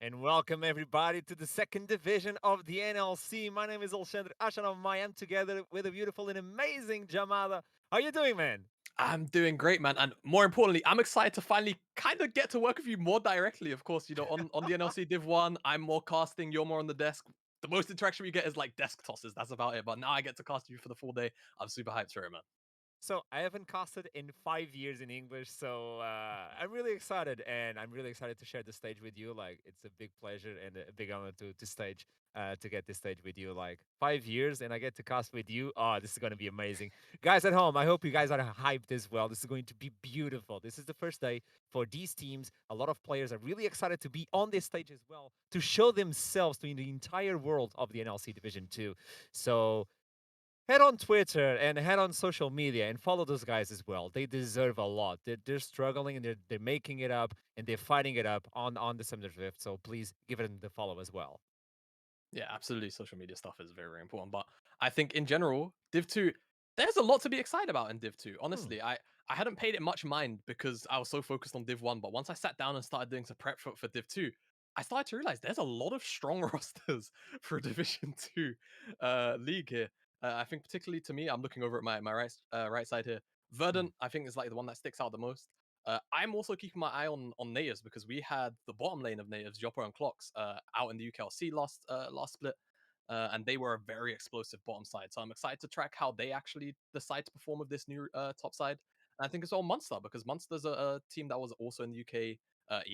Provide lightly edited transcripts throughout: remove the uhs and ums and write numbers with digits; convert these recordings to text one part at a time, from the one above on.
And welcome everybody to the second division of the NLC. My name is Alexandre Ashanov. I am together with a beautiful and amazing Jamada. How you doing, man? I'm doing great, man. And more importantly, I'm excited to finally kind of get to work with you more directly. Of course, on the NLC Div 1, I'm more casting, you're more on the desk. The most interaction we get is like desk tosses. That's about it. But now I get to cast you for the full day. I'm super hyped for it, man. So I haven't casted in 5 years in English, so I'm really excited, and I'm really excited to share the stage with you. Like, it's a big pleasure and a big honor to get this stage with you. Like 5 years, and I get to cast with you. Oh, this is going to be amazing, guys at home. I hope you guys are hyped as well. This is going to be beautiful. This is the first day for these teams. A lot of players are really excited to be on this stage as well to show themselves to the entire world of the NLC Division Two. So head on Twitter and head on social media and follow those guys as well. They deserve a lot. They're struggling and they're making it up and they're fighting it up on the Summoner's Rift. So please give it the follow as well. Yeah, absolutely. Social media stuff is very, very important. But I think in general, Div 2, there's a lot to be excited about in Div 2. Hmm. Honestly, I hadn't paid it much mind because I was so focused on Div 1. But once I sat down and started doing some prep for Div 2, I started to realize there's a lot of strong rosters for a Division 2 league here. I think particularly to me, I'm looking over at my right side here. Hmm. Verdant, I think, is like the one that sticks out the most. I'm also keeping my eye on natives because we had the bottom lane of natives, Jopper and Clocks, out in the UKLC last split, and they were a very explosive bottom side. So I'm excited to track how they actually decide to perform with this new top side. And I think it's all Munster because Munster's a team that was also in the UK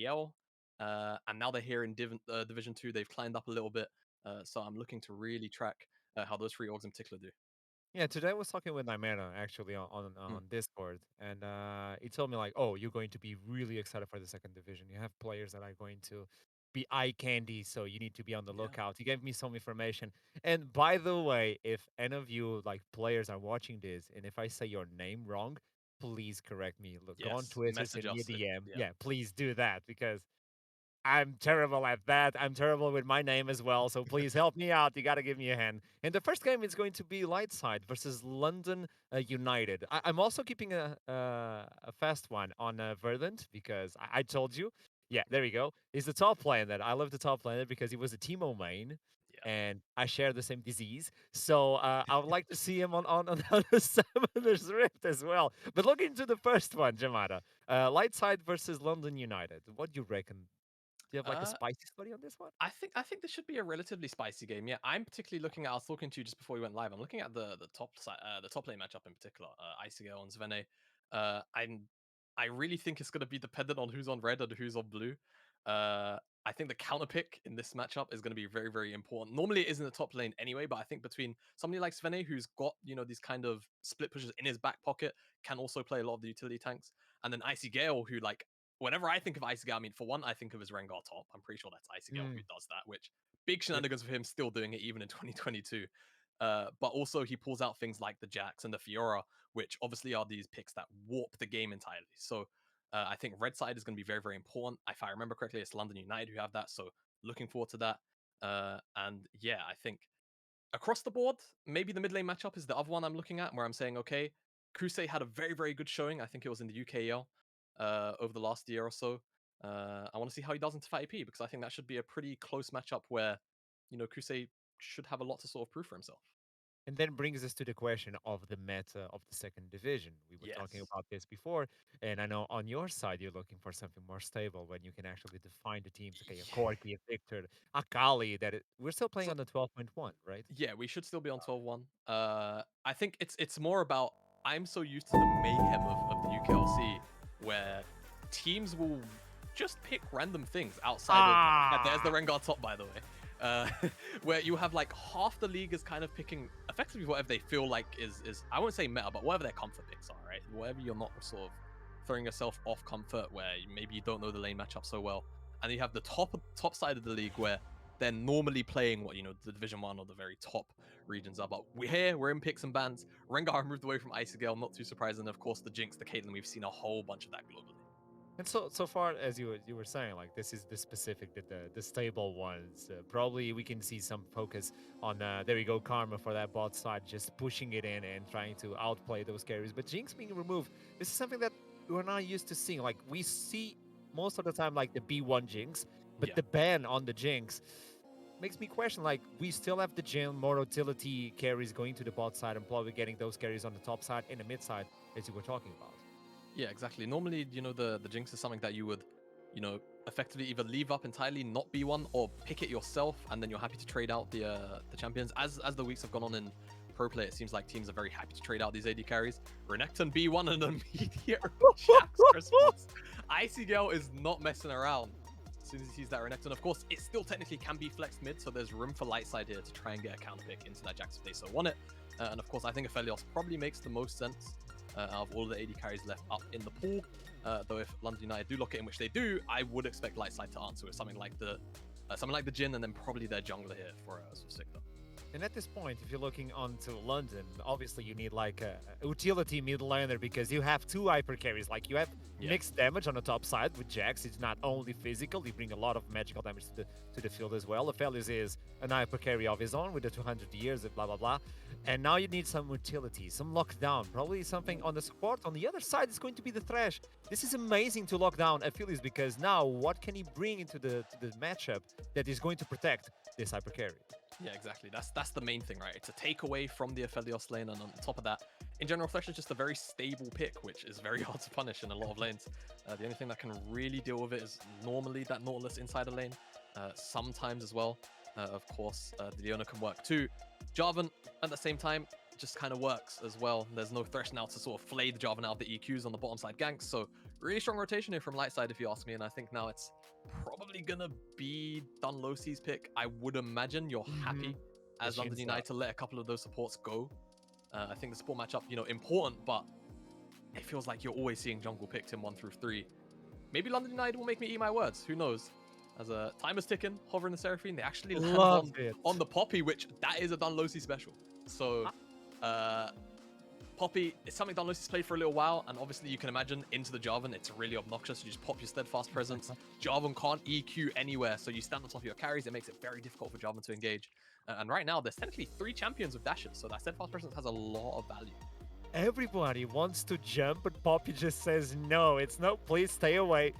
EL, and now they're here in Division Two. They've climbed up a little bit, so I'm looking to really track how those three orgs in particular do. Yeah, today I was talking with Naimera actually Mm, on Discord, and he told me like, "Oh, you're going to be really excited for the second division. You have players that are going to be eye candy, so you need to be on the yeah. lookout." He gave me some information. And by the way, if any of you like players are watching this, and if I say your name wrong, please correct me. Look, go on Yes. Twitter, Message send me a us. DM. Yeah. Yeah, please do that because I'm terrible at that. I'm terrible with my name as well. So please help me out. You got to give me a hand. And the first game is going to be Lightside versus London United. I'm also keeping a fast one on Verdant because I told you. Yeah, there we go. He's the top planet. I love the top planet because he was a Teemo main. Yeah. And I share the same disease. So I would like to see him on the Summoner's Rift as well. But look into the first one, Jamada. Lightside versus London United. What do you reckon? Do you have like a Uh, spicy story on this one? I think this should be a relatively spicy game. Yeah, I'm particularly looking at. I was talking to you just before we went live. I'm looking at the top lane matchup in particular, Isigale and Svene. I really think it's going to be dependent on who's on red and who's on blue. I think the counter pick in this matchup is going to be very, very important. Normally, it is in the top lane anyway, but I think between somebody like Svene, who's got, these kind of split pushes in his back pocket, can also play a lot of the utility tanks, and then Icy Gale, who, like, whenever I think of Icy Gale, I mean, for one, I think of his Rengar top. I'm pretty sure that's Icy Gale who Mm, does that, which big yep. shenanigans for him still doing it even in 2022. But also, he pulls out things like the Jax and the Fiora, which obviously are these picks that warp the game entirely. So I think red side is going to be very, very important. If I remember correctly, it's London United who have that. So looking forward to that. And yeah, I think across the board, maybe the mid lane matchup is the other one I'm looking at, where I'm saying, okay, Crusade had a very, very good showing. I think it was in the UKEL over the last year or so. I want to see how he does into Fatty P, because I think that should be a pretty close matchup where, Crusade should have a lot to sort of prove for himself. And then brings us to the question of the meta of the second division. We were talking Yes. about this before, and I know on your side you're looking for something more stable when you can actually define the teams. Okay, a Yeah. Corki, a Victor, a Kali. We're still playing So on the 12.1, right? yeah, we should still be on 12-1. I think it's more about, I'm so used to the mayhem of the UKLC, where teams will just pick random things outside of, there's the Ah, Rengar top, by the way. Uh, where you have like half the league is kind of picking effectively whatever they feel like is I won't say meta, but whatever their comfort picks are, right? Whatever you're not sort of throwing yourself off comfort, where maybe you don't know the lane matchup so well. And you have the top side of the league where they're normally playing what the Division 1 or the very top regions are. But we're in picks and bans. Rengar moved away from Icy Gale, not too surprising. And of course, the Jinx, the Caitlyn, we've seen a whole bunch of that globally. and so far as you were saying, like this is the specific, the stable ones. Probably we can see some focus on there we go Karma for that bot side, just pushing it in and trying to outplay those carries. But Jinx being removed, this is something that we're not used to seeing. Like we see most of the time like the B1 Jinx, but Yeah. the ban on the Jinx makes me question, like we still have the Jin more utility carries going to the bot side and probably getting those carries on the top side and the mid side as you were talking about. Yeah, exactly. Normally, the Jinx is something that you would, effectively either leave up entirely, not be one, or pick it yourself, and then you're happy to trade out the champions. As the weeks have gone on in pro play, it seems like teams are very happy to trade out these AD carries. Renekton B1 and immediate Jax response. Icy Gale is not messing around. As soon as he sees that Renekton, of course, it still technically can be flexed mid, so there's room for Lightside here to try and get a counter pick into that Jax if they so want it. And of course, I think Aphelios probably makes the most sense out of all the AD carries left up in the pool. Though if London United do lock it in, which they do, I would expect Lightside to answer with something like the Jhin, and then probably their jungler here for Sikta. And at this point, if you're looking onto London, obviously you need like a utility mid laner because you have two hyper carries. Like you have mixed damage on the top side with Jax. It's not only physical; you bring a lot of magical damage to the field as well. Aphelios is an hyper carry of his own with the 200 years, blah blah blah. And now you need some utility, some lockdown, probably something on the support. On the other side is going to be the Thresh. This is amazing to lock down Aphelios because now what can he bring into the matchup that is going to protect this hyper carry? Yeah, exactly. That's the main thing, right? It's a takeaway from the Aphelios lane, and on top of that, in general, Thresh is just a very stable pick, which is very hard to punish in a lot of lanes. The only thing that can really deal with it is normally that Nautilus insider lane, sometimes as well. Of course, the Leona can work too. Jarvan, at the same time, just kind of works as well. There's no Thresh now to sort of flay the Jarvan out of the EQs on the bottom side ganks, so really strong rotation here from Lightside, if you ask me, and I think now it's probably gonna be Dunlosi's pick. I would imagine you're happy as London United to let a couple of those supports go. I think the support matchup, important, but it feels like you're always seeing jungle picked in 1 through 3. Maybe London United will make me eat my words. Who knows? As a time is ticking, hovering the Seraphine, they actually land on the Poppy, which that is a Dunlosi special. So, Poppy is something Dunlosi's played for a little while, and obviously you can imagine into the Jarvan, it's really obnoxious. You just pop your Steadfast Presence. Jarvan can't EQ anywhere, so you stand on top of your carries. It makes it very difficult for Jarvan to engage. And right now, there's technically 3 champions with dashes, so that Steadfast Presence has a lot of value. Everybody wants to jump, but Poppy just says no. It's no, please stay away.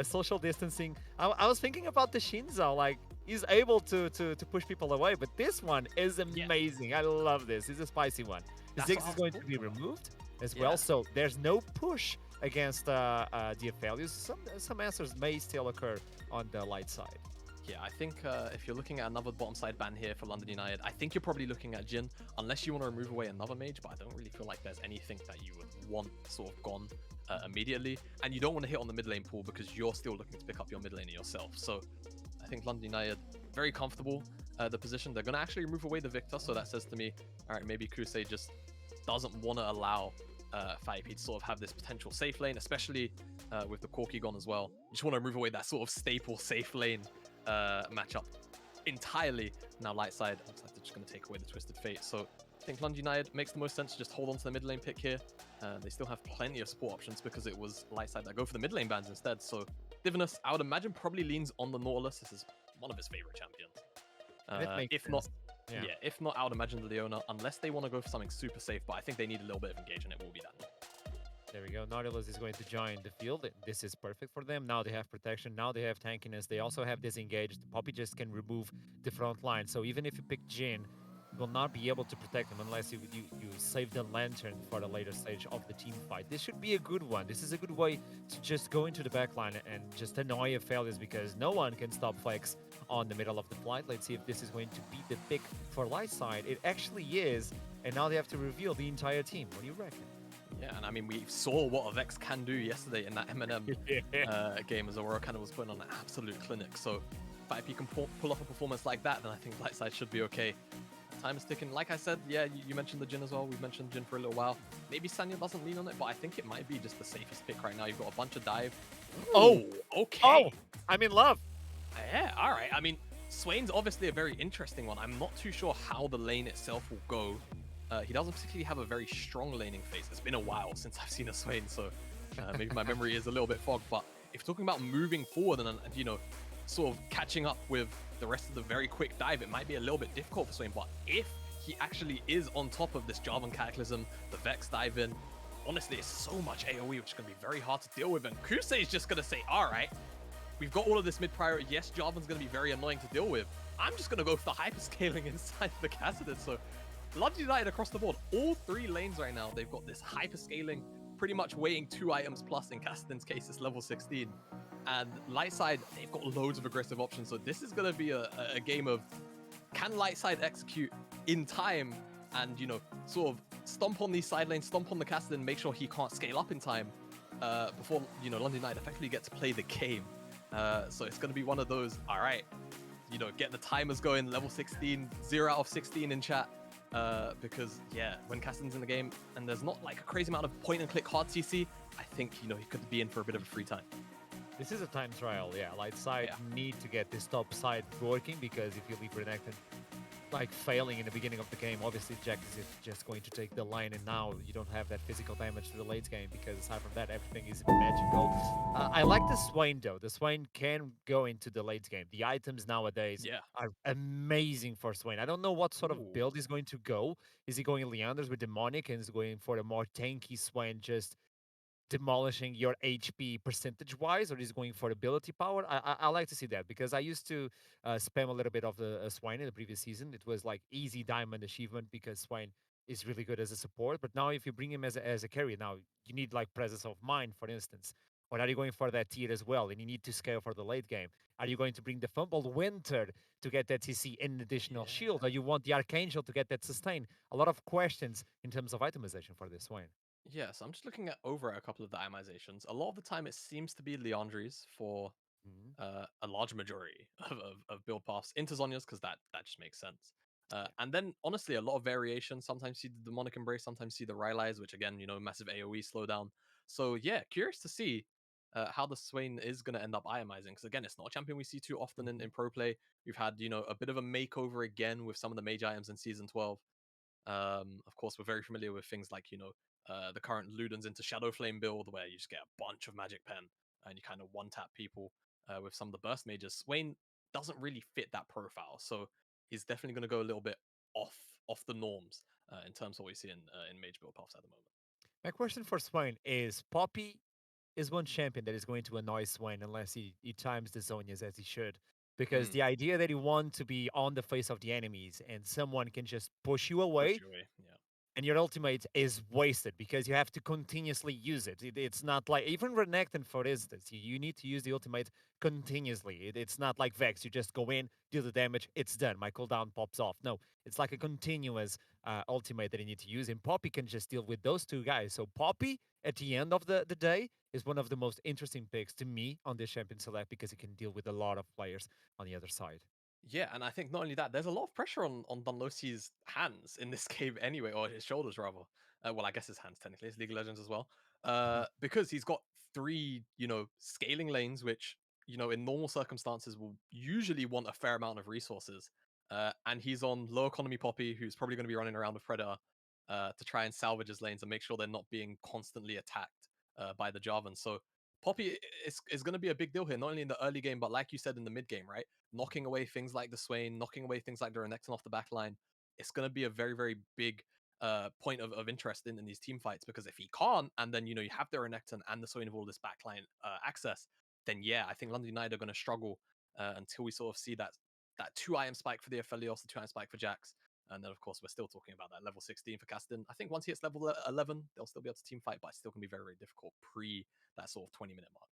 Social distancing. I was thinking about the Shinzo, like he's able to push people away, but this one is amazing. Yeah. I love this. It's a spicy one. The Ziggs is going to be removed as well, so there's no push against the Aphelios. Some answers may still occur on the light side. Yeah, I think if you're looking at another bottom side ban here for London United, I think you're probably looking at Jhin, unless you want to remove away another mage, but I don't really feel like there's anything that you would want sort of gone immediately. And you don't want to hit on the mid lane pool because you're still looking to pick up your mid laner yourself. So I think London United very comfortable the position. They're going to actually remove away the Victor, so that says to me, all right, maybe Crusade just doesn't want to allow FireP to sort of have this potential safe lane, especially with the Corki gone as well. You just want to remove away that sort of staple safe lane matchup entirely. Now Lightside looks like they're just going to take away the Twisted Fate. So I think London United makes the most sense to just hold on to the mid lane pick here. They still have plenty of support options because it was Lightside that go for the mid lane bans instead. So Divinus, I would imagine, probably leans on the Nautilus. This is one of his favorite champions. And it makes If not, sense. yeah, if not, I would imagine the Leona, unless they want to go for something super safe. But I think they need a little bit of engagement. It will be that. There we go. Nautilus is going to join the field. This is perfect for them. Now they have protection. Now they have tankiness. They also have disengaged. Poppy just can remove the front line. So even if you pick Jin, you will not be able to protect him unless you save the lantern for the later stage of the team fight. This should be a good one. This is a good way to just go into the back line and just annoy failures because no one can stop Flex on the middle of the flight. Let's see if this is going to be the pick for Lightside. It actually is. And now they have to reveal the entire team. What do you reckon? Yeah, and I mean, we saw what Avex can do yesterday in that M&M game as Aurora kind of was putting on an absolute clinic. So if IP can pull off a performance like that, then I think Lightside should be okay. Time is ticking. Like I said, yeah, you mentioned the Jin as well. We've mentioned Jin for a little while. Maybe Sanya doesn't lean on it, but I think it might be just the safest pick right now. You've got a bunch of dive. Oh, okay. Oh, I'm in love. Yeah, all right. I mean, Swain's obviously a very interesting one. I'm not too sure how the lane itself will go. He doesn't particularly have a very strong laning phase. It's been a while since I've seen a Swain, so maybe my memory is a little bit fogged. But if you're talking about moving forward and you know, sort of catching up with the rest of the very quick dive, it might be a little bit difficult for Swain. But if he actually is on top of this Jarvan Cataclysm, the Vex dive in, honestly, it's so much AoE, which is going to be very hard to deal with. And Crusade is just going to say, all right, we've got all of this mid priority. Yes, Jarvan's going to be very annoying to deal with. I'm just going to go for the hyperscaling inside the Cassidus. So London United across the board, all three lanes right now, they've got this hyperscaling, pretty much weighing 2 items plus. In Cassidon's case, it's level 16. And Lightside, they've got loads of aggressive options. So this is going to be a game of, can Lightside execute in time and, you know, sort of stomp on these side lanes, stomp on the Cassidon, make sure he can't scale up in time before, you know, London United effectively get to play the game. So it's going to be one of those, all right, you know, get the timers going, level 16, 0 out of 16 in chat. Because yeah, when Caston's in the game and there's not like a crazy amount of point and click hard CC, I think, you know, he could be in for a bit of a free time. This is a time trial, yeah. Lightside need to get this top side working because if you leave Renekton like failing in the beginning of the game, obviously Jack is just going to take the line, and now you don't have that physical damage to the late game because aside from that, everything is magical. I like the Swain though. The Swain can go into the late game. The items nowadays are amazing for Swain. I don't know what sort of build he's going to go. Is he going Leanders with Demonic and is going for a more tanky Swain, just demolishing your HP percentage-wise, or is going for ability power? I like to see that because I used to spam a little bit of the Swine in the previous season. It was like easy diamond achievement because Swine is really good as a support. But now if you bring him as a carry, now you need like presence of mind, for instance. Or are you going for that tier as well? And you need to scale for the late game. Are you going to bring the Fumbled Winter to get that CC and additional shield? Or you want the Archangel to get that sustain? A lot of questions in terms of itemization for this Swine. Yeah, so I'm just looking at over a couple of the itemizations. A lot of the time it seems to be Leandries for a large majority of build paths into Zhonya's, because that just makes sense. And then honestly, a lot of variation. Sometimes see the Demonic Embrace, sometimes see the Rylai's, which again, you know, massive AoE slowdown. So yeah, curious to see how the Swain is going to end up itemizing, because again, it's not a champion we see too often in pro play. We've had, you know, a bit of a makeover again with some of the mage items in season 12. Of course, we're very familiar with things like, you know, the current Ludens into Shadowflame build, where you just get a bunch of magic pen and you kind of one-tap people with some of the burst mages. Swain doesn't really fit that profile, so he's definitely going to go a little bit off the norms in terms of what we see in mage build paths at the moment. My question for Swain is, Poppy is one champion that is going to annoy Swain unless he times the Zonias as he should. Because the idea that you want to be on the face of the enemies and someone can just push you away, Yeah. and your ultimate is wasted because you have to continuously use it. It's not like, even Renekton, for instance, you need to use the ultimate continuously. It's not like Vex. You just go in, do the damage, it's done. My cooldown pops off. No, it's like a continuous ultimate that you need to use, and Poppy can just deal with those two guys. So Poppy, at the end of the day, is one of the most interesting picks to me on this champion select because it can deal with a lot of players on the other side. Yeah, and I think not only that, there's a lot of pressure on Dunlosi's hands in this game anyway, or his shoulders rather. Well, I guess his hands technically, it's League of Legends as well. Because he's got three, scaling lanes, which in normal circumstances will usually want a fair amount of resources. And he's on low economy Poppy, who's probably going to be running around with Predator to try and salvage his lanes and make sure they're not being constantly attacked by the Jarvan. So Poppy is going to be a big deal here, not only in the early game, but like you said, in the mid game, right? Knocking away things like the Swain, knocking away things like the Renekton off the back line. It's going to be a very, very big point of interest in these team fights, because if he can't, and then, you have the Renekton and the Swain of all this backline access, then yeah, I think London United are going to struggle until we sort of see that 2 item spike for the Aphelios, the 2 item spike for Jax. And then, of course, we're still talking about that level 16 for Caston. I think once he hits level 11, they'll still be able to team fight, but it's still going to be very, very difficult pre that sort of 20-minute mark.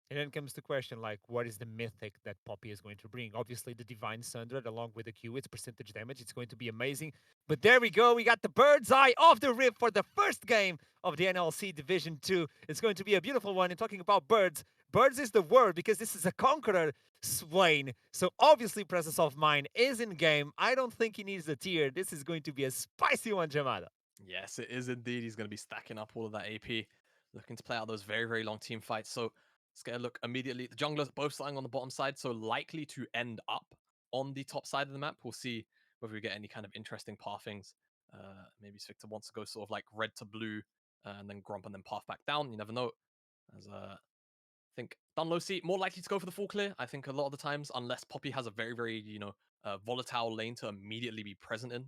And then comes the question, like, what is the mythic that Poppy is going to bring? Obviously, the Divine Sundered along with the Q, it's percentage damage. It's going to be amazing. But there we go. We got the bird's eye of the rip for the first game of the NLC Division 2. It's going to be a beautiful one. And talking about birds, birds is the word because this is a Conqueror Swain. So obviously, Presence of Mind is in game. I don't think he needs a tier. This is going to be a spicy one, Jamada. Yes, it is indeed. He's going to be stacking up all of that AP, looking to play out those very, very long team fights. So let's get a look immediately. The junglers both starting on the bottom side, so likely to end up on the top side of the map. We'll see whether we get any kind of interesting pathings. Maybe Victor wants to go sort of like red to blue, and then Grump and then path back down. You never know. As I think Dunlosi more likely to go for the full clear. I think a lot of the times, unless Poppy has a very, very, volatile lane to immediately be present in,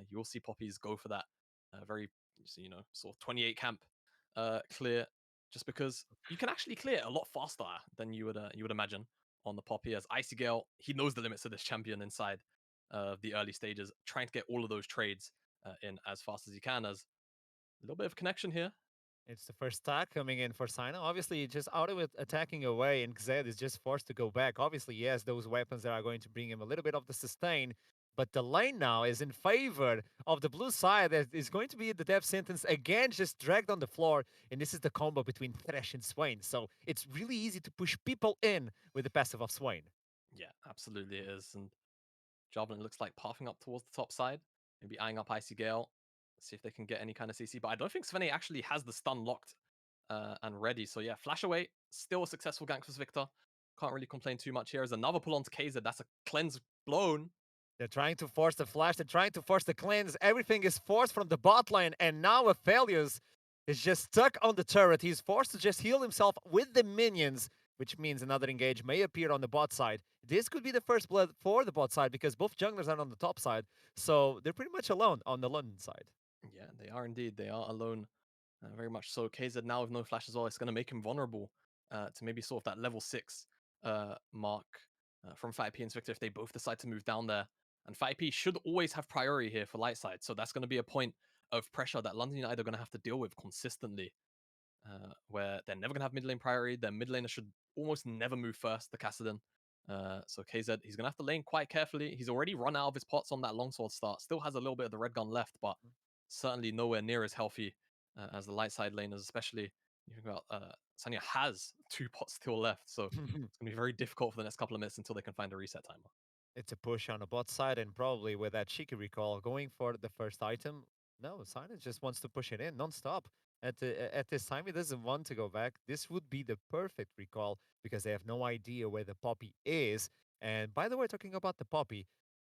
you will see Poppies go for that very, sort of 28 camp clear, just because you can actually clear a lot faster than you would imagine on the Poppy. As Icy Gale, he knows the limits of this champion inside the early stages, trying to get all of those trades in as fast as he can. As a little bit of connection here. It's the first stack coming in for Sino. Obviously, just out of it attacking away, and Zed is just forced to go back. Obviously, yes, those weapons that are going to bring him a little bit of the sustain, but the lane now is in favor of the blue side. That is going to be the death sentence again, just dragged on the floor. And this is the combo between Thresh and Swain. So it's really easy to push people in with the passive of Swain. Yeah, absolutely it is. And Javelin looks like pathing up towards the top side, maybe eyeing up Icy Gale, see if they can get any kind of CC. But I don't think Svene actually has the stun locked and ready. So yeah, flash away. Still a successful gank for Victor. Can't really complain too much here. As another pull onto KZ. That's a cleanse blown. They're trying to force the flash. They're trying to force the cleanse. Everything is forced from the bot lane. And now Aphelios is just stuck on the turret. He's forced to just heal himself with the minions, which means another engage may appear on the bot side. This could be the first blood for the bot side because both junglers are on the top side. So they're pretty much alone on the London side. Yeah, they are indeed. They are alone. Very much so. KZ now with no flash as well. It's going to make him vulnerable to maybe sort of that level 6 mark from FightP and Victor if they both decide to move down there. And FightP should always have priority here for Lightside. So that's going to be a point of pressure that London United are going to have to deal with consistently, where they're never going to have mid lane priority. Their mid laner should almost never move first, the Kassadin. So KZ, he's going to have to lane quite carefully. He's already run out of his pots on that longsword start. Still has a little bit of the red gun left, but certainly nowhere near as healthy as the light side laners, especially you think about Sanya has 2 pots still left. So it's going to be very difficult for the next couple of minutes until they can find a reset timer. It's a push on the bot side, and probably with that cheeky recall going for the first item. No, Silence just wants to push it in non-stop. At this time, he doesn't want to go back. This would be the perfect recall because they have no idea where the Poppy is. And by the way, talking about the Poppy,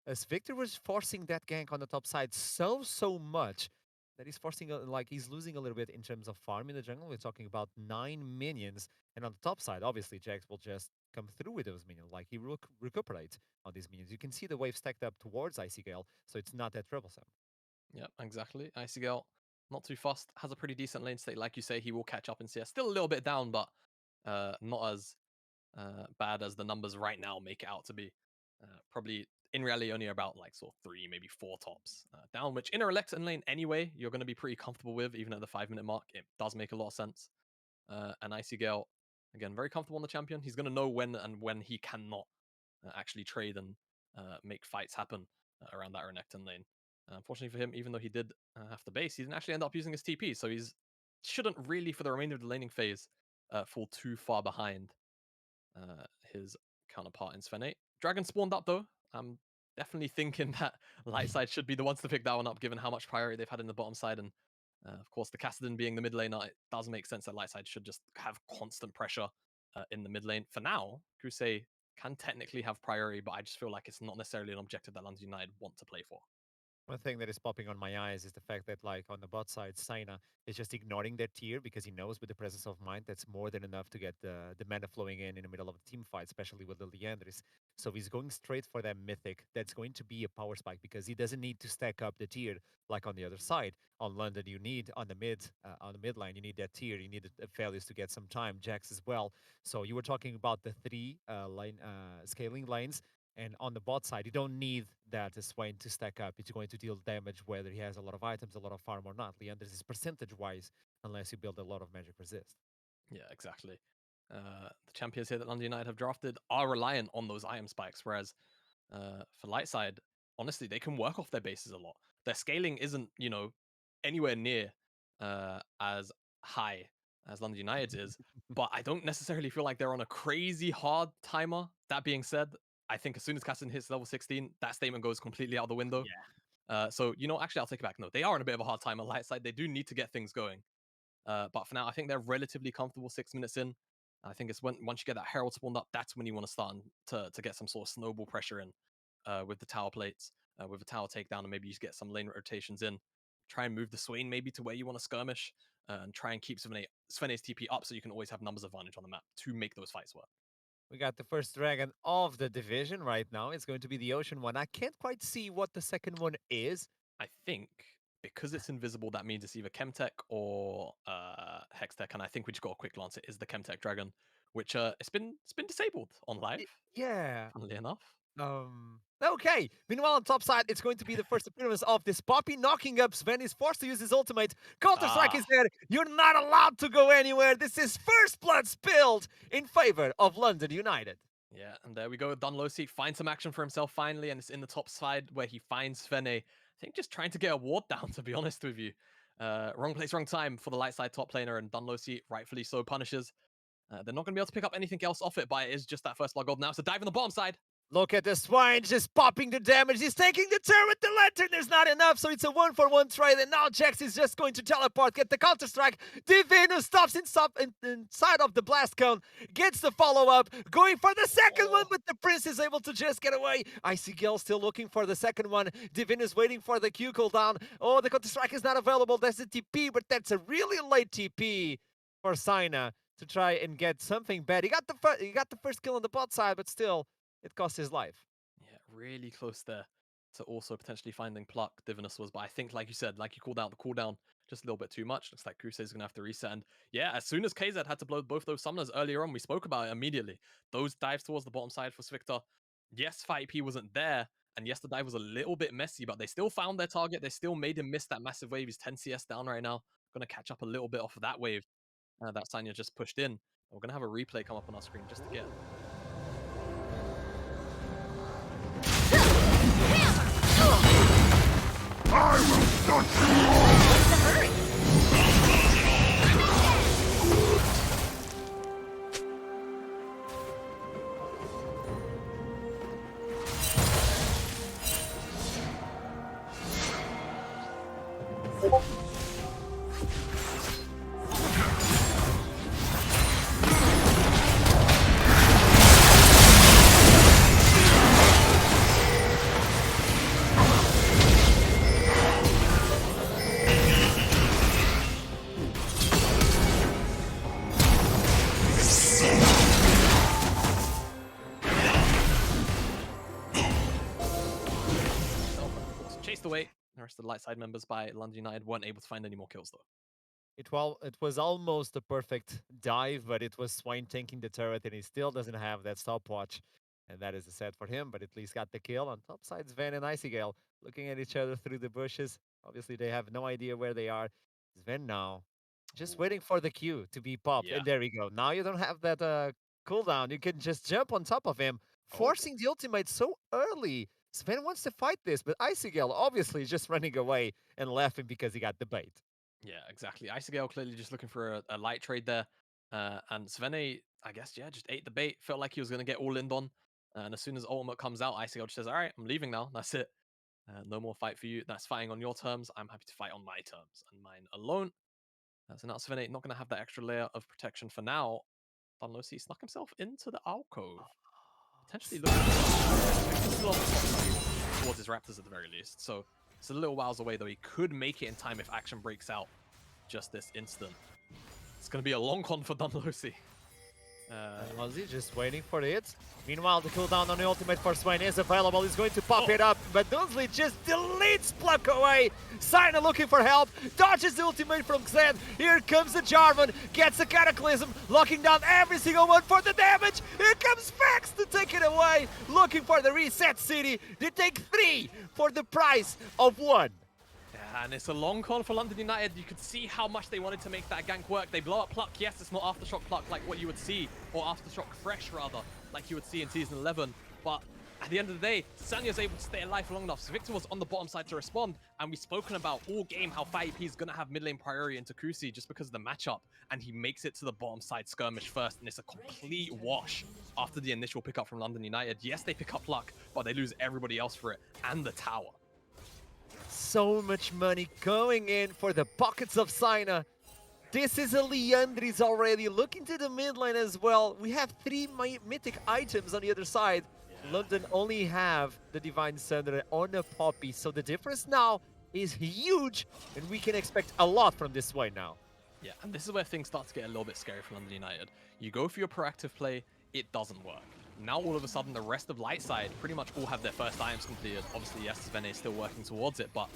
as Victor was forcing that gank on the top side so much that he's forcing, like, he's losing a little bit in terms of farm in the jungle. We're talking about 9 minions. And on the top side, obviously, Jax will just come through with those minions. Like, he will recuperate on these minions. You can see the wave stacked up towards Icy Gale, so it's not that troublesome. Yep, exactly. Icy Gale, not too fast, has a pretty decent lane state. Like you say, he will catch up in CS. Still a little bit down, but not as bad as the numbers right now make it out to be. Probably in reality only about like sort of 3, maybe 4 tops down, which in a Alexa lane anyway, you're going to be pretty comfortable with, even at the 5-minute mark. It does make a lot of sense. And Icy Gale, again, very comfortable on the champion. He's going to know when he cannot actually trade and make fights happen around that Renekton lane. Unfortunately for him, even though he did have the base, he didn't actually end up using his TP, so he's shouldn't really, for the remainder of the laning phase, fall too far behind his counterpart in Sven 8. Dragon spawned up though. I'm definitely thinking that Lightside should be the ones to pick that one up, given how much priority they've had in the bottom side. And of course, the Kassadin being the mid laner, it does make sense that Lightside should just have constant pressure in the mid lane. For now, Crusade can technically have priority, but I just feel like it's not necessarily an objective that London United want to play for. One thing that is popping on my eyes is the fact that, like, on the bot side, Saina is just ignoring that tier because he knows with the presence of mind that's more than enough to get the mana flowing in the middle of a team fight, especially with the Leandris. So he's going straight for that mythic. That's going to be a power spike because he doesn't need to stack up the tier like on the other side. On London, you need on the mid line, you need that tier. You need the failures to get some time. Jax as well. So you were talking about the three scaling lanes. And on the bot side, you don't need that Swain to stack up. It's going to deal damage whether he has a lot of items, a lot of farm or not. Leanders is percentage-wise, unless you build a lot of magic resist. Yeah, exactly. The champions here that London United have drafted are reliant on those item spikes, whereas for Lightside, honestly, they can work off their bases a lot. Their scaling isn't, anywhere near as high as London United's is, but I don't necessarily feel like they're on a crazy hard timer. That being said, I think as soon as Caston hits level 16, that statement goes completely out the window. Yeah. So, actually, I'll take it back. No, they are on a bit of a hard time on Lightside. They do need to get things going. But for now, I think they're relatively comfortable 6 minutes in. I think it's once you get that Herald spawned up, that's when you want to start to get some sort of snowball pressure in with the tower plates, with the tower takedown, and maybe you get some lane rotations in. Try and move the Swain maybe to where you want to skirmish, and try and keep Svene's TP up so you can always have numbers advantage on the map to make those fights work. We got the first dragon of the division right now. It's going to be the Ocean one. I can't quite see what the second one is. I think because it's invisible, that means it's either Chemtech or Hextech, and I think we just got a quick glance. It is the Chemtech Dragon, which it's been disabled on live, Yeah. funnily enough. Okay. Meanwhile, on top side, it's going to be the first appearance of this Poppy knocking up Sven. He's forced to use his ultimate. Counter-Strike is there. You're not allowed to go anywhere. This is first blood spilled in favor of London United. Yeah, and there we go. Dunlosy finds some action for himself finally, and it's in the top side where he finds Svene. I think just trying to get a ward down, to be honest with you. Wrong place, wrong time for the light side top laner, and Dunlosy, rightfully so, punishes. They're not going to be able to pick up anything else off it, but it is just that first blood gold. Now it's a dive on the bottom side. Look at the Swine just popping the damage. He's taking the turret. The lantern is not enough, so it's a 1-for-1 trade. And now Jax is just going to teleport, get the counter-strike. Divino stops inside of the blast cone, gets the follow-up, going for the second one, but the Prince is able to just get away. Icy Gale still looking for the second one. Divino is waiting for the Q cooldown. Oh, the counter-strike is not available. That's a TP, but that's a really late TP for Saina to try and get something bad. He got the first kill on the bot side, but still, it cost his life. Yeah, really close there to also potentially finding Pluck. Divinus was, but I think, like you said, like you called out the cooldown just a little bit too much. Looks like Crusade's going to have to reset. And yeah, as soon as KZ had to blow both those summoners earlier on, we spoke about it immediately. Those dives towards the bottom side for Svictor. Yes, 5EP wasn't there. And yes, the dive was a little bit messy, but they still found their target. They still made him miss that massive wave. He's 10 CS down right now. Going to catch up a little bit off of that wave that Sanya just pushed in. We're going to have a replay come up on our screen just to get I will not you all! chased away. The rest of the light side members by London United weren't able to find any more kills though. It was almost a perfect dive, but it was Swine tanking the turret, and he still doesn't have that stopwatch. And that is a set for him, but at least got the kill. On top side, Sven and Icy Gale looking at each other through the bushes. Obviously, they have no idea where they are. Sven now just waiting for the Q to be popped. Yeah. And there we go. Now you don't have that cooldown. You can just jump on top of him, forcing the ultimate so early. Sven wants to fight this, but Icygale obviously is just running away and laughing because he got the bait. Yeah, exactly. Icygale clearly just looking for a light trade there. And Svene, I guess, yeah, just ate the bait. Felt like he was going to get all in on. And as soon as ultimate comes out, Icygale just says, all right, I'm leaving now. That's it. No more fight for you. That's fighting on your terms. I'm happy to fight on my terms and mine alone. So now Svene not going to have that extra layer of protection for now. Dunlosi snuck himself into the alcove. Potentially looking still on the top side towards his Raptors at the very least. So it's a little whiles away, though. He could make it in time if action breaks out just this instant. It's going to be a long con for Dunlosi. Ozzy just waiting for it. Meanwhile, the cooldown on the ultimate for Swain is available. He's going to pop it up, but Dunsley just deletes Pluck away. Sina looking for help. Dodges the ultimate from Xen. Here comes the Jarvan. Gets the Cataclysm. Locking down every single one for the damage. Here comes Fax to take it away. Looking for the reset city. They take 3 for the price of 1. Yeah, and it's a long con for London United. You could see how much they wanted to make that gank work. They blow up Pluck. Yes, it's not Aftershock Pluck like what you would see, or Aftershock Fresh rather, like you would see in Season 11. But at the end of the day, Sanya's able to stay alive long enough. So Victor was on the bottom side to respond, and we've spoken about all game how FireP is going to have mid lane priority into Kusi just because of the matchup, and he makes it to the bottom side skirmish first, and it's a complete wash after the initial pickup from London United. Yes, they pick up Pluck, but they lose everybody else for it, and the tower. So much money going in for the pockets of Sina. This is a Leandris already. Looking to the mid lane as well. We have 3 mythic items on the other side. Yeah. London only have the Divine Sunder on a Poppy. So the difference now is huge. And we can expect a lot from this way now. Yeah, and this is where things start to get a little bit scary for London United. You go for your proactive play, it doesn't work. Now all of a sudden the rest of Lightside pretty much all have their first items completed. Obviously, yes, Svene is still working towards it, but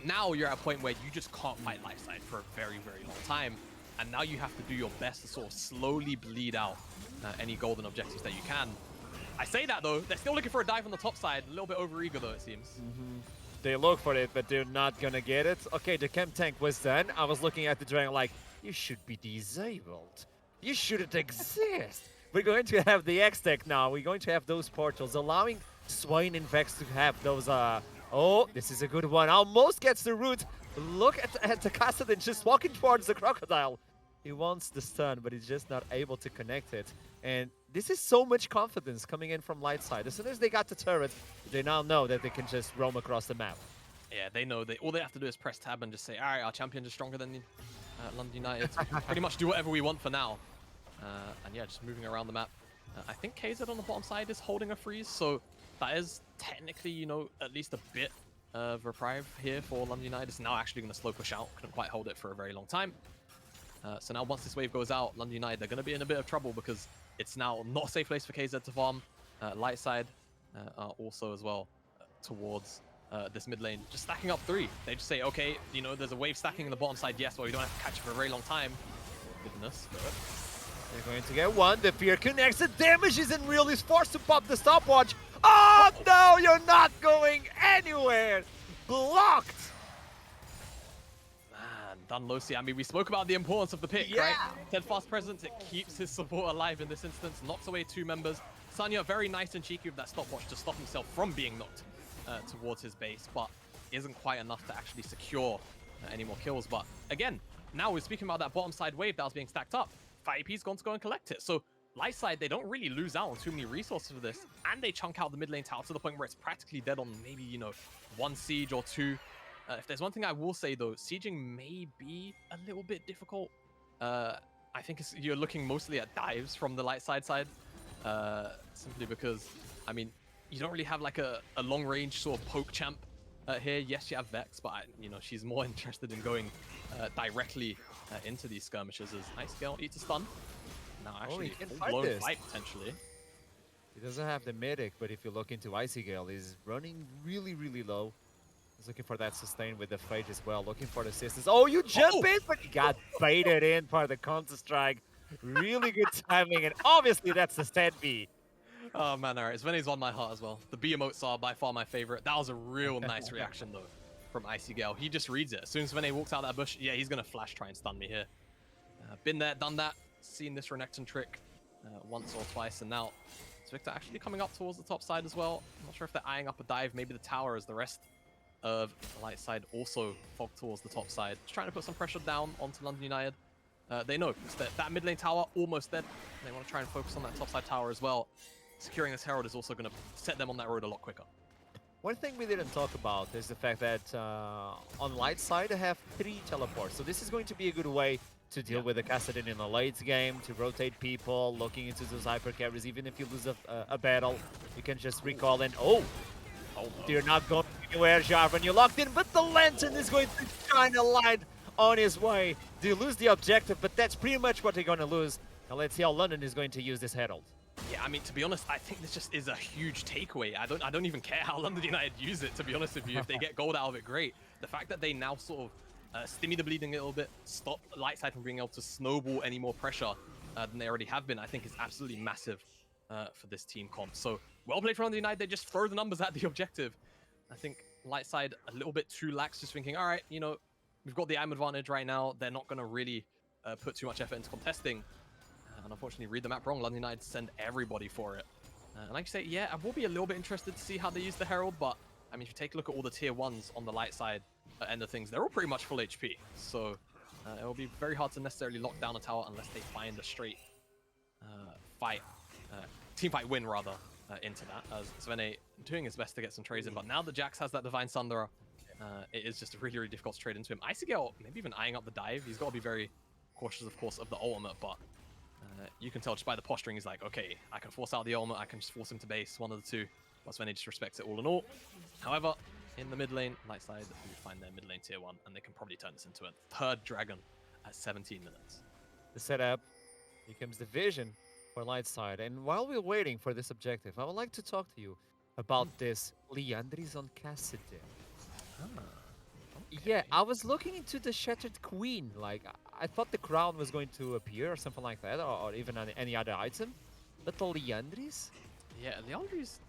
now you're at a point where you just can't fight Lightside for a very, very long time. And now you have to do your best to sort of slowly bleed out any golden objectives that you can. I say that though, they're still looking for a dive on the top side. A little bit overeager though, it seems. They look for it, but they're not gonna get it. Okay, the chem tank was done. I was looking at the dragon like, you should be disabled. You shouldn't exist. We're going to have the X-Tech now. We're going to have those portals, allowing Swain and Vex to have those... Oh, this is a good one. Almost gets the root. Look at the Kassadin just walking towards the crocodile. He wants the stun, but he's just not able to connect it. And this is so much confidence coming in from Lightside. As soon as they got the turret, they now know that they can just roam across the map. Yeah, they know. All they have to do is press tab and just say, all right, our champion is stronger than London United. Pretty much do whatever we want for now. And yeah, just moving around the map. I think KZ on the bottom side is holding a freeze, so that is technically, you know, at least a bit of reprieve here for London United. It's now actually going to slow push out. Couldn't quite hold it for a very long time. So now once this wave goes out, London United, they're going to be in a bit of trouble because it's now not a safe place for KZ to farm. Lightside are also as well towards this mid lane, just stacking up 3. They just say, okay, you know, there's a wave stacking in the bottom side, yes, but we don't have to catch it for a very long time. Goodness. They're going to get 1. The fear connects. The damage isn't real. He's forced to pop the stopwatch. Oh, no, you're not going anywhere. Blocked. Man, Dunlosi, I mean, we spoke about the importance of the pick, right? Steadfast presence, it keeps his support alive in this instance. Knocks away 2 members. Sanya, very nice and cheeky with that stopwatch to stop himself from being knocked towards his base, but isn't quite enough to actually secure any more kills. But again, now we're speaking about that bottom side wave that was being stacked up. FireP's gone to go and collect it. So Lightside, they don't really lose out on too many resources for this, and they chunk out the mid lane tower to the point where it's practically dead on maybe, you know, 1 siege or 2. If there's one thing I will say though, sieging may be a little bit difficult. I think you're looking mostly at dives from the Lightside side, simply because, I mean, you don't really have like a long range sort of poke champ here. Yes, you have Vex, but you know, she's more interested in going directly into these skirmishes. As Icygale eats a stun. Now actually full-blown fight potentially. He doesn't have the medic, but if you look into Icygale, he's running really, really low. He's looking for that sustain with the Phage as well, looking for the assistance. Oh, you jump in, but he got baited in by the counter-strike. Really good timing, and obviously that's the stand B. Oh man, alright, Svene's on my heart as well. The B emotes are by far my favorite. That was a real nice reaction though from Icygale. He just reads it. As soon as Svene walks out that bush, yeah, he's gonna flash try and stun me here. Been there, done that, seen this Renekton trick once or twice, and now Is Victor actually coming up towards the top side as well? I'm not sure if they're eyeing up a dive. Maybe the tower as the rest of Lightside also fog towards the top side. Just trying to put some pressure down onto London United. They know that mid lane tower almost dead. They want to try and focus on that top side tower as well. Securing this Herald is also going to set them on that road a lot quicker. One thing we didn't talk about is the fact that on Lightside, they have 3 teleports. So this is going to be a good way to deal with the Kassadin in the late game, to rotate people, looking into those hyper carries. Even if you lose a battle, you can just recall and you're not going anywhere, Jarvan. You're locked in, but the Lantern is going to shine a light on his way. They lose the objective, but that's pretty much what they're going to lose. Now let's see how London is going to use this Herald. Yeah, I mean, to be honest, I think this just is a huge takeaway. I don't even care how London United use it, to be honest with you. If they get gold out of it, great. The fact that they now sort of stimmy the bleeding a little bit, stop Lightside from being able to snowball any more pressure than they already have been, I think is absolutely massive for this team comp. So, well played from London United. They just throw the numbers at the objective. I think Lightside a little bit too lax, just thinking, all right, you know, we've got the IM advantage right now. They're not going to really put too much effort into contesting. And unfortunately, read the map wrong. London United send everybody for it. And like you say, yeah, I will be a little bit interested to see how they use the Herald, but I mean, if you take a look at all the tier 1s on the light side end of things, they're all pretty much full HP. So it will be very hard to necessarily lock down a tower unless they find a straight team fight win rather into that. As Svene doing his best to get some trades in, but now that Jax has that Divine Sunderer, it is just really, really difficult to trade into him. Icegale maybe even eyeing up the dive. He's got to be very cautious, of course, of the ultimate, but you can tell just by the posturing, he's like, okay, I can force out the ultimate, I can just force him to base, one of the two. But Svene just respects it all in all. However, in the mid lane, Lightside will find their mid lane tier 1, and they can probably turn this into a 3rd dragon at 17 minutes. The setup becomes the vision for Lightside. And while we're waiting for this objective, I would like to talk to you about this Liandry's on Kassadin. Yeah, I was looking into the Shattered Queen. Like, I thought the crown was going to appear or something like that, or even any other item. But the Liandry's? Yeah, Liandry's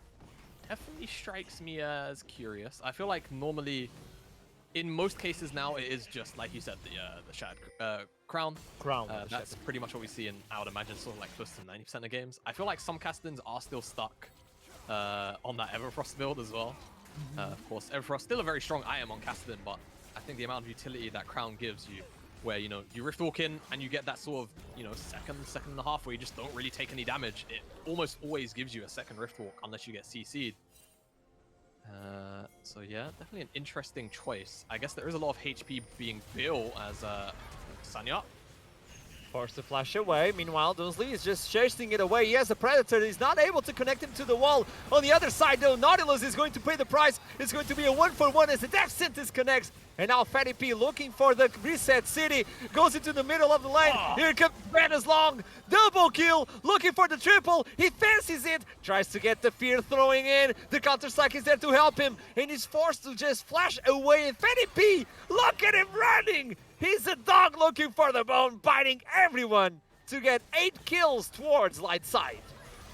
definitely strikes me as curious. I feel like normally, in most cases now, it is just, like you said, the Shattered Crown. That's pretty much what we see in, I would imagine, sort of like close to 90% of games. I feel like some Kassadins are still stuck on that Everfrost build as well. Of course, Everfrost still a very strong item on Kassadin, but I think the amount of utility that Crown gives you, where, you know, you Rift Walk in and you get that sort of, you know, second and a half where you just don't really take any damage. It almost always gives you a second Rift Walk unless you get CC'd. So yeah, definitely an interesting choice. I guess there is a lot of HP being built as Sanya. Forced to flash away. Meanwhile, Dunsley is just chasing it away. He has a Predator. He's not able to connect him to the wall. On the other side, though, Nautilus is going to pay the price. It's going to be a 1-for-1 as the Death Sentence connects. And now Fatty P looking for the reset city. Goes into the middle of the lane. Here comes Brandon's long. Double kill. Looking for the triple. He fancies it. Tries to get the fear throwing in. The counter-strike is there to help him. And he's forced to just flash away. And Fatty P, look at him running. He's a dog looking for the bone, biting everyone to get 8 kills towards Lightside.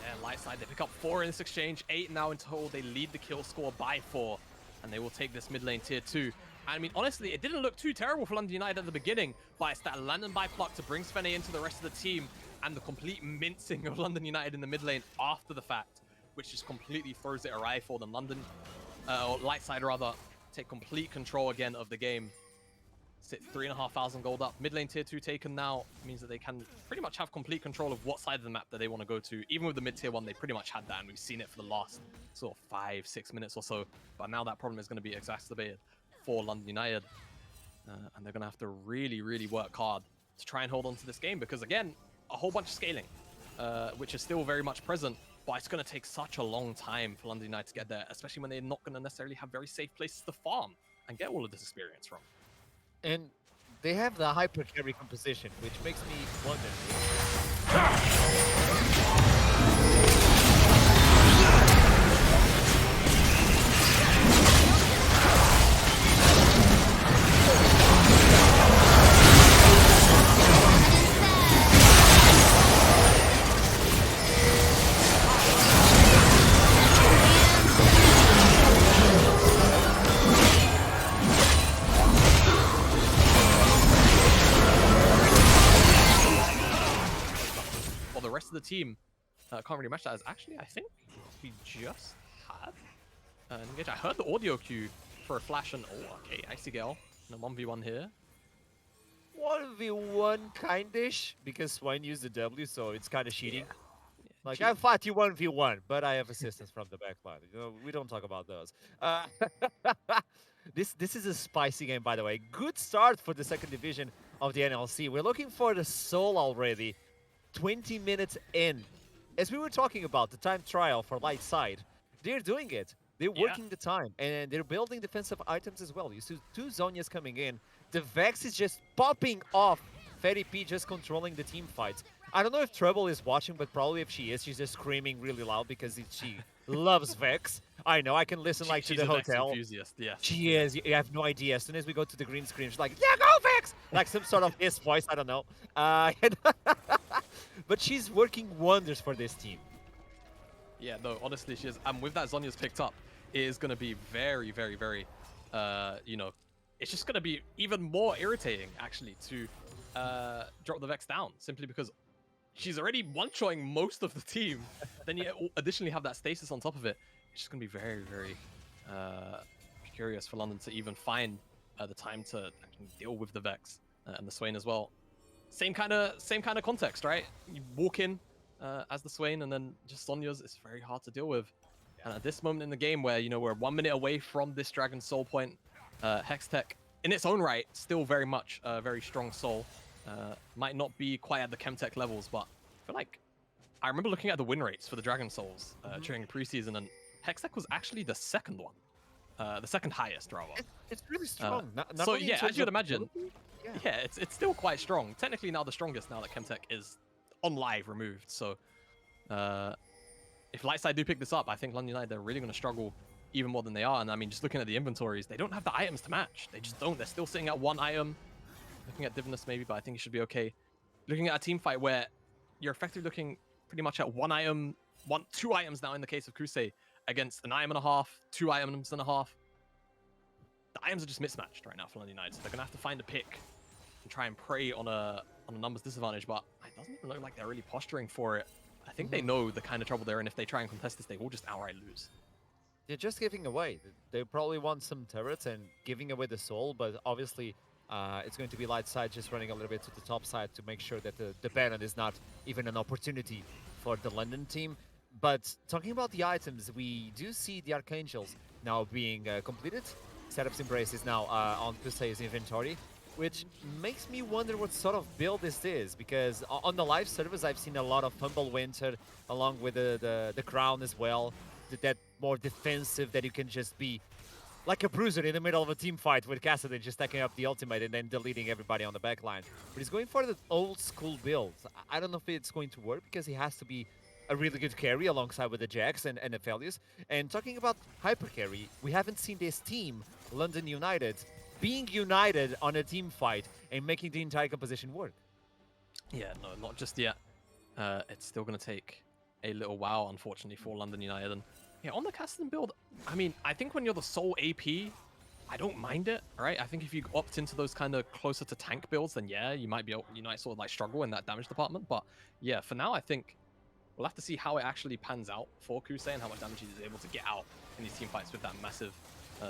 Yeah, Lightside, they pick up 4 in this exchange, 8 now in total. They lead the kill score by 4, and they will take this mid lane tier 2. I mean, honestly, it didn't look too terrible for London United at the beginning, but it's that London by pluck to bring Svene into the rest of the team, and the complete mincing of London United in the mid lane after the fact, which just completely throws it awry for them. London, or Lightside rather, take complete control again of the game. Sit 3,500 gold up. Mid lane tier 2 taken now means that they can pretty much have complete control of what side of the map that they want to go to. Even with the mid tier 1, they pretty much had that, and we've seen it for the last sort of 5-6 minutes or so. But now that problem is going to be exacerbated for London United. And they're going to have to really, really work hard to try and hold on to this game. Because again, a whole bunch of scaling, which is still very much present. But it's going to take such a long time for London United to get there, especially when they're not going to necessarily have very safe places to farm and get all of this experience from. And they have the hyper carry composition, which makes me wonder. The rest of the team Can't really match that as actually, I think we just had an engage. I heard the audio cue for a flash and oh, okay, Icy Gale in a 1v1 here. 1v1 kindish because Swain used the W, so it's kind of cheating. Like, cheating. I fought you 1v1, but I have assistance from the backline. You know, we don't talk about those. This is a spicy game, by the way. Good start for the second division of the NLC. We're looking for the soul already. 20 minutes in. As we were talking about the time trial for Lightside, they're doing it. They're working the time, and they're building defensive items as well. You see 2 Zonias coming in. The Vex is just popping off. Fetty P just controlling the team fights. I don't know if Trouble is watching, but probably if she is, she's just screaming really loud because she loves Vex. I know, I can listen like to the hotel. Enthusiast, yes. She is. You have no idea. As soon as we go to the green screen, she's like, "Yeah, go Vex!" Like some sort of his voice. I don't know. But she's working wonders for this team. Yeah, no, honestly, she is. And with that Zhonya's picked up, it is going to be very, very, very, you know, it's just going to be even more irritating, actually, to drop the Vex down, simply because she's already one-shotting most of the team. Then you additionally have that stasis on top of it. It's just going to be very, very curious for London to even find the time to deal with the Vex and the Swain as well. Same kind of context, right? You walk in as the Swain, and then just Sonya's. It's very hard to deal with. And at this moment in the game, where we're 1 minute away from this Dragon Soul point, Hextech, in its own right, still very much a very strong soul. Might not be quite at the Chemtech levels, but I feel like I remember looking at the win rates for the Dragon Souls during preseason, and Hextech was actually the second one, the second highest rather. It's really strong. Not so only in yeah, terms as you'd of imagine, ability, yeah, it's still quite strong. Technically now the strongest now that Chemtech is on live removed. So if Lightside do pick this up, I think London United, they're really going to struggle even more than they are. And I mean, just looking at the inventories, they don't have the items to match. They just don't. They're still sitting at 1 item. Looking at Divinus maybe, but I think it should be okay. Looking at a team fight where you're effectively looking pretty much at 1 item, 2 items now in the case of Kusei, against an item and a half, 2 items and a half. The items are just mismatched right now for London United, so they're gonna have to find a pick and try and prey on a numbers disadvantage. But it doesn't even look like they're really posturing for it. I think they know the kind of trouble they're in. If they try and contest this, they will just outright lose. They're just giving away. They probably want some turrets and giving away the soul, but obviously it's going to be Lightside just running a little bit to the top side to make sure that the Baron is not even an opportunity for the London team. But talking about the items, we do see the Archangels now being completed. Setups Embrace is now on Kusei's inventory, which makes me wonder what sort of build this is, because on the live servers I've seen a lot of Humble Winter along with the Crown as well. That more defensive, that you can just be like a bruiser in the middle of a team fight with Kassadin just stacking up the ultimate and then deleting everybody on the backline. But he's going for the old school build. I don't know if it's going to work because he has to be a really good carry alongside with the Jax and Aphelios. And talking about hyper carry, we haven't seen this team, London United, being united on a team fight and making the entire composition work. Yeah, no, not just yet. It's still going to take a little while, unfortunately, for London United. And yeah, on the Kassadin build, I mean, I think when you're the sole AP, I don't mind it, right? I think if you opt into those kind of closer to tank builds, then yeah, you might sort of like struggle in that damage department. But yeah, for now, I think we'll have to see how it actually pans out for Kusei and how much damage he's able to get out in these team fights with that massive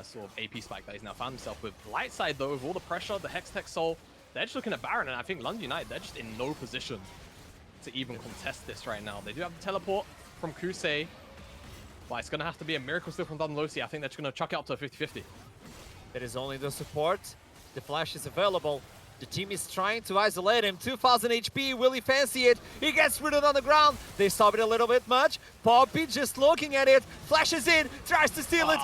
sort of AP spike that he's now found himself with. Lightside, though, with all the pressure, the Hextech Soul, they're just looking at Baron, and I think London United, they're just in no position to even contest this right now. They do have the teleport from Kusei, but it's going to have to be a miracle still from Domino. I think they're just going to chuck it up to a 50-50. There is only the support. The flash is available. The team is trying to isolate him. 2000 HP. Will he fancy it? He gets rooted on the ground. They stop it a little bit much. Poppy just looking at it. Flashes in. Tries to steal it.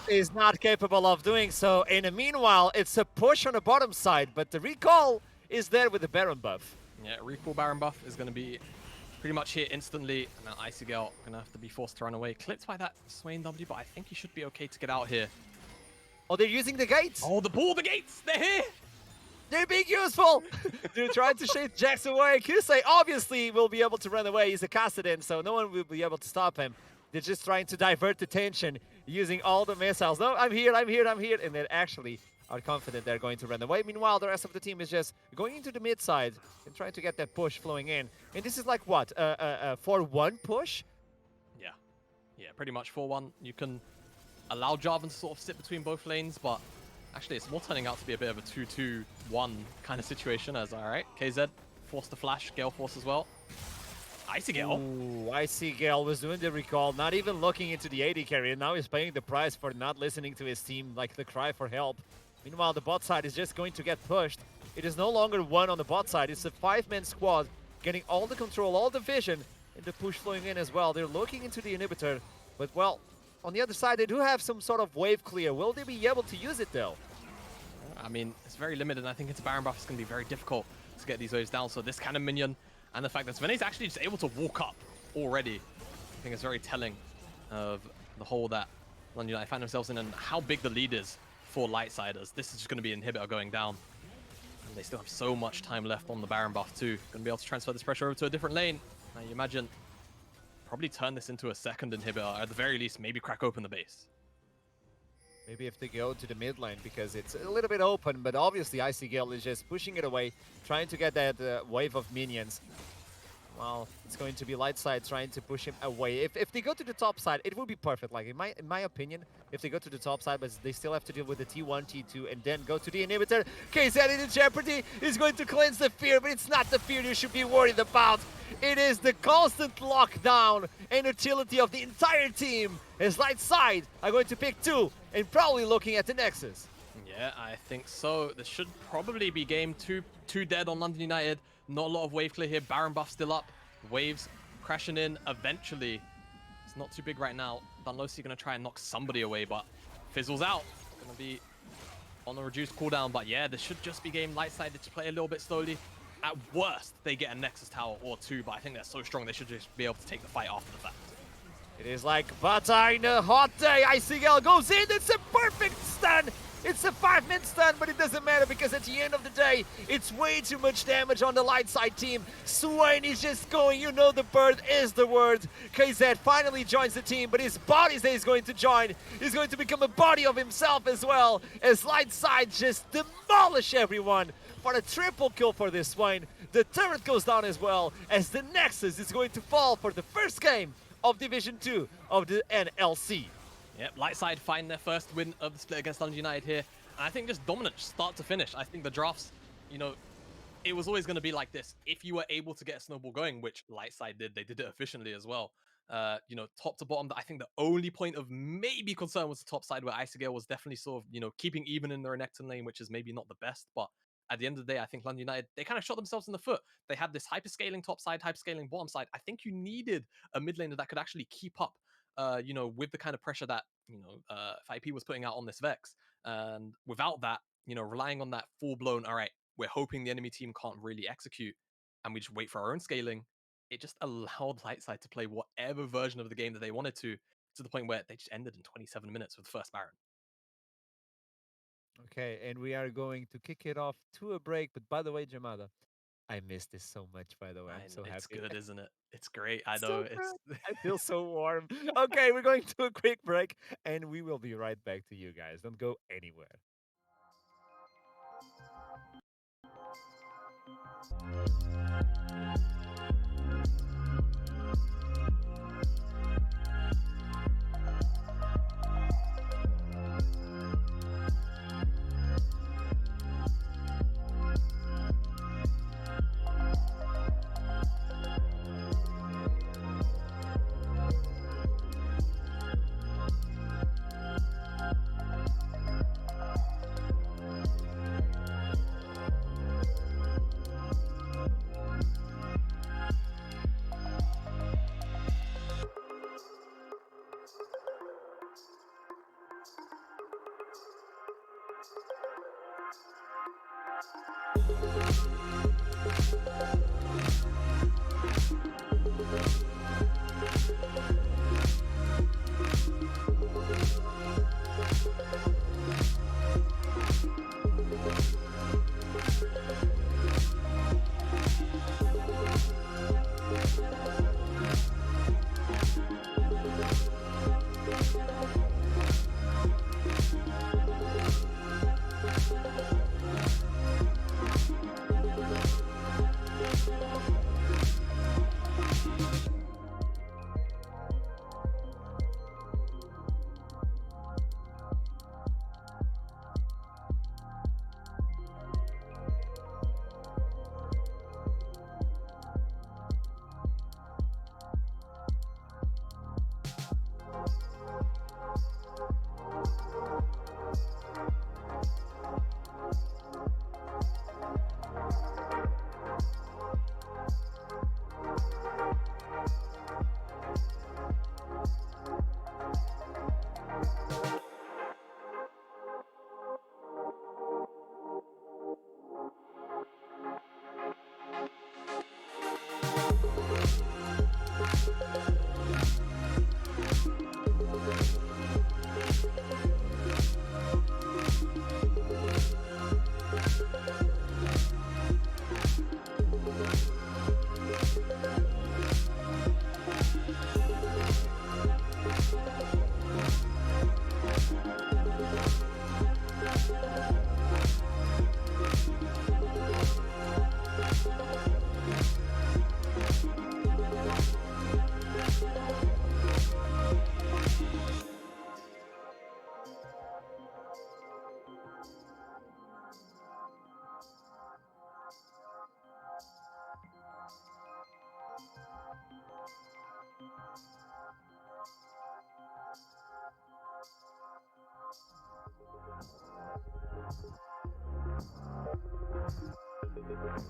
Is not capable of doing so. In the meanwhile, it's a push on the bottom side, but the recall is there with the Baron buff. Yeah, recall Baron buff is going to be pretty much here instantly. And now Icy Gale going to have to be forced to run away. Clipped by that Swain W, but I think he should be okay to get out here. Oh, they're using the gates. Oh, the gates. They're here. They're being useful. They're trying to shake Jax away. Kusei obviously will be able to run away. He's a Kassadin, so no one will be able to stop him. They're just trying to divert attention. using all the missiles. No, I'm here, I'm here, I'm here. And they actually are confident they're going to run away. Meanwhile, the rest of the team is just going into the mid side and trying to get that push flowing in. And this is like what? 4-1 push? Yeah. Yeah, pretty much 4-1. You can allow Jarvan to sort of sit between both lanes, but actually it's more turning out to be a bit of a 2-2-1 kind of situation as, all right, KZ forced the flash, Gale force as well. Icy Gale. Ooh, Icy Gale was doing the recall, not even looking into the AD carry, and now he's paying the price for not listening to his team, like the cry for help. Meanwhile, the bot side is just going to get pushed. It is no longer one on the bot side, it's a 5-man squad getting all the control, all the vision, and the push flowing in as well. They're looking into the inhibitor, but well, on the other side, they do have some sort of wave clear. Will they be able to use it though? I mean, it's very limited, and I think it's Baron buff is going to be very difficult to get these waves down. So this kind of minion, and the fact that Sven is actually just able to walk up already, I think is very telling of the hole that London United find themselves in and how big the lead is for Lightsiders. This is just going to be an inhibitor going down. And they still have so much time left on the Baron buff too. Going to be able to transfer this pressure over to a different lane. Now you imagine probably turn this into a second inhibitor, or at the very least, maybe crack open the base. Maybe if they go to the mid lane, because it's a little bit open, but obviously Icy Gale is just pushing it away, trying to get that wave of minions. Well, it's going to be Lightside trying to push him away. If they go to the top side, it will be perfect. Like, in my opinion, if they go to the top side, but they still have to deal with the T1, T2, and then go to the inhibitor. KZ in jeopardy is going to cleanse the fear, but it's not the fear you should be worried about. It is the constant lockdown and utility of the entire team, as Lightside are going to pick 2 and probably looking at the Nexus. Yeah, I think so. This should probably be game 2 dead on London United. Not a lot of wave clear here. Baron buff still up. Waves crashing in eventually. It's not too big right now. Dunlosi going to try and knock somebody away, but fizzles out. Going to be on a reduced cooldown. But yeah, this should just be game Lightside to play a little bit slowly. At worst, they get a Nexus Tower or 2, but I think they're so strong they should just be able to take the fight after the fact. It is like butter in a hot day. Icy Gale goes in. It's a perfect stun. It's a 5-man stun, but it doesn't matter because at the end of the day, it's way too much damage on the Lightside team. Swain is just going, you know the bird is the word. KZ finally joins the team, but his body is going to join. He's going to become a body of himself as well, as Lightside just demolish everyone for a triple kill for this Swain. The turret goes down as well, as the Nexus is going to fall for the first game of Division 2 of the NLC. Yep, Lightside find their first win of the split against London United here. And I think just dominant start to finish. I think the drafts, you know, it was always going to be like this. If you were able to get a snowball going, which Lightside did, they did it efficiently as well. You know, top to bottom, I think the only point of maybe concern was the top side, where Icy Gale was definitely sort of, you know, keeping even in the Renekton lane, which is maybe not the best. But at the end of the day, I think London United, they kind of shot themselves in the foot. They had this hyperscaling top side, hyperscaling bottom side. I think you needed a mid laner that could actually keep up, you know, with the kind of pressure that, you know, FIP was putting out on this Vex. And without that, you know, relying on that full-blown, all right, we're hoping the enemy team can't really execute, and we just wait for our own scaling, it just allowed Lightside to play whatever version of the game that they wanted to the point where they just ended in 27 minutes with the first Baron. Okay, and we are going to kick it off to a break. But by the way, Jamada, I missed this so much, by the way. I'm so happy. It's good, isn't it? It's great. I So know. good. I feel so warm. Okay, we're going to a quick break, and we will be right back to you guys. Don't go anywhere.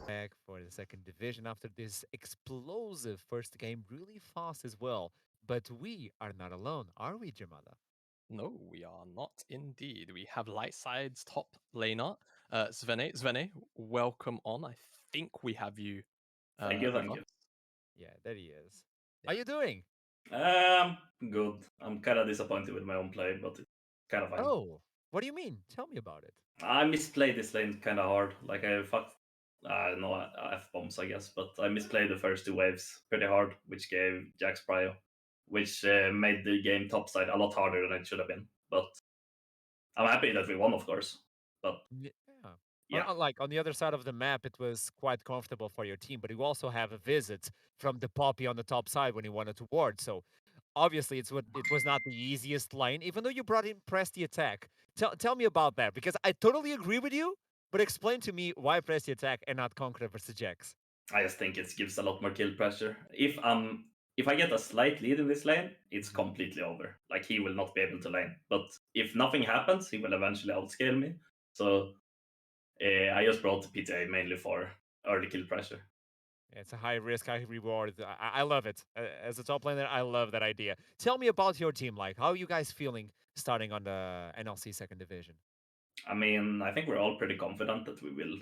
Back for the second division after this explosive first game, really fast as well. But we are not alone, are we, Jamada? No, we are not indeed. We have Lightside's top laner, Svene. Svene, welcome on. I think we have you Thank you, with thank us. you. Yeah, there he is. Yeah. How you doing? Good. I'm kind of disappointed with my own play, but it's kind of fine. Oh, what do you mean? Tell me about it. I misplayed this lane kind of hard. Like I fucked, no F bombs, I guess, but I misplayed the first two waves pretty hard, which gave Jax prio, which made the game topside a lot harder than it should have been. But I'm happy that we won, of course. But Yeah. yeah, Like on the other side of the map, it was quite comfortable for your team, but you also have a visit from the Poppy on the top side when you wanted to ward. So obviously, it was not the easiest lane, even though you brought in press the attack. Tell me about that because I totally agree with you, but explain to me why press the attack and not Conqueror versus Jax. I just think it gives a lot more kill pressure. If I get a slight lead in this lane, it's Mhm. completely over. Like he will not be able to lane. But if nothing happens, he will eventually outscale me. So I just brought PTA mainly for early kill pressure. It's a high risk, high reward. I love it. As a top laner, I love that idea. Tell me about your team. Like, how are you guys feeling starting on the NLC second division? I mean, I think we're all pretty confident that we will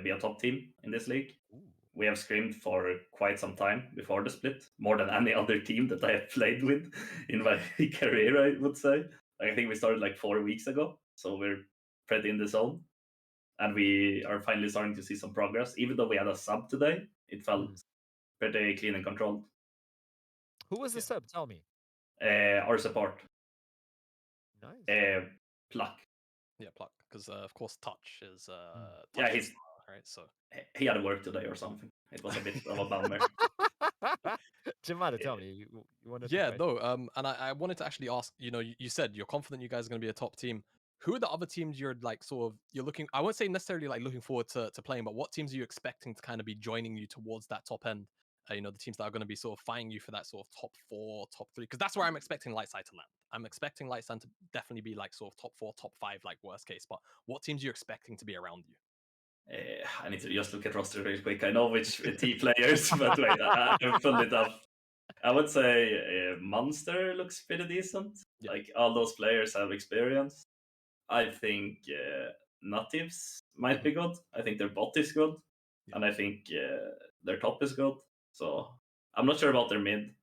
be a top team in this league. Ooh. We have screamed for quite some time before the split, more than any other team that I have played with in my career, I would say. I think we started like 4 weeks ago, so we're pretty in the zone. And we are finally starting to see some progress. Even though we had a sub today, it felt Mm. pretty clean and controlled. Who was the Yeah. sub? Tell me. Our support, Nice. Pluck. Yeah, Pluck. Because, of course, Touch is Yeah, Touch is right? So he had work today or something. It was a bit of a bummer. Jamada, tell Uh, me. You wanted to yeah, question? no. And I wanted to actually ask. You said you're confident you guys are going to be a top team. Who are the other teams you're like sort of you're looking? I won't say necessarily like looking forward to playing, but what teams are you expecting to kind of be joining you towards that top end? The teams that are going to be sort of fighting you for that sort of top 4, top 3, because that's where I'm expecting Lightside to land. I'm expecting Lightside to definitely be like sort of top 4, top 5, like worst case. But what teams are you expecting to be around you? I need to just look at roster real quick. I know which T players, but wait, I pulled it up. I would say Monster looks pretty decent. Yeah. Like all those players have experience. I think Natives might be good. I think their bot is good, Yeah. and I think their top is good. So I'm not sure about their mid,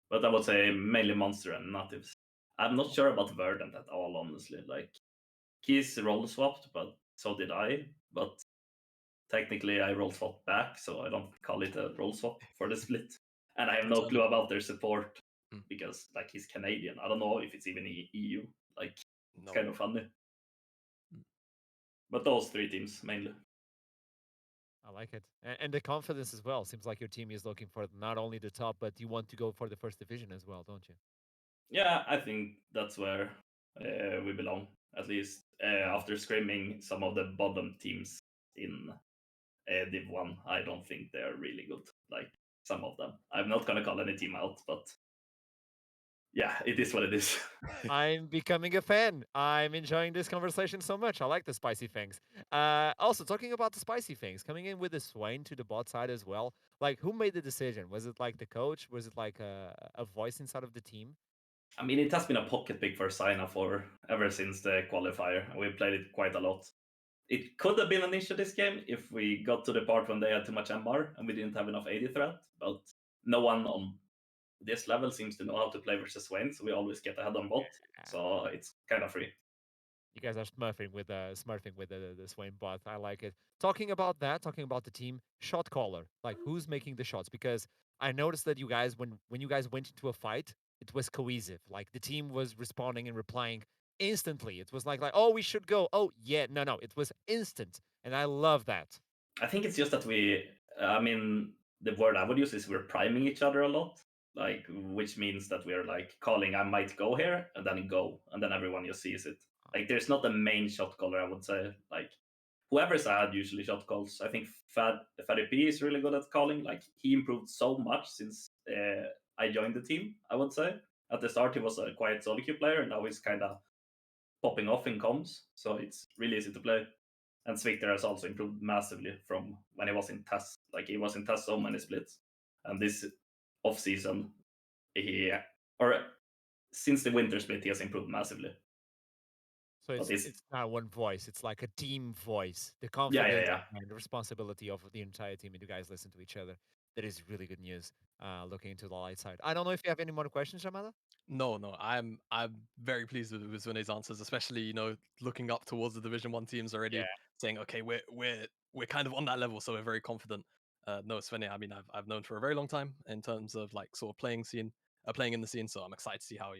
but I would say mainly Monster and Natives. I'm not sure about Verdant at all, honestly. Like he's role swapped, but so did I. But technically, I role swapped back, so I don't call it a role swap for the split. And I have no clue about their support Mm. because like he's Canadian. I don't know if it's even EU. Like it's No. kind of funny. Mm. But those three teams mainly. I like it. And the confidence as well. Seems like your team is looking for not only the top, but you want to go for the first division as well, don't you? Yeah, I think that's where we belong. At least after screaming some of the bottom teams in Div 1, I don't think they're really good. Like some of them. I'm not going to call any team out, but yeah, it is what it is. I'm becoming a fan. I'm enjoying this conversation so much. I like the spicy things. Also, talking about the spicy things, coming in with the Swain to the bot side as well. Like, who made the decision? Was it like the coach? Was it like a voice inside of the team? I mean, it has been a pocket pick for Sina for ever since the qualifier, and we played it quite a lot. It could have been an issue this game if we got to the part when they had too much MR and we didn't have enough AD threat, but no one on this level seems to know how to play versus Swain, so we always get ahead on bot, so it's kind of free. You guys are smurfing with the Swain bot. I like it. Talking about that, talking about the team, shot caller. Like who's making the shots? Because I noticed that you guys, when you guys went into a fight, it was cohesive. Like the team was responding and replying instantly. It was like, oh, we should go. Oh, yeah, no. It was instant. And I love that. I think it's just that I mean, the word I would use is we're priming each other a lot, like, which means that we're like calling, I might go here, and then go, and then everyone just sees it. Like, there's not a main shot caller, I would say. Like, whoever's had usually shot calls. I think Fatty P is really good at calling. Like, he improved so much since I joined the team, I would say. At the start, he was a quiet solo queue player, and now he's kind of popping off in comms, so it's really easy to play. And Victor has also improved massively from when he was in test. Like he was in test so many splits, and this off season, since the winter split, he has improved massively. So But it's not one voice; it's like a team voice. The yeah, confidence yeah. and the responsibility of the entire team, and you guys listen to each other. That is really good news. Looking into the light side. I don't know if you have any more questions, Jamala. No, I'm very pleased with Vinay's answers, especially looking up towards the Division 1 teams already, Yeah. saying okay, we're kind of on that level, so we're very confident. No, Sveni, I mean I've known for a very long time in terms of like sort of playing in the scene, so I'm excited to see how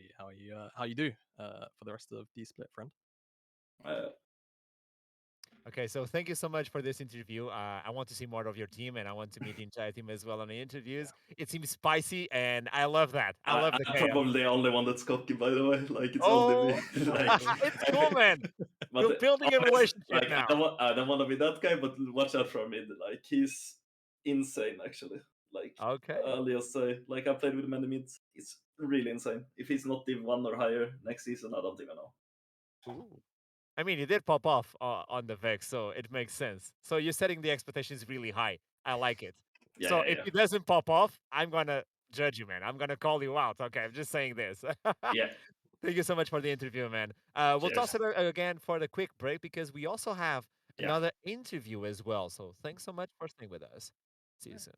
you do for the rest of the split, friend. Okay, so thank you so much for this interview. I want to see more of your team, and I want to meet the entire team as well on the interviews. It seems spicy, and I love that. I love the I'm chaos. probably the only one that's cocky, by the way. Like it's only Oh, me. Like, it's cool, man. but You're building a honestly, relationship like now. I don't want to be that guy, but watch out for mid. Like he's insane, actually. Like Okay. I'll just say, like I played with many mids. It's really insane. If he's not Div 1 or higher next season, I don't even know. Ooh. I mean, he did pop off on the Vex, so it makes sense. So you're setting the expectations really high. I like it. Yeah, So yeah, if yeah. he doesn't pop off, I'm gonna judge you, man. I'm gonna call you out. Okay, I'm just saying this. Yeah. Thank you so much for the interview, man. We'll toss Cheers. it again for the quick break because we also have Yeah. another interview as well. So thanks so much for staying with us. See you soon.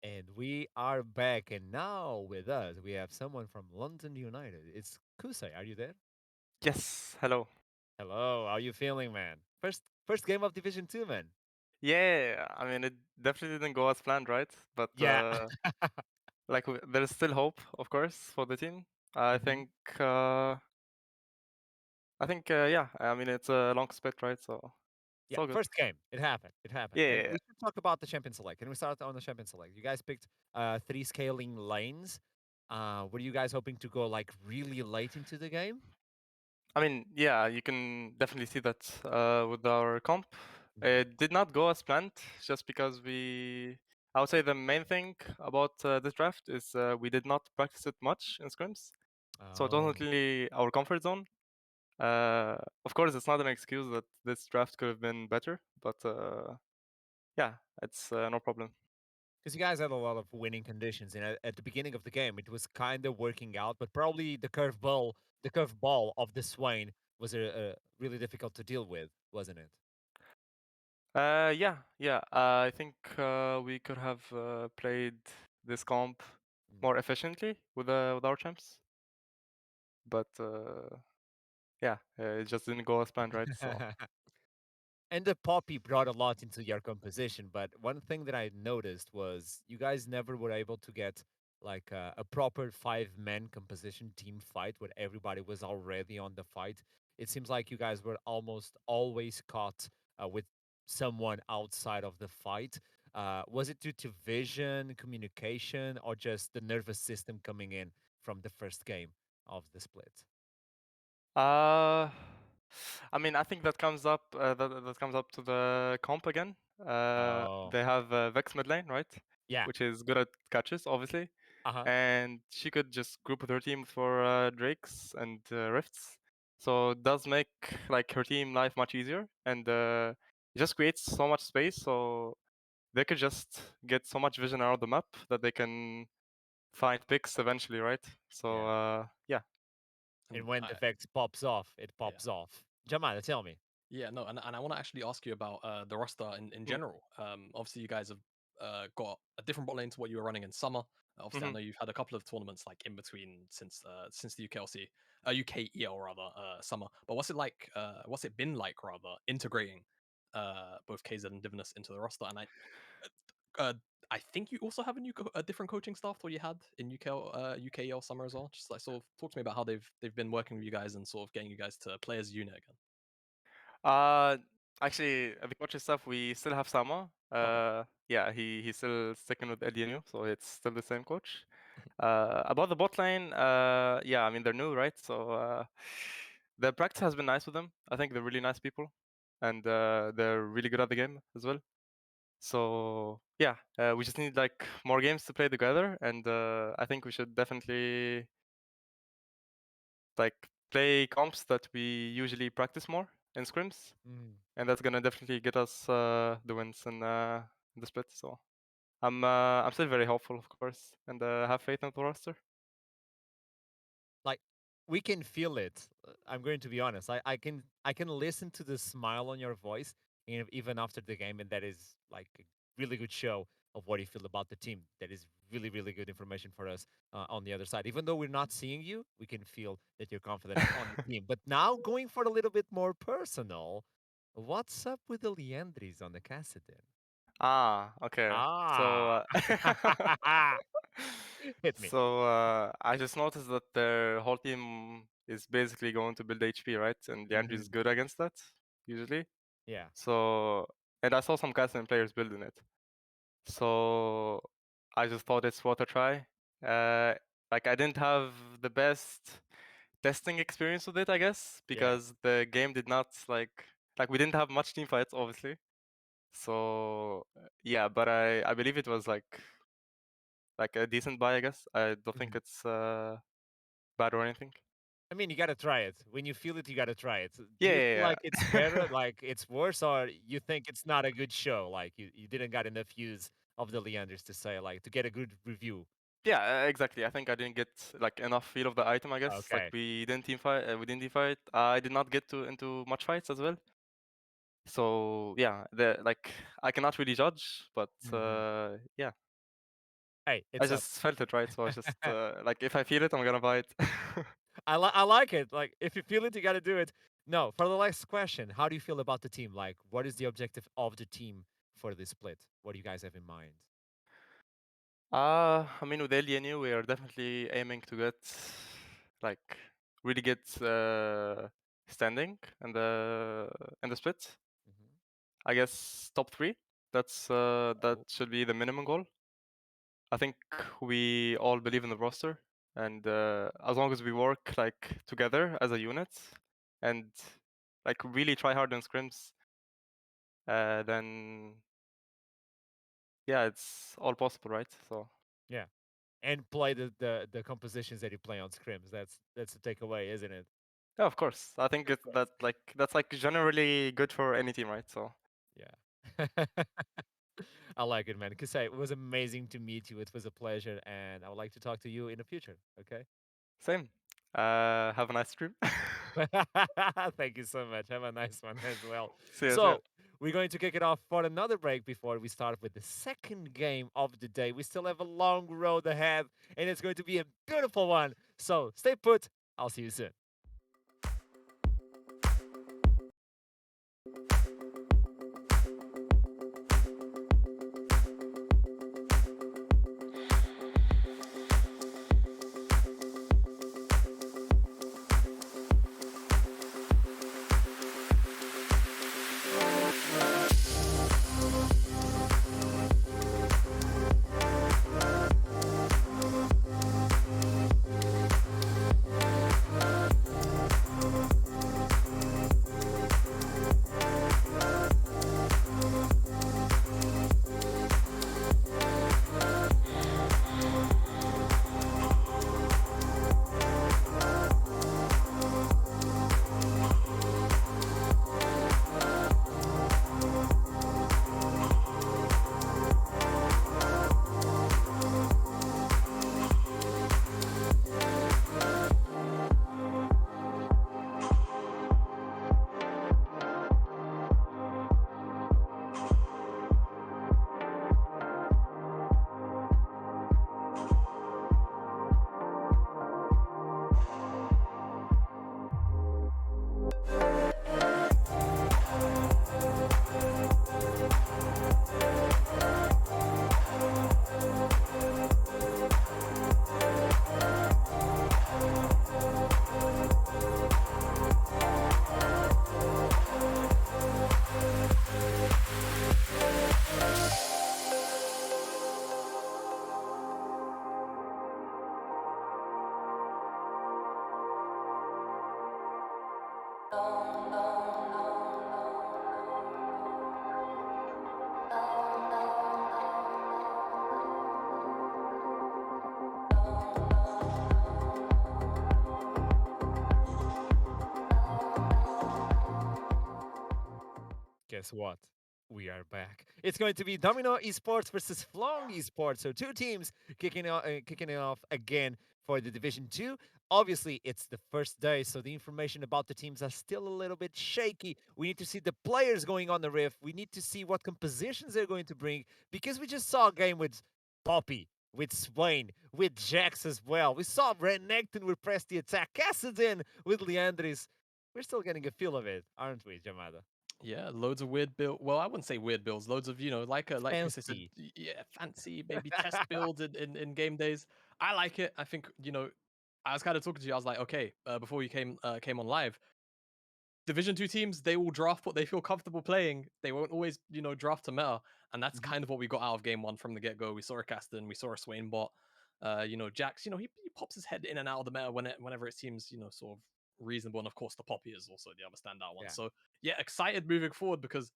And we are back, and now with us we have someone from London United. It's Kusai. Are you there? Yes, hello. Hello. How are you feeling, man? First game of Division Two, man. Yeah, I mean, it definitely didn't go as planned, right? But Yeah. like, there's still hope, of course, for the team. I Mhm. think, yeah. I mean, it's a long split, right? So it's Yeah, all good. first game. It happened. It happened. Yeah, And yeah, we should talk about the champion select. Can we start on the champion select? You guys picked three scaling lanes. Were you guys hoping to go like really late into the game? I mean, yeah, you can definitely see that with our comp. Mhm. It did not go as planned, just because I would say the main thing about this draft is we did not practice it much in scrims. So it Oh. wasn't really our comfort zone. Of course, it's not an excuse that this draft could have been better, but yeah, it's no problem. Because you guys had a lot of winning conditions, and at the beginning of the game, it was kind of working out. But probably the curveball of the Swain was a really difficult to deal with, wasn't it? Yeah. I think we could have played this comp Mm. more efficiently with our champs, but yeah, it just didn't go as planned, right? So And the Poppy brought a lot into your composition, but one thing that I noticed was you guys never were able to get like a proper 5-man composition team fight where everybody was already on the fight. It seems like you guys were almost always caught with someone outside of the fight. Was it due to vision, communication, or just the nervous system coming in from the first game of the split? Uh, I mean, I think that comes up that comes up to the comp again. Oh, They have Vex mid lane, right? yeah. Which is good at catches, obviously, Uh huh. and she could just group with her team for drakes and rifts. So it does make like her team life much easier, and it just creates so much space. So they could just get so much vision around the map that they can find picks eventually, right? So Yeah. yeah. And And when the effect pops off, it pops off. Jamal, tell me. yeah, no, and I want to actually ask you about the roster in Mm. general. Obviously, you guys have got a different bot lane to what you were running in summer. Obviously, I Mhm. know you've had a couple of tournaments like in between since the UKEL rather summer. But what's it like? What's it been like rather integrating both KZ and Divinus into the roster? And uh, I think you also have a different coaching staff to what you had in UKEL summer as well. Just like sort of talk to me about how they've been working with you guys and sort of getting you guys to play as a unit again. Uh, Actually, the coaching staff we still have Sama. Okay. Yeah, he's still sticking with LDNU, so it's still the same coach. About the bot lane, yeah, I mean they're new, right? So the practice has been nice with them. I think they're really nice people, and they're really good at the game as well. So yeah, we just need like more games to play together, and I think we should definitely like play comps that we usually practice more in scrims, Mm. and that's gonna definitely get us the wins in the split. So I'm still very hopeful, of course, and have faith in the roster. Like we can feel it. I'm going to be honest. I can listen to the smile on your voice even after the game, and that is like a really good show of what you feel about the team. That is really really good information for us on the other side. Even though we're not seeing you, we can feel that you're confident on the team. But now going for a little bit more personal, what's up with the Leandris on the Cassidin? Ah, okay. So, Ah, hit me. I just noticed that their whole team is basically going to build HP, right? And Leandri is Mhm. good against that, usually. Yeah. So, and I saw some Cassian players building it. So, I just thought it's worth a try. Uh, like, I didn't have the best testing experience with it, I guess, Yeah. because the game did not, like we didn't have much team fights, obviously. So, yeah, but I believe it was like a decent buy, I guess. I don't think Mhm. it's bad or anything. I mean, you gotta try it. When you feel it, you gotta try it. Do Yeah, you feel like it's better, yeah, like it's worse, or you think it's not a good show? Like you didn't got enough use of the Leanders to say, like, to get a good review. yeah, exactly. I think I didn't get like enough feel of the item, I guess. Like Okay. we didn't team fight, we didn't team fight. I did not get to into much fights as well. So yeah, the like I cannot really judge, but Mhm. yeah, Hey, I it's up. just felt it right. So I just like if I feel it, I'm gonna buy it. I like it. Like if you feel it, you gotta do it. No, for the last question, how do you feel about the team? Like, what is the objective of the team for this split? What do you guys have in mind? I mean, with LDNU, we are definitely aiming to get like really get standing in the split. Mhm. I guess top three. That Oh, should be the minimum goal. I think we all believe in the roster, and as long as we work like together as a unit, and like really try hard in scrims, then yeah, it's all possible, right? So yeah. And play the compositions that you play on scrims. That's the takeaway, isn't it? yeah, of course. I think Of course. that's like generally good for any team, right? So Yeah. I like it, man. Kasai, it was amazing to meet you. It was a pleasure, and I would like to talk to you in the future. Okay. same. Have a nice stream. Thank you so much. Have a nice one as well. See you, see ya. So, we're going to kick it off for another break before we start with the second game of the day. We still have a long road ahead, and it's going to be a beautiful one. So, stay put. I'll see you soon. Guess what? We are back. It's going to be Domino Esports versus Flong Esports. So two teams kicking it off again for the Division 2. Obviously, it's the first day, so the information about the teams are still a little bit shaky. We need to see the players going on the riff. We need to see what compositions they're going to bring, because we just saw a game with Poppy, with Swain, with Jax as well. We saw Renekton with Press the Attack, Cassidin with Leandris. We're still getting a feel of it, aren't we, Jamada? Yeah, loads of weird build. Well, I wouldn't say weird builds. Loads of like Chris said, Fancy. yeah, fancy maybe test builds in game days. I like it. I think I was kind of talking to you. I was like, okay, before you came on live, Division 2 teams, they will draft what they feel comfortable playing. They won't always, draft to meta. And that's kind of what we got out of game one from the get-go. We saw a Caston, we saw a Swain bot. Jax, he pops his head in and out of the meta whenever it seems, sort of reasonable. And of course, the Poppy is also the other standout one. Yeah. So yeah, excited moving forward because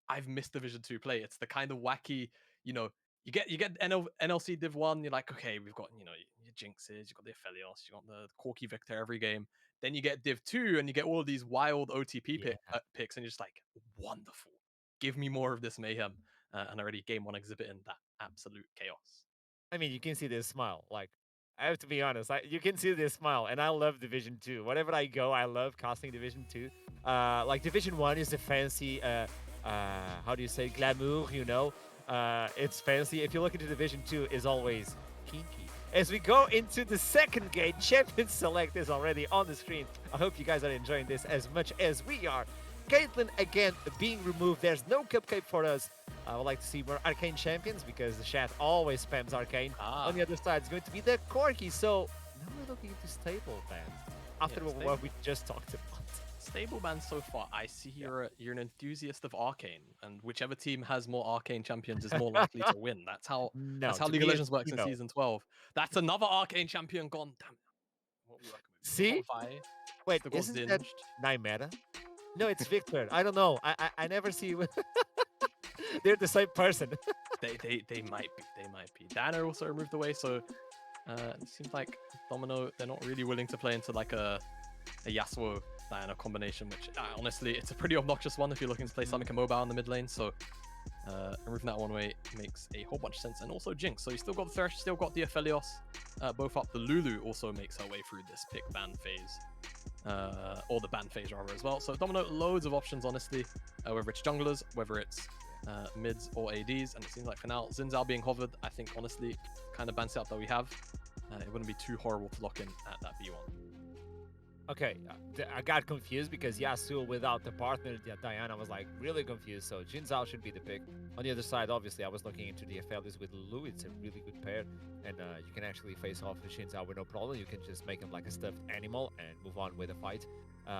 I've missed Division 2 play. It's the kind of wacky, you get NLC Div 1, you're like, okay, we've got, your Jinxes, you've got the Aphelios, you've got the Corki Victor every game. Then you get Div 2 and you get all of these wild OTP picks, and you're just like, wonderful. Give me more of this mayhem. And already game one exhibiting that absolute chaos. I mean, you can see this smile. Like, I have to be honest, you can see this smile, and I love Division 2. Wherever I go, I love casting Division 2. Like, Division 1 is a fancy, how do you say, glamour, it's fancy. If you look into Division 2, is always kinky. As we go into the second game, Champions Select is already on the screen. I hope you guys are enjoying this as much as we are. Caitlyn, again, being removed. There's no cupcake for us. I would like to see more Arcane champions because the chat always spams Arcane. On the other side, it's going to be the Corki. So now we're looking into stable bans after what we just talked about. Stable bans so far. I see you're an enthusiast of Arcane, and whichever team has more Arcane champions is more likely to win. That's how League of Legends works in Season 12. That's another Arcane champion gone. Damn. What we See? Wait, isn't that Nymeta? No, it's Victor. I don't know. I never see. They're the same person. they might be. They might be. Dana also removed away, so it seems like Domino, they're not really willing to play into like a Yasuo Diana combination, which honestly, it's a pretty obnoxious one if you're looking to play Summoning Mobile in the mid lane. So removing that one way makes a whole bunch of sense. And also Jinx. So you still got the Thresh, still got the Aphelios, both up. The Lulu also makes her way through this pick ban phase. Or the ban phase rather as well. So Domino, loads of options honestly, whether it's junglers, whether it's mids or ADs, and it seems like for now Xin Zhao being hovered, I think honestly kind of ban setup that we have, it wouldn't be too horrible to lock in at that B1. Okay, I got confused because Yasuo without the partner, Diana, was like really confused. So Jin Zhao should be the pick. On the other side, obviously, I was looking into the FLs with Lulu. It's a really good pair, and you can actually face off with Jin Zhao with no problem. You can just make him like a stuffed animal and move on with the fight.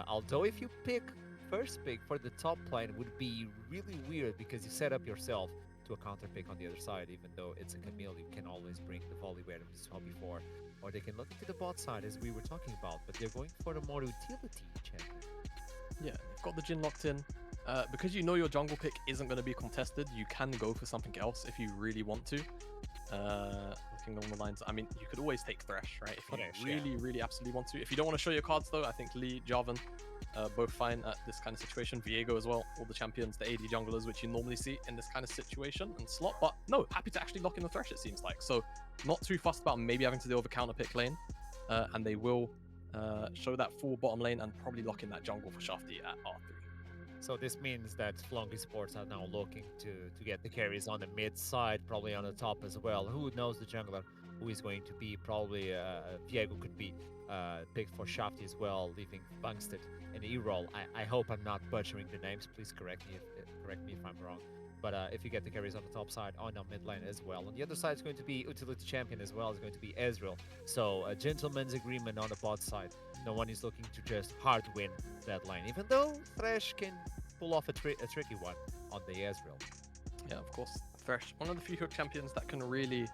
Although if you pick first pick for the top lane would be really weird because you set up yourself to a counter pick on the other side. Even though it's a Camille, you can always bring the volley where we saw before. Or they can look into the bot side as we were talking about, but they're going for the more utility champion. Yeah, you've got the Jin locked in. Because you know your jungle pick isn't going to be contested, you can go for something else if you really want to. Looking along the lines, I mean, you could always take Thresh, right? If you really absolutely want to. If you don't want to show your cards, though, I think Lee, Jarvan, both fine at this kind of situation. Viego as well, all the champions, the AD junglers, which you normally see in this kind of situation and slot. But no, happy to actually lock in the Thresh, it seems like. So not too fussed about maybe having to deal with a counter pick lane. And they will show that full bottom lane and probably lock in that jungle for Shafty at R3. So this means that Flong Esports are now looking to get the carries on the mid side, probably on the top as well. Who knows the jungler who is going to be? Probably Viego could be picked for Shafty as well, leaving Bangstead and E-Roll. I hope I'm not butchering the names. Please correct me if I'm wrong. But if you get the carries on the top side, on the mid lane as well. On the other side is going to be utility champion as well. It's going to be Ezreal. So a gentleman's agreement on the bot side. No one is looking to just hard win that lane, even though Thresh can pull off a tricky one on the Ezreal. Yeah, of course. Thresh, one of the few hook champions that can really,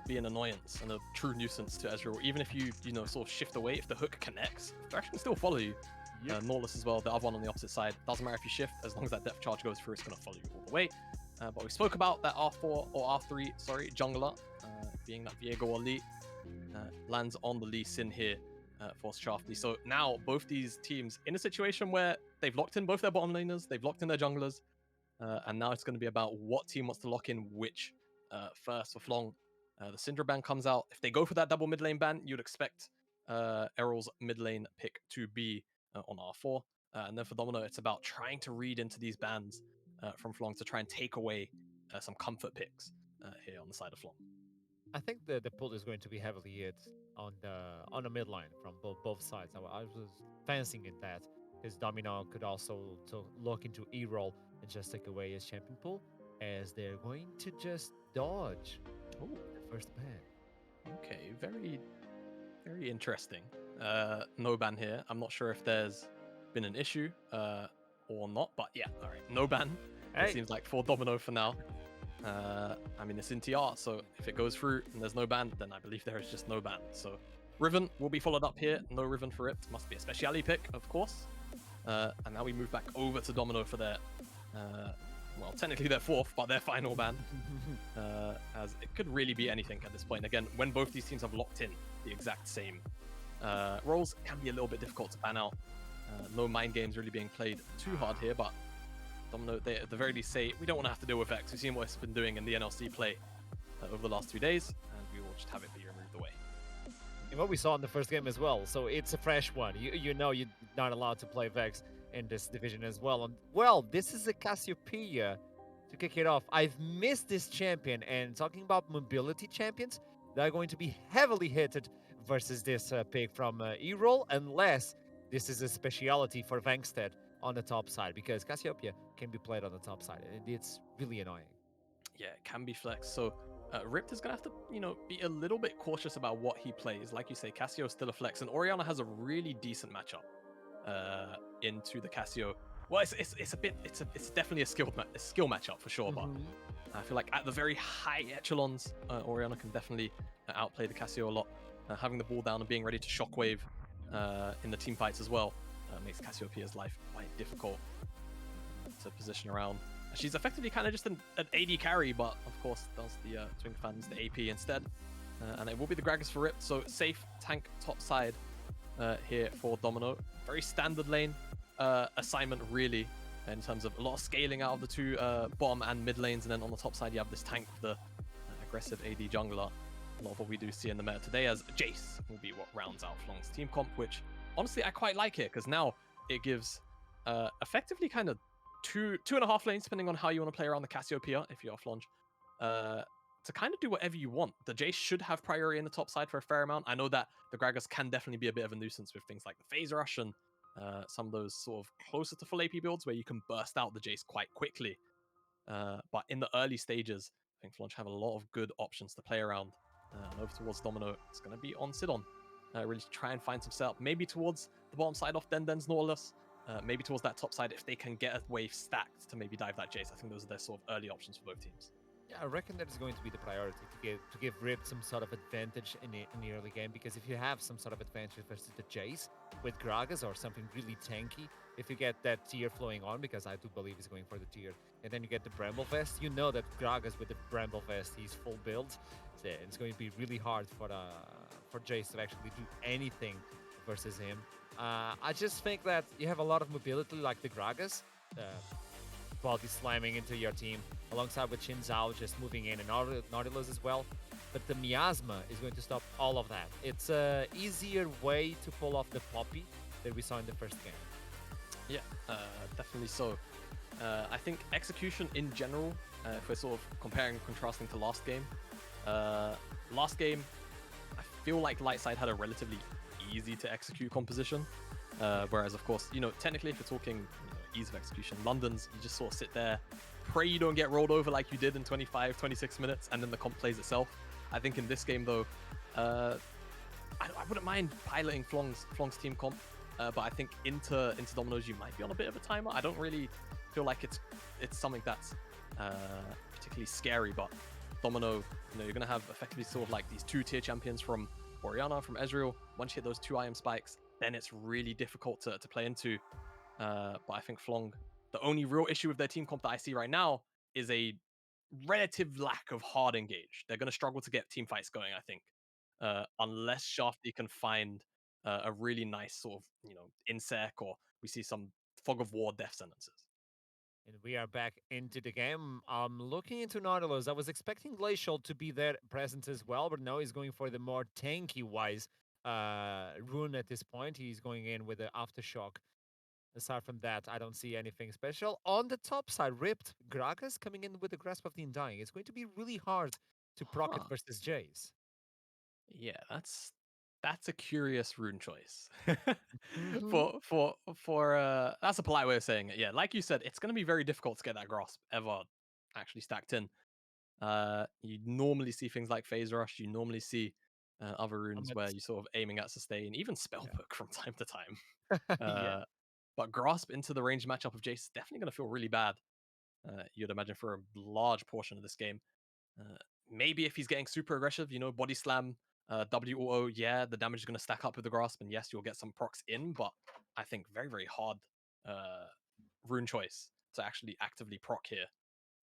be an annoyance and a true nuisance to Ezreal. Even if you sort of shift away, if the hook connects, Thresh can still follow you. Yep. Nautilus as well, the other one on the opposite side. Doesn't matter if you shift, as long as that depth charge goes through, it's going to follow you all the way. But we spoke about that R4 or R3, jungler, being that Viego or Lee, lands on the Lee Sin here for Shafty. So now both these teams in a situation where they've locked in both their bottom laners, they've locked in their junglers, and now it's going to be about what team wants to lock in which first. For Flong, the Syndra ban comes out. If they go for that double mid lane ban, you'd expect Errol's mid lane pick to be on R4. And then for Domino, it's about trying to read into these bans from Flong to try and take away some comfort picks here on the side of Flong. I think the pull is going to be heavily hit on the mid line from both sides. I was fancying in that because Domino could also look into E-roll and just take away his champion pool, as they're going to just dodge the first ban. Okay, very, very interesting. No ban here. I'm not sure if there's been an issue or not, but yeah, all right, no ban. It seems like for Domino for now. I mean, it's in TR, so if it goes through and there's no ban, then I believe there is just no ban. So Riven will be followed up here. No Riven for it. Must be a speciality pick, of course. And now we move back over to Domino for their, well, technically their fourth, but their final ban. As it could really be anything at this point. Again, when both these teams have locked in the exact same roles, can be a little bit difficult to ban out. No mind games really being played too hard here, but Domino, they at the very least say, we don't want to have to deal with Vex. We've seen what it's been doing in the NLC play over the last 2 days, and we will just have it be removed away. And what we saw in the first game as well, so it's a fresh one. You know you're not allowed to play Vex in this division as well. And well, this is a Cassiopeia to kick it off. I've missed this champion, and talking about mobility champions, they're going to be heavily hit versus this pick from E-Roll, unless this is a speciality for Vangstead on the top side, because Cassiopeia can be played on the top side, and it's really annoying. Yeah, it can be flex. So Ripped is going to have to, be a little bit cautious about what he plays. Like you say, Cassio's still a flex, and Orianna has a really decent matchup into the Cassio. Well, it's definitely a skill matchup for sure, but I feel like at the very high echelons, Orianna can definitely outplay the Cassio a lot. Having the ball down and being ready to shockwave in the team fights as well makes Cassiopeia's life quite difficult to position around. She's effectively kind of just an AD carry, but of course does the Twin Fans, the AP instead. And it will be the Gragas for Rip, so safe tank top side here for Domino. Very standard lane assignment really, in terms of a lot of scaling out of the two bottom and mid lanes, and then on the top side you have this tank with the aggressive AD jungler. A lot of what we do see in the meta today, as Jace will be what rounds out Flong's team comp, which honestly I quite like it, because now it gives effectively kind of two and a half lanes, depending on how you want to play around the Cassiopeia, if you're Flonge, to kind of do whatever you want. The Jace should have priority in the top side for a fair amount. I know that the Gragas can definitely be a bit of a nuisance with things like the Phase Rush and some of those sort of closer to full AP builds where you can burst out the Jace quite quickly. But in the early stages, I think Flonch have a lot of good options to play around. And over towards Domino, it's going to be on Sidon. Really try and find some setup. Maybe towards the bottom side off Denden's Nautilus. Maybe towards that top side if they can get a wave stacked to maybe dive that Jace. I think those are their sort of early options for both teams. Yeah, I reckon that is going to be the priority to give Rip some sort of advantage in the early game, because if you have some sort of advantage versus the Jace with Gragas or something really tanky, if you get that tier flowing on, because I do believe he's going for the tier, and then you get the Bramble Vest, you know that Gragas with the Bramble Vest, he's full build. So it's going to be really hard for Jace to actually do anything versus him. I just think that you have a lot of mobility like the Gragas. Body slamming into your team, alongside with Xin Zhao just moving in, and Nautilus as well. But the Miasma is going to stop all of that. It's an easier way to pull off the Poppy that we saw in the first game. Yeah, definitely so. I think execution in general, if we're sort of comparing and contrasting to last game, I feel like Lightside had a relatively easy to execute composition. Whereas, of course, technically, if you're talking ease of execution, London's, you just sort of sit there, pray you don't get rolled over like you did in 25, 26 minutes, and then the comp plays itself. I think in this game, though, I wouldn't mind piloting Flong's team comp, but I think into Domino's, you might be on a bit of a timer. I don't really feel like it's something that's particularly scary, but Domino, you're going to have effectively sort of like these 2-tier champions from Orianna, from Ezreal. Once you hit those 2 IM spikes, then it's really difficult to play into. But I think Flong, the only real issue with their team comp that I see right now is a relative lack of hard engage. They're going to struggle to get team fights going, I think, unless Shafty can find a really nice sort of, insec, or we see some Fog of War death sentences. And we are back into the game. Looking into Nautilus, I was expecting Glacial to be there present as well, but now he's going for the more tanky-wise rune at this point. He's going in with the Aftershock. Aside from that, I don't see anything special. On the top side, Ripped Gragas coming in with the Grasp of the Undying. It's going to be really hard to proc it versus Jace. Yeah, that's a curious rune choice. Mhm. For that's a polite way of saying it. Yeah, like you said, it's going to be very difficult to get that grasp ever actually stacked in. You normally see things like Phase Rush. You normally see other runes where you're sort of aiming at sustain, even Spellbook from time to time. Yeah. But grasp into the range matchup of Jace is definitely going to feel really bad. You'd imagine for a large portion of this game. Maybe if he's getting super aggressive, body slam, WOO, yeah, the damage is going to stack up with the grasp, and yes, you'll get some procs in, but I think very, very hard rune choice to actually actively proc here.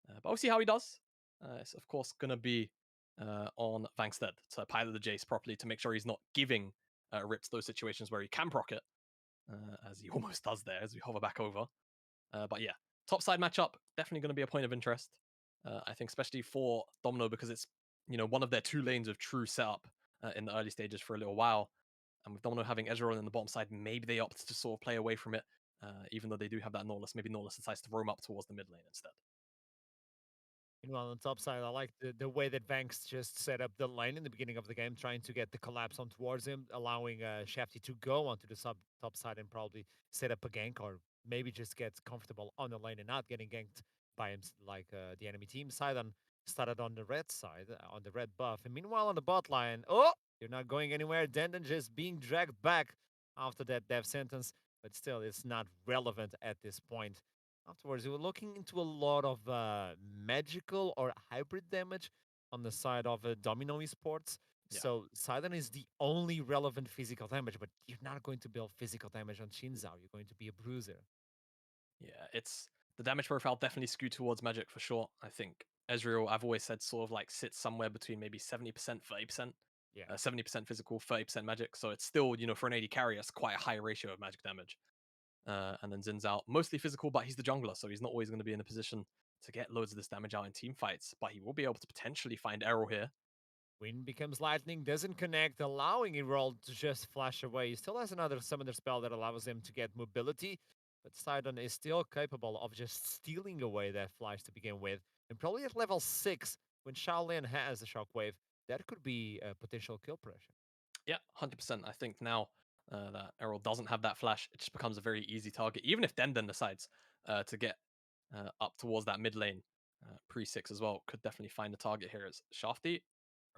But we'll see how he does. It's, of course, going to be on Vangstead to pilot the Jace properly to make sure he's not giving Rips those situations where he can proc it, as he almost does there as we hover back over. But yeah, top side matchup, definitely going to be a point of interest. I think especially for Domino, because it's one of their 2 lanes of true setup in the early stages for a little while. And with Domino having Ezreal in the bottom side, maybe they opt to sort of play away from it, even though they do have that Nautilus. Maybe Nautilus decides to roam up towards the mid lane instead. Meanwhile, on the top side, I like the way that Vanks just set up the lane in the beginning of the game, trying to get the collapse on towards him, allowing Shafty to go onto the top side and probably set up a gank, or maybe just get comfortable on the lane and not getting ganked by him, like the enemy team. Sidon started on the red side, on the red buff. And meanwhile, on the bot line, you're not going anywhere. Denden just being dragged back after that death sentence, but still, it's not relevant at this point. Afterwards, we were looking into a lot of magical or hybrid damage on the side of Domino Esports. Yeah. So Sidon is the only relevant physical damage, but you're not going to build physical damage on Shinzao. You're going to be a bruiser. Yeah, it's the damage profile definitely skewed towards magic for sure. I think Ezreal, I've always said, sort of like sits somewhere between maybe 70%, 30%. Yeah. 70% physical, 30% magic. So it's still, for an AD carry, it's quite a high ratio of magic damage. And then Zin's out, mostly physical, but he's the jungler, so he's not always going to be in a position to get loads of this damage out in team fights. But he will be able to potentially find Arrow here. Wind becomes lightning, doesn't connect, allowing Erold to just flash away. He still has another summoner spell that allows him to get mobility, but Sidon is still capable of just stealing away that flash to begin with. And probably at level 6, when Shaolin has a shockwave, that could be a potential kill pressure. Yeah, 100%. I think now that Errol doesn't have that flash, it just becomes a very easy target. Even if Denden decides to get up towards that mid lane, pre-6 as well, could definitely find a target here. It's Shafty,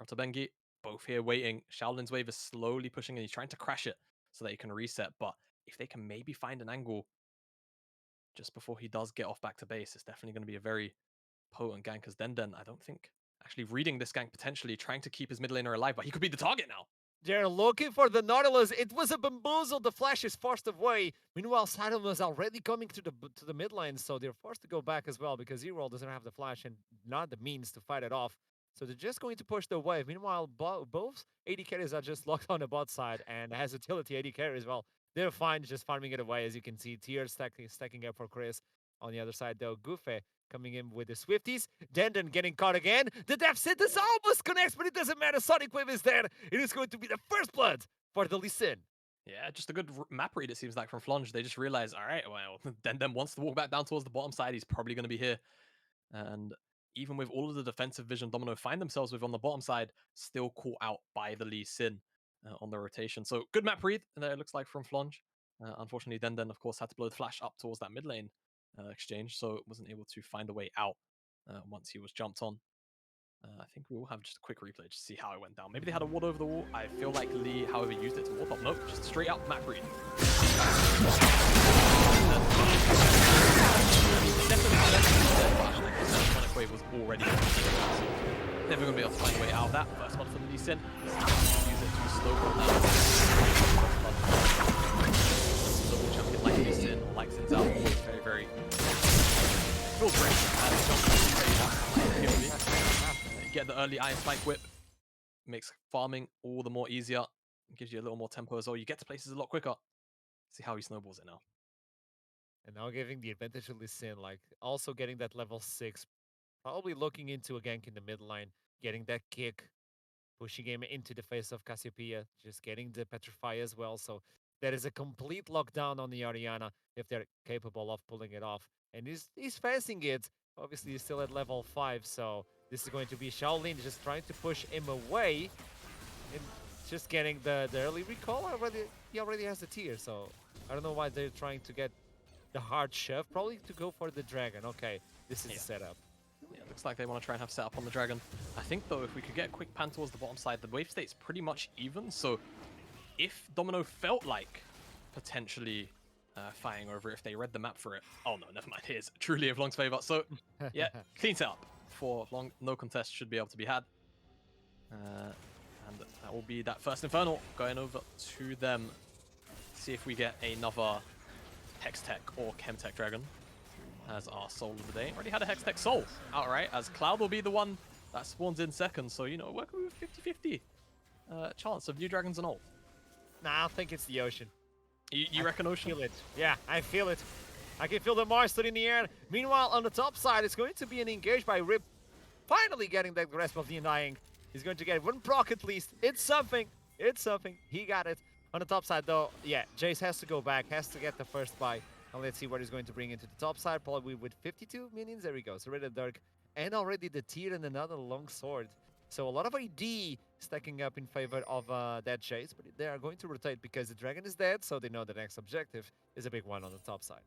Rotobengi, both here waiting. Shaolin's wave is slowly pushing and he's trying to crash it so that he can reset. But if they can maybe find an angle just before he does get off back to base, it's definitely going to be a very potent gank, because Denden, I don't think, actually reading this gank, potentially trying to keep his mid laner alive, but he could be the target now. They're looking for the Nautilus. It was a bamboozle. The flash is forced away. Meanwhile, Sidon was already coming to the mid lane, so they're forced to go back as well because Zero doesn't have the flash and not the means to fight it off. So they're just going to push the wave. Meanwhile, both AD carries are just locked on the bot side and has utility AD carry as well. They're fine just farming it away, as you can see. Tier stacking up for Chris. On the other side, though, Goofy coming in with the Swifties. Denden getting caught again. The Death Sentence almost connects, but it doesn't matter. Sonic Wave is there. It is going to be the first blood for the Lee Sin. Yeah, just a good map read, it seems like, from Flunge. They just realized, all right, well, Denden wants to walk back down towards the bottom side. He's probably going to be here. And even with all of the defensive vision Domino find themselves with on the bottom side, still caught out by the Lee Sin on the rotation. So good map read there, it looks like, from Flunge. Unfortunately, Denden, of course, had to blow the flash up towards that mid lane exchange, so wasn't able to find a way out once he was jumped on. I think we will have just a quick replay just to see how it went down. Maybe they had a ward over the wall. I feel like Lee, however, used it to warp up. Nope, just straight up map read. Sonic Wave was already never going to be able to find a way out of that. First one from Lee Sin. Use it to slow down. Double champion like Lee Sin, like Sin's out. Very, very. Feels great. Get the early Iron Spike Whip. Makes farming all the more easier. Gives you a little more tempo as well. You get to places a lot quicker. See how he snowballs it now. And now giving the advantage to Lee Sin, like also getting that level 6. Probably looking into a gank in the mid line. Getting that kick. Pushing him into the face of Cassiopeia. Just getting the Petrify as well. So that is a complete lockdown on the Ariana if they're capable of pulling it off. And he's facing it. Obviously, he's still at level 5, so this is going to be Shaolin just trying to push him away. And just getting the early recall. He already has the tier, so I don't know why they're trying to get the hard shove. Probably to go for the dragon. Okay, this is the setup. Yeah, looks like they want to try and have setup on the dragon. I think, though, if we could get a quick pan towards the bottom side, the wave state's pretty much even. So if Domino felt like potentially fighting over it, if they read the map for it. Oh, no, never mind. Here's truly Flong's favor. So, yeah, clean setup for Flong. No contest should be able to be had. And that will be that first Infernal going over to them. See if we get another Hextech or Chemtech Dragon as our soul of the day. Already had a Hextech soul outright, as Cloud will be the one that spawns in second. So, you know, working with 50-50 chance of new dragons and all. Nah, I think it's the ocean. You reckon ocean? I feel it. Yeah, I feel it. I can feel the monster in the air. Meanwhile, on the top side, it's going to be an engage by Rip. Finally getting that grasp of the Undying. He's going to get one proc at least. It's something. It's something. He got it. On the top side, though, yeah, Jace has to go back, has to get the first buy. And let's see what he's going to bring into the top side. Probably with 52 minions. There we go. So Red Dark. And already the tier and another long sword. So a lot of AD stacking up in favor of that Chase, but they are going to rotate because the dragon is dead, so they know the next objective is a big one on the top side.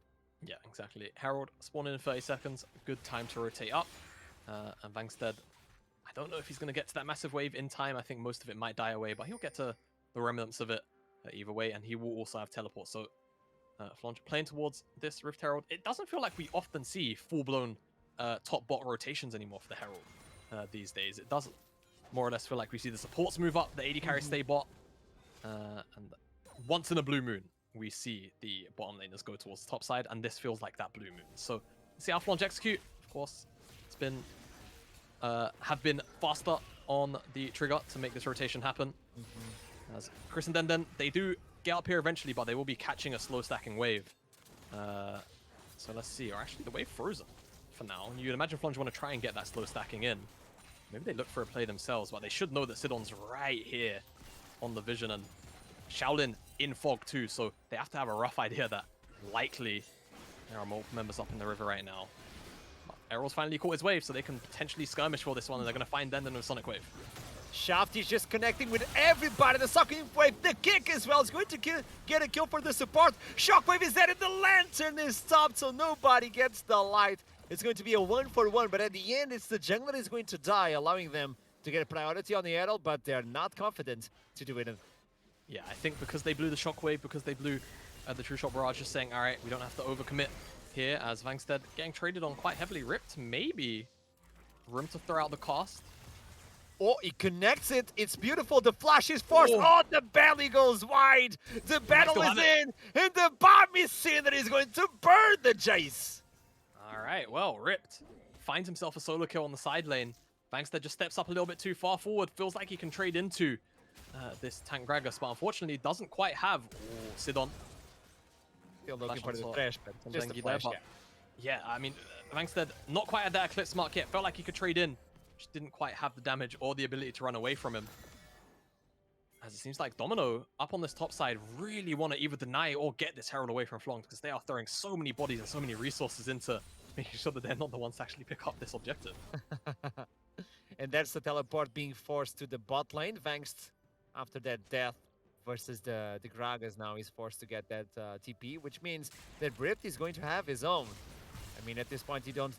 Yeah, exactly. Herald spawning in 30 seconds. Good time to rotate up. And Vangstead, I don't know if he's going to get to that massive wave in time. I think most of it might die away, but he'll get to the remnants of it either way, and he will also have teleport. So Flonge playing towards this Rift Herald. It doesn't feel like we often see full-blown top-bot rotations anymore for the Herald these days. It doesn't. More or less feel like we see the supports move up, the AD carries stay bot, and once in a blue moon, we see the bottom laners go towards the top side, and this feels like that blue moon. So, let's see how Flonge execute. Of course, it's been have been faster on the trigger to make this rotation happen. As Chris and Denden, they do get up here eventually, but they will be catching a slow stacking wave. So let's see. Or actually, the wave frozen for now. You'd imagine Flonge want to try and get that slow stacking in. Maybe they look for a play themselves, but they should know that Sidon's right here on the vision, and Shaolin in fog too, so they have to have a rough idea that likely there are more members up in the river right now. But Errol's finally caught his wave, so they can potentially skirmish for this one, and they're going to find Denden with Sonic Wave. Shafty's just connecting with everybody. The Sonic Wave, the kick as well is going to get a kill for the support. Shockwave is dead and the Lantern is stopped, so nobody gets the light. It's going to be a 1-for-1, but at the end, it's the jungler is going to die, allowing them to get a priority on the Herald, but they're not confident to do it. Yeah, I think because they blew the Shockwave, because they blew the True Shot Barrage, just saying, all right, we don't have to overcommit here, as Vangstead getting traded on quite heavily. Ripped, maybe room to throw out the cast. Oh, he connects it. It's beautiful. The flash is forced. Oh, the belly goes wide. The battle is in, and the bomb is seen that is going to burn the Jace. All right, well, Ripped finds himself a solo kill on the side lane. Vangstead just steps up a little bit too far forward. Feels like he can trade into this Tank Gragas, but unfortunately doesn't quite have Sidon. Still looking for the onslaught flash, but from just the Zengi flash, there, but yeah, I mean, Vangstead not quite at that Eclipse mark yet. Felt like he could trade in. Just didn't quite have the damage or the ability to run away from him. As it seems like Domino up on this top side really want to either deny or get this Herald away from Flonk, because they are throwing so many bodies and so many resources into making sure that they're not the ones to actually pick up this objective. And that's the teleport being forced to the bot lane. Vangst, after that death versus the Gragas, now is forced to get that TP, which means that Rift is going to have his own. I mean, at this point, you don't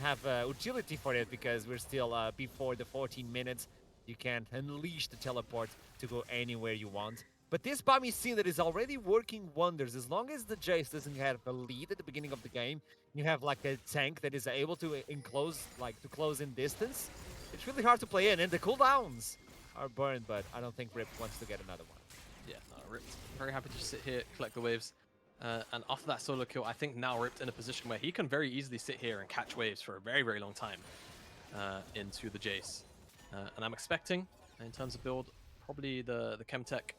have utility for it because we're still before the 14 minutes. You can't unleash the teleport to go anywhere you want. But this bomb is seen that is already working wonders. As long as the Jace doesn't have a lead at the beginning of the game, you have like a tank that is able to enclose, like to close in distance. It's really hard to play in, and the cooldowns are burned, but I don't think Rip wants to get another one. Yeah, no, Ripped very happy to just sit here, collect the waves. And after that solo kill, I think now Ripped in a position where he can very easily sit here and catch waves for a very, very long time into the Jace. And I'm expecting, in terms of build, probably the Chemtech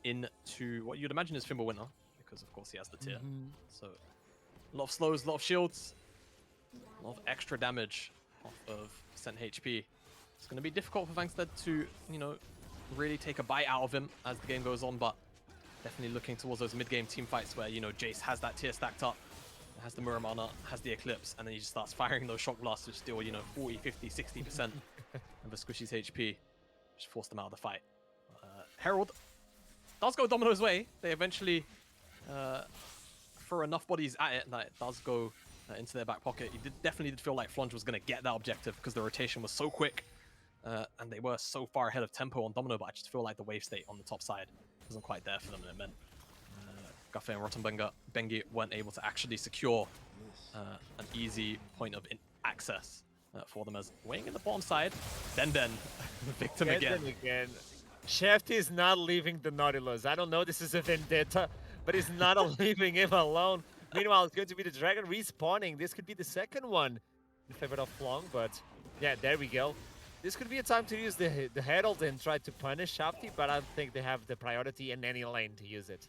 into what you'd imagine is Fimble Winter, because of course he has the tier. So a lot of slows, a lot of shields, a lot of extra damage off of percent HP. It's going to be difficult for Vangstead to, you know, really take a bite out of him as the game goes on, but definitely looking towards those mid-game team fights where, you know, Jace has that tier stacked up, has the Muramana, has the Eclipse, and then he just starts firing those shock blasts which deal, you know, 40, 50, 60% of the Squishy's HP. Just force them out of the fight. Herald does go Domino's way. They eventually throw enough bodies at it that it does go into their back pocket. You definitely did feel like Flonge was going to get that objective because the rotation was so quick and they were so far ahead of tempo on Domino, but I just feel like the wave state on the top side wasn't quite there for them, and it meant Gaffe and Rottenbengi weren't able to actually secure an easy point of access for them, as weighing in the bottom side. Denden, victim again. Chef is not leaving the Nautilus. I don't know, this is a vendetta, but he's not leaving him alone. Meanwhile, it's going to be the Dragon respawning. This could be the second one in favor of Flong, but yeah, there we go. This could be a time to use the Herald and try to punish Shafty, but I don't think they have the priority in any lane to use it.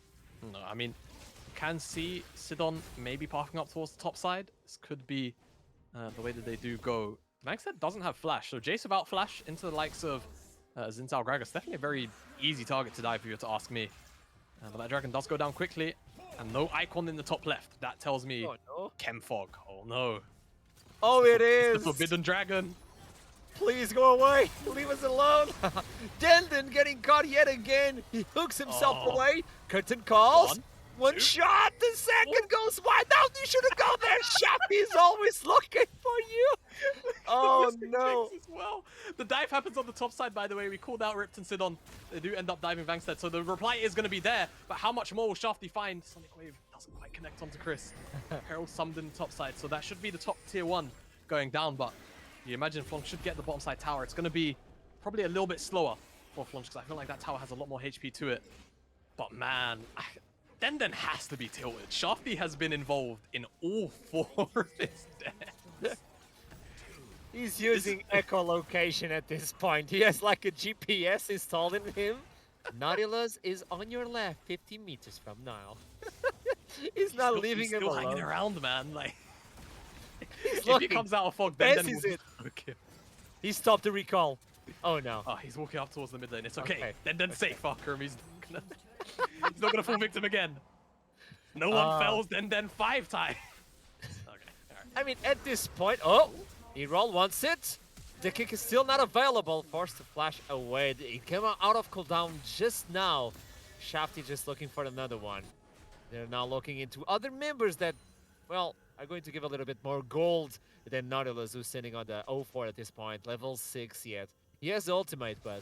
No, I mean, you can see Sidon maybe parking up towards the top side. This could be the way that they do go. Vangstead doesn't have flash, so Jace without flash into the likes of Zinzao Gragas. Definitely a very easy target to die if you were to ask me. But that dragon does go down quickly, and no icon in the top left. That tells me Chemfog. Oh no. Oh, it is! The forbidden dragon. Please go away! Leave us alone! Denden getting caught yet again! He hooks himself away! Curtain calls! One shot! The second goes wide! Now you should have gone there! Shafty's always looking for you! Oh no! As well. The dive happens on the top side, by the way. We called out Ripped and Sidon. They do end up diving Vangstead, so the reply is going to be there. But how much more will Shafty find? Sonic Wave doesn't quite connect onto Chris. Herald summed in the top side, so that should be the top tier 1 going down, but you imagine Flonge should get the bottom side tower. It's going to be probably a little bit slower for Flonge because I feel like that tower has a lot more HP to it. But man, Denden has to be tilted. Shafty has been involved in all 4 of his deaths. He's using echolocation at this point. He has like a GPS installed in him. Nautilus is on your left, 50 meters from now. He's not leaving him alone. He's still hanging around, man. Like, if looking. he comes out of fog, then will it. He stopped the recall. Oh no. Oh, he's walking up towards the mid lane. It's okay. Then safe, fucker. He's not gonna fall victim again. No one fells then 5 times. Okay, alright. I mean, at this point, oh, E-roll wants it. The kick is still not available. Forced to flash away. It came out of cooldown just now. Shafty just looking for another one. They're now looking into other members that, well, are going to give a little bit more gold than Nautilus, who's sitting on the 0-4 at this point. Level 6 yet. He has the ultimate, but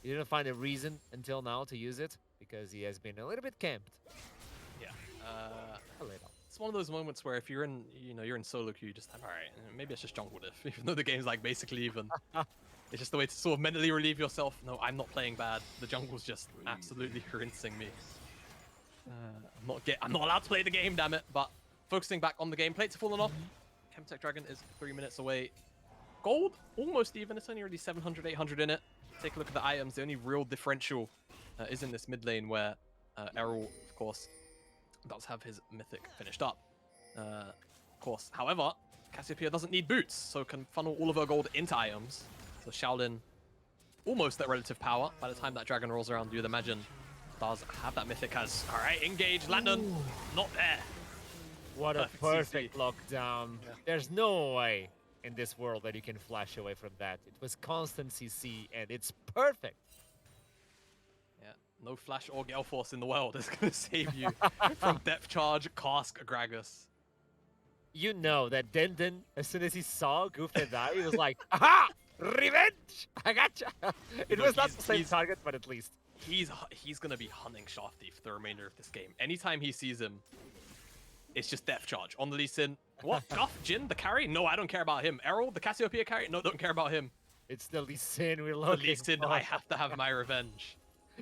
he didn't find a reason until now to use it because he has been a little bit camped. Yeah. A little. It's one of those moments where if you're in, you're in solo queue, you just have, all right, maybe it's just jungle diff, even though the game's like basically even. It's just the way to sort of mentally relieve yourself. No, I'm not playing bad. The jungle's just absolutely rinsing me. I'm not allowed to play the game, damn it. But focusing back on the game, plates are falling off. Chemtech Dragon is 3 minutes away. Gold, almost even. It's only already 700, 800 in it. Take a look at the items. The only real differential is in this mid lane where Errol, of course, does have his mythic finished up. Of course, however, Cassiopeia doesn't need boots, so can funnel all of her gold into items. So Shaolin, almost at relative power. By the time that dragon rolls around, you'd imagine does have that mythic as, all right, engage, Landon, not there. What a perfect lockdown. Yeah. There's no way in this world that you can flash away from that. It was constant CC, and it's perfect. Yeah, no flash or gale force in the world is going to save you from depth charge, cask, Gragas. You know that Denden, as soon as he saw Goofy die, he was like, aha! Revenge! I gotcha! It was not the same target, but at least. He's going to be hunting Shafty for the remainder of this game. Anytime he sees him, it's just depth charge. On the Lee Sin, what? Guff, Jin, the carry? No, I don't care about him. Errol, the Cassiopeia carry? No, don't care about him. It's the Lee Sin we're looking for. The Lee Sin, I have to have my revenge.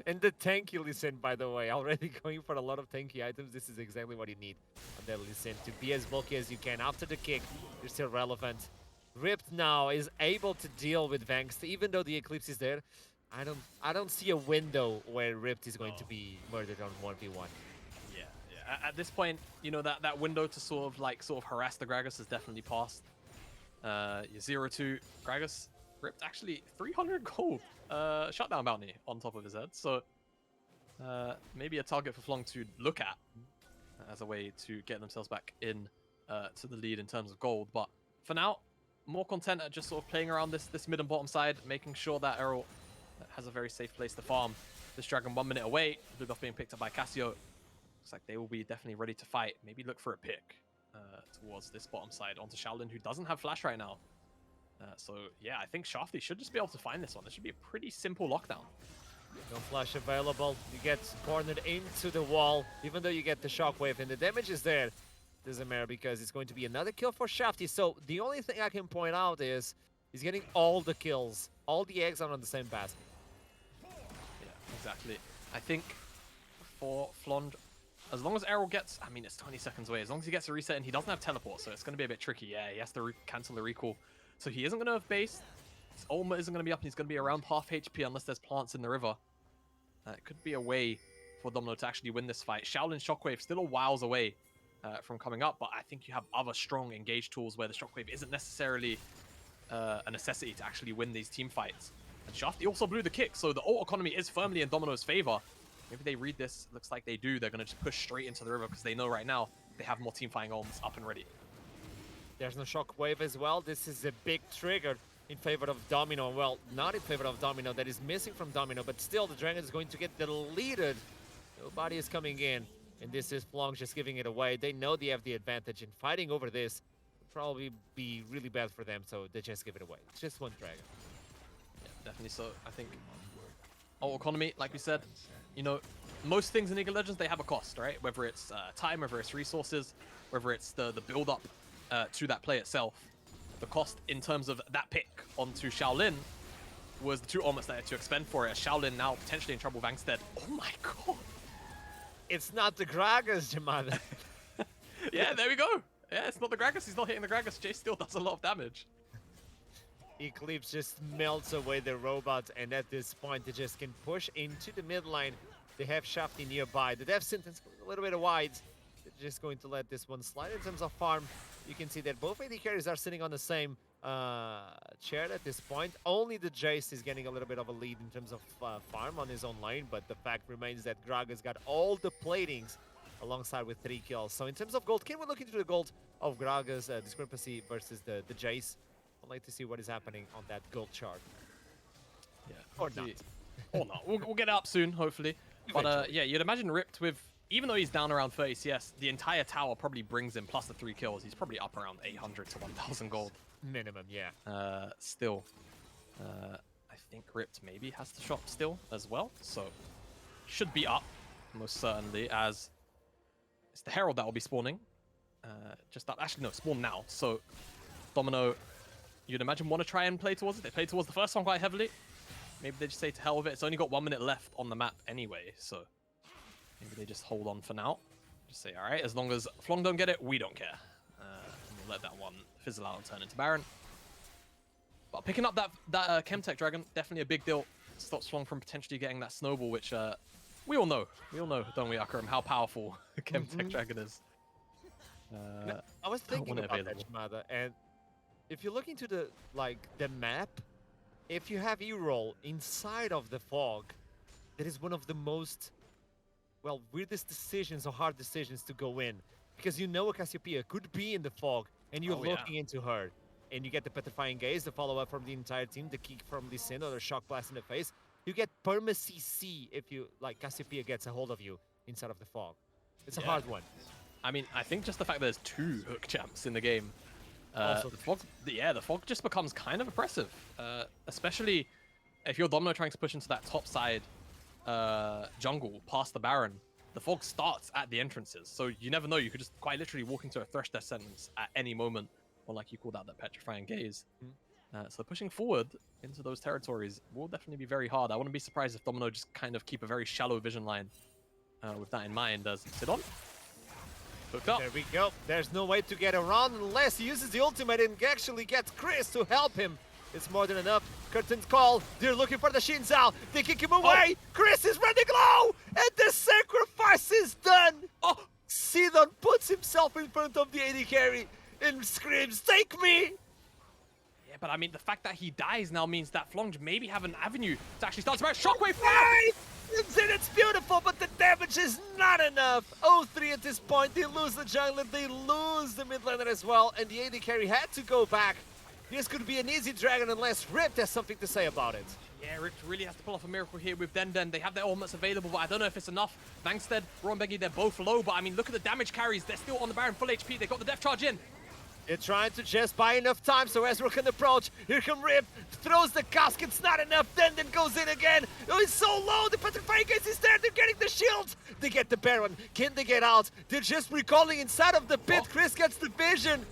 And the tanky Lee Sin, by the way, already going for a lot of tanky items. This is exactly what you need on that Lee Sin, to be as bulky as you can. After the kick, you're still relevant. Ripped now is able to deal with Vangst, even though the Eclipse is there. I don't see a window where Ripped is going to be murdered on 1v1. Yeah. At this point, that window to sort of harass the Gragas is definitely passed. Your 0-2 Gragas Ripped actually 300 gold shutdown bounty on top of his head. So maybe a target for Flong to look at as a way to get themselves back in to the lead in terms of gold. But for now, more content at just sort of playing around this mid and bottom side, making sure that Errol has a very safe place to farm. This dragon 1 minute away, blue buff being picked up by Cassio. Looks like they will be definitely ready to fight. Maybe look for a pick towards this bottom side onto Shaolin, who doesn't have flash right now. So yeah, I think Shafty should just be able to find this one. This should be a pretty simple lockdown. No flash available. You get cornered into the wall, even though you get the shockwave, and the damage is there. Doesn't matter because it's going to be another kill for Shafty. So the only thing I can point out is he's getting all the kills. All the eggs are on the same basket. Yeah, exactly. I think for Flond, as long as Errol gets, I mean, it's 20 seconds away. As long as he gets a reset and he doesn't have teleport, so it's going to be a bit tricky. Yeah, he has to cancel the recall. So he isn't going to have base. His ultimate isn't going to be up, and he's going to be around half HP unless there's plants in the river. It could be a way for Domino to actually win this fight. Shaolin Shockwave still a whiles away from coming up, but I think you have other strong engage tools where the Shockwave isn't necessarily a necessity to actually win these team fights. And Shafty also blew the kick, so the ult economy is firmly in Domino's favor. Maybe they read this. Looks like they do. They're going to just push straight into the river because they know right now they have more team fighting ults up and ready. There's no shockwave as well. This is a big trigger in favor of Domino. Well, not in favor of Domino. That is missing from Domino, but still the Dragon is going to get deleted. Nobody is coming in, and this is Flong just giving it away. They know they have the advantage, and fighting over this would probably be really bad for them, so they just give it away. It's just one Dragon. Yeah, definitely so. I think ult economy, like we said, most things in League of Legends, they have a cost, right? Whether it's time, whether it's resources, whether it's the build-up to that play itself. The cost in terms of that pick onto Shaolin was the 2 ultimates that I had to expend for it. Shaolin now potentially in trouble, Vangstead. Oh my god! It's not the Gragas, Jamada. Yeah, there we go. Yeah, it's not the Gragas. He's not hitting the Gragas. Jay still does a lot of damage. Eclipse just melts away the robot, and at this point they just can push into the mid lane. They have Shafty nearby. The death sentence a little bit wide. They're just going to let this one slide. In terms of farm, you can see that both AD carries are sitting on the same chair at this point. Only the Jace is getting a little bit of a lead in terms of farm on his own lane, but the fact remains that Gragas got all the platings alongside with 3 kills. So in terms of gold, can we look into the gold of Graga's discrepancy versus the Jace? I'd like to see what is happening on that gold chart. Yeah. Or not. Or not. We'll get it up soon, hopefully. But Eventually. yeah, you'd imagine Ripped with, even though he's down around 30 CS, the entire tower probably brings him, plus the 3 kills, he's probably up around 800 to 1,000 gold. Minimum, yeah. Still. I think Ripped maybe has the shop still as well, so should be up, most certainly, as it's the Herald that will be spawning. Just up. Actually, no, spawn now. So Domino, you'd imagine, want to try and play towards it. They played towards the first one quite heavily. Maybe they just say to hell with it. It's only got 1 minute left on the map anyway, so maybe they just hold on for now. Just say, all right, as long as Flong don't get it, we don't care. And we'll let that one fizzle out and turn into Baron. But picking up that Chemtech Dragon, definitely a big deal. Stops Flong from potentially getting that snowball, which we all know. We all know, don't we, Akram, how powerful Chemtech Dragon is. I was thinking want it about that, available. Shimada, and if you look into the map, if you have E-roll inside of the fog, that is one of the most, well, weirdest decisions or hard decisions to go in. Because you know a Cassiopeia could be in the fog, and you're looking into her. And you get the Petrifying Gaze, the follow-up from the entire team, the kick from Lee Sin, or the Shock Blast in the face. You get perma CC if you, like, Cassiopeia gets a hold of you inside of the fog. It's a hard one. I mean, I think just the fact that there's 2 hook champs in the game, Also the fog, the fog just becomes kind of oppressive, especially if you're Domino trying to push into that top side jungle past the Baron. The fog starts at the entrances, so you never know. You could just quite literally walk into a Thresh Death sentence at any moment, or like you called out, that Petrifying Gaze. So pushing forward into those territories will definitely be very hard. I wouldn't be surprised if Domino just kind of keep a very shallow vision line with that in mind as Sidon. Hooked up. There we go. There's no way to get around unless he uses the ultimate and actually gets Chris to help him. It's more than enough. Curtain's call. They're looking for the Shinzao. They kick him away. Chris is running low. And the sacrifice is done. Sidon puts himself in front of the AD carry and screams, "Take me!" Yeah, but I mean, the fact that he dies now means that Flong maybe have an avenue to actually start to Shockwave. Right! It's beautiful, but the damage is not enough. 0-3 at this point. They lose the jungler, they lose the mid laner as well, and the AD carry had to go back. This could be an easy dragon unless Ripped has something to say about it. Yeah, Ripped really has to pull off a miracle here with Den. They have their ultimates available, but I don't know if it's enough. Vankstead, Rombegi, they're both low, but I mean, look at the damage carries. They're still on the Baron, full HP. They got the death charge in. They're trying to just buy enough time so Ezreal can approach. Here come Rip, throws the caskets, not enough, then goes in again. Oh, it's so low, the Petrifying Gaze is there, they're getting the shields. They get the Baron, can they get out? They're just recalling inside of the pit. Chris gets the vision.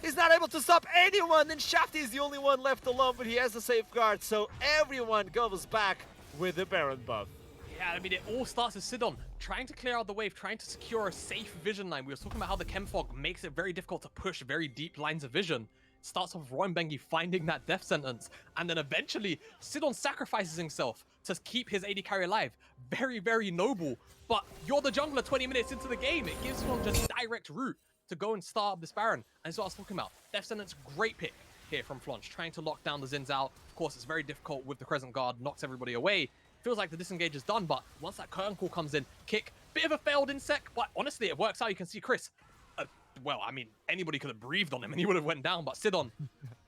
He's not able to stop anyone, and Shafty is the only one left alone, but he has a safeguard, so everyone goes back with the Baron buff. Yeah, I mean, it all starts with Sidon trying to clear out the wave, trying to secure a safe vision line. We were talking about how the Chem Fog makes it very difficult to push very deep lines of vision. It starts off with Roimbengi finding that death sentence, and then eventually Sidon sacrifices himself to keep his AD carry alive. Very, very noble, but you're the jungler 20 minutes into the game. It gives Sidon just direct route to go and start up this Baron, and that's what I was talking about. Death sentence, great pick here from Flonch, trying to lock down the Zins out. Of course, it's very difficult with the Crescent Guard, knocks everybody away. Feels like the disengage is done, but once that curtain call comes in, kick, bit of a failed insec, but honestly, it works out. You can see Chris, well, I mean, anybody could have breathed on him and he would have went down, but Sidon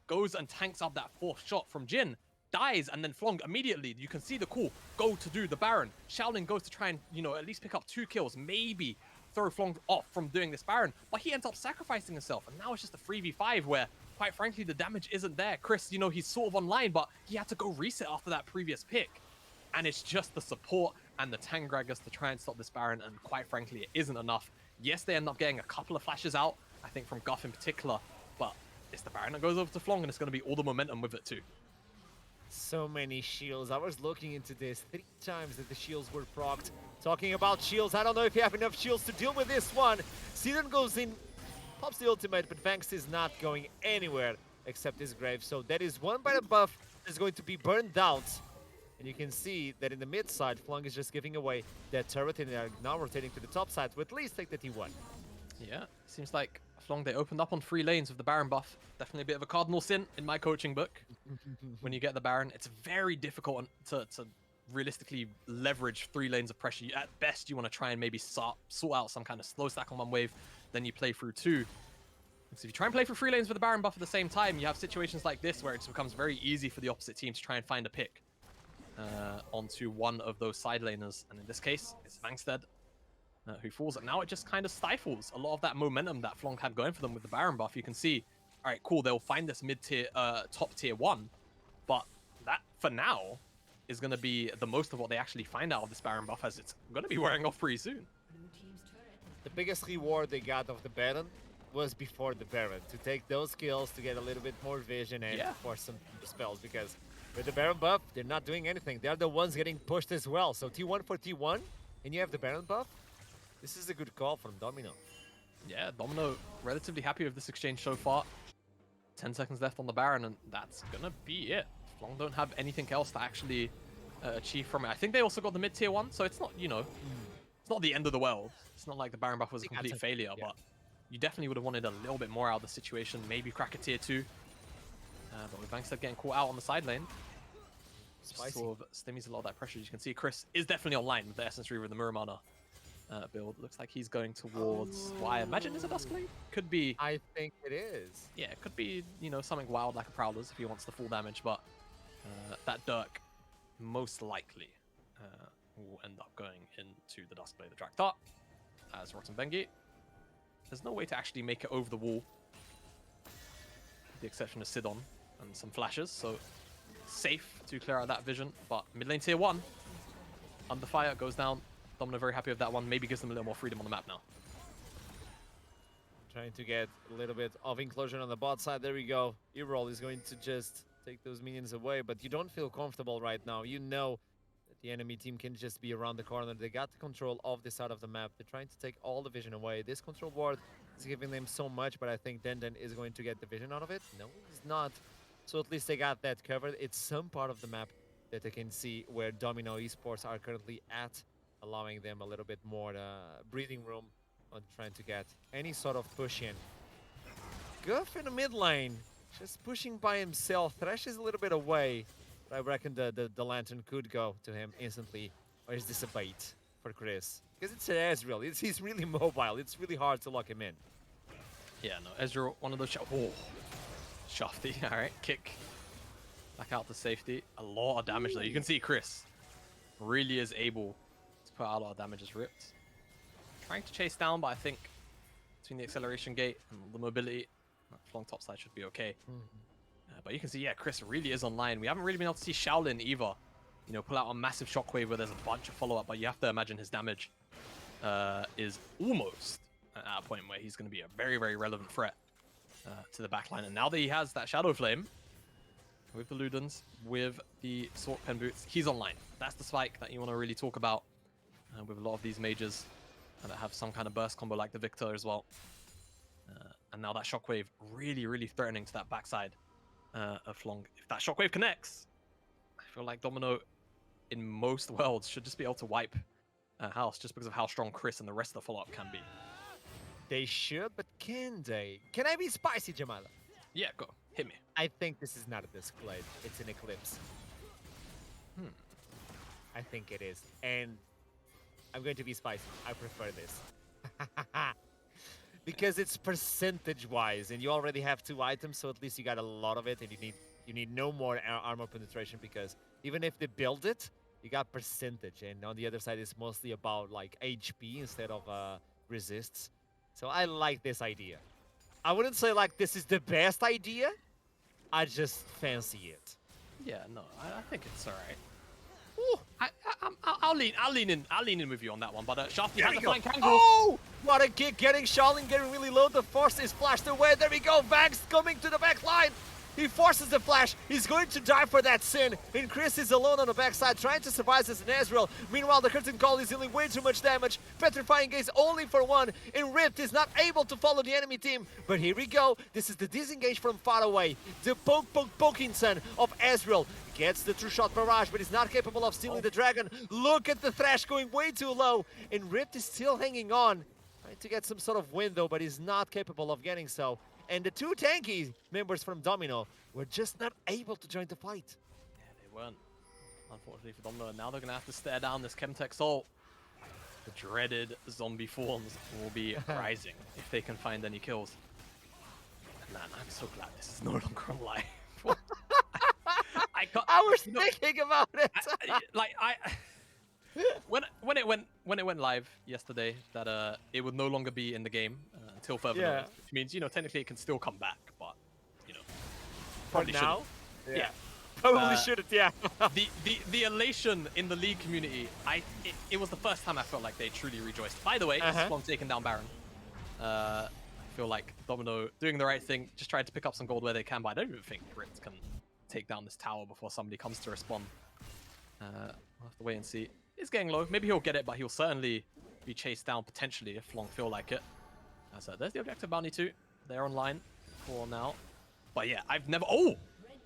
goes and tanks up that 4th shot from Jin, dies, and then Flong immediately, you can see the call, go to do the Baron. Shaolin goes to try and, you know, at least pick up 2 kills, maybe throw Flong off from doing this Baron, but he ends up sacrificing himself, and now it's just a 3v5 where, quite frankly, the damage isn't there. Chris, you know, he's sort of online, but he had to go reset after that previous pick. And it's just the support and the Tangragas to try and stop this Baron, and quite frankly, it isn't enough. Yes, they end up getting a couple of flashes out, I think from Guff in particular, but it's the Baron that goes over to Flong, and it's going to be all the momentum with it too. So many shields. I was looking into this 3 times that the shields were procced. Talking about shields, I don't know if you have enough shields to deal with this one. Sidon goes in, pops the ultimate, but Vanks is not going anywhere except his grave. So that is one by the buff is going to be burned out. And you can see that in the mid side, Flung is just giving away that turret, and they are now rotating to the top side to at least take the T1. Yeah, seems like Flong, they opened up on 3 lanes with the Baron buff. Definitely a bit of a cardinal sin in my coaching book. When you get the Baron, it's very difficult to realistically leverage 3 lanes of pressure. At best, you want to try and maybe sort out some kind of slow stack on one wave, then you play through 2. So if you try and play for 3 lanes with the Baron buff at the same time, you have situations like this where it just becomes very easy for the opposite team to try and find a pick onto one of those side laners. And in this case, it's Vangstead who falls. And now it just kind of stifles a lot of that momentum that Flonk had going for them with the Baron buff. You can see, all right, cool, they'll find this mid-tier, top-tier 1, but that, for now, is going to be the most of what they actually find out of this Baron buff, as it's going to be wearing off pretty soon. The biggest reward they got of the Baron was before the Baron, to take those skills to get a little bit more vision and force some spells, because with the Baron buff, they're not doing anything. They're the ones getting pushed as well. So T1 for T1, and you have the Baron buff. This is a good call from Domino. Yeah, Domino relatively happy with this exchange so far. 10 seconds left on the Baron, and that's gonna be it. Flong don't have anything else to actually achieve from it. I think they also got the mid-tier 1, so it's not, you know, it's not the end of the world. It's not like the Baron buff was a complete failure, but you definitely would have wanted a little bit more out of the situation. Maybe crack a tier 2. But with Vangstead getting caught out on the side lane, sort of stimmies a lot of that pressure. As you can see, Chris is definitely online with the Essence Reaver and the Muramana build. Looks like he's going towards what I imagine is a Duskblade. Could be. I think it is. Yeah, it could be, you know, something wild like a Prowler's if he wants the full damage, but that Dirk most likely will end up going into the Duskblade the Draktar as Rotten Bengi. There's no way to actually make it over the wall, with the exception of Sidon and some flashes, so safe to clear out that vision. But mid lane tier 1 under fire, goes down. Domino very happy with that one. Maybe gives them a little more freedom on the map now. Trying to get a little bit of inclusion on the bot side. There we go. Erol is going to just take those minions away, but you don't feel comfortable right now. You know that the enemy team can just be around the corner. They got the control of this side of the map. They're trying to take all the vision away. This control ward is giving them so much, but I think Denden is going to get the vision out of it. No, he's not. So at least they got that covered. It's some part of the map that they can see where Domino Esports are currently at, allowing them a little bit more breathing room on trying to get any sort of push in. Guff in the mid lane, just pushing by himself. Thresh is a little bit away, but I reckon the lantern could go to him instantly. Or is this a bait for Chris? Because it's an Ezreal. He's really mobile. It's really hard to lock him in. Yeah, no, Ezreal, one of those Shafty, alright, kick. Back out to safety. A lot of damage though. You can see Chris really is able to put out a lot of damage as ripped. Trying to chase down, but I think between the acceleration gate and the mobility, Flong topside should be okay. But you can see, yeah, Chris really is online. We haven't really been able to see Shaolin either. You know, pull out a massive shockwave where there's a bunch of follow-up, but you have to imagine his damage is almost at a point where he's going to be a very, very relevant threat to the backline. And now that he has that Shadow Flame with the Ludens, with the Sword Pen Boots, he's online. That's the spike that you want to really talk about with a lot of these mages that have some kind of burst combo like the Victor as well. And now that Shockwave really, really threatening to that backside of Flong. If that Shockwave connects, I feel like Domino in most worlds should just be able to wipe House just because of how strong Chris and the rest of the follow-up can be. They should, but can they? Can I be spicy, Jamala? Yeah, go. Hit me. I think this is not a Duskblade. It's an Eclipse. I think it is. And I'm going to be spicy. I prefer this. Because it's percentage-wise, and you already have 2 items, so at least you got a lot of it, and you need no more armor penetration, because even if they build it, you got percentage, and on the other side, it's mostly about like HP instead of resists. So I like this idea. I wouldn't say like this is the best idea. I just fancy it. Yeah, no, I think it's all right. I'll lean in with you on that one, but Shafty has a flank angle. Oh, what a kick! Getting Shaolin getting really low. The force is flashed away. There we go. Vax coming to the back line. He forces the flash. He's going to die for that sin. And Chris is alone on the backside, trying to survive as an Ezreal. Meanwhile, the Curtain Call is dealing way too much damage. Petrifying Gaze only for 1. And Rift is not able to follow the enemy team. But here we go. This is the disengage from far away. The poking son of Ezreal gets the true shot barrage, but is not capable of stealing the dragon. Look at the Thresh going way too low. And Rift is still hanging on. Trying to get some sort of window, but he's not capable of getting so. And the 2 tanky members from Domino were just not able to join the fight. Yeah, they weren't. unfortunately for Domino. And now they're going to have to stare down this Chemtech Soul. The dreaded zombie forms will be rising if they can find any kills. And man, I'm so glad this is no longer online. I was thinking about it. When it went live yesterday, that it would no longer be in the game until further notice, which means technically it can still come back, but for probably now, yeah. Probably shouldn't, yeah. the elation in the league community, it was the first time I felt like they truly rejoiced. By the way, Splunk taking down Baron. I feel like Domino doing the right thing, just tried to pick up some gold where they can, but I don't even think Ripped can take down this tower before somebody comes to respond. We'll have to wait and see. It's getting low. Maybe he'll get it, but he'll certainly be chased down potentially if Long feel like it. So there's the objective bounty too. They're online for now. But yeah, I've never... Oh!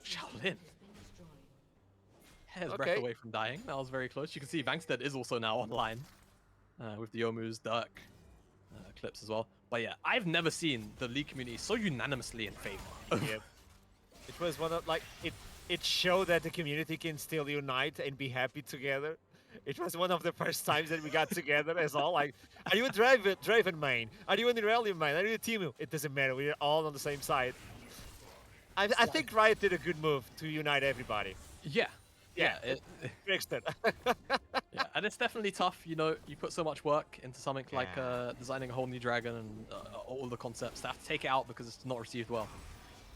Shaolin. Hair's breath away from dying. That was very close. You can see Vangstead is also now online with the Yomu's Dirk clips as well. But yeah, I've never seen the league community so unanimously in favor. Yep. It was one of it showed that the community can still unite and be happy together. It was one of the first times that we got together as all like, are you a Draven main? Are you an Irelia main? Are you a Timu? It doesn't matter. We're all on the same side. I think Riot did a good move to unite everybody. Yeah. Fixed it. Yeah, and it's definitely tough. You put so much work into something like designing a whole new dragon and all the concepts to have to take it out because it's not received well.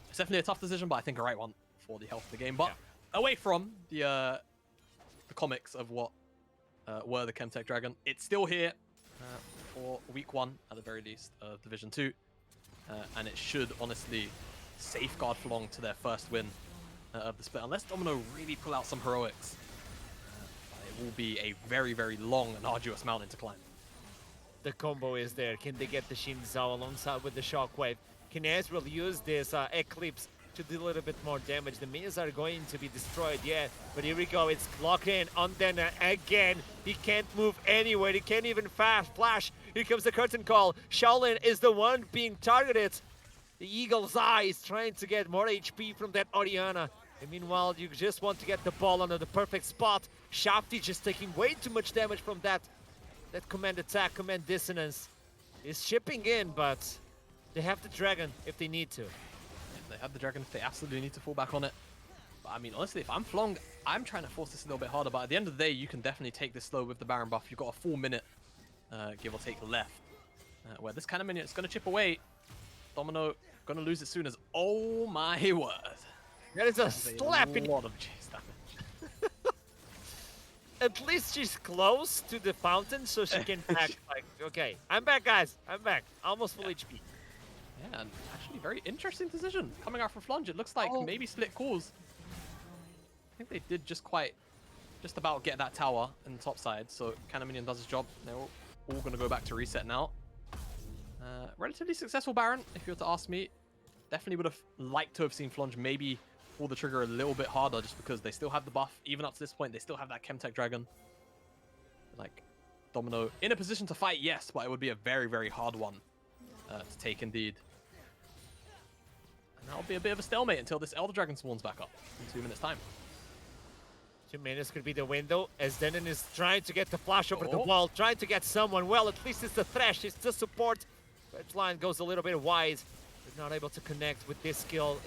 It's definitely a tough decision, but I think a right one for the health of the game. But away from the comics of what were the Chemtech Dragon, it's still here for week 1 at the very least of Division 2, and it should honestly safeguard Flong to their first win of the split, unless Domino really pull out some heroics. It will be a very, very long and arduous mountain to climb. The combo is there. Can they get the Shin Zhao alongside with the Shockwave? Can Ezreal use this Eclipse to do a little bit more damage? The minions are going to be destroyed, but here we go. It's locked in on Dena again. He can't move anywhere. He can't even flash. Here comes the curtain call. Shaolin is the one being targeted. The Eagle's Eye is trying to get more HP from that Orianna. And meanwhile, you just want to get the ball under the perfect spot. Shafty just taking way too much damage from that command attack, command dissonance. Is shipping in, but they have the dragon if they need to. They have the dragon if they absolutely need to fall back on it. But I mean, honestly, if I'm Flong, I'm trying to force this a little bit harder. But at the end of the day, you can definitely take this slow with the Baron buff. You've got a full minute, give or take, left. Where this kind of minion is going to chip away. Domino going to lose it soon as... Oh my word. That is a slapping. A lot of chase damage. At least she's close to the fountain, so she can back. Like, okay, I'm back, guys. I'm back. Almost full HP. Yeah, and actually, very interesting decision coming out from Flunge. It looks like maybe split calls. I think they did just about get that tower in the top side. So Cannon Minion does his job. They're all going to go back to reset now. Relatively successful Baron, if you were to ask me. Definitely would have liked to have seen Flunge maybe pull the trigger a little bit harder, just because they still have the buff. Even up to this point, they still have that Chemtech Dragon. Like, Domino in a position to fight, yes, but it would be a very, very hard one to take indeed. And that'll be a bit of a stalemate until this Elder Dragon spawns back up in 2 minutes' time. 2 minutes could be the window as Denon is trying to get the flash over the wall, trying to get someone. Well, at least it's the Thresh, it's the support. Red line goes a little bit wide. They're not able to connect with this skill.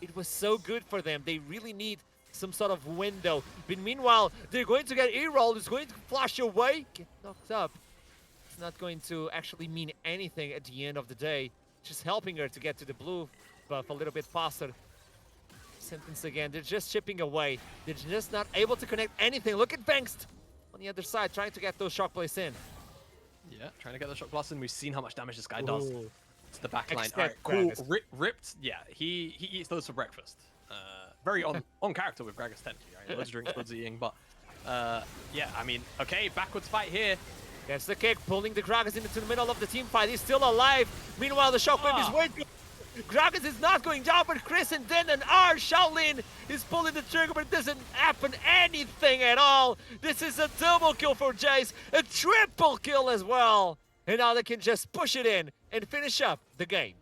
It was so good for them. They really need some sort of window. But meanwhile, they're going to get E-roll. It's going to flash away, get knocked up. It's not going to actually mean anything at the end of the day. Just helping her to get to the blue buff a little bit faster. Sentence again. They're just chipping away. They're just not able to connect anything. Look at Vangst on the other side, trying to get those shock plays in. Yeah, trying to get the shock blast in. We've seen how much damage this guy does. It's the backline. All right, cool. Ripped. Yeah, he eats those for breakfast. Very on character with Gragas 10. Right? Loads of drinks, loads of eating. But yeah, I mean, okay, backwards fight here. Gets the kick, pulling the Gragas into the middle of the team fight. He's still alive. Meanwhile, the shockwave is way too... Gragas is not going down, but Chris and Den and Shaolin is pulling the trigger, but it doesn't happen anything at all. This is a double kill for Jace, a triple kill as well. And now they can just push it in and finish up the game.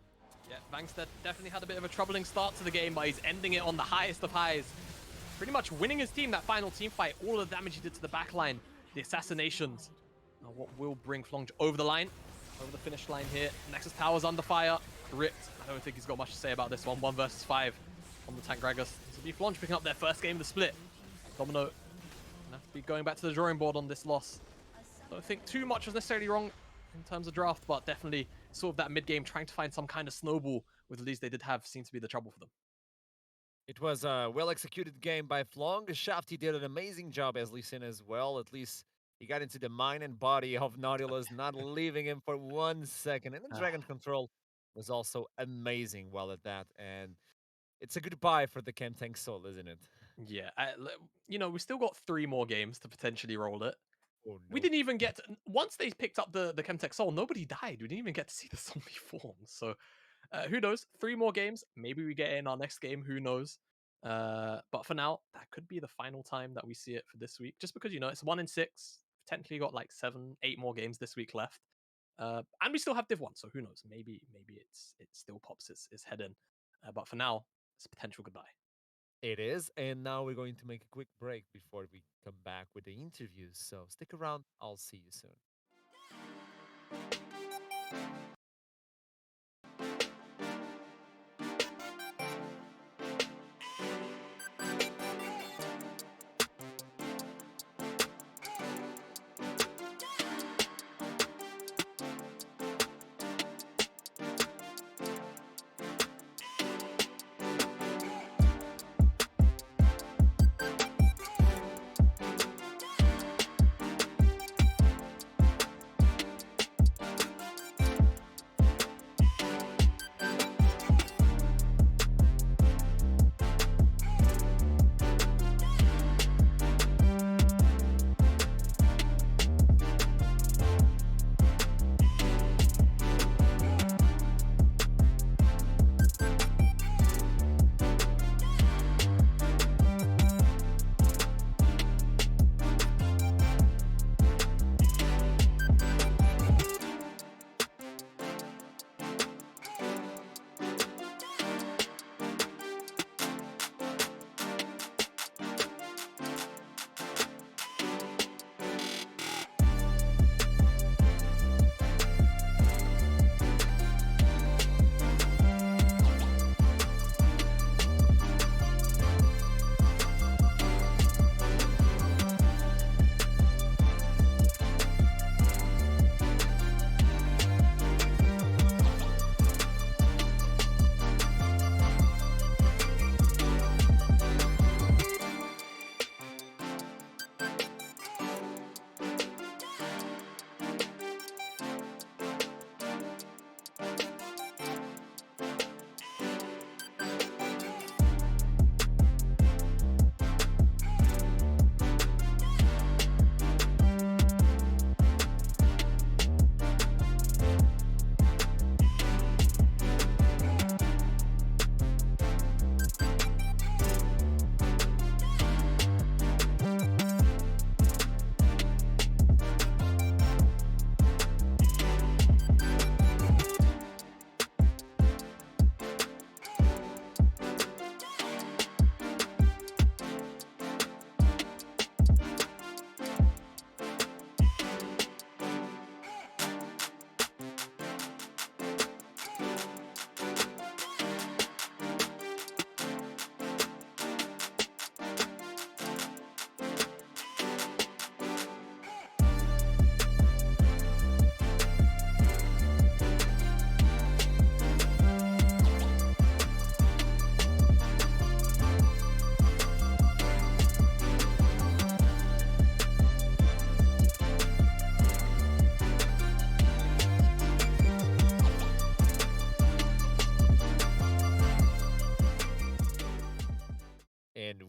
Yeah, Vangstead definitely had a bit of a troubling start to the game, but he's ending it on the highest of highs. pretty much winning his team that final team fight. All of the damage he did to the backline, the assassinations. Now what will bring Flonge over the line, over the finish line here. Nexus Tower's under fire, ripped. I don't think he's got much to say about this one. 1 versus 5 on the Tank Gragas. This will be Flonge picking up their first game of the split. Domino gonna have to be going back to the drawing board on this loss. Don't think too much was necessarily wrong in terms of draft, but definitely sort of that mid game trying to find some kind of snowball with the leads they did have seemed to be the trouble for them. It was a well-executed game by Flong. Shafty did an amazing job as Lee Sin as well. At least he got into the mind and body of Nautilus, not leaving him for 1 second. And the Dragon Control was also amazing while at that. And it's a goodbye for the Chem Tank Soul, isn't it? Yeah, you know, we still got 3 more games to potentially roll it. Oh, We no. didn't even get to, once they picked up the Chemtech Soul, nobody died. We didn't even get to see the zombie form. So who knows? 3 more games. Maybe we get it in our next game. Who knows? But for now, that could be the final time that we see it for this week. Just because, you know, it's 1 in 6. Technically got like 7, 8 more games this week left. And we still have Div 1, so who knows? Maybe it still pops its head in. But for now, it's a potential goodbye. It is. And now we're going to make a quick break before we come back with the interviews. So stick around. I'll see you soon.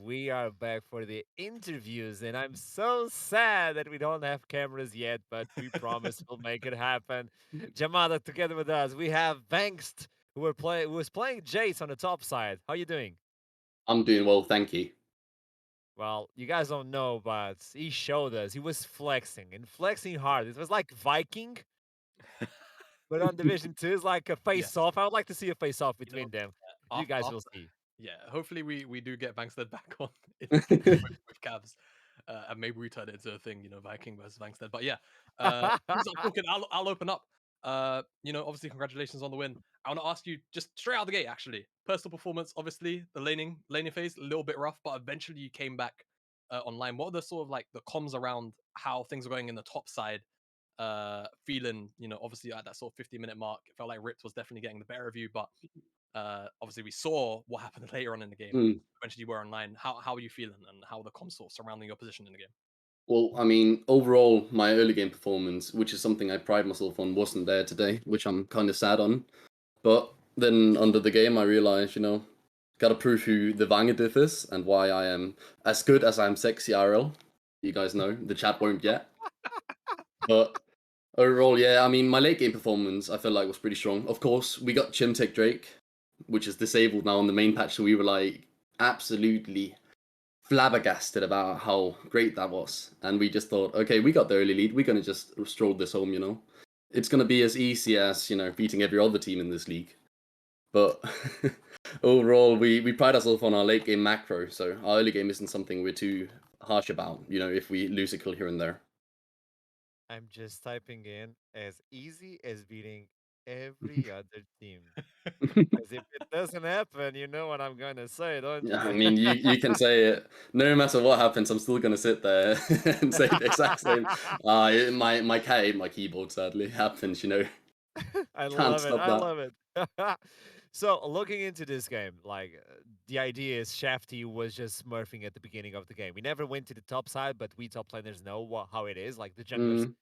We are back for the interviews, and I'm so sad that we don't have cameras yet, but we promise we'll make it happen. Jamada, together with us, we have Vangst, who was playing Jace on the top side. How you doing? I'm doing well, thank you. Well, you guys don't know, but he showed us. He was flexing and flexing hard. It was like Viking, but on Division 2, it's like a face-off. I would like to see a face-off between them. You guys will see. Yeah, hopefully we do get Bankstead back on in the game with Cavs. And maybe we turn it into a thing, Viking versus Bankstead. But yeah, since I'm talking, I'll open up. Obviously, congratulations on the win. I want to ask you just straight out of the gate, actually. Personal performance, obviously, the laning phase, a little bit rough, but eventually you came back online. What are the sort of like the comms around how things are going in the top side? Feeling, obviously at that sort of 50-minute mark, it felt like Ripped was definitely getting the better of you, but obviously we saw what happened later on in the game. Mm. Eventually you were online. How are you feeling, and how are the comms sort of surrounding your position in the game? Well, I mean, overall, my early game performance, which is something I pride myself on, wasn't there today, which I'm kind of sad on. But then under the game, I realized, gotta prove who the Vangadiff is and why I am as good as I'm sexy RL. You guys know, the chat won't get. But overall, yeah, I mean, my late game performance, I felt like was pretty strong. Of course, we got Chimtech Drake, which is disabled now on the main patch, so we were like absolutely flabbergasted about how great that was. And we just thought, okay, we got the early lead, we're gonna just stroll this home, It's gonna be as easy as, beating every other team in this league. But overall, we pride ourselves on our late game macro, so our early game isn't something we're too harsh about, if we lose a kill here and there. I'm just typing in as easy as beating every other team. Because if it doesn't happen, you know what I'm gonna say, don't Yeah, I you? mean, you can say it. No matter what happens, I'm still gonna sit there and say the exact same. My cat ate my keyboard. Sadly, happens. I Can't love it. stop I that. love it. So looking into this game, like the idea is Shafty was just smurfing at the beginning of the game. We never went to the top side, but we top laners know how it is. Like the junglers Mm,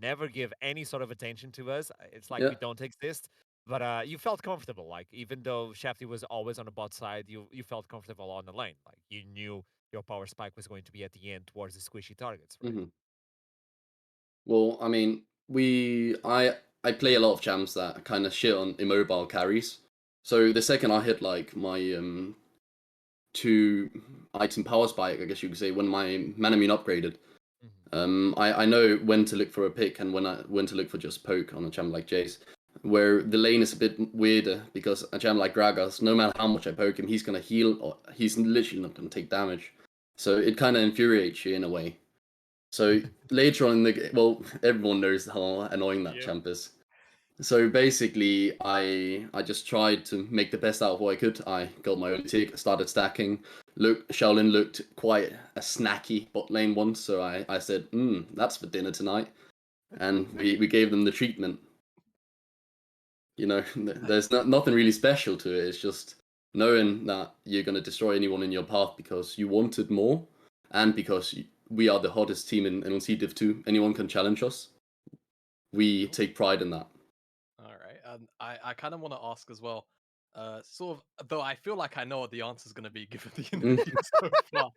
never give any sort of attention to us. It's like yeah. we don't exist. But you felt comfortable, like even though Shafty was always on the bot side, you felt comfortable on the lane. Like you knew your power spike was going to be at the end towards the squishy targets, right? hmm Well, I mean, I play a lot of champs that kind of shit on immobile carries. So the second I hit like my 2 item power spike, I guess you could say, when my Manamune upgraded, I know when to look for a pick and when to look for just poke on a champ like Jace. Where the lane is a bit weirder because a champ like Gragas, no matter how much I poke him, he's gonna heal or he's literally not gonna take damage. So it kind of infuriates you in a way. So later on in the game, well, everyone knows how annoying that Yeah. champ is. So basically, I just tried to make the best out of what I could. I got my early tick, started stacking. Shaolin looked quite a snacky bot lane once, so I said, that's for dinner tonight. And we gave them the treatment. There's nothing really special to it. It's just knowing that you're going to destroy anyone in your path because you wanted more and because we are the hottest team in NLC Div 2. Anyone can challenge us. We take pride in that. All right, and I kind of want to ask as well, sort of, though I feel like I know what the answer is going to be given the interview so far.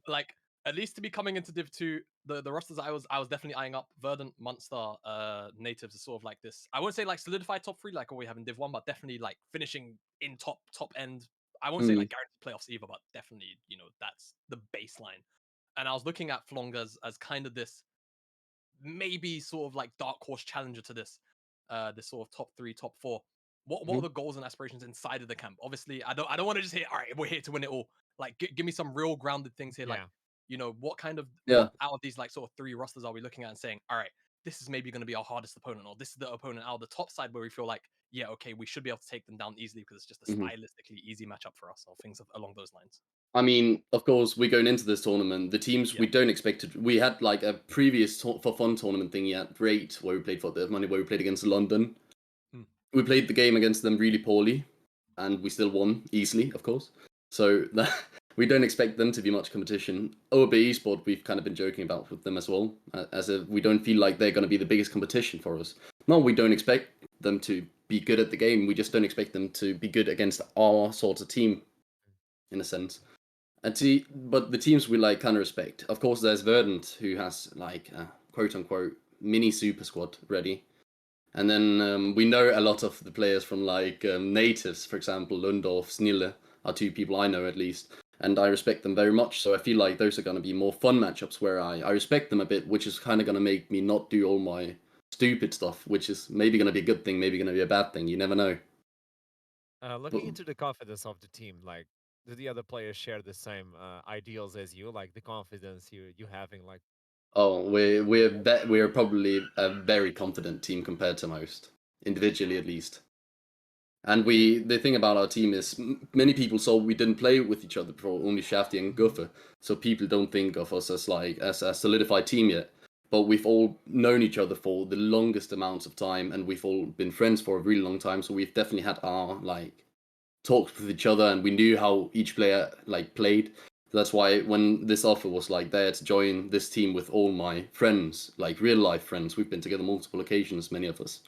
Like, at least to be coming into Div 2, the rosters I was definitely eyeing up. Verdant, Munster, Natives are sort of like this. I won't say like solidified top 3 like what we have in Div 1, but definitely like finishing in top end. I won't say like guaranteed playoffs either, but definitely, that's the baseline. And I was looking at Flong as kind of this maybe sort of like dark horse challenger to this sort of top 3, top 4. What are the goals and aspirations inside of the camp? Obviously, I don't want to just hear, all right, we're here to win it all. Like, give me some real grounded things here. Like, what kind of what out of these like sort of 3 rosters are we looking at and saying, all right, this is maybe going to be our hardest opponent, or this is the opponent out of the top side where we feel like, yeah, okay, we should be able to take them down easily because it's just a stylistically easy matchup for us, or things along those lines. I mean, of course, we're going into this tournament. The teams we don't expect to. We had like a previous for fun tournament thing at Great where we played for the money where we played against London. We played the game against them really poorly, and we still won easily, of course. So we don't expect them to be much competition. OB Esports, we've kind of been joking about with them as well, as if we don't feel like they're going to be the biggest competition for us. No, we don't expect them to be good at the game. We just don't expect them to be good against our sort of team, in a sense. But the teams we like kind of respect. Of course, there's Verdant, who has like a quote unquote mini super squad ready. And then we know a lot of the players from like Natives, for example, Lundorf, Snille are 2 people I know at least. And I respect them very much. So I feel like those are going to be more fun matchups where I respect them a bit, which is kind of going to make me not do all my stupid stuff, which is maybe going to be a good thing, maybe going to be a bad thing. You never know. Looking into the confidence of the team, like, do the other players share the same ideals as you? Like the confidence you having, like. Oh, we're probably a very confident team compared to most, individually at least. And the thing about our team is many people saw we didn't play with each other before, only Shafty and Guffer. So people don't think of us as like as a solidified team yet. But we've all known each other for the longest amounts of time, and we've all been friends for a really long time. So we've definitely had our like talks with each other, and we knew how each player like played. That's why when this offer was like there to join this team with all my friends, like real life friends, we've been together multiple occasions, many of us.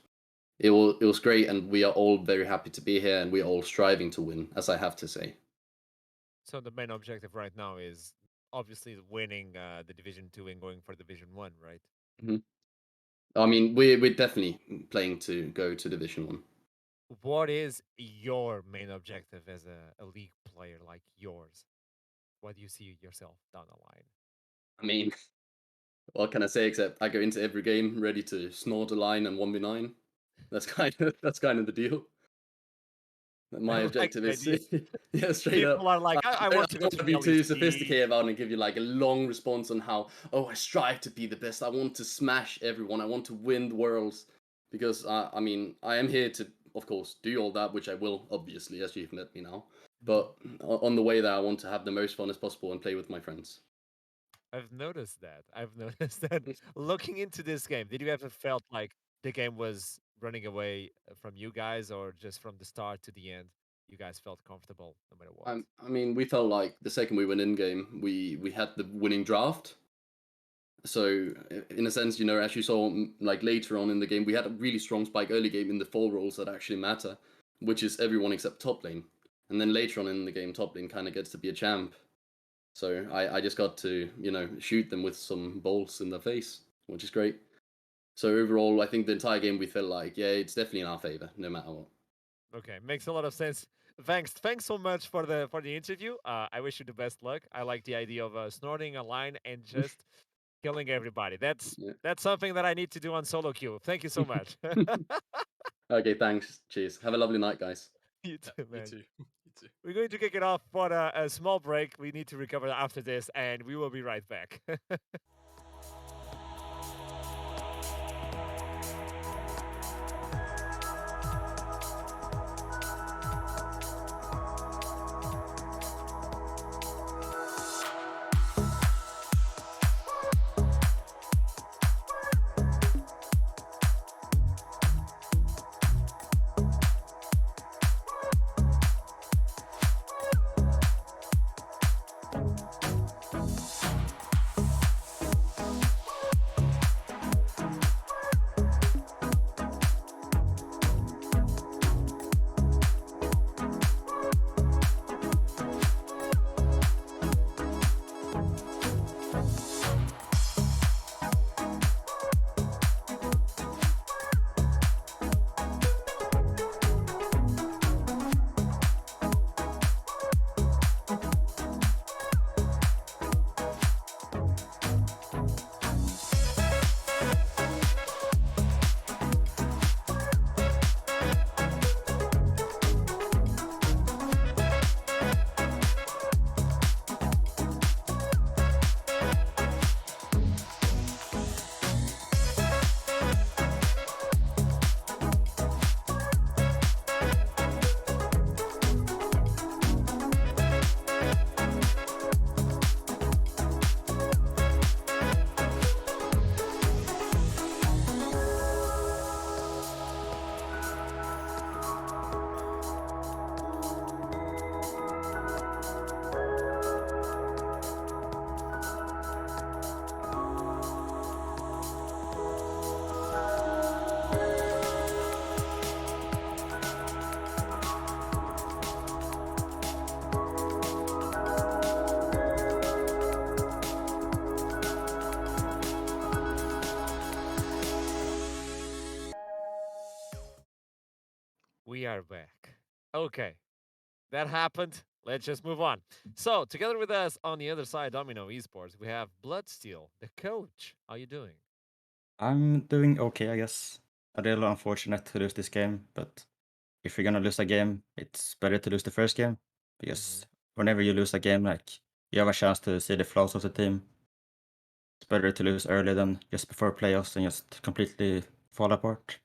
It was great, and we are all very happy to be here, and we are all striving to win, as I have to say. So the main objective right now is obviously winning the Division 2 and going for Division 1, right? Hmm. I mean, we're definitely playing to go to Division 1. What is your main objective as a league player like yours? What do you see yourself down the line? I mean, what can I say except I go into every game ready to snort a line and 1v9. That's kind of the deal. My I like objective the is idea. yeah, straight up. People are like, I want to I go don't to want the to be too LEC. sophisticated about it and give you like a long response on how, I strive to be the best. I want to smash everyone. I want to win the worlds. Because, I mean, I am here to, of course, do all that, which I will, obviously, as you've met me now. But on the way there, I want to have the most fun as possible and play with my friends. I've noticed that. I've noticed that. Looking into this game, did you ever felt like the game was running away from you guys, or just from the start to the end, you guys felt comfortable no matter what? I mean, we felt like the second we went in game, we had the winning draft. So in a sense, as you saw like later on in the game, we had a really strong spike early game in the 4 roles that actually matter, which is everyone except top lane. And then later on in the game, top lane kind of gets to be a champ. So I just got to, shoot them with some bolts in the face, which is great. So overall, I think the entire game we felt like, yeah, it's definitely in our favor, no matter what. Okay, makes a lot of sense. Thanks so much for the interview. I wish you the best luck. I like the idea of snorting a line and just killing everybody. That's Yeah. that's something that I need to do on solo queue. Thank you so much. Okay, thanks. Cheers. Have a lovely night, guys. You too, You man. too. You too. We're going to kick it off for a small break. We need to recover after this, and we will be right back. We are back. Okay, that happened. Let's just move on. So, together with us on the other side, Domino Esports, we have Bloodsteel, the coach. How you doing? I'm doing okay, I guess. A little unfortunate to lose this game, but if you're gonna lose a game, it's better to lose the first game because whenever you lose a game, like you have a chance to see the flaws of the team. It's better to lose early than just before playoffs and just completely fall apart.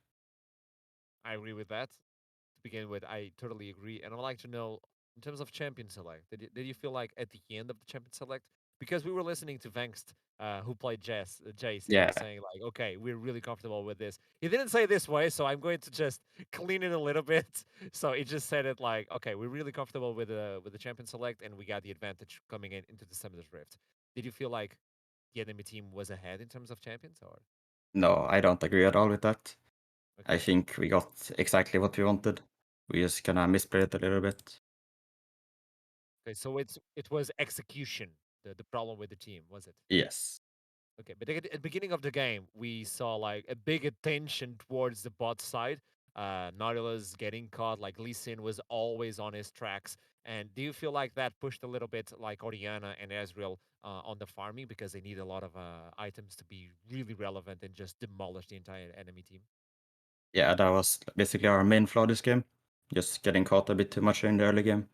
I agree with that. To begin with, I totally agree, and I'd like to know in terms of champion select. Did you feel like at the end of the champion select, because we were listening to Vangst, who played Jace, and he Yeah. was saying like, okay, we're really comfortable with this. He didn't say it this way, so I'm going to just clean it a little bit. So he just said it like, okay, we're really comfortable with the champion select, and we got the advantage coming into the Summoner's Rift. Did you feel like the enemy team was ahead in terms of champions, or No, I don't agree at all with that. I okay? think we got exactly what we wanted. We just kind of misplayed it a little bit. Okay, so it was execution, the problem with the team, was it? Yes. Okay, but at the beginning of the game, we saw like a big attention towards the bot side. Nautilus getting caught, like Lee Sin was always on his tracks. And do you feel like that pushed a little bit like Oriana and Ezreal on the farming because they need a lot of items to be really relevant and just demolish the entire enemy team? Yeah, that was basically our main flaw this game. Just getting caught a bit too much in the early game.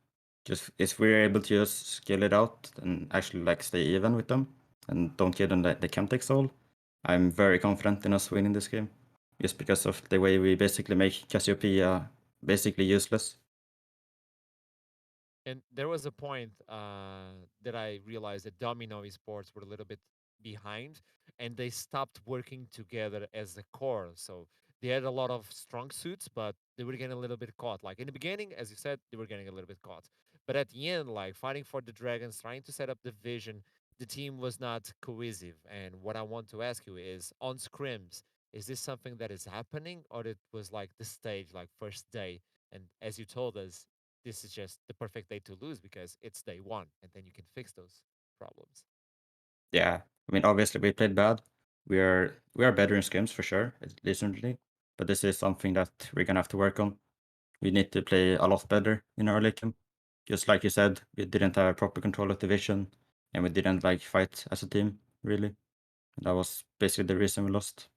Just if we're able to just scale it out and actually like stay even with them and don't give them the Chemtech soul, I'm very confident in us winning this game. Just because of the way we basically make Cassiopeia basically useless. And there was a point that I realized that Domino Esports were a little bit behind, and they stopped working together as a core. So they had a lot of strong suits, but they were getting a little bit caught. Like in the beginning, as you said, they were getting a little bit caught. But at the end, like fighting for the dragons, trying to set up the vision, the team was not cohesive. And what I want to ask you is on scrims, is this something that is happening, or it was like the stage, like first day? And as you told us, this is just the perfect day to lose because it's day one and then you can fix those problems. Yeah, I mean obviously we played bad. We are better in scrims for sure, recently. But this is something that we're gonna have to work on. We need to play a lot better in our late game. Just like you said, we didn't have proper control of the vision, and we didn't like fight as a team, really. That was basically the reason we lost.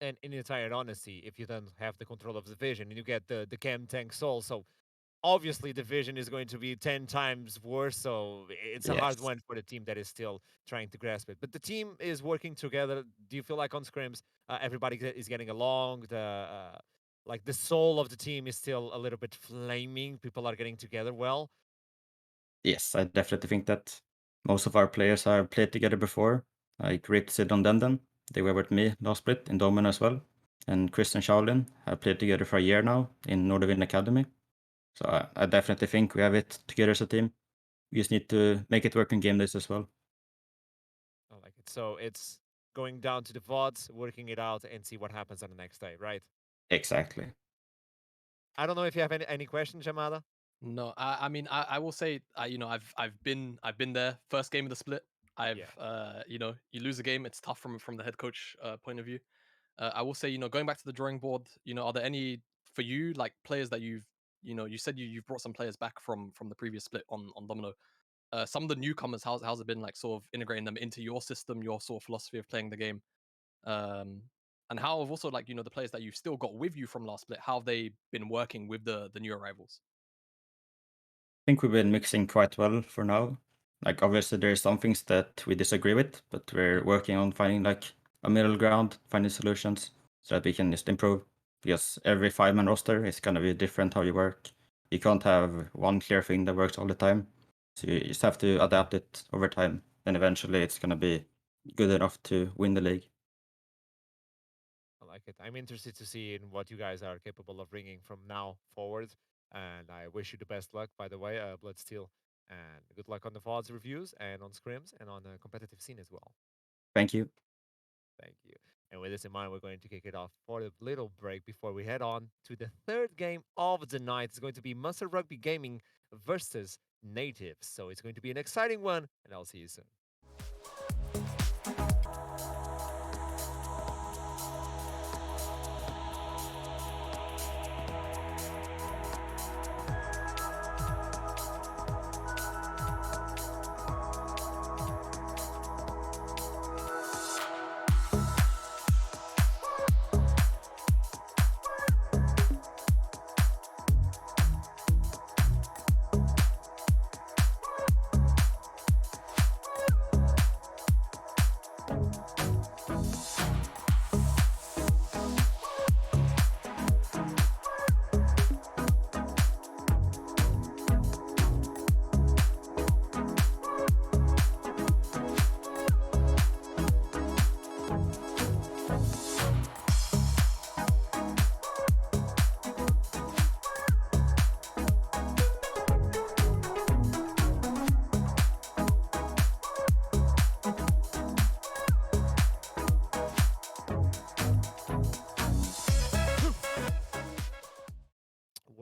And in entire honesty, if you don't have the control of the vision and you get the chem tank soul, so obviously the vision is going to be 10 times worse. So it's a hard Yes. one for the team that is still trying to grasp it. But the team is working together. Do you feel like on scrims, everybody is getting along? Like the soul of the team is still a little bit flaming. People are getting together well. Yes, I definitely think that most of our players have played together before. Like Rip, Sid, and Denden. They were with me last split in Domino as well. And Chris and Shaolin have played together for a year now in Nordavind Academy. So I definitely think we have it together as a team. We just need to make it work in game days as well. I like it. So it's going down to the VODs, working it out, and see what happens on the next day, right? Exactly. I don't know if you have any questions, Jamada. No, I mean, I will say, you know, I've been there. First game of the split. You know, you lose a game. It's tough from the head coach point of view. I will say, you know, going back to the drawing board, you know, are there any for you like players that you know, you said you've brought some players back from the previous split on Domino. Some of the newcomers, how's it been like sort of integrating them into your system, your sort of philosophy of playing the game? And how have also like, you know, the players that you've still got with you from last split, how have they been working with the new arrivals? I think we've been mixing quite well for now. Like obviously there's some things that we disagree with, but we're working on finding like a middle ground, finding solutions so that we can just improve. Because every 5-man roster is gonna be different how you work. You can't have one clear thing that works all the time. So you just have to adapt it over time. And eventually it's gonna be good enough to win the league. I like it. I'm interested to see in what you guys are capable of bringing from now forward. And I wish you the best luck, by the way, Bloodsteel. And good luck on the VODs reviews and on scrims and on the competitive scene as well. Thank you. Thank you. And with this in mind, we're going to kick it off for a little break before we head on to the third game of the night. It's going to be Munster Rugby Gaming versus Natives. So it's going to be an exciting one, and I'll see you soon.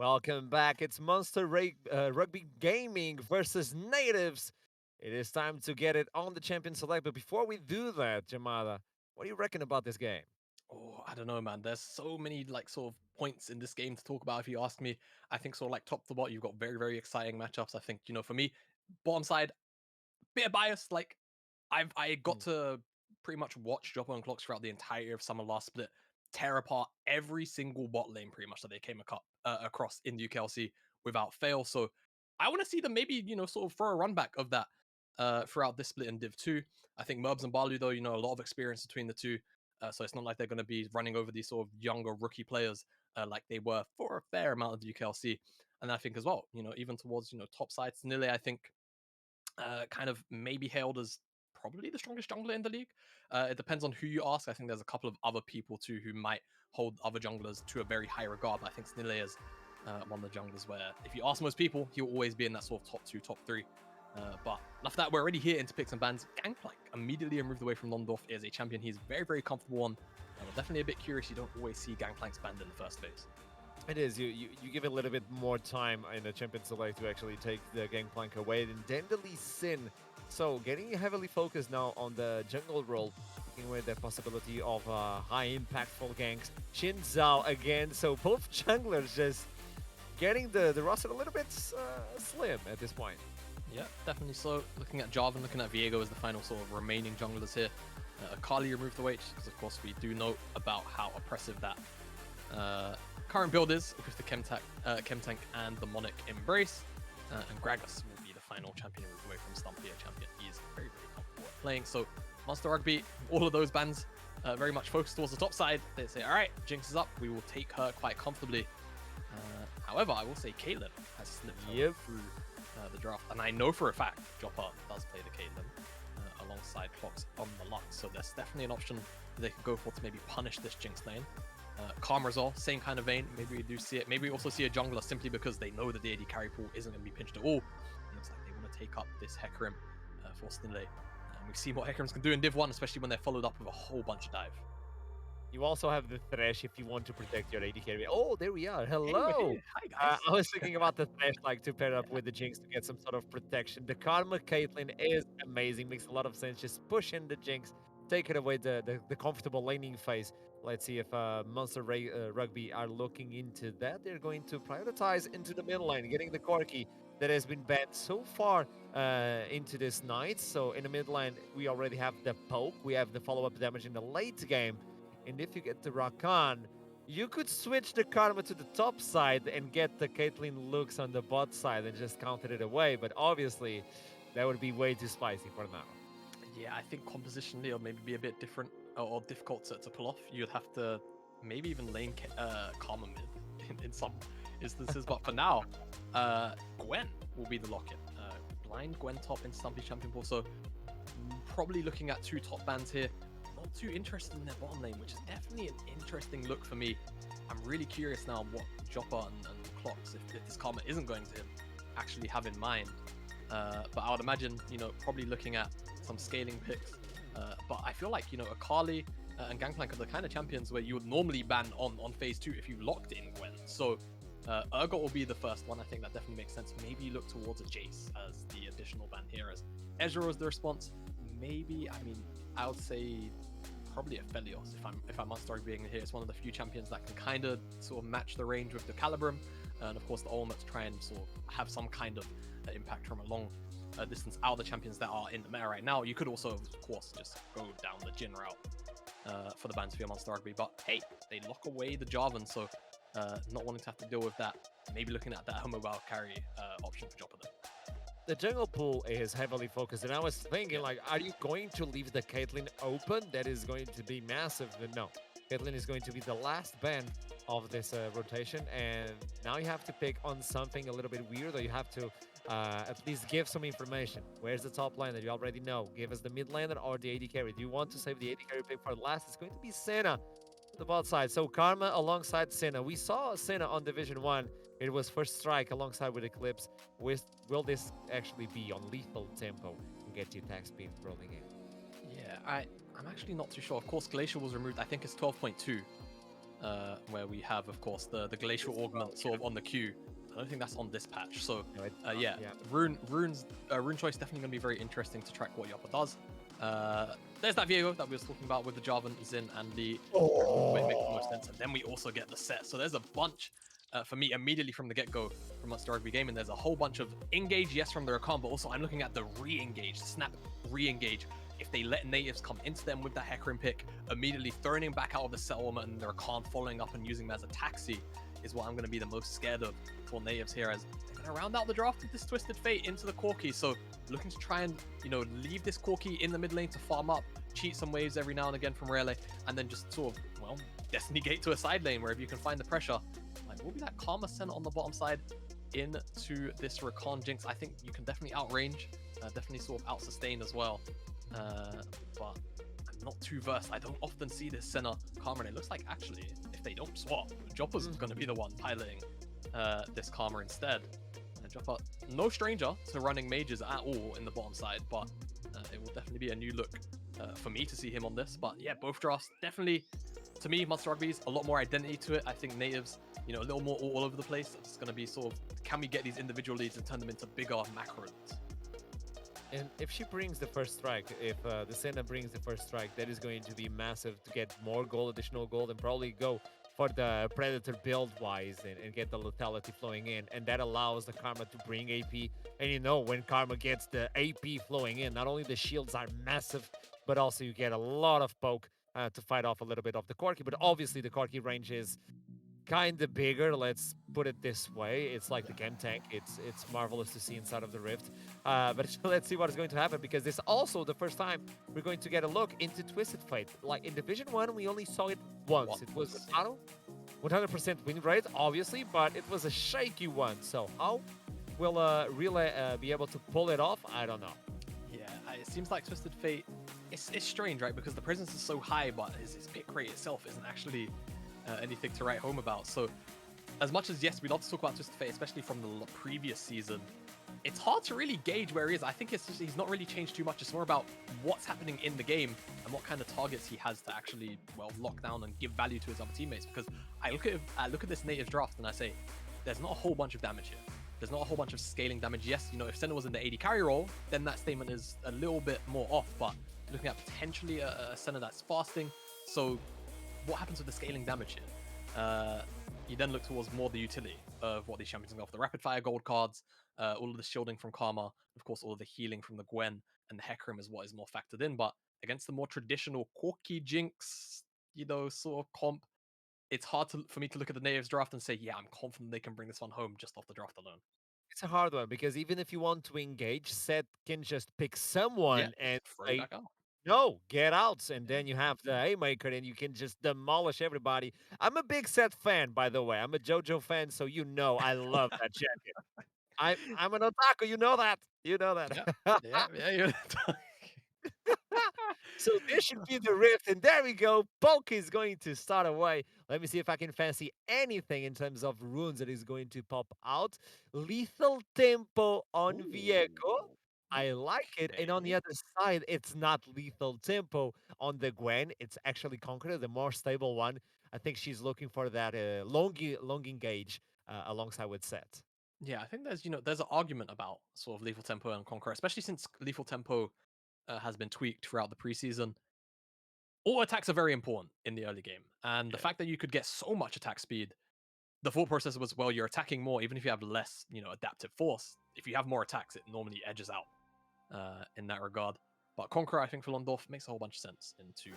Welcome back. It's Rugby Gaming versus Natives. It is time to get it on the Champion Select. But before we do that, Jamada, what do you reckon about this game? Oh, I don't know, man. There's so many like sort of points in this game to talk about. If you ask me, I think sort of like top to bottom, you've got very, very exciting matchups. I think for me, bottom side, bit biased. Like I got to pretty much watch Joppa and Clocks throughout the entirety of Summer Last Split tear apart every single bot lane pretty much that they came across in the UKLC without fail. So I want to see them maybe sort of throw a run back of that throughout this split in Div 2. I think Merbs and Balu though, a lot of experience between the two. So it's not like they're going to be running over these sort of younger rookie players like they were for a fair amount of the UKLC. And I think as well, even towards top side, Snille, I think kind of maybe hailed as probably the strongest jungler in the league. It depends on who you ask. I think there's a couple of other people too who might hold other junglers to a very high regard. But I think Snille is one of the junglers where if you ask most people, he'll always be in that sort of top 2, top 3. But enough of that, we're already here into picks and bans. Gangplank immediately moved away from Londorf is a champion he's very, very comfortable on. We're definitely a bit curious. You don't always see Gangplank's banned in the first phase. It is. You give it a little bit more time in the Champion Select to actually take the Gangplank away. And Dandeli Sin. So getting heavily focused now on the jungle role, with the possibility of high impactful ganks. Shin Zhao again. So both junglers just getting the roster a little bit slim at this point. Yeah, definitely so. Looking at Jarvan, looking at Viego as the final sort of remaining junglers here. Akali removed away because of course we do know about how oppressive that current build is with the Chemtank and the Monarch Embrace. And Gragas will be the final champion removed away from Stumpy, a champion he is very, very comfortable at playing. So Monster Rugby, all of those bans very much focused towards the top side. They say, all right, Jinx is up. We will take her quite comfortably. However, I will say Caitlyn has slipped through the draft. And I know for a fact Joppa does play the Caitlyn alongside Clocks on the Lux. So there's definitely an option they could go for to maybe punish this Jinx lane. Karma as well, same kind of vein. Maybe we do see it. Maybe we also see a jungler simply because they know that the AD carry pool isn't going to be pinched at all. It looks like they want to take up this Hecarim for Snille. And we've seen what Hecarims can do in Div 1, especially when they're followed up with a whole bunch of dive. You also have the Thresh if you want to protect your AD carry. Oh, there we are. Hello. Hi, guys. I was thinking about the Thresh like to pair up with the Jinx to get some sort of protection. The Karma Caitlyn is amazing. Makes a lot of sense. Just push in the Jinx. Take it away the comfortable laning phase. Let's see if Monster Rugby are looking into that. They're going to prioritize into the middle lane, getting the Corki that has been banned so far into this night. So in the mid lane, we already have the poke. We have the follow-up damage in the late game. And if you get the Rakan, you could switch the Karma to the top side and get the Caitlyn looks on the bot side and just counter it away. But obviously, that would be way too spicy for now. Yeah, I think compositionally it'll maybe be a bit different or difficult to pull off. You'd have to maybe even lane Karma mid in some instances. But for now, Gwen will be the lock-in. Blind Gwen top in Stumpy Champion Pool. So probably looking at 2 top bans here. Not too interested in their bottom lane, which is definitely an interesting look for me. I'm really curious now what Joppa and Clocks, if this Karma isn't going to him, actually have in mind. But I would imagine, probably looking at some scaling picks. But I feel like, Akali and Gangplank are the kind of champions where you would normally ban on phase 2 if you locked in Gwen. So Urgot will be the first one. I think that definitely makes sense. Maybe you look towards a Jace as the additional ban here, as Ezreal is the response. Maybe, I would say probably a Felios if I'm Monster being here. It's one of the few champions that can kind of sort of match the range with the Calibrum. And of course the Ultimate to try and sort of have some kind of impact from a long distance out of the champions that are in the meta right now. You could also, of course, just go down the Jhin route for the bans for your Monster Rugby. But hey, they lock away the Jarvan, so not wanting to have to deal with that. Maybe looking at that mobile carry option for Joppa though. The jungle pool is heavily focused, and I was thinking, like, are you going to leave the Caitlyn open? That is going to be massive. But no, Caitlyn is going to be the last ban of this rotation, and now you have to pick on something a little bit weird, or you have to at least give some information. Where's the top laner? You already know. Give us the mid laner or the AD carry. Do you want to save the AD carry pick for last? It's going to be Senna, the bot side. So Karma alongside Senna. We saw Senna on Division 1. It was first strike alongside with Eclipse. Will this actually be on lethal tempo and get your attack speed rolling in? Yeah, I'm actually not too sure. Of course, Glacial was removed. I think it's 12.2. where we have, of course, the glacial augment sort of on the queue. I don't think that's on this patch. So No, it's yeah, rune choice definitely going to be very interesting to track what Yoppa does. There's that Viego that we was talking about with the Jarvan, Xin, and the it makes the most sense. And then we also get the set. So there's a bunch for me immediately from the get-go from Monster Rugby game, and there's a whole bunch of engage, yes, from the Rakan, but also I'm looking at the re-engage, snap re-engage. If they let natives come into them with that Hecarim pick, immediately throwing him back out of the settlement and the Rakan following up and using him as a taxi is what I'm going to be the most scared of for natives here, as they're going to round out the draft with this Twisted Fate into the Corki. So looking to try and, leave this Corki in the mid lane to farm up, cheat some waves every now and again from Rayleigh, and then just sort of, Destiny Gate to a side lane wherever you can find the pressure. Like, will be that Karma Center on the bottom side into this Rakan Jinx. I think you can definitely outrange, definitely sort of out-sustain as well. But I'm not too versed. I don't often see this center Karma, and it looks like actually, if they don't swap, Joppa's going to be the one piloting this Karma instead. Joppa, no stranger to running mages at all in the bottom side, but it will definitely be a new look for me to see him on this. But yeah, both drafts definitely, to me, Monster Rugby's a lot more identity to it. I think natives, a little more all over the place. It's going to be sort of, can we get these individual leads and turn them into bigger macro leads? And if she brings the first strike, if the Senna brings the first strike, that is going to be massive to get more gold, additional gold, and probably go for the Predator build-wise and get the lethality flowing in. And that allows the Karma to bring AP. And when Karma gets the AP flowing in, not only the shields are massive, but also you get a lot of poke to fight off a little bit of the Corki. But obviously the Corki range is kind of bigger, let's put it this way. It's like the Chem Tank. It's marvelous to see inside of the Rift. But let's see what is going to happen, because this is also the first time we're going to get a look into Twisted Fate. Like in Division 1, we only saw it once. It was with Auto, 100% win rate, obviously, but it was a shaky one. So how will Relay be able to pull it off? I don't know. Yeah, it seems like Twisted Fate, it's strange, right? Because the presence is so high, but his pick rate itself isn't actually anything to write home about. So as much as, yes, we love to talk about Twisted Fate, especially from the previous season, it's hard to really gauge where he is. I think he's not really changed too much. It's more about what's happening in the game and what kind of targets he has to actually, lock down and give value to his other teammates. Because I look at this native draft and I say, there's not a whole bunch of damage here. There's not a whole bunch of scaling damage. Yes, if Senna was in the 80 carry role, then that statement is a little bit more off. But looking at potentially a Senna that's fasting, so what happens with the scaling damage here? You then look towards more the utility of what these champions can go for. The rapid fire gold cards, all of the shielding from Karma, of course, all of the healing from the Gwen and the Hecarim is what is more factored in. But against the more traditional Corki Jinx, sort of comp, it's hard for me to look at the natives draft and say, yeah, I'm confident they can bring this one home just off the draft alone. It's a hard one, because even if you want to engage, Seth can just pick someone and throw back out. No, get out, and then you have the Haymaker, and you can just demolish everybody. I'm a big Seth fan, by the way. I'm a JoJo fan, so I love that champion. I'm an otaku, you know that. You know that. Yeah. So this should be the Rift, and there we go. Poke is going to start away. Let me see if I can fancy anything in terms of runes that is going to pop out. Lethal Tempo on Viego. I like it. And on the other side, it's not Lethal Tempo on the Gwen. It's actually Conqueror, the more stable one. I think she's looking for that long engage alongside with Set. Yeah, I think there's an argument about sort of Lethal Tempo and Conqueror, especially since Lethal Tempo has been tweaked throughout the preseason. Auto attacks are very important in the early game. And the fact that you could get so much attack speed, the thought process was, you're attacking more, even if you have less, adaptive force. If you have more attacks, it normally edges out in that regard. But Conqueror, I think, for Londorf makes a whole bunch of sense into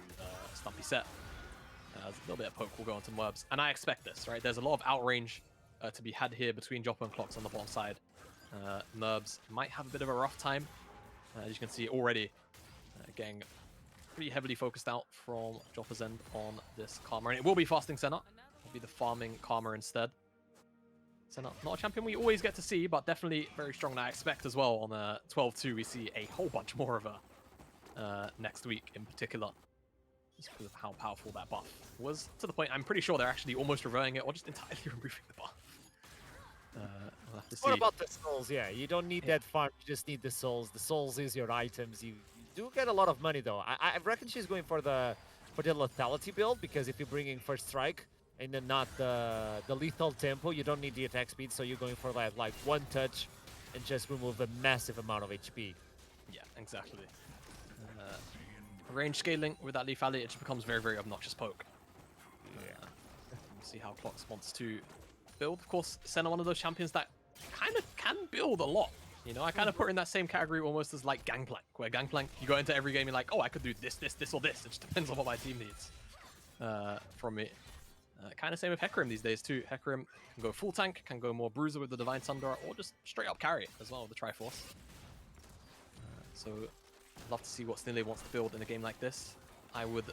Stumpy Set. There's a little bit of poke will go into Murbs. And I expect this, right? There's a lot of outrange to be had here between Joppa and Clocks on the bottom side. Murbs might have a bit of a rough time. As you can see already, getting pretty heavily focused out from Joppa's end on this Karma. And it will be fasting Senna. It'll be the farming Karma instead. Senna, not a champion we always get to see, but definitely very strong. And I expect as well on 12-2, we see a whole bunch more of her next week in particular. Just because of how powerful that buff was. To the point, I'm pretty sure they're actually almost reverting it or just entirely removing the buff. We'll have to see. What about the souls? Yeah, you don't need that farm. You just need the souls. The souls is your items. You do get a lot of money though. I reckon she's going for the lethality build, because if you're bringing first strike, and then not the lethal tempo. You don't need the attack speed, so you're going for that like one touch and just remove a massive amount of HP. Yeah, exactly. Range scaling with that lethality, it just becomes very, very obnoxious poke. We'll see how Clocks wants to build. Of course, Senna, one of those champions that kind of can build a lot. You know, I kind of put her in that same category almost as like Gangplank, where Gangplank, you go into every game, you're like, oh, I could do this, this, this, or this. It just depends on what my team needs from me. Kind of same with Hecarim these days too. Hecarim can go full tank, can go more bruiser with the Divine Thunder, or just straight up carry as well with the Triforce. So, love to see what Snille wants to build in a game like this. I would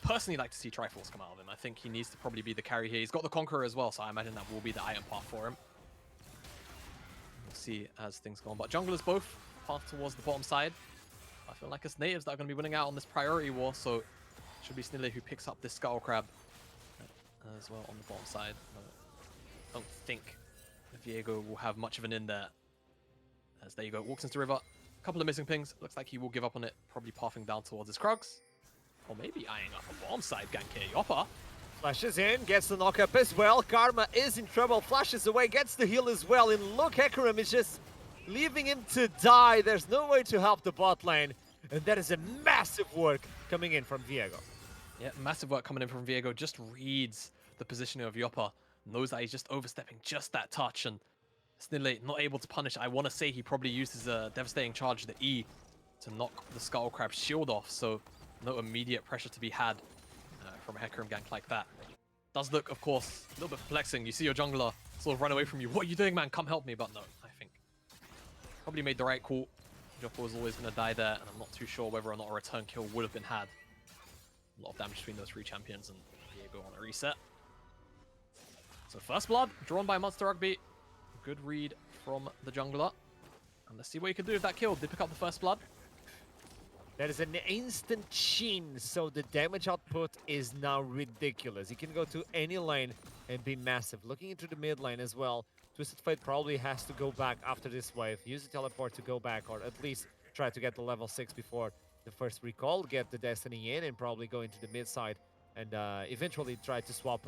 personally like to see Triforce come out of him. I think he needs to probably be the carry here. He's got the Conqueror as well, so I imagine that will be the item path for him. We'll see as things go on. But junglers both path towards the bottom side. I feel like it's natives that are going to be winning out on this priority war, so it should be Snille who picks up this Scuttle Crab as well on the bottom side. I don't think Viego will have much of an in there. As there you go, walks into the river. A couple of missing pings. Looks like he will give up on it, probably pathing down towards his Krugs. Or maybe eyeing up a bottom side gank here. Yoppa. Flashes in, gets the knock up as well. Karma is in trouble, flashes away, gets the heal as well. And look, Hecarim is just leaving him to die. There's no way to help the bot lane. And that is a massive work coming in from Viego. Yeah, massive work coming in from Viego. Just reads the positioning of Yoppa. Knows that he's just overstepping just that touch. And Snille not able to punish. I want to say he probably used his devastating charge, the E, to knock the Scuttle Crab shield off. So no immediate pressure to be had from a Hecarim gank like that. Does look, of course, a little bit perplexing. You see your jungler sort of run away from you. What are you doing, man? Come help me. But no, I think probably made the right call. Yoppa was always going to die there, and I'm not too sure whether or not a return kill would have been had. A lot of damage between those three champions, and Viego on a reset. So first blood, drawn by Monster Rugby. Good read from the jungler. And let's see what you can do with that kill. Did pick up the first blood. That is an instant sheen, so the damage output is now ridiculous. He can go to any lane and be massive. Looking into the mid lane as well, Twisted Fate probably has to go back after this wave. Use the teleport to go back, or at least try to get the level 6 before the first recall, get the Destiny in, and probably go into the mid side and eventually try to swap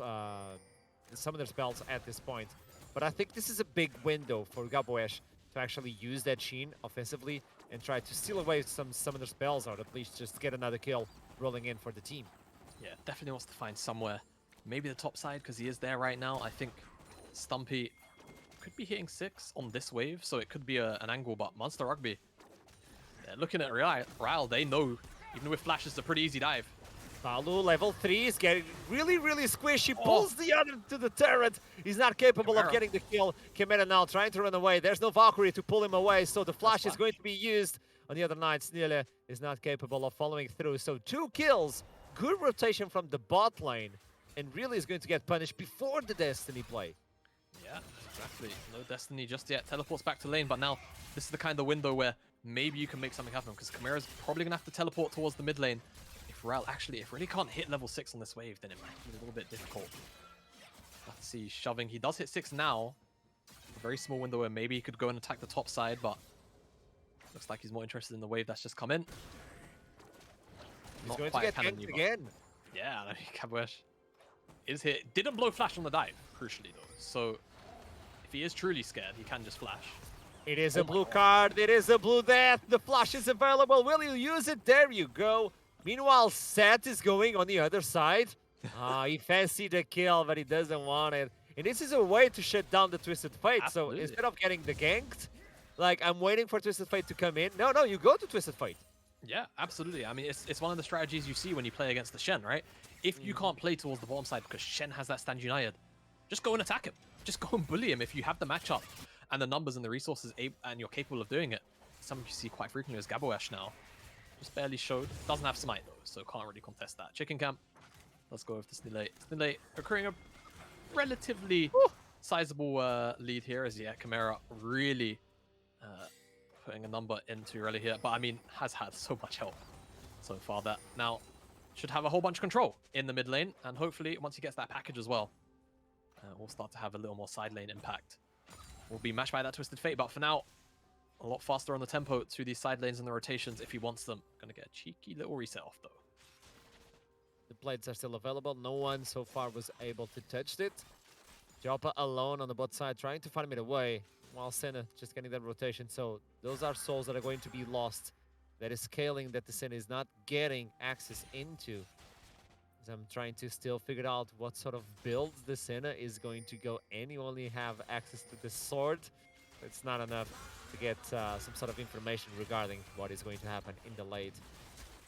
some of their spells at this point. But I think this is a big window for Gaboesh to actually use that Sheen offensively and try to steal away some of their spells, or at least just get another kill rolling in for the team. Yeah, definitely wants to find somewhere. Maybe the top side, because he is there right now. I think Stumpy could be hitting 6 on this wave, so it could be an angle, but Monster Rugby, looking at Ryle, they know, even with flash, it's a pretty easy dive. Palu, level 3, is getting really, really squishy. Pulls the other to the turret. He's not capable of getting the kill. Chimera now trying to run away. There's no Valkyrie to pull him away, so the flash is going to be used. On the other night, Snille is not capable of following through. So 2 kills. Good rotation from the bot lane. And really is going to get punished before the Destiny play. Yeah, exactly. No Destiny just yet. Teleports back to lane, but now this is the kind of window where maybe you can make something happen, because Chimera's probably going to have to teleport towards the mid lane. If really can't hit level 6 on this wave, then it might be a little bit difficult. Let's see, shoving. He does hit 6 now. A very small window where maybe he could go and attack the top side, but looks like he's more interested in the wave that's just come in. He's going to get ganked again. Yeah, I mean, Gaboesh is hit. Didn't blow flash on the dive, crucially though. So if he is truly scared, he can just flash. It is a blue card. It is a blue death. The flash is available. Will you use it? There you go. Meanwhile, Seth is going on the other side. He fancied the kill, but he doesn't want it. And this is a way to shut down the Twisted Fate. Absolutely. So instead of getting the ganked, like, I'm waiting for Twisted Fate to come in. No, you go to Twisted Fate. Yeah, absolutely. I mean, it's one of the strategies you see when you play against the Shen, right? If you can't play towards the bottom side because Shen has that Stand United, just go and attack him. Just go and bully him if you have the matchup and the numbers and the resources and you're capable of doing it. Something you see quite frequently is Gaboesh now. Just barely showed. Doesn't have smite though, so can't really contest that. Chicken camp. Let's go with the Snille. Snille accruing a relatively sizable lead here, as Chimera really putting a number into Rally here. But I mean, has had so much help so far that now should have a whole bunch of control in the mid lane, and hopefully once he gets that package as well, we'll start to have a little more side lane impact. We'll be matched by that Twisted Fate, but for now, a lot faster on the tempo through these side lanes and the rotations if he wants them. Gonna get a cheeky little reset off though. The plates are still available. No one so far was able to touch it. Joppa alone on the bot side, trying to find it away, while Senna just getting that rotation. So those are souls that are going to be lost. That is scaling that the Senna is not getting access into. As I'm trying to still figure out what sort of builds the Senna is going to go, and you only have access to the sword. It's not enough to get some sort of information regarding what is going to happen in the late.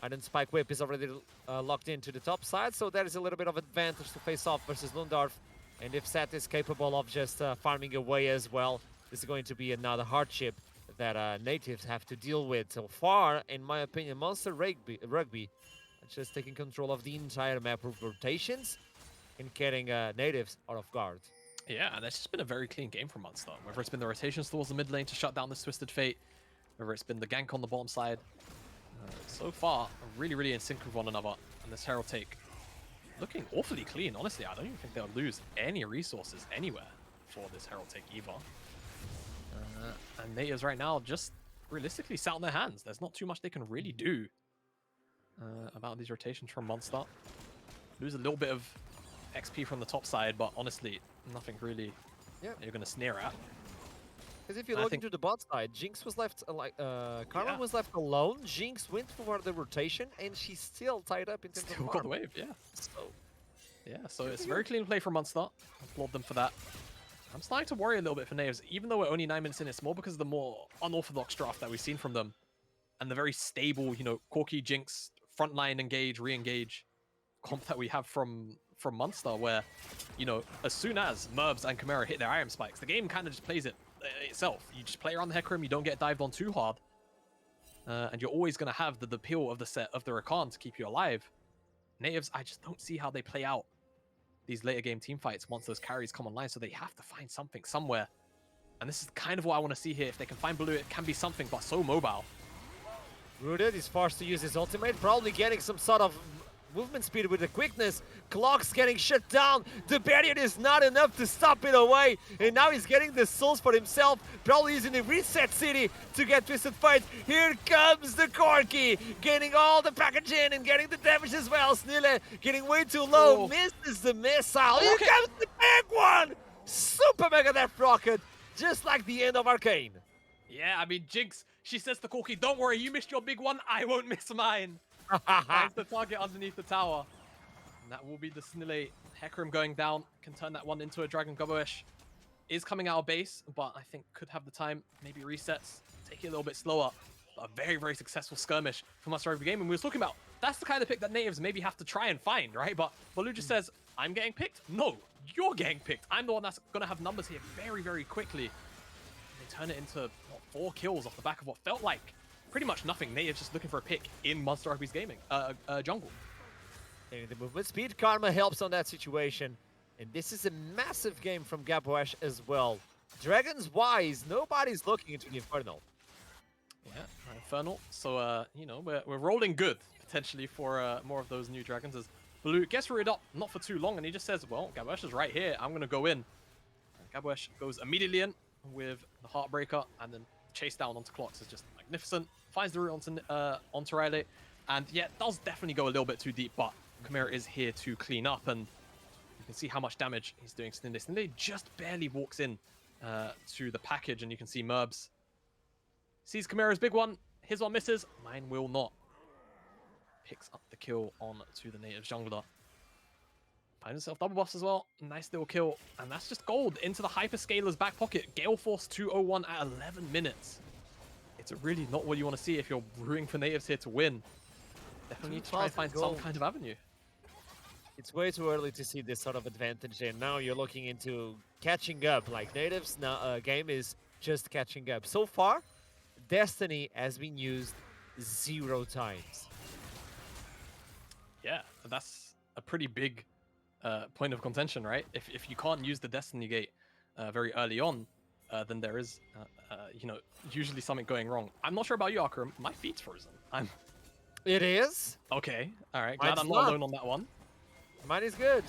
Iron Spike Whip is already locked into the top side, so there is a little bit of advantage to face off versus Lundorf. And if Seth is capable of just farming away as well, this is going to be another hardship that natives have to deal with. So far, in my opinion, Monster Rugby are just taking control of the entire map with rotations and getting natives out of guard. Yeah, and it's just been a very clean game from Monster. Whether it's been the rotations towards the mid lane to shut down this Twisted Fate, whether it's been the gank on the bottom side. So far, really in sync with one another. And this Herald take looking awfully clean, honestly. I don't even think they'll lose any resources anywhere for this Herald take either. And natives right now just realistically sat on their hands. There's not too much they can really do about these rotations from Monster. Lose a little bit of XP from the top side, but honestly, nothing really you're going to sneer at. Because if you look into the bot side, Jinx was left, Karma was left alone. Jinx went for the rotation, and she's still tied up in terms of Still got the wave, So, so it's a very clean play from Monster. Applaud them for that. I'm starting to worry a little bit for natives, even though we're only 9 minutes in. It's more because of the more unorthodox draft that we've seen from them, and the very stable, Corki, Jinx, frontline engage, re-engage comp that we have from Monster, where, as soon as Merbs and Chimera hit their Iron Spikes, the game kind of just plays it itself. You just play around the Hecarim, you don't get dived on too hard, and you're always going to have the peel of the set of the Rakan to keep you alive. Natives, I just don't see how they play out these later game team fights once those carries come online, so they have to find something somewhere. And this is kind of what I want to see here. If they can find Blue, it can be something, but so mobile. Rooted is forced to use his ultimate, probably getting some sort of movement speed with the quickness. Clock's getting shut down. The barrier is not enough to stop it away. And now he's getting the souls for himself. Probably using the reset city to get Twisted Fight. Here comes the Corki. Getting all the package in and getting the damage as well. Snille getting way too low. Misses the missile. Here comes the big one. Super Mega Death Rocket. Just like the end of Arcane. Yeah, I mean, Jinx, she says to Corki, don't worry, you missed your big one. I won't miss mine. Finds the target underneath the tower. And that will be the Snille. Hecarim going down. Can turn that one into a Dragon. Gaboesh is coming out of base, but I think could have the time. Maybe resets. Take it a little bit slower. But a very successful skirmish from us every game. And we were talking about, that's the kind of pick that natives maybe have to try and find, right? But Baloo just says, I'm getting picked. No, you're getting picked. I'm the one that's going to have numbers here very quickly. And they turn it into 4 kills off the back of what felt like pretty much nothing. Natives just looking for a pick in Monster Rugby's jungle. And the movement speed, Karma helps on that situation. And this is a massive game from Gaboesh as well. Dragons-wise, nobody's looking into the Infernal. Yeah, Infernal. So, we're rolling good, potentially, for more of those new dragons. As Blue gets rooted up, not for too long, and he just says, well, Gaboesh is right here. I'm going to go in. And Gaboesh goes immediately in with the Heartbreaker, and then chase down onto Clocks is just magnificent. Finds the route onto Riley, and yeah, does definitely go a little bit too deep, but Chimera is here to clean up, and you can see how much damage he's doing. Snille just barely walks in to the package, and you can see Merbs sees Chimera's big one. His one misses, mine will not. Picks up the kill on to the native jungler. Finds himself double buffs as well. Nice little kill, and that's just gold into the Hyperscaler's back pocket. Gale Force 201 at 11 minutes. It's really not what you want to see if you're brewing for natives here to win. Definitely need to try and find some kind of avenue. It's way too early to see this sort of advantage, and now you're looking into catching up. Like natives, now game is just catching up. So far, Destiny has been used 0 times. Yeah, that's a pretty big point of contention, right? If you can't use the Destiny Gate very early on, then there is, usually something going wrong. I'm not sure about you, Akram. My feet's frozen. It is? Okay. All right. Glad Mine's I'm not alone on that one. Mine is good.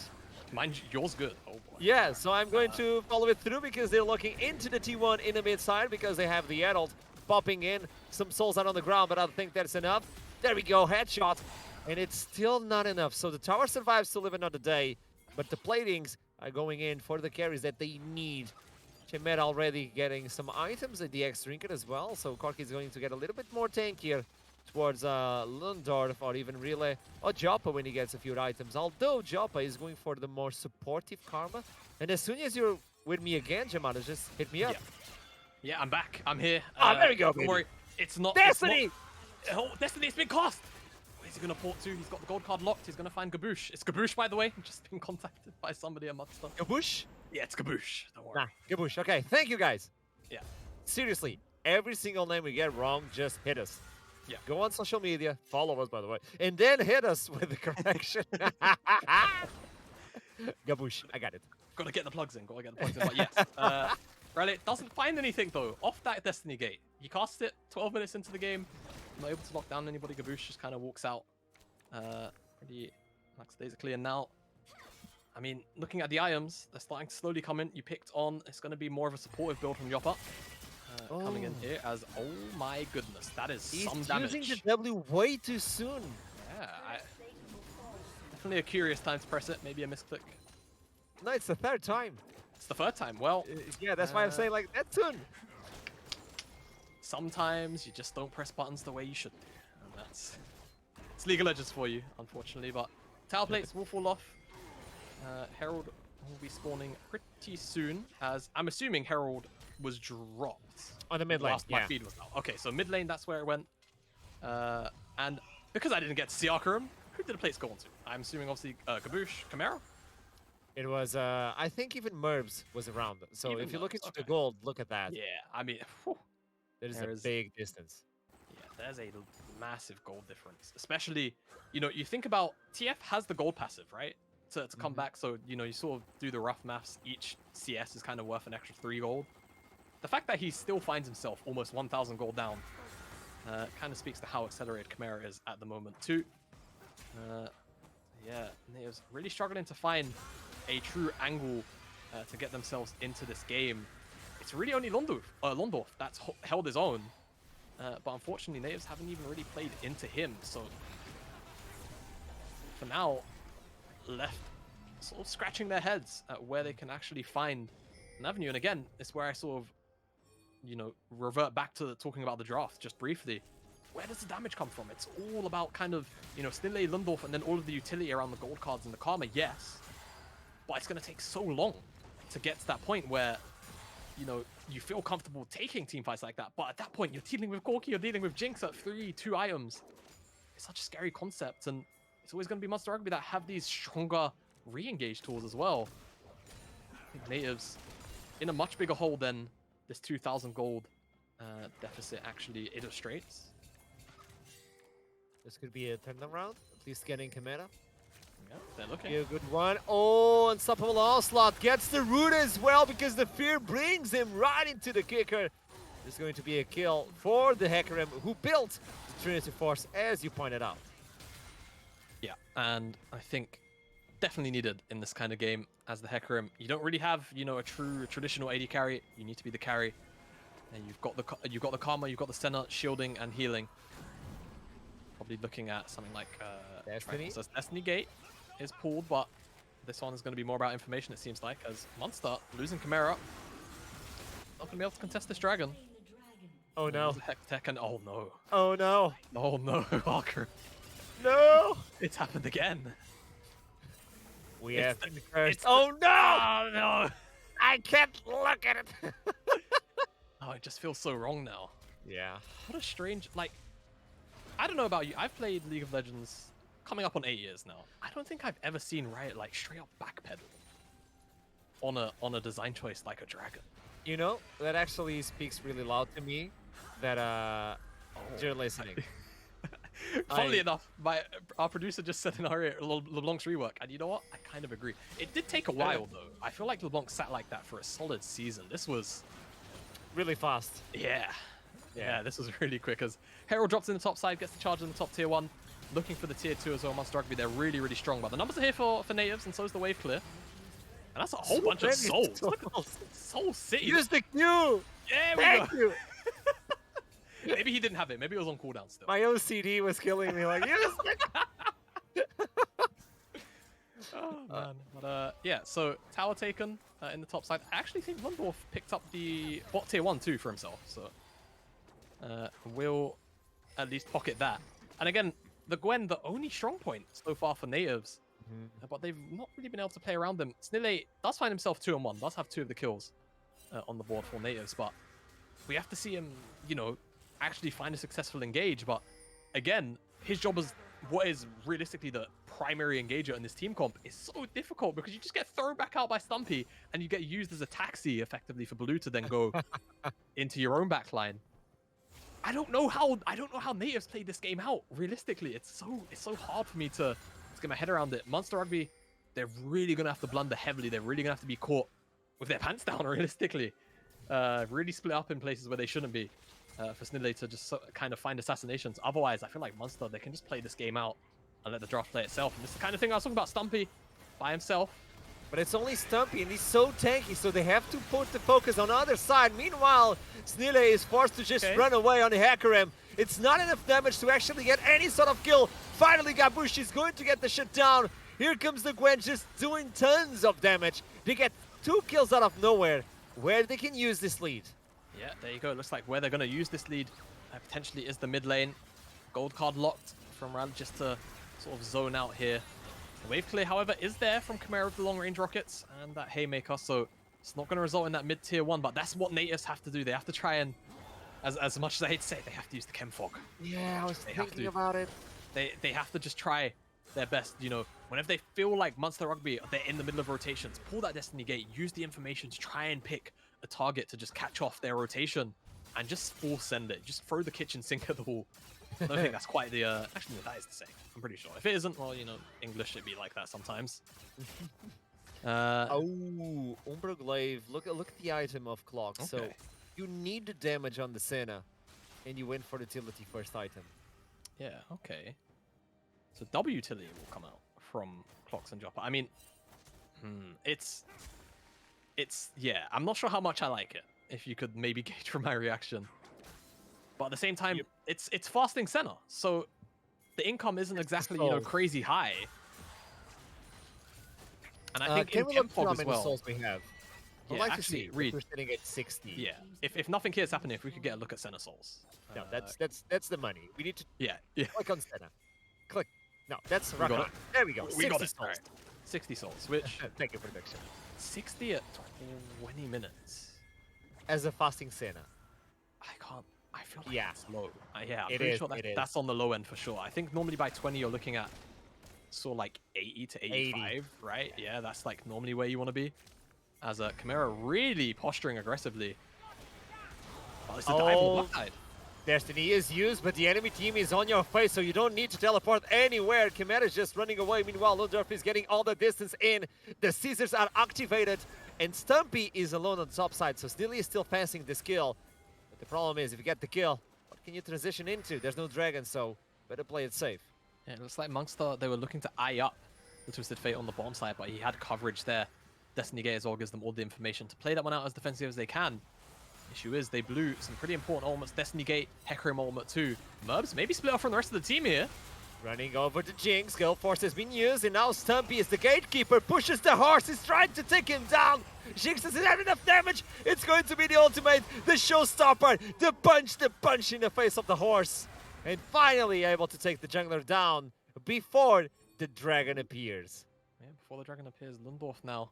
Yours good. Oh, boy. Yeah, so I'm going to follow it through because they're looking into the T1 in the mid side because they have the adult popping in. Some souls out on the ground, but I don't think that's enough. There we go. Headshot. and it's still not enough. So the tower survives to live another day, but the platings are going in for the carries that they need. Chimera already getting some items at the X Trinket as well, so Corki is going to get a little bit more tankier towards Lundorf or even Relay or Joppa when he gets a few items. Although Joppa is going for the more supportive Karma. And as soon as you're with me again, Jamada, just hit me up. Yeah, I'm back. I'm here. There we go, Don't baby. worry. It's not Destiny! It's not, Destiny, it's been cast! Where's he gonna port to? He's got the gold card locked. He's gonna find Gaboosh. It's Gaboosh, by the way. Just been contacted by somebody at Monster. Gaboosh? Yeah, it's Gaboosh. Don't worry. Nah, Gaboosh. Okay, thank you guys. Yeah. Seriously, every single name we get wrong, just hit us. Yeah. Go on social media, follow us, by the way, and then hit us with the correction. Gaboosh, I got it. Gotta get the plugs in. But yes. Riley doesn't find anything, though, off that Destiny gate. He casts it 12 minutes into the game. Not able to lock down anybody. Gaboosh just kind of walks out. Pretty Max days are clear now. I mean, looking at the items, they're starting to slowly come in. You picked on, it's going to be more of a supportive build from Joppa. Coming in here as, oh my goodness, that is some damage. He's using the W way too soon. Yeah, definitely a curious time to press it. Maybe a misclick. No, it's the third time. It's the third time. Well, yeah, that's why I'm saying like that soon. Sometimes you just don't press buttons the way you should. And it's League of Legends for you, unfortunately. But tower plates will fall off. Herald will be spawning pretty soon, as I'm assuming Herald was dropped on the mid lane. My feed was out. Okay, so mid lane, that's where it went. And because I didn't get to see Arcarum, who did the plates go on to? I'm assuming obviously Gaboosh, Chimera. It was, I think even Merbs was around. So Even if you look Merbs, into the gold, look at that. Yeah, I mean, whew. There's a big distance. Yeah, there's a massive gold difference. Especially, you know, you think about TF has the gold passive, right? To come back, so, you know, you sort of do the rough maths. Each CS is kind of worth an extra 3 gold. The fact that he still finds himself almost 1,000 gold down kind of speaks to how accelerated Chimera is at the moment, too. Yeah, Natives really struggling to find a true angle to get themselves into this game. It's really only Londorf that's held his own, but unfortunately Natives haven't even really played into him, so for now, left sort of scratching their heads at where they can actually find an avenue. And again, it's where I sort of, you know, revert back to talking about the draft just briefly. Where does the damage come from? It's all about kind of, you know, Stinley, Lundorf, and then all of the utility around the gold cards and the karma, yes. But it's going to take so long to get to that point where, you know, you feel comfortable taking team fights like that. But at that point, you're dealing with Gorky, you're dealing with Jinx at 2 items. It's such a scary concept, and it's always going to be Monster Rugby that have these stronger re-engage tools as well. I think Natives in a much bigger hole than this 2,000 gold deficit actually illustrates. This could be a turnaround, at least getting Chimera. Yeah, they're looking. Be a good one. Oh, Unstoppable Onslaught gets the root as well because the fear brings him right into the kicker. There's going to be a kill for the Hecarim who built the Trinity Force, as you pointed out. Yeah, and I think definitely needed in this kind of game as the Hecarim. You don't really have, you know, a true traditional AD carry. You need to be the carry, and you've got the karma, you've got the Senna shielding and healing. Probably looking at something like Destiny. So Destiny Gate is pulled, but this one is going to be more about information. It seems like, as Monster losing Chimera, not going to be able to contest this dragon. Oh no! Tekken. Oh no! Oh no! Oh no! Arcarum. No! It's happened again. We have been cursed. Oh no! Oh no! I can't look at it. Oh, it just feels so wrong now. Yeah. What a strange, like, I don't know about you. I've played League of Legends coming up on 8 years now. I don't think I've ever seen Riot like straight up backpedal on a design choice like a dragon. You know, that actually speaks really loud to me that you're listening. Funnily enough, our producer just said in our ear, LeBlanc's rework, and you know what? I kind of agree. It did take a while though. I feel like LeBlanc sat like that for a solid season. This was really fast. Yeah, this was really quick as Herald drops in the top side, gets the charge in the top tier 1, looking for the tier 2 as well. Monster Rugby, they're really, really strong, but the numbers are here for Natives, and so is the wave clear. And that's a whole bunch of souls. Look at Soul City. Use the Q! Yeah, Thank you! Maybe he didn't have it. Maybe it was on cooldown still. My OCD was killing me. Like, use the Oh man, but yeah. So tower taken in the top side. I actually think Lundorf picked up the bot tier 1 too for himself. So will at least pocket that. And again, the Gwen, the only strong point so far for natives, but they've not really been able to play around them. Snille does find himself 2-on-1, does have 2 of the kills on the board for natives, but we have to see him, you know, actually find a successful engage. But again, his job as what is realistically the primary engager in this team comp is so difficult because you just get thrown back out by Stumpy and you get used as a taxi effectively for Blue to then go into your own backline. I don't know how natives play this game out. Realistically, it's so hard for me to get my head around it. Monster Rugby, they're really gonna have to blunder heavily. They're really gonna have to be caught with their pants down. Realistically, really split up in places where they shouldn't be. For Snille to just kind of find assassinations. Otherwise, I feel like Monster, they can just play this game out and let the draft play itself. And this is the kind of thing I was talking about, Stumpy by himself. But it's only Stumpy, and he's so tanky, so they have to put the focus on the other side. Meanwhile, Snille is forced to just run away on the Hackerem. It's not enough damage to actually get any sort of kill. Finally, Gabush is going to get the shit down. Here comes the Gwen just doing tons of damage. They get 2 kills out of nowhere, where they can use this lead. Yeah, there you go. It looks like where they're going to use this lead potentially is the mid lane. Gold card locked from Ral just to sort of zone out here. The wave clear, however, is there from Chimera with the long range rockets and that Haymaker, so it's not going to result in that mid tier 1, but that's what natives have to do. They have to try and, as much as I hate to say it, they have to use the Chem Fog. Yeah, I was thinking about it. They have to just try their best, you know, whenever they feel like Monster Rugby, they're in the middle of rotations, pull that Destiny Gate, use the information to try and pick a target to just catch off their rotation and just full send it. Just throw the kitchen sink at the wall. I don't think that's quite the... Actually, no, that is the same. I'm pretty sure. If it isn't, well, you know, English should be like that sometimes. Oh, Umbra Glaive. Look at the item of Clock. Okay. So you need the damage on the Senna, and you win for the utility first item. Yeah, okay. So W utility will come out from Clocks and Dropper. I mean, it's yeah, I'm not sure how much I like it, if you could maybe gauge from my reaction. But at the same time, it's fasting Senna, so the income isn't exactly, you know, crazy high. And I think can in we look Fog how as many well. souls we have? I'd Yeah, like actually, to see. Reed. We're sitting at 60. Yeah, if nothing here is happening, if we could get a look at Senna souls. No, that's the money. We need to Yeah. click on Senna. Click. No, that's We rock got on. it. There we go. We 60 got it. souls. Alright. 60 souls, which Thank you for the prediction. 60 at 20 minutes. As a fasting Senna. I feel like Yeah. it's low. Yeah, I'm It pretty is, sure it is. that's on the low end for sure. I think normally by 20 you're looking at sort of like 80 to 85, right? Yeah, that's like normally where you want to be. As a Chimera really posturing aggressively. Oh, it's a dive on the backside. Destiny is used, but the enemy team is on your face, so you don't need to teleport anywhere. Chimera is just running away. Meanwhile, Lundorf is getting all the distance in. The Caesars are activated, and Stumpy is alone on the top side, so Snille is still passing this kill. But the problem is, if you get the kill, what can you transition into? There's no dragon, so better play it safe. Yeah, it looks like Monster, they were looking to eye up the Twisted Fate on the bottom side, but he had coverage there. Destiny Gate as well gives them all the information to play that one out as defensive as they can. Issue is they blew some pretty important ultimates. Destiny Gate, Hecarim ultimate too. Murbs maybe split off from the rest of the team here. Running over to Jinx, Gale Force has been used, and now Stumpy is the gatekeeper, pushes the horse, he's trying to take him down. Jinx doesn't have enough damage, it's going to be the ultimate, the showstopper, the punch in the face of the horse. And finally able to take the jungler down before the dragon appears. Yeah, before the dragon appears, Lundorf now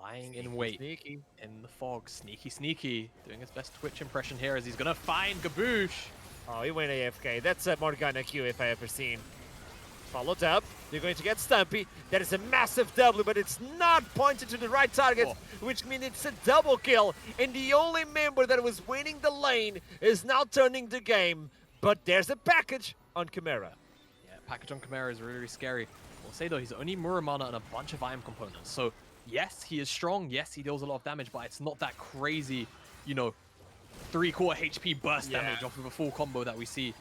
lying in wait in the fog. Sneaky, doing his best Twitch impression here as he's gonna find Gaboosh. Oh, he went AFK. That's a Morgana Q if I ever seen. Followed up. They're going to get Stumpy. That is a massive W, but it's not pointed to the right target, which means it's a double kill. And the only member that was winning the lane is now turning the game. But there's a package on Chimera. Yeah, package on Chimera is really, really scary. I'll say though, he's only Muramana and a bunch of item components. So yes, he is strong. Yes, he deals a lot of damage, but it's not that crazy, you know, 3/4 HP burst damage off of a full combo that we see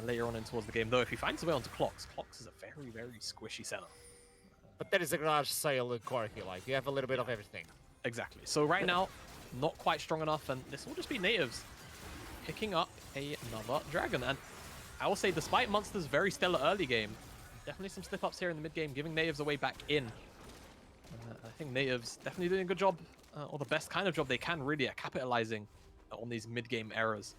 later on in towards the game. Though if he finds his way onto Clocks is a very, very squishy setup. But that is a garage sale and quirky, like you have a little bit of everything. Exactly. So right now, not quite strong enough, and this will just be natives picking up another dragon. And I will say, despite Monster's very stellar early game, definitely some slip-ups here in the mid-game, giving Natives a way back in. I think Natives definitely doing a good job, or the best kind of job they can really at capitalizing on these mid-game errors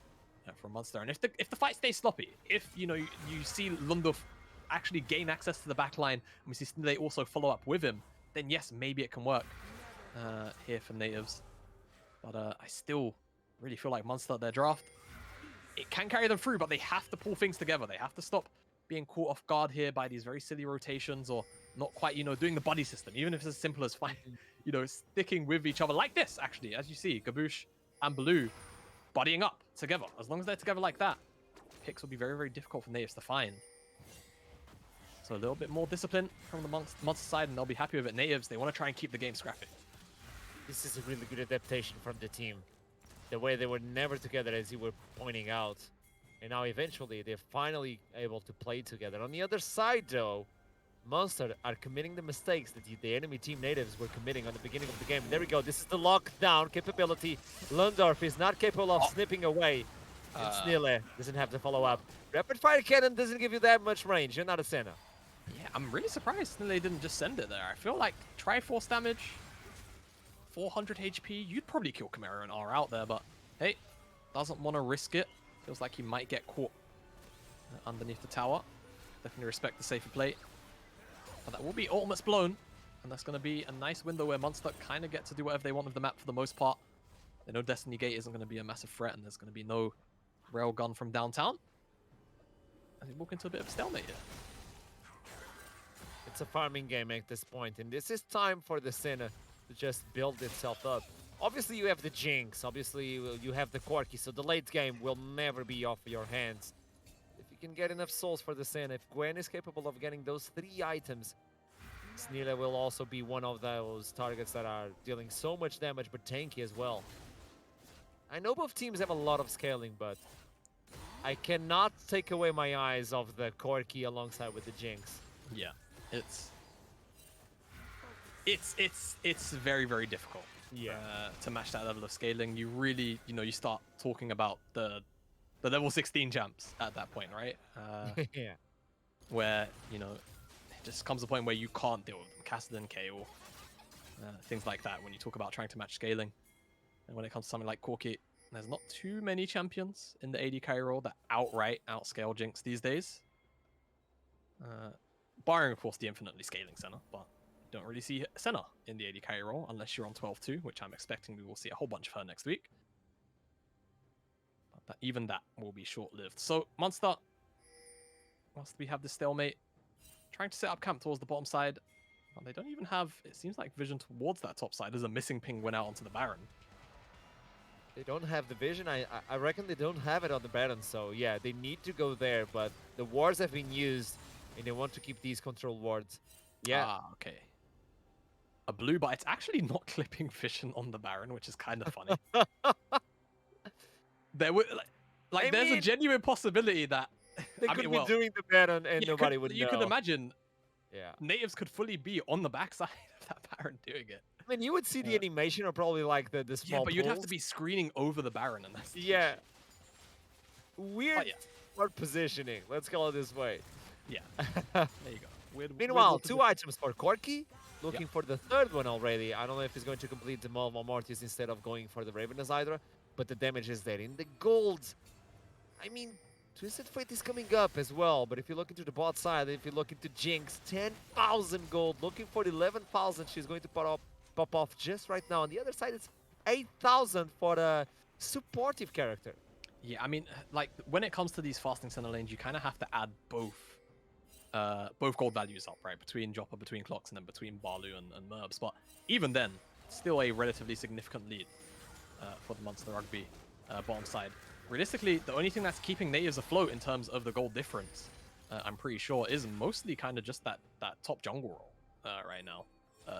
from Monster. And if the fight stays sloppy, if you see Lundorf actually gain access to the back line, and we see Snille also follow up with him, then yes, maybe it can work here for Natives. But I still really feel like Monster, their draft, it can carry them through, but they have to pull things together. They have to stop being caught off guard here by these very silly rotations, or not quite, doing the buddy system, even if it's as simple as sticking with each other like this, actually, as you see, Gaboosh and Baloo buddying up together. As long as they're together like that, picks will be very, very difficult for Natives to find. So a little bit more discipline from the Monster side, and they'll be happy with it. Natives, they want to try and keep the game scrappy. This is a really good adaptation from the team. The way they were never together, as you were pointing out. And now eventually they're finally able to play together. On the other side, though, Monster are committing the mistakes that the enemy team Natives were committing on the beginning of the game. There we go. This is the lockdown capability. Lundorf is not capable of snipping away. And Snille doesn't have to follow up. Rapid fire cannon doesn't give you that much range. You're not a Senna. Yeah, I'm really surprised Snille didn't just send it there. I feel like Triforce damage, 400 HP, you'd probably kill Chimera and R out there, but hey, doesn't want to risk it. Feels like he might get caught underneath the tower. Definitely respect the safer play. But that will be ultimates blown, and that's going to be a nice window where Monster kind of get to do whatever they want with the map for the most part. They know Destiny Gate isn't going to be a massive threat, and there's going to be no railgun from downtown. And they walk into a bit of a stalemate here. It's a farming game at this point, and this is time for the Senna to just build itself up. Obviously, you have the Jinx. Obviously, you have the Quirky, so the late game will never be off your hands. If you can get enough souls for the Senna, if Gwen is capable of getting those 3 items, Snille will also be one of those targets that are dealing so much damage, but tanky as well. I know both teams have a lot of scaling, but I cannot take away my eyes of the Quirky alongside with the Jinx. Yeah, it's very, very difficult. Yeah. To match that level of scaling. You really, you start talking about the level 16 champs at that point, right? Yeah. Where, it just comes to a point where you can't deal with them. Kassadin, KO, things like that when you talk about trying to match scaling. And when it comes to something like Corki, there's not too many champions in the AD carry role that outright outscale Jinx these days. Barring, of course, the infinitely scaling Senna, but don't really see Senna in the AD carry role unless you're on 12-2, which I'm expecting we will see a whole bunch of her next week. But even that will be short-lived. So, Monster, whilst we have this stalemate, trying to set up camp towards the bottom side. But they don't even have, it seems like, vision towards that top side. There's a missing ping went out onto the Baron. They don't have the vision. I reckon they don't have it on the Baron, so yeah, they need to go there, but the wards have been used, and they want to keep these control wards. Yeah. Ah, okay. A blue, but it's actually not clipping vision on the Baron, which is kind of funny. There would there's a genuine possibility that they could be doing the Baron and nobody would know. You could imagine. Yeah. Natives could fully be on the backside of that Baron doing it. I mean, you would see the animation or probably like the small. Yeah, but you'd have to be screening over the Baron, and that's weird smart positioning. Let's call it this way. Yeah. There you go. Meanwhile, 2 items for Corki. Looking for the 3rd one already. I don't know if he's going to complete the Maul Mortis instead of going for the Ravenous Hydra, but the damage is there. In the gold, I mean, Twisted Fate is coming up as well, but if you look into the bot side, if you look into Jinx, 10,000 gold, looking for 11,000, she's going to pop off just right now. On the other side, it's 8,000 for the supportive character. Yeah, I mean, like, when it comes to these fasting center lanes, you kind of have to add both gold values up, right? Between Joppa, between Clocks, and then between Balu and Merbs. But even then, still a relatively significant lead for the Monster Rugby bottom side. Realistically, the only thing that's keeping Natives afloat in terms of the gold difference, I'm pretty sure, is mostly kind of just that top jungle role right now.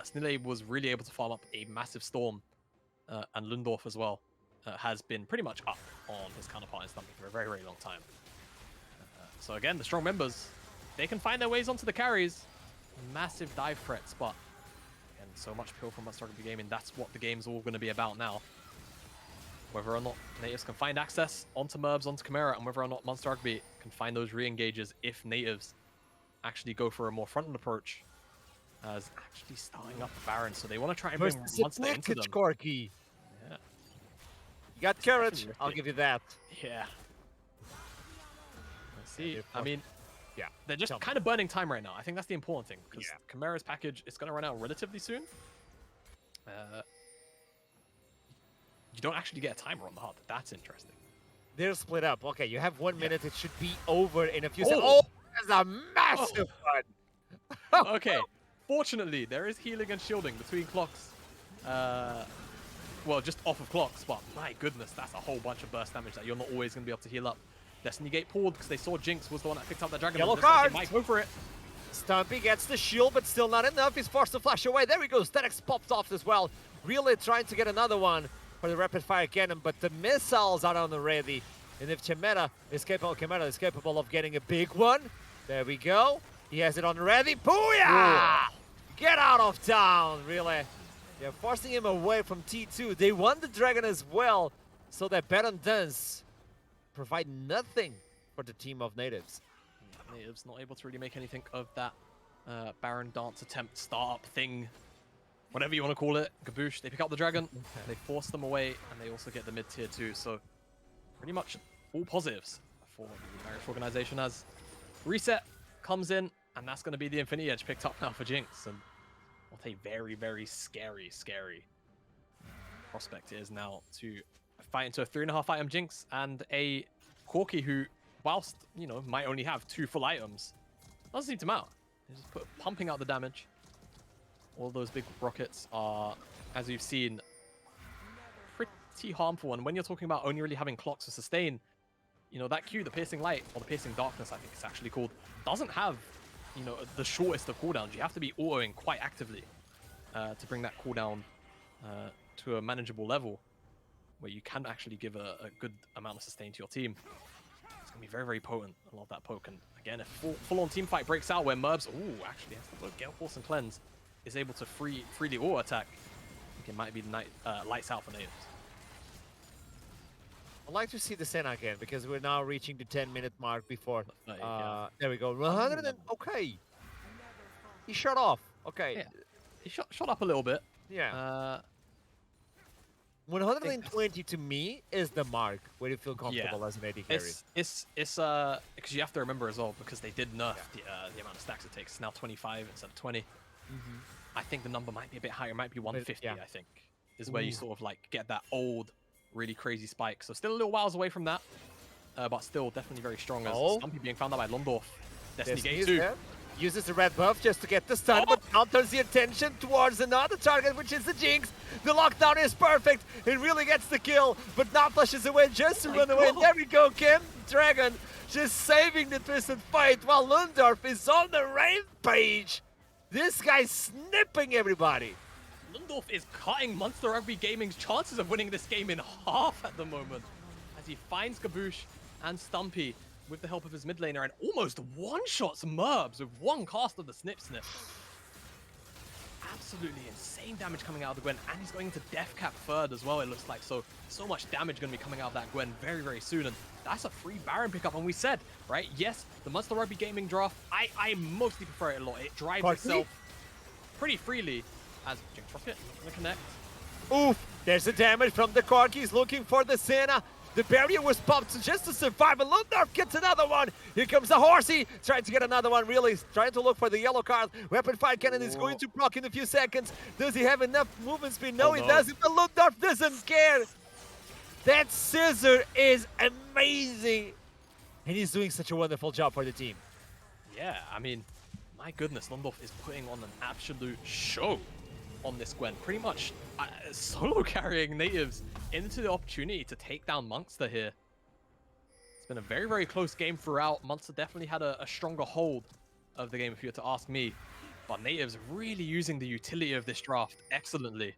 Snille was really able to farm up a massive Storm, and Lundorf as well has been pretty much up on his counterpart in Stumping for a very, very long time. So again, the strong members, they can find their ways onto the carries. Massive dive threats, but again, so much pill from Monster Rugby Gaming. That's what the game's all going to be about now. Whether or not Natives can find access onto Merbs, onto Chimera, and whether or not Monster Rugby can find those re-engages if Natives actually go for a more frontal approach. As actually starting up the Baron, so they want to try and bring Versus Monster into them. Corky. Yeah. You got courage. definitely I'll risky. give you that. Yeah. Let's see. they're I mean, Yeah. they're just tell me. kind of burning time right now. I think that's the important thing because Yeah. Chimera's package is going to run out relatively soon. You don't actually get a timer on the HUD. That's interesting. They're split up. Okay, you have 1 minute. It should be over in a few Oh. seconds. Oh, that's a massive one. Okay. Fortunately, there is healing and shielding between clocks. Well, just off of clocks, but my goodness, that's a whole bunch of burst damage that you're not always going to be able to heal up. Destiny Gate pulled because they saw Jinx was the one that picked up that dragon. Yellow Looks like card. they might go for it. Stumpy gets the shield, but still not enough. He's forced to flash away. There we go. Static's popped off as well. Really trying to get another one for the rapid fire cannon, but the missiles are on the ready. And if Chimera is capable of getting a big one. There we go. He has it on ready. Booyah! Get out of town, really. They're forcing him away from T2. They won the dragon as well, so that Baron does provide nothing for the team of natives. Natives not able to really make anything of that Baron dance attempt, startup thing, whatever you want to call it. Gaboosh, they pick up the dragon, they force them away, and they also get the mid-tier too. So pretty much all positives for the Irish organization as Reset comes in, and that's going to be the Infinity Edge picked up now for Jinx. And what a very, very scary, scary prospect it is now to fight into a 3.5 item Jinx and a Corky who, whilst, you know, might only have 2 full items, doesn't seem to matter. They're just pumping out the damage. All those big rockets are, as you've seen, pretty harmful. And when you're talking about only really having clocks to sustain, you know, that Q, the Piercing Light, or the Piercing Darkness, I think it's actually called, doesn't have, you know, the shortest of cooldowns. You have to be autoing quite actively to bring that cooldown to a manageable level where you can actually give a good amount of sustain to your team. It's going to be very, very potent. I love that poke. And again, if full-on team fight breaks out where Merbs, actually has to both Gale Force and Cleanse, is able to freely auto attack, I think it might be the lights out for natives. I'd like to see the Senna again because we're now reaching the 10-minute mark before. Yeah. There we go. 100 and okay. He shut off. Okay. Yeah. He shot up a little bit. Yeah. 120 to me is the mark where you feel comfortable as an AD carry. It's because you have to remember as well, because they did nerf the amount of stacks it takes. It's now 25 instead of 20. I think the number might be a bit higher. It might be 150. yeah. I think is where you sort of like get that old, really crazy spike. So still a little whiles away from that, but still definitely very strong. As Stumpy being found out by Lundorf. Destiny Gate 2. Uses the red buff just to get the stun, but now turns the attention towards another target, which is the Jinx. The lockdown is perfect. It really gets the kill, but now flushes away just to run away. There we go, Kim Dragon just saving the Twisted Fight while Lundorf is on the rampage. This guy's snipping everybody. Lundorf is cutting Monster Rugby Gaming's chances of winning this game in half at the moment, as he finds Gaboosh and Stumpy with the help of his mid laner and almost one-shots Merbs with one cast of the Snip Snip. Absolutely insane damage coming out of the Gwen, and he's going into Death Cap third as well, it looks like. So much damage going to be coming out of that Gwen very, very soon, and that's a free Baron pickup. And we said, right, yes, the Monster Rugby Gaming draft, I mostly prefer it a lot. It drives itself pretty freely, as Jinx Rocket not going to connect. Oof, there's the damage from the Corgis looking for the Senna. The barrier was popped just to survive, and Lundorf gets another one. Here comes the Horsey, trying to get another one, really trying to look for the yellow card. Weapon Fire Cannon is going to proc in a few seconds. Does he have enough movement speed? No, he doesn't, but Lundorf doesn't care. That scissor is amazing, and he's doing such a wonderful job for the team. Yeah, I mean, my goodness, Lundorf is putting on an absolute show on this Gwen. Pretty much solo carrying natives into the opportunity to take down Monster here. It's been a very, very close game throughout. Monster definitely had a stronger hold of the game, if you were to ask me. But natives really using the utility of this draft excellently.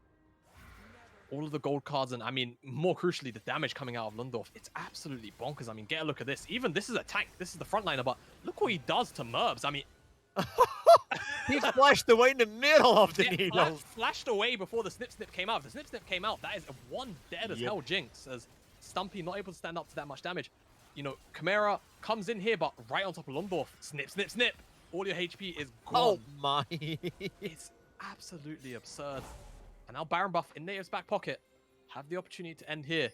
All of the gold cards, and I mean, more crucially, the damage coming out of Lundorf. It's absolutely bonkers. I mean, get a look at this. Even this is a tank. This is the frontliner, but look what he does to Merbs. I mean, He flashed away in the middle of the needles. Flashed away before the Snip Snip came out. If the Snip Snip came out, that is one dead as hell Jinx, as Stumpy not able to stand up to that much damage. You know, Chimera comes in here, but right on top of Lundorf. Snip, snip, snip. all your HP is Oh gone. my. It's absolutely absurd. And now Baron buff in Native's back pocket. Have the opportunity to end here.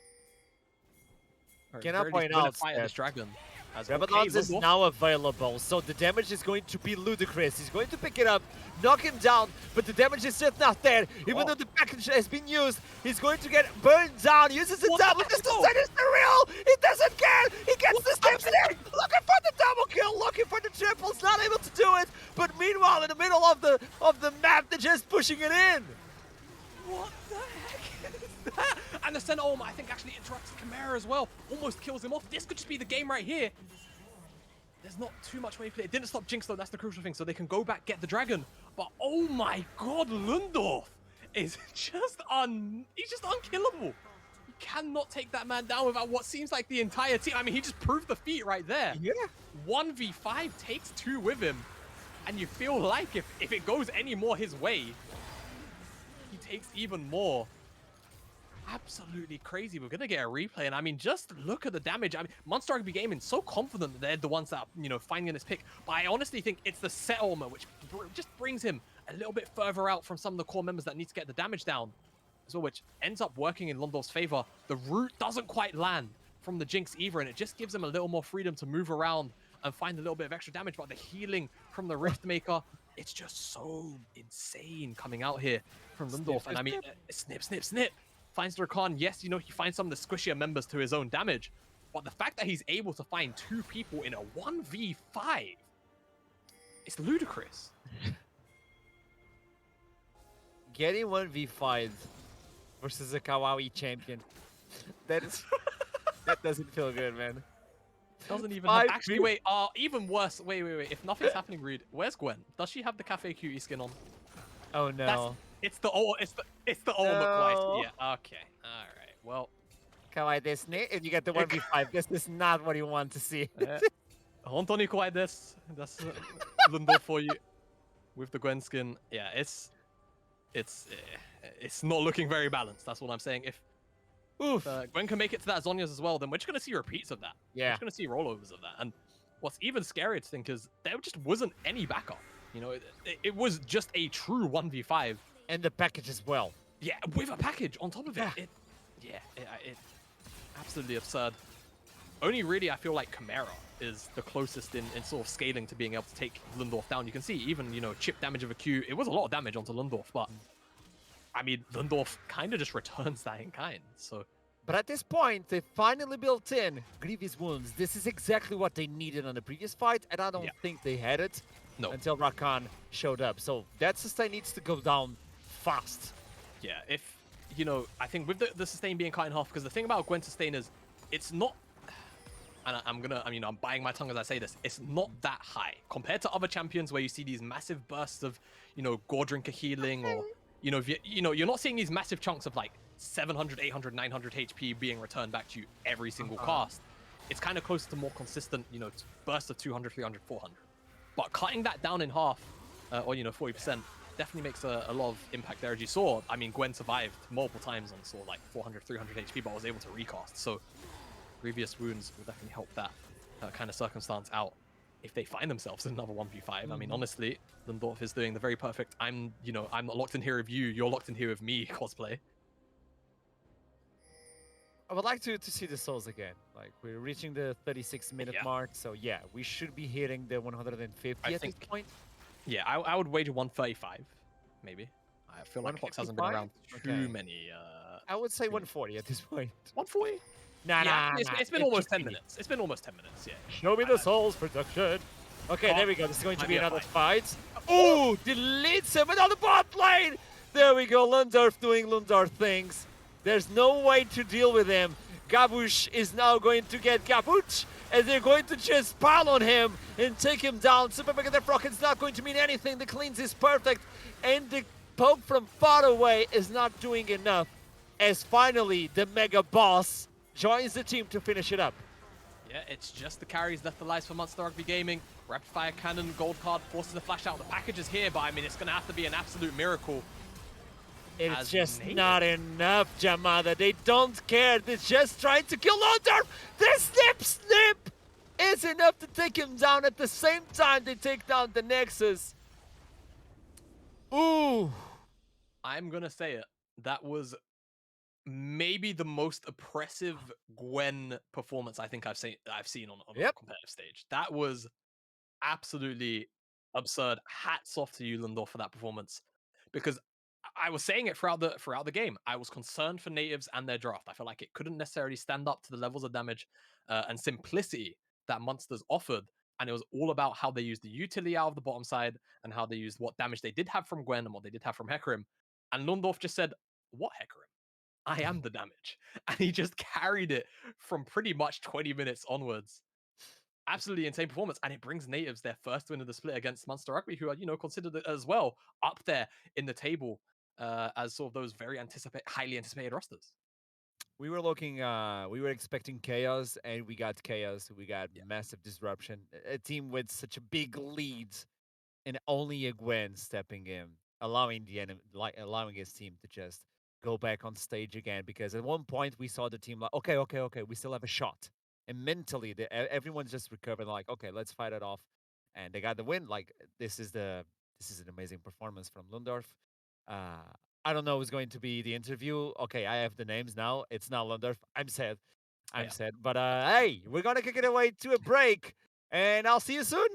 Or at Can the I very least point win a out fight at this that dragon. As Rabadons is Lundorf- now available, so the damage is going to be ludicrous. He's going to pick it up, knock him down, but the damage is just not there. Even though the package has been used, he's going to get burned down. Uses the double, this is real! He doesn't care! He gets the steps in! Looking for the double kill, looking for the triples, not able to do it! But meanwhile, in the middle of the map, they're just pushing it in! What the heck is that? And the center Olma, I think, actually interrupts Chimera as well. Almost kills him off. This could just be the game right here. There's not too much way to play. It didn't stop Jinx, though. That's the crucial thing. So they can go back, get the dragon. But oh my god, Lundorf is just he's just unkillable. You cannot take that man down without what seems like the entire team. I mean, he just proved the feat right there. Yeah. 1v5 takes 2 with him. And you feel like if it goes any more his way, he takes even more. Absolutely crazy. We're gonna get a replay, and I mean, just look at the damage. I mean, Monster Rugby Gaming so confident that they're the ones that are, you know, finding this pick. But I honestly think it's the set armor which just brings him a little bit further out from some of the core members that need to get the damage down as well, which ends up working in Lundorf's favor. The root doesn't quite land from the Jinx either, and it just gives him a little more freedom to move around and find a little bit of extra damage. But the healing from the Riftmaker, it's just so insane coming out here from Lundorf. And I mean, snip, snip, snip. Finds the Rakan. Yes, you know, he finds some of the squishier members to his own damage. But the fact that he's able to find 2 people in a 1v5, it's ludicrous. Getting 1v5 versus a Kawaii champion. That doesn't feel good, man. Doesn't even have, actually, wait, even worse. Wait. If nothing's happening, Reed, where's Gwen? Does she have the Cafe Cutie skin on? Oh no. It's the ultimate Kawaii. Yeah, okay. Alright. Well. Kawaii desu ne. If you get the 1v5, this is not what you want to see. Hontoni kawaii desu. That's Lundorf for you. With the Gwen skin. Yeah, it's not looking very balanced. That's what I'm saying. If Gwen can make it to that Zhonya's as well, then we're just going to see repeats of that. Yeah. We're just going to see rollovers of that. And what's even scarier to think is there just wasn't any backup. You know, it was just a true 1v5. And the package as well. Yeah, with a package on top of it. It's absolutely absurd. Only really, I feel like Chimera is the closest in sort of scaling to being able to take Lundorf down. You can see even, you know, chip damage of a Q. It was a lot of damage onto Lundorf, but I mean, Lundorf kind of just returns that in kind. So. But at this point, they finally built in Grievous Wounds. This is exactly what they needed on the previous fight, and I don't think they had it until Rakan showed up. So that sustain needs to go down fast. Yeah, if, you know, I think with the sustain being cut in half, because the thing about Gwen sustain is it's not, and I'm biting my tongue as I say this, it's not that high compared to other champions where you see these massive bursts of, you know, Gore Drinker healing, or, you know, if you're not seeing these massive chunks of like 700, 800, 900 HP being returned back to you every single cast. It's kind of close to more consistent, you know, bursts of 200, 300, 400. But cutting that down in half, or, you know, 40%, definitely makes a lot of impact there. As you saw, I mean, Gwen survived multiple times on sort of like 400, 300 HP, but was able to recast. So Grievous Wounds will definitely help that kind of circumstance out if they find themselves in another 1v5. I mean, honestly, Lundorf is doing the very perfect, I'm not locked in here with you, you're locked in here with me cosplay. I would like to see the souls again. Like, we're reaching the 36-minute mark, so yeah, we should be hitting the 150 at this point. Yeah, I would wager 135, maybe. I feel like Clocks hasn't been around too many. I would say 140 at this point. 140? Nah. It's been almost 10 minutes. It's been almost 10 minutes, yeah. Show me the souls production. Okay, there we go. This is going to be another fight. Oh, deletes him on the bot lane. There we go. Lundorf doing Lundorf things. There's no way to deal with him. Gabush is now going to get Gabuch, and they're going to just pile on him and take him down. Super Mega Death Rocket's not going to mean anything. The cleanse is perfect, and the poke from far away is not doing enough, as finally the Mega Boss joins the team to finish it up. Yeah, it's just the carries left alive for Monster Rugby Gaming. Rapid Fire Cannon, Gold Card, forces the flash out. The package is here, but I mean, it's going to have to be an absolute miracle. It's just not enough, Jamada. They don't care. They're just trying to kill Lundorf. The snip! is enough to take him down. At the same time, they take down the Nexus. Ooh. I'm gonna say it. That was maybe the most oppressive Gwen performance I think I've seen on a Yep. competitive stage. That was absolutely absurd. Hats off to you, Lundorf, for that performance. Because I was saying it throughout the game. I was concerned for natives and their draft. I felt like it couldn't necessarily stand up to the levels of damage and simplicity that Monsters offered. And it was all about how they used the utility out of the bottom side and how they used what damage they did have from Gwen and what they did have from Hecarim. And Lundorf just said, "What Hecarim? I am the damage." And he just carried it from pretty much 20 minutes onwards. Absolutely insane performance, and it brings natives their first win of the split against Munster Rugby, who are considered as well up there in the table as sort of those very highly anticipated rosters. We were we were expecting chaos, and we got chaos. We got massive disruption. A team with such a big lead, and only a Gwen stepping in, allowing allowing his team to just go back on stage again. Because at one point we saw the team like, okay, we still have a shot, and mentally, everyone's just recovered. Like, okay, let's fight it off, and they got the win. Like, this is an amazing performance from Lundorf. Uh, I don't know who's going to be the interview. Okay, I have the names now. It's not Lundorf. I'm sad. I'm sad. But hey, we're gonna kick it away to a break, and I'll see you soon.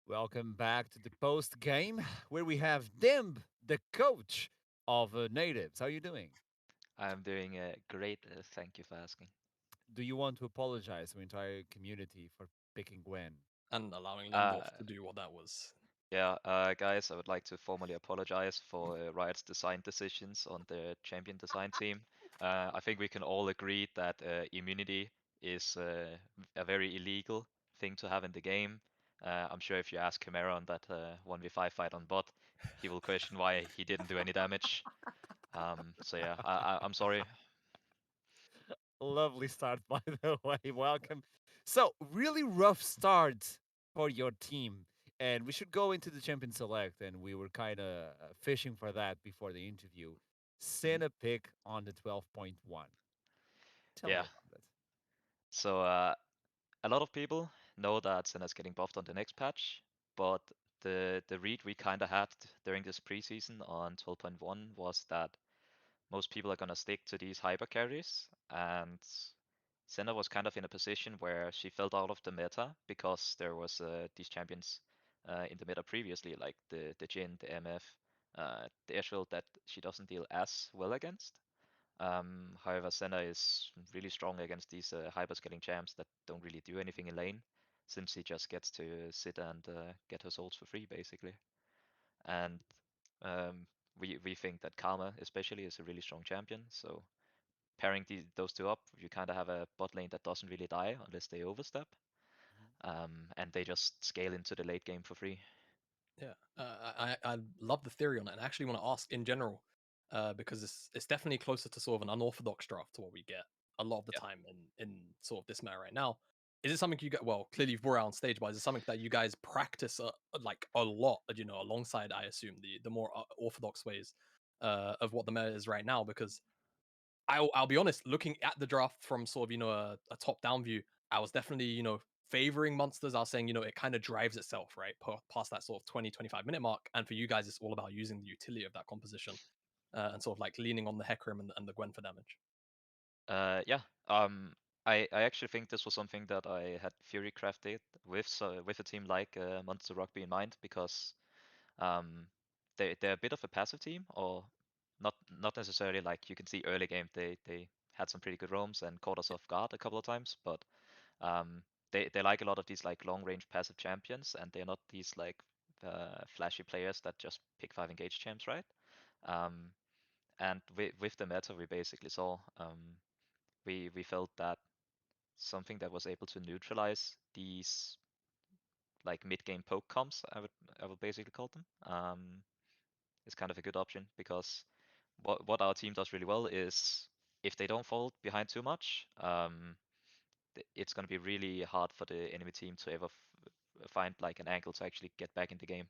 Welcome back to the post game where we have Dimb, the coach of Natives. How are you doing? I'm doing great. Thank you for asking. Do you want to apologize to the entire community for picking Gwen? and allowing Uh, Lindorf to do what that was. Yeah, guys, I would like to formally apologize for Riot's design decisions on the champion design team. I think we can all agree that immunity is a very illegal thing to have in the game. I'm sure if you ask Chimera on that 1v5 fight on bot, he will question why he didn't do any damage. So yeah, I'm sorry. Lovely start, by the way. Welcome. So, really rough start for your team. And we should go into the champion select. And we were kind of fishing for that before the interview. Senna pick on the 12.1. Tell me Yeah, about it. so a lot of people know that Senna's getting buffed on the next patch, but the read we kind of had during this preseason on 12.1 was that most people are going to stick to these hyper carries, and Senna was kind of in a position where she felt out of the meta because there was these champions in the meta previously, like the Jhin, the MF, the Ezreal that she doesn't deal as well against. However, Senna is really strong against these hyperscaling champs that don't really do anything in lane, since he just gets to sit and get her souls for free, basically. And um, we think that Karma, especially, is a really strong champion. So pairing those two up, you kind of have a bot lane that doesn't really die unless they overstep, and they just scale into the late game for free. Yeah, I love the theory on it, and I actually want to ask in general, because it's definitely closer to sort of an unorthodox draft to what we get a lot of the Yeah. time in sort of this meta right now. Is it something you get? Well, clearly you've brought out on stage, but is it something that you guys practice like a lot? You know, alongside I assume the more orthodox ways of what the meta is right now, because I'll be honest, looking at the draft from sort of, a top down view, I was definitely, favoring monsters. I was saying, it kind of drives itself, right? Past that sort of 20, 25-minute mark. And for you guys, it's all about using the utility of that composition and sort of like leaning on the Hecarim and the Gwen for damage. Yeah. I actually think this was something that I had Fury crafted with a team like Monster Rugby in mind, because um, they're a bit of a passive team, or not necessarily. Like, you can see early game they had some pretty good roams and caught us off guard a couple of times, but um, they like a lot of these like long range passive champions, and they're not these like flashy players that just pick 5 engage champs, right? Um, and with the meta we basically saw, we felt that something that was able to neutralize these like mid game poke comps, I would basically call them, is kind of a good option, because what our team does really well is, if they don't fall behind too much, it's going to be really hard for the enemy team to ever find like an angle to actually get back in the game.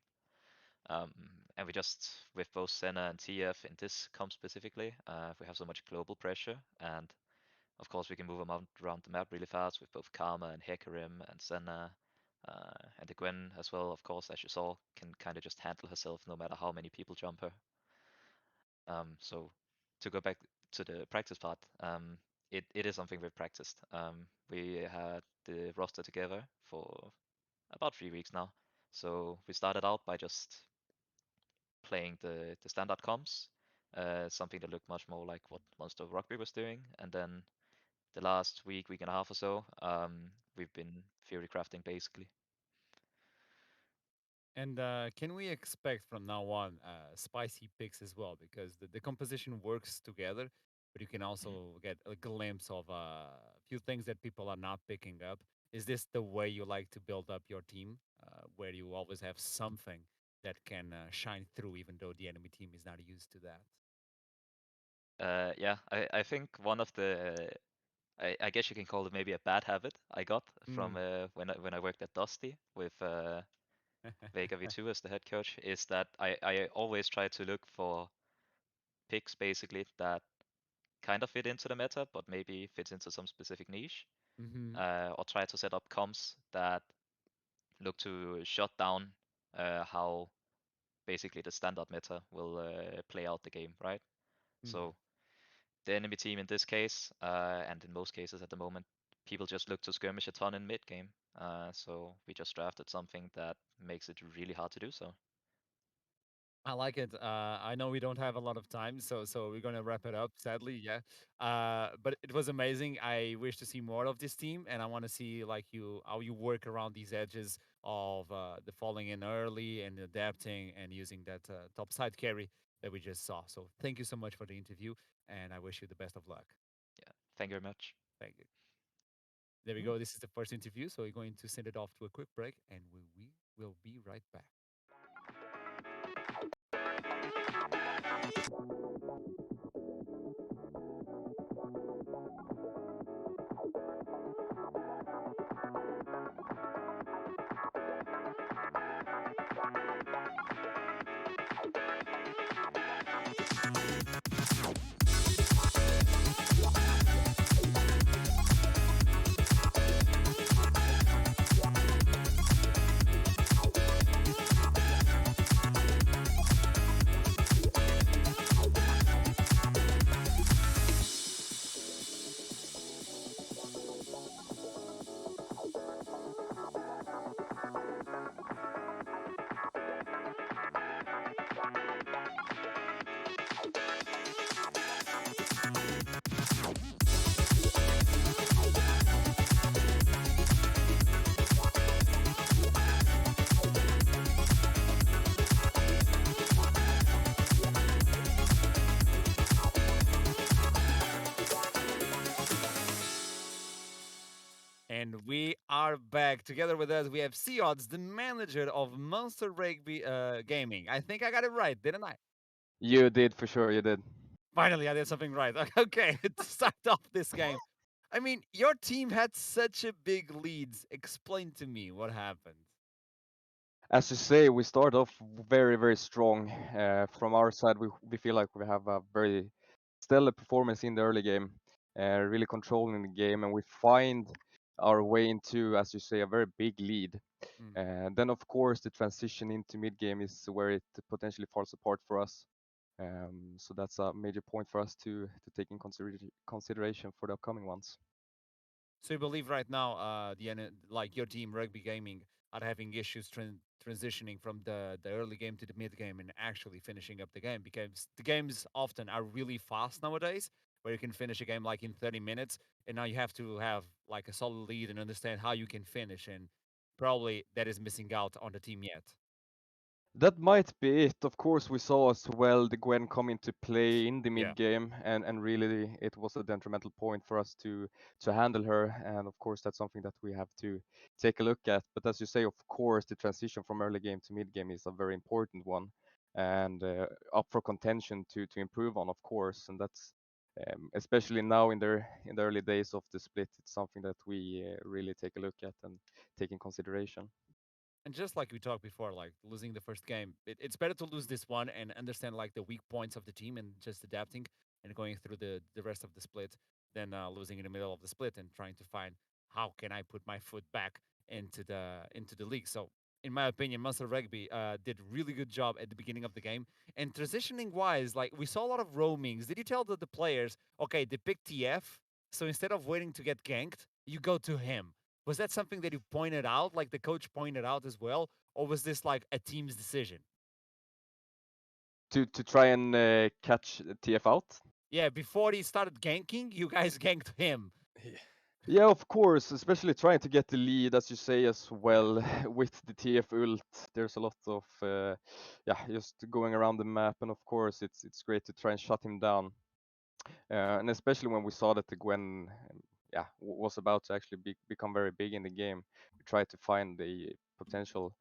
Um, and we just, with both Senna and TF in this comp specifically, we have so much global pressure, and of course we can move around the map really fast with both Karma and Hecarim and Senna, and the Gwen as well, of course, as you saw, can kind of just handle herself no matter how many people jump her. So to go back to the practice part, it is something we've practiced. We had the roster together for about 3 weeks now. So we started out by just playing the standard comps, something that looked much more like what Monster Rugby was doing. And then the last week and a half or so, we've been Fury crafting basically. And can we expect from now on spicy picks as well? Because the composition works together, but you can also get a glimpse of a few things that people are not picking up. Is this the way you like to build up your team, where you always have something that can shine through, even though the enemy team is not used to that? Yeah, I think one of the, I guess you can call it maybe a bad habit I got from Mm. when I worked at Dusty with Vega V2 as the head coach, is that I always try to look for picks basically that kind of fit into the meta, but maybe fits into some specific niche, Mm-hmm. or try to set up comps that look to shut down how basically the standard meta will play out the game, right? Mm. So the enemy team in this case, and in most cases at the moment, people just look to skirmish a ton in mid game. So we just drafted something that makes it really hard to do so. I like it. I know we don't have a lot of time, so we're gonna wrap it up. Sadly, yeah. But it was amazing. I wish to see more of this team, and I want to see like you how you work around these edges of the falling in early and adapting and using that top side carry that we just saw. So thank you so much for the interview, and I wish you the best of luck. Yeah, thank you very much. Thank you. There we go. This is the first interview, so we're going to send it off to a quick break, and we will be right back. And we are back. Together with us, we have Odds, the manager of Monster Rugby Gaming. I think I got it right, didn't I? You did for sure. You did. Finally, I did something right. Okay, to start off this game. I mean, your team had such a big leads. Explain to me what happened. As you say, we start off very, very strong. From our side, we feel like we have a very stellar performance in the early game, really controlling the game, and we find our way into, as you say, a very big lead. Mm. And then, of course, the transition into mid game is where it potentially falls apart for us. So that's a major point for us to take in consideration for the upcoming ones. So you believe right now, like your team, Rugby Gaming, are having issues transitioning from the early game to the mid game and actually finishing up the game because the games often are really fast nowadays, where you can finish a game like in 30 minutes, and now you have to have like a solid lead and understand how you can finish, and probably that is missing out on the team yet. That might be it. Of course, we saw as well the Gwen come into play in the Yeah. mid game, and really it was a detrimental point for us to handle her. And of course, that's something that we have to take a look at. But as you say, of course, the transition from early game to mid game is a very important one, and up for contention to improve on, of course. And that's especially now in the early days of the split, it's something that we really take a look at and take in consideration. And just like we talked before, like losing the first game, it's better to lose this one and understand like the weak points of the team and just adapting and going through the rest of the split than losing in the middle of the split and trying to find how can I put my foot back into the league. So in my opinion, Monster Rugby did really good job at the beginning of the game. And transitioning wise, like we saw a lot of roamings. Did you tell the players, okay, they pick TF, so instead of waiting to get ganked, you go to him? Was that something that you pointed out, like the coach pointed out as well, or was this like a team's decision? To try and catch TF out. Yeah, before he started ganking, you guys ganked him. Yeah, of course, especially trying to get the lead, as you say as well, with the TF ult. There's a lot of, yeah, just going around the map, and of course, it's great to try and shut him down. And especially when we saw that the Gwen, yeah, was about to actually become very big in the game, we tried to find the potential,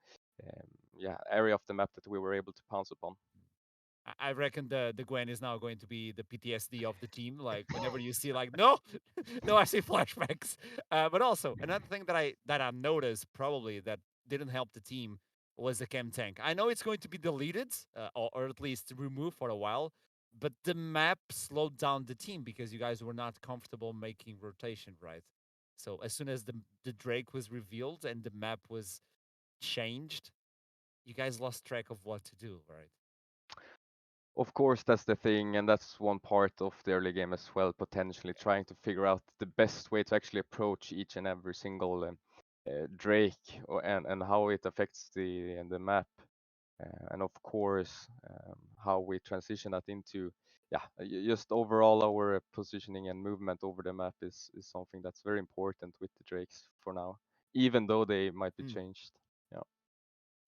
yeah, area of the map that we were able to pounce upon. I reckon the Gwen is now going to be the PTSD of the team. Like whenever you see like no, no, I see flashbacks. But also another thing that I noticed probably that didn't help the team was the chem tank. I know it's going to be deleted or at least removed for a while, but the map slowed down the team because you guys were not comfortable making rotation right. So as soon as the Drake was revealed and the map was changed, you guys lost track of what to do, right? Of course, that's the thing, and that's one part of the early game as well, potentially trying to figure out the best way to actually approach each and every single Drake and how it affects the map. and of course how we transition that into just overall our positioning and movement over the map is something that's very important with the Drakes for now, even though they might be changed. Yeah.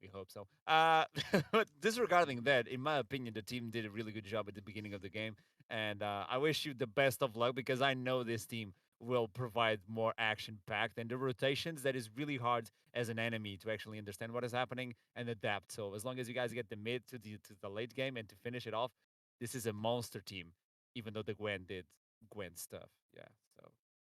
We hope so. But disregarding that, in my opinion, the team did a really good job at the beginning of the game, and I wish you the best of luck because I know this team will provide more action-packed and the rotations that is really hard as an enemy to actually understand what is happening and adapt. So as long as you guys get the mid to the late game and to finish it off, this is a monster team. Even though the Gwen did Gwen stuff, yeah. So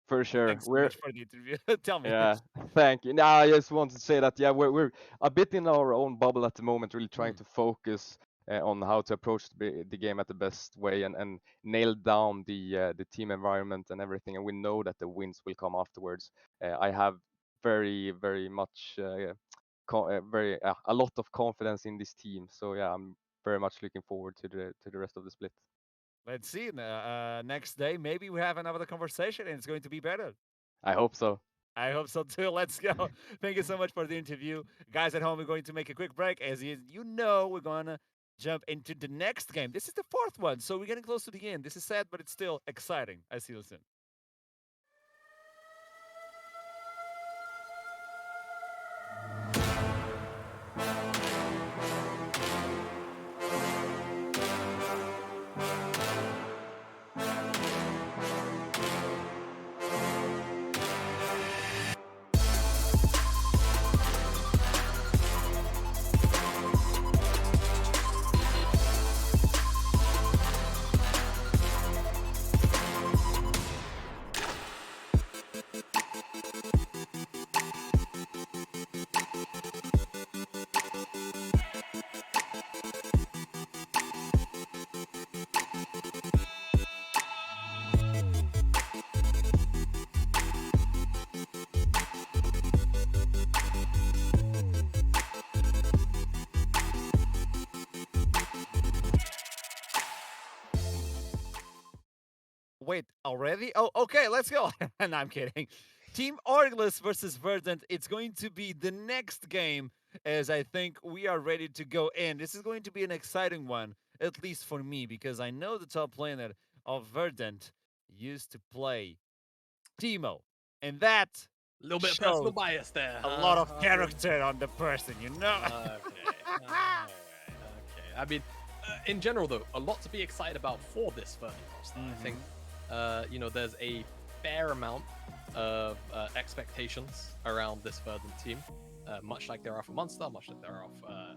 For sure. thanks so much for the interview. Tell me. Yeah, thank you. Now I just want to say that we're a bit in our own bubble at the moment, really trying to focus on how to approach the game at the best way and nail down the team environment and everything. And we know that the wins will come afterwards. I have very much a lot of confidence in this team. So yeah, I'm very much looking forward to the rest of the split. Let's see. Next day, maybe we have another conversation and it's going to be better. I hope so. I hope so too. Let's go. Thank you so much for the interview. Guys at home, we're going to make a quick break. As you know, we're going to jump into the next game. This is the fourth one, so we're getting close to the end. This is sad, but it's still exciting. I see you soon. Wait, already? Oh, okay, let's go. No, I'm kidding. Team Orgless versus Verdant. It's going to be the next game, as I think we are ready to go in. This is going to be an exciting one, at least for me, because I know the top laner of Verdant used to play Timo, and that A little bit of shows personal bias there. a lot of character on the person, you know? Okay. Okay. I mean, in general, though, a lot to be excited about for this Verdant roster. I think, there's a fair amount of expectations around this Verdant team, much like there are for Monster, much like there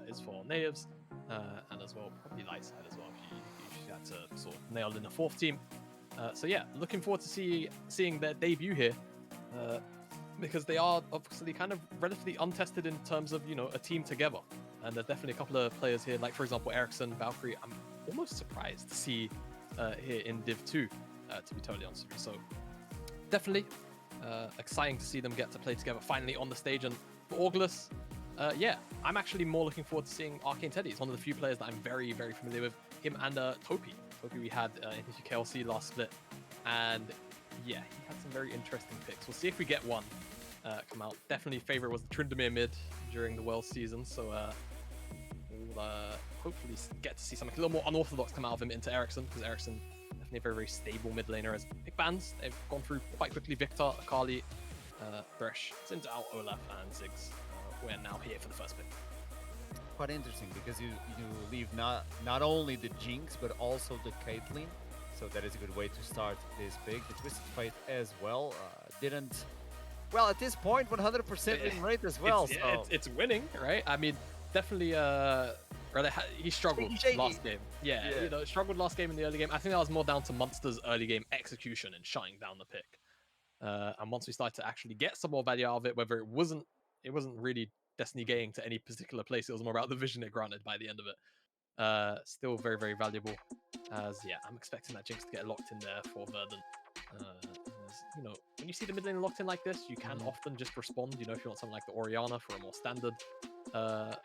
is for Natives, and as well probably Lightside as well. If you had to sort of nail in a fourth team. So yeah, looking forward to seeing their debut here. Because they are obviously kind of relatively untested in terms of, a team together. And there's definitely a couple of players here, like, for example, Ericsson, Valkyrie, I'm almost surprised to see here in Div 2, to be totally honest with you. So definitely exciting to see them get to play together finally on the stage. And for Orgless, I'm actually more looking forward to seeing Arcane Teddy. He's one of the few players that I'm very, very familiar with. Him and Topi. Topi we had in his UKLC last split. And yeah, he had some very interesting picks. We'll see if we get one come out. Definitely favorite was the Tryndamere mid during the World season, so we'll hopefully get to see something a little more unorthodox come out of him into Ericsson, because Ericsson definitely a very, very stable mid laner. As big bans, they've gone through quite quickly. Victor, Akali, Thresh, Sintal, Olaf, and Ziggs. We're now here for the first pick. Quite interesting because you leave not only the Jinx but also the Caitlyn, so that is a good way to start this pick. The Twisted Fate as well didn't. Well, at this point, 100% win rate as well. It's winning, right? I mean, definitely. He struggled last game. Yeah, struggled last game in the early game. I think that was more down to Munster's early game execution and shutting down the pick. And once we started to actually get some more value out of it, whether it wasn't really Destiny getting to any particular place, it was more about the vision it granted by the end of it. Still very, very valuable. As I'm expecting that Jinx to get locked in there for Verdant. When you see the mid lane locked in like this, you can often just respond. If you want something like the Orianna for a more standard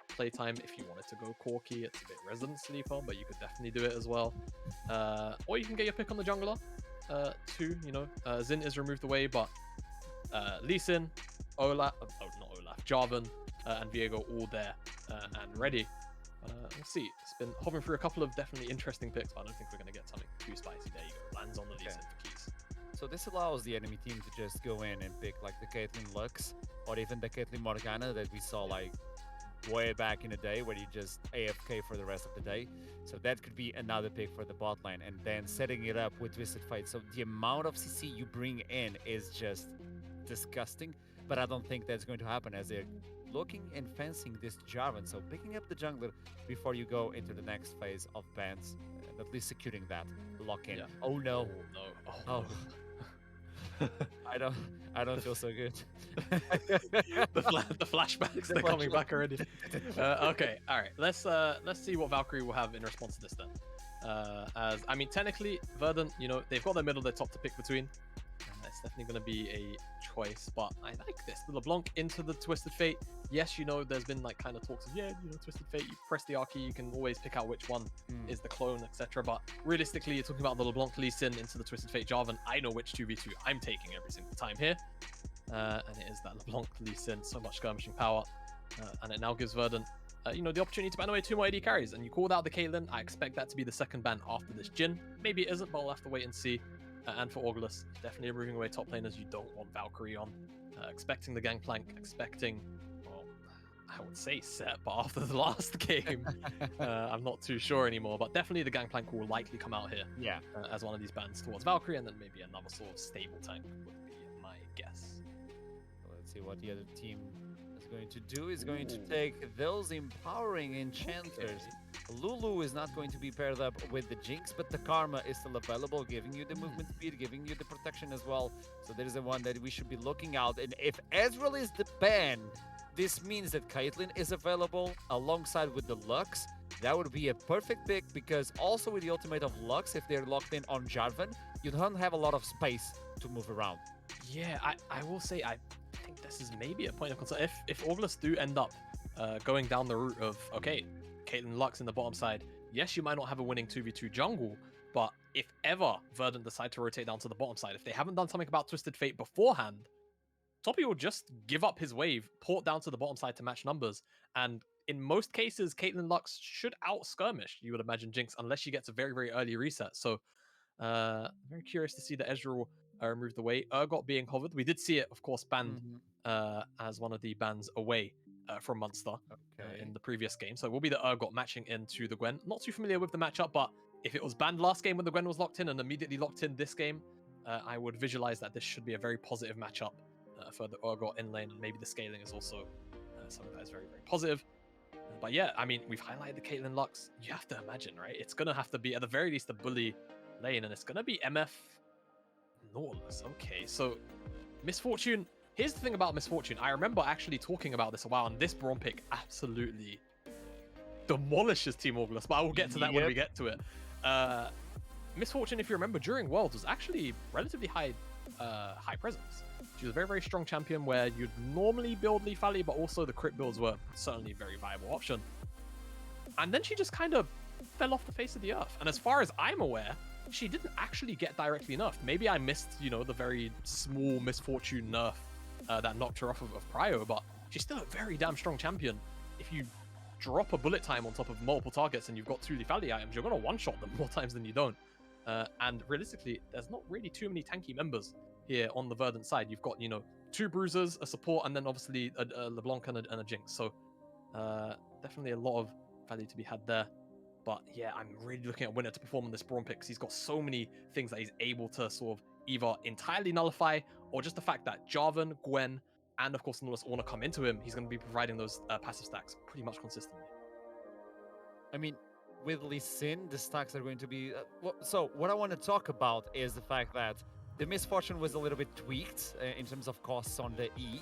playtime. If you wanted to go Corki, it's a bit Resident Sleeper, but you could definitely do it as well. Or you can get your pick on the jungler too. Zin is removed away, but Lee Sin, not Olaf, Jarvan, and Viego all there and ready We'll see. It's been hovering through a couple of definitely interesting picks, but I don't think we're going to get something too spicy. There you go. Lands on the Lee Sin for keys. So this allows the enemy team to just go in and pick like the Caitlyn Lux or even the Caitlyn Morgana that we saw like way back in the day where you just AFK for the rest of the day. So that could be another pick for the bot lane, and then setting it up with Twisted Fate. So the amount of CC you bring in is just disgusting, but I don't think that's going to happen as they're looking and fencing this Jarvan. So picking up the jungler before you go into the next phase of bans, and at least securing that lock in. Yeah. Oh no. Oh, no. I don't feel so good. the flashbacks, they're coming back already. Okay, all right. Let's see what Valkyrie will have in response to this then. As I mean, technically, Verdant, you know, they've got their middle, their top to pick between. It's definitely going to be a choice, but I like this. The LeBlanc into the Twisted Fate. Yes, you know, there's been like kind of talks of, yeah, you know, Twisted Fate, you press the R key, you can always pick out which one is the clone, etc. But realistically, you're talking about the LeBlanc Lee Sin into the Twisted Fate Jarvan. I know which 2v2 I'm taking every single time here. And it is that LeBlanc Lee Sin, so much skirmishing power. And it now gives Verdant, you know, the opportunity to ban away 2 more AD carries. And you called out the Caitlyn. I expect that to be the second ban after this Jhin. Maybe it isn't, but we'll have to wait and see. And for Augulus, definitely moving away top laners you don't want Valkyrie on. Expecting the Gangplank, expecting, well, I would say set, but after the last game, I'm not too sure anymore. But definitely the Gangplank will likely come out here as one of these bans towards Valkyrie, and then maybe another sort of stable tank would be my guess. Let's see what the other team is going to do. Is going to take those empowering enchanters. Lulu is not going to be paired up with the Jinx, but the Karma is still available, giving you the movement speed, giving you the protection as well. So there is the one that we should be looking out. And if Ezreal is the ban, this means that Caitlyn is available alongside with the Lux. That would be a perfect pick, because also with the ultimate of Lux, if they're locked in on Jarvan, you don't have a lot of space to move around. Yeah, I will say I think this is maybe a point of concern. If Augulus do end up going down the route of, okay, Caitlyn Lux in the bottom side, yes, you might not have a winning 2v2 jungle, but if ever Verdant decide to rotate down to the bottom side, if they haven't done something about Twisted Fate beforehand, Toppy will just give up his wave, port down to the bottom side to match numbers, and in most cases, Caitlyn Lux should out-skirmish, you would imagine, Jinx, unless she gets a very, very early reset. So, very curious to see that Ezreal removed away. Urgot being hovered. We did see it, of course, banned as one of the bans away from Munster in the previous game. So it will be the Urgot matching into the Gwen. Not too familiar with the matchup, but if it was banned last game when the Gwen was locked in and immediately locked in this game, I would visualize that this should be a very positive matchup for the Urgot in lane. Maybe the scaling is also something that is very, very positive. But yeah, I mean, we've highlighted the Caitlyn Lux. You have to imagine, right? It's going to have to be, at the very least, a bully lane, and it's going to be MF Nautilus. Okay, so Misfortune. Here's the thing about Misfortune. I remember actually talking about this a while, and this Braum pick absolutely demolishes Team Augulus, but I will get to that when we get to it. Misfortune, if you remember, during Worlds was actually relatively high presence. She was a very, very strong champion where you'd normally build Leaf Alley, but also the crit builds were certainly a very viable option. And then she just kind of fell off the face of the earth. And as far as I'm aware, she didn't actually get directly nerfed. Maybe I missed, you know, the very small Misfortune nerf that knocked her off of Prio, but she's still a very damn strong champion. If you drop a bullet time on top of multiple targets and you've got 2 Leaf Alley items, you're going to one-shot them more times than you don't. And realistically, there's not really too many tanky members here on the Verdant side. You've got, you know, 2 bruisers, a support, and then obviously a LeBlanc and a Jinx. So definitely a lot of value to be had there. But yeah, I'm really looking at Winner to perform on this Braum pick because he's got so many things that he's able to sort of either entirely nullify, or just the fact that Jarvan, Gwen, and of course Nautilus all want to come into him. He's going to be providing those passive stacks pretty much consistently. I mean, with Lee Sin, the stacks are going to be... so what I want to talk about is the fact that the Misfortune was a little bit tweaked in terms of costs on the E,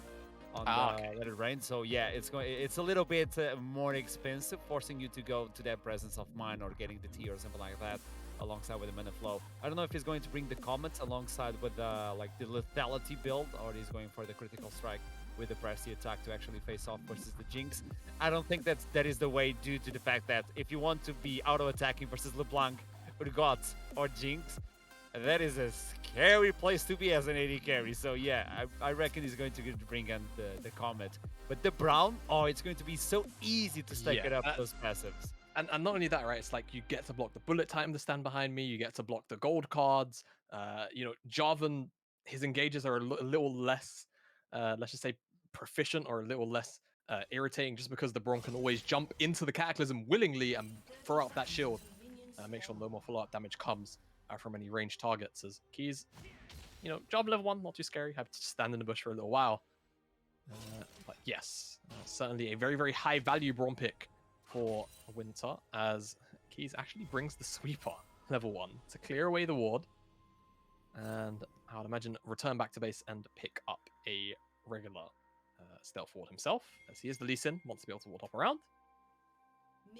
on the Let It Rain. So yeah, it's a little bit more expensive, forcing you to go to that Presence of Mind or getting the T or something like that alongside with the Mana Flow. I don't know if he's going to bring the Comets alongside with like the Lethality build, or he's going for the Critical Strike with the Presty attack to actually face off versus the Jinx. I don't think that is the way, due to the fact that if you want to be auto-attacking versus LeBlanc, Urgot, or Jinx, that is a scary place to be as an AD carry. So yeah, I reckon he's going to bring in the Comet. But the Brown, oh, it's going to be so easy to stack it up, those passives. And not only that, right? It's like you get to block the bullet time to stand behind me. You get to block the gold cards. You know, Jarvan, his engages are a little less, let's just say, proficient or a little less irritating, just because the Braum can always jump into the Cataclysm willingly and throw out that shield. Make sure no more follow-up damage comes from any ranged targets. As Keys, you know, job level 1, not too scary. Have to stand in the bush for a little while. But yes, certainly a very, very high value Braum pick for Winter, as Keys actually brings the Sweeper level 1 to clear away the ward. And I would imagine return back to base and pick up a regular stealth ward himself, as he is the Lee Sin, wants to be able to ward hop around.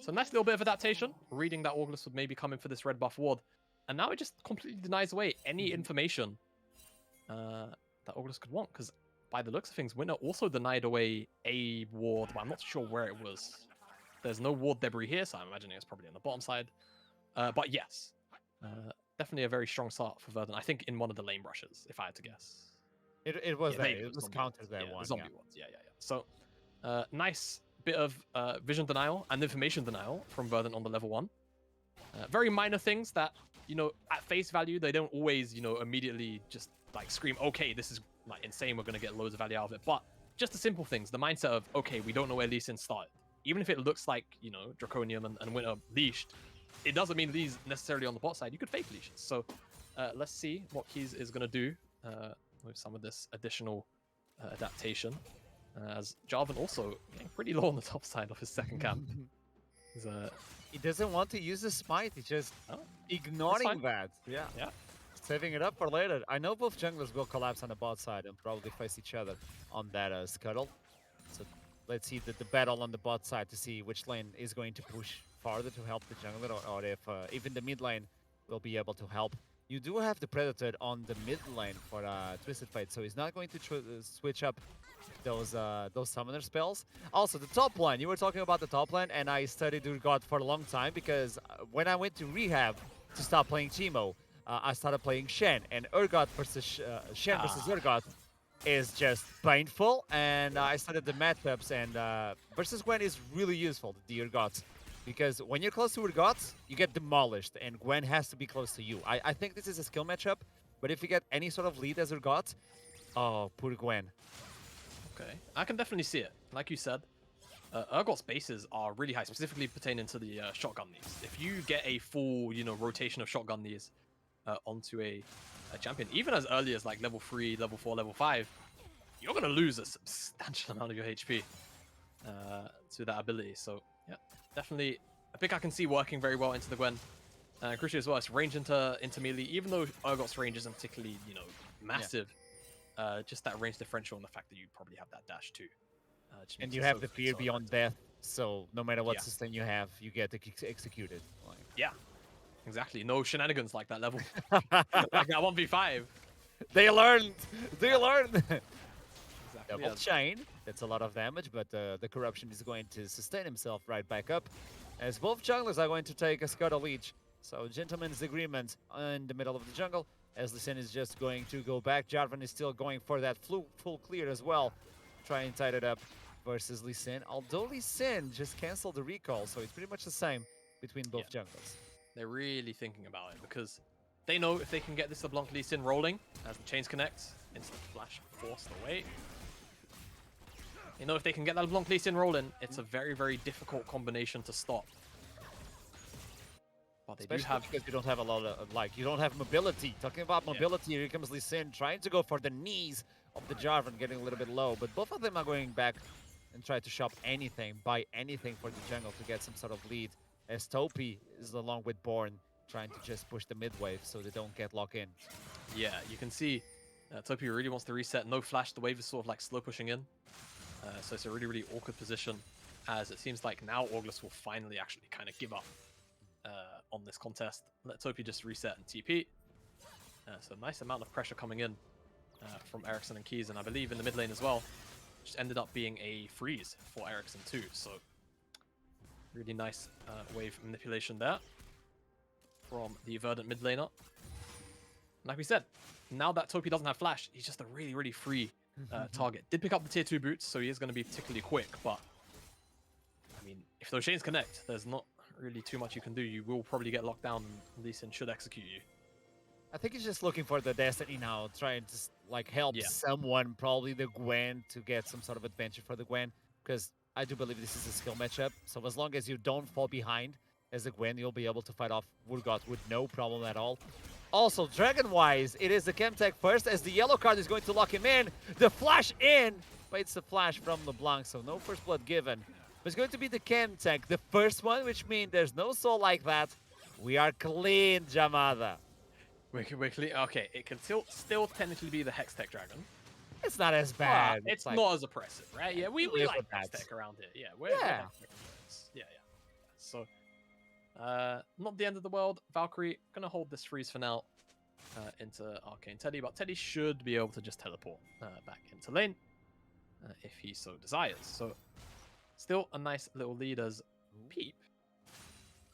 So nice little bit of adaptation, reading that August would maybe come in for this red buff ward. And now it just completely denies away any information that August could want, because by the looks of things, Winter also denied away a ward, but I'm not sure where it was. There's no ward debris here, so I'm imagining it's probably on the bottom side. But yes, definitely a very strong start for Verdant. I think in one of the lane brushes, if I had to guess. It was that. It was countered that one. The zombie wards. Yeah. So nice bit of vision denial and information denial from Verdant on the level 1. Very minor things that, you know, at face value, they don't always, you know, immediately just like scream, okay, this is like insane, we're going to get loads of value out of it. But just the simple things, the mindset of, okay, we don't know where Lee Sin started. Even if it looks like, you know, Draconium and Winter leashed, it doesn't mean Lee's necessarily on the bot side. You could fake leashes. So let's see what Keys is going to do with some of this additional adaptation. As Jarvan also getting pretty low on the top side of his second camp. He doesn't want to use the smite. He's just ignoring that. Yeah. Saving it up for later. I know both junglers will collapse on the bot side and probably face each other on that scuttle. So let's see the battle on the bot side to see which lane is going to push farther to help the jungler, or if even the mid lane will be able to help. You do have the Predator on the mid lane for Twisted Fate, so he's not going to switch up those summoner spells. Also, the top lane. You were talking about the top lane, and I studied Urgot for a long time, because when I went to rehab to stop playing Teemo, I started playing Shen, and Urgot versus Shen versus Urgot is just painful. And I studied the matchups, and versus Gwen is really useful, the Urgot, because when you're close to Urgot, you get demolished, and Gwen has to be close to you. I think this is a skill matchup, but if you get any sort of lead as Urgot, oh, poor Gwen. Okay, I can definitely see it. Like you said, Urgot's bases are really high, specifically pertaining to the shotgun knees. If you get a full, you know, rotation of shotgun knees onto a champion, even as early as like level 3, level 4, level 5, you're going to lose a substantial amount of your HP to that ability. So, yeah, definitely a pick I can see working very well into the Gwen. Crucially as well, it's range into melee, even though Urgot's range isn't particularly, you know, massive. Just that range differential and the fact that you probably have that dash too. And you have the fear beyond death, so no matter what sustain you have, you get executed. Like. Yeah, exactly. No shenanigans like that level. Like that 1v5. They learned! They learned! Exactly, Double chain. That's a lot of damage, but the corruption is going to sustain himself right back up, as both junglers are going to take a scuttle each. So gentleman's agreement in the middle of the jungle, as Lee Sin is just going to go back. Jarvan is still going for that full clear as well. Try and tie it up versus Lee Sin. Although Lee Sin just canceled the recall, so it's pretty much the same between both junglers. They're really thinking about it, because they know if they can get this LeBlanc Lee Sin rolling, as the chains connect, instant flash forced away. You know, if they can get that LeBlanc Lee Sin rolling, it's a very, very difficult combination to stop. But they Especially because you don't have a lot of, like, you don't have mobility. Talking about mobility, here comes Lee Sin trying to go for the knees of the Jarvan, getting a little bit low. But both of them are going back and try to shop anything, buy anything for the jungle to get some sort of lead. As Topi is along with Born trying to just push the mid wave so they don't get locked in. Yeah, you can see Topi really wants to reset. No flash, the wave is sort of like slow pushing in. So it's a really, really awkward position, as it seems like now August will finally actually kind of give up on this contest. Let Topi just reset and TP. So nice amount of pressure coming in from Ericsson and Keys, and I believe in the mid lane as well. Just ended up being a freeze for Ericsson too. So really nice wave manipulation there from the Verdant mid laner. like we said, now that Topi doesn't have flash, he's just a really, really free target. Did pick up the tier 2 boots, so he is going to be particularly quick, but I mean, if those chains connect, there's not really too much you can do. You will probably get locked down, and Lee Sin should execute you. I think he's just looking for the Destiny now, trying to like help someone, probably the Gwen, to get some sort of advantage for the Gwen, because I do believe this is a skill matchup. So as long as you don't fall behind as a Gwen, you'll be able to fight off Urgot with no problem at all. Also, Dragon-wise, it is the Chemtech first, as the yellow card is going to lock him in. The flash in, but it's the flash from LeBlanc, so no first blood given. But it's going to be the Chemtech, the first one, which means there's no soul like that. We are clean, Jamada. We're clean. Okay, it can still technically be the Hextech Dragon. It's not as bad. It's like, not as oppressive, right? Yeah, we like Hextech around here. Yeah, we're yeah. So, not the end of the world. Valkyrie gonna hold this freeze for now into Arcane Teddy, but Teddy should be able to just teleport back into lane if he so desires. So, still a nice little lead as Peep,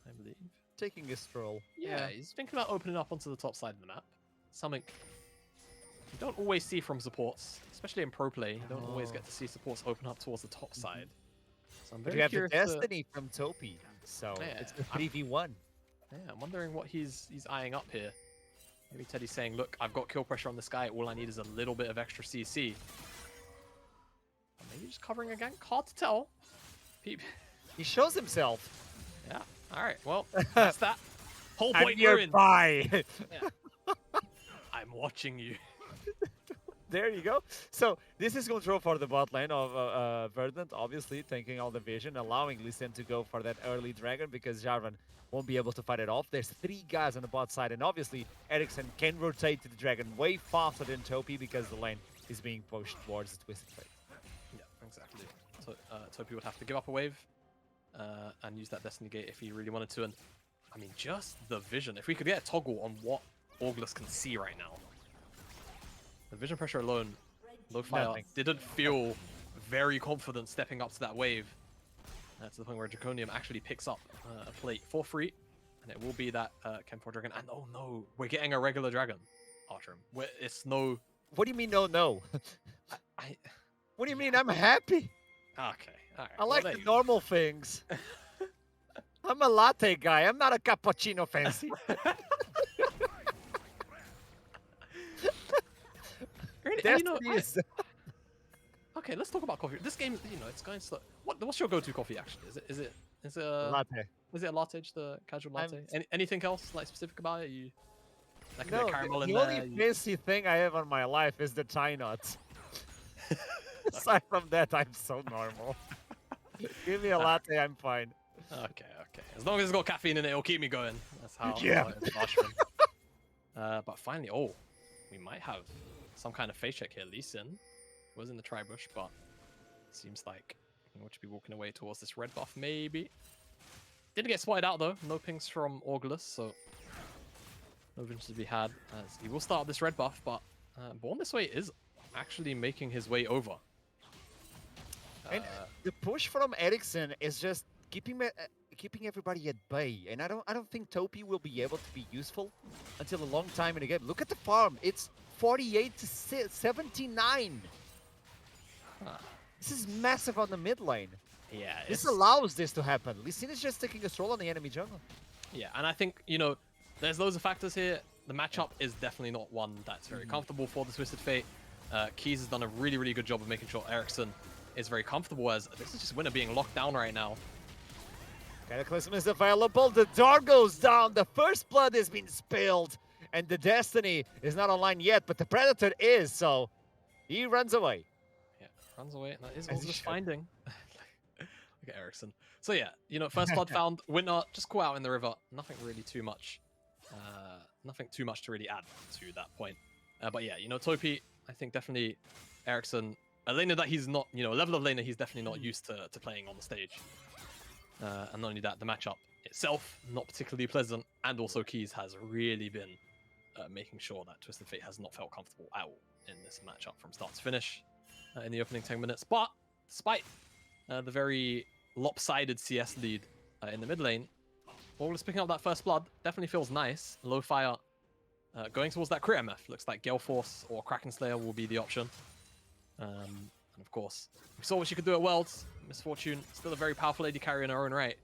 I believe. Taking a stroll. Yeah, he's thinking about opening up onto the top side of the map. Something you don't always see from supports, especially in pro play. You don't always get to see supports open up towards the top side. So I'm very you have the curious Destiny from Topi, so it's the 3v1. Yeah, I'm wondering what he's eyeing up here. Maybe Teddy's saying, look, I've got kill pressure on this guy. All I need is a little bit of extra CC. Or maybe just covering a gank. Hard to tell. Peep. He shows himself. Yeah. All right. Well, that's that. Whole point you're ruined. Yeah. I'm watching you. There you go. So this is control for the bot lane of Verdant, obviously, taking all the vision, allowing Lee Sin to go for that early dragon because Jarvan won't be able to fight it off. There's 3 guys on the bot side, and obviously Ericsson can rotate to the dragon way faster than Topi because the lane is being pushed towards the Twisted Fate. Yeah, exactly. So Topi would have to give up a wave and use that Destiny Gate if he really wanted to. And I mean, just the vision. If we could get a toggle on what August can see right now. The vision pressure alone, Lo-Fi didn't feel very confident stepping up to that wave. To the point where Draconium actually picks up a plate for free. And it will be that Chem4 Dragon. And oh no, we're getting a regular dragon, Artrim. It's no... What do you mean, no? What do you mean? I'm happy. Okay, all right. I like the normal things. I'm a latte guy. I'm not a cappuccino fancy. You know, okay, let's talk about coffee. This game, you know, it's going slow. What's your go-to coffee actually? Is it a latte? Is it a latte, just a casual latte? Anything else like specific about it? You like no, caramel the in only there? fancy thing I have on my life is the Thai nuts. Aside from that, I'm so normal. Give me a latte, I'm fine. Okay. As long as it's got caffeine in it, it'll keep me going. That's how. Yeah. But finally, we might have some kind of face check here. Lee Sin was in the tri-bush, but seems like he should be walking away towards this red buff, maybe. Didn't get spotted out though. No pings from Augulus, so no vision to be had. As he will start this red buff, but Born This Way is actually making his way over. And the push from Ericsson is just keeping everybody at bay, and I don't think Topi will be able to be useful until a long time in the game. Look at the farm; it's 48 to 79. This is massive on the mid lane. Yeah, this allows this to happen. Lee Sin is just taking a stroll on the enemy jungle. Yeah, and I think, you know, there's loads of factors here. The matchup is definitely not one that's very comfortable for the Twisted Fate. Keys has done a really, really good job of making sure Ericsson is very comfortable, as this is just Winner being locked down right now. Cataclysm is available. The door goes down. The first blood has been spilled. And the Destiny is not online yet, but the Predator is, so he runs away. Yeah, runs away. That is also just finding. Look at Ericsson. So yeah, you know, first blood found. Winner just caught out in the river. Nothing really too much. Nothing too much to really add to that point. But yeah, you know, Topi, I think definitely Ericsson, a laner that he's not, you know, a level of laner he's definitely not used to playing on the stage. And not only that, the matchup itself, not particularly pleasant, and also Keys has really been making sure that Twisted Fate has not felt comfortable at all in this matchup from start to finish in the opening 10 minutes. But despite the very lopsided CS lead in the mid lane, August picking up that first blood definitely feels nice. Lo-Fire Going towards that crit MF, looks like Gale Force or Kraken Slayer will be the option. And of course, we saw what she could do at Worlds. Misfortune, still a very powerful AD carry in her own right.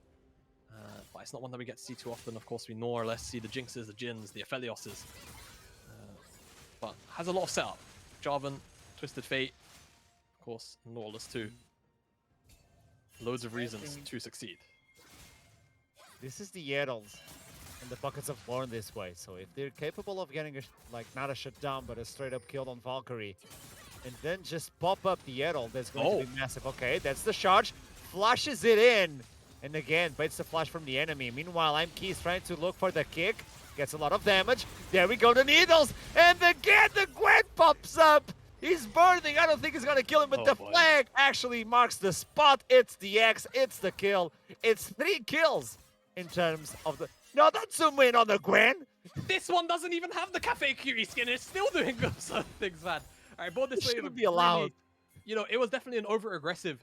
But it's not one that we get to see too often. Of course, we more or less see the Jinxes, the Jins, the Aphelioses. But has a lot of setup. Jarvan, Twisted Fate, of course, Nautilus too. Loads of reasons to succeed. This is the Yaddles and the buckets of Born this way. So if they're capable of getting not a shutdown, but a straight up kill on Valkyrie, and then just pop up the Yaddle, that's going to be massive. Okay, that's the charge. Flashes it in. And again, baits the flash from the enemy. Meanwhile, ImKey trying to look for the kick. Gets a lot of damage. There we go, the needles. And again, the Gwen pops up. He's burning. I don't think he's going to kill him, but the flag actually marks the spot. It's the X. It's the kill. It's 3 kills in terms of the... No, don't zoom in on the Gwen. This one doesn't even have the Cafe Cutie skin. It's still doing those things, man. All right, board this way. Shouldn't be allowed. Really, you know, it was definitely an over-aggressive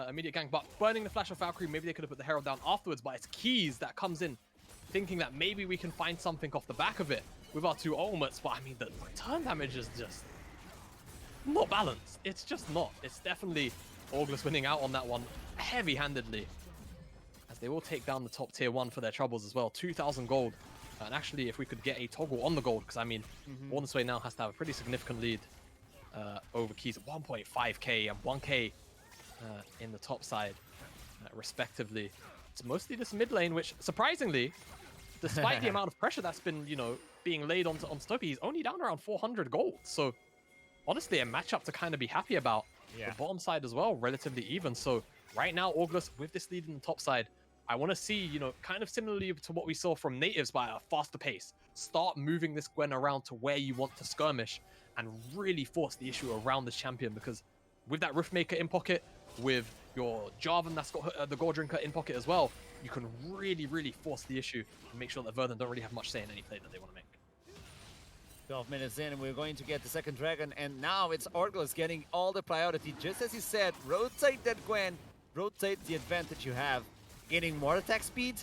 immediate gank, but burning the flash of Valkyrie, maybe they could have put the Herald down afterwards, but it's Keys that comes in, thinking that maybe we can find something off the back of it with our 2 ultimates, but I mean, the return damage is just not balanced. It's just not. It's definitely August winning out on that one heavy-handedly, as they will take down the top tier 1 for their troubles as well. 2,000 gold. And actually, if we could get a toggle on the gold, because I mean, Born This Way now has to have a pretty significant lead over Keys at 1.5k and 1k in the top side, respectively. It's mostly this mid lane, which surprisingly, despite the amount of pressure that's been, you know, being laid on Stoppy, he's only down around 400 gold. So honestly, a matchup to kind of be happy about. Yeah. The bottom side as well, relatively even. So right now, August, with this lead in the top side, I want to see, you know, kind of similarly to what we saw from Natives, by a faster pace. Start moving this Gwen around to where you want to skirmish and really force the issue around this champion, because with that Riftmaker in pocket, with your Jarvan that's got the Gore Drinker in pocket as well, you can really, really force the issue and make sure that Verdant don't really have much say in any play that they want to make. 12 minutes in, and we're going to get the second dragon, and now it's Orglos getting all the priority. Just as he said, rotate that Gwen, rotate the advantage you have, getting more attack speed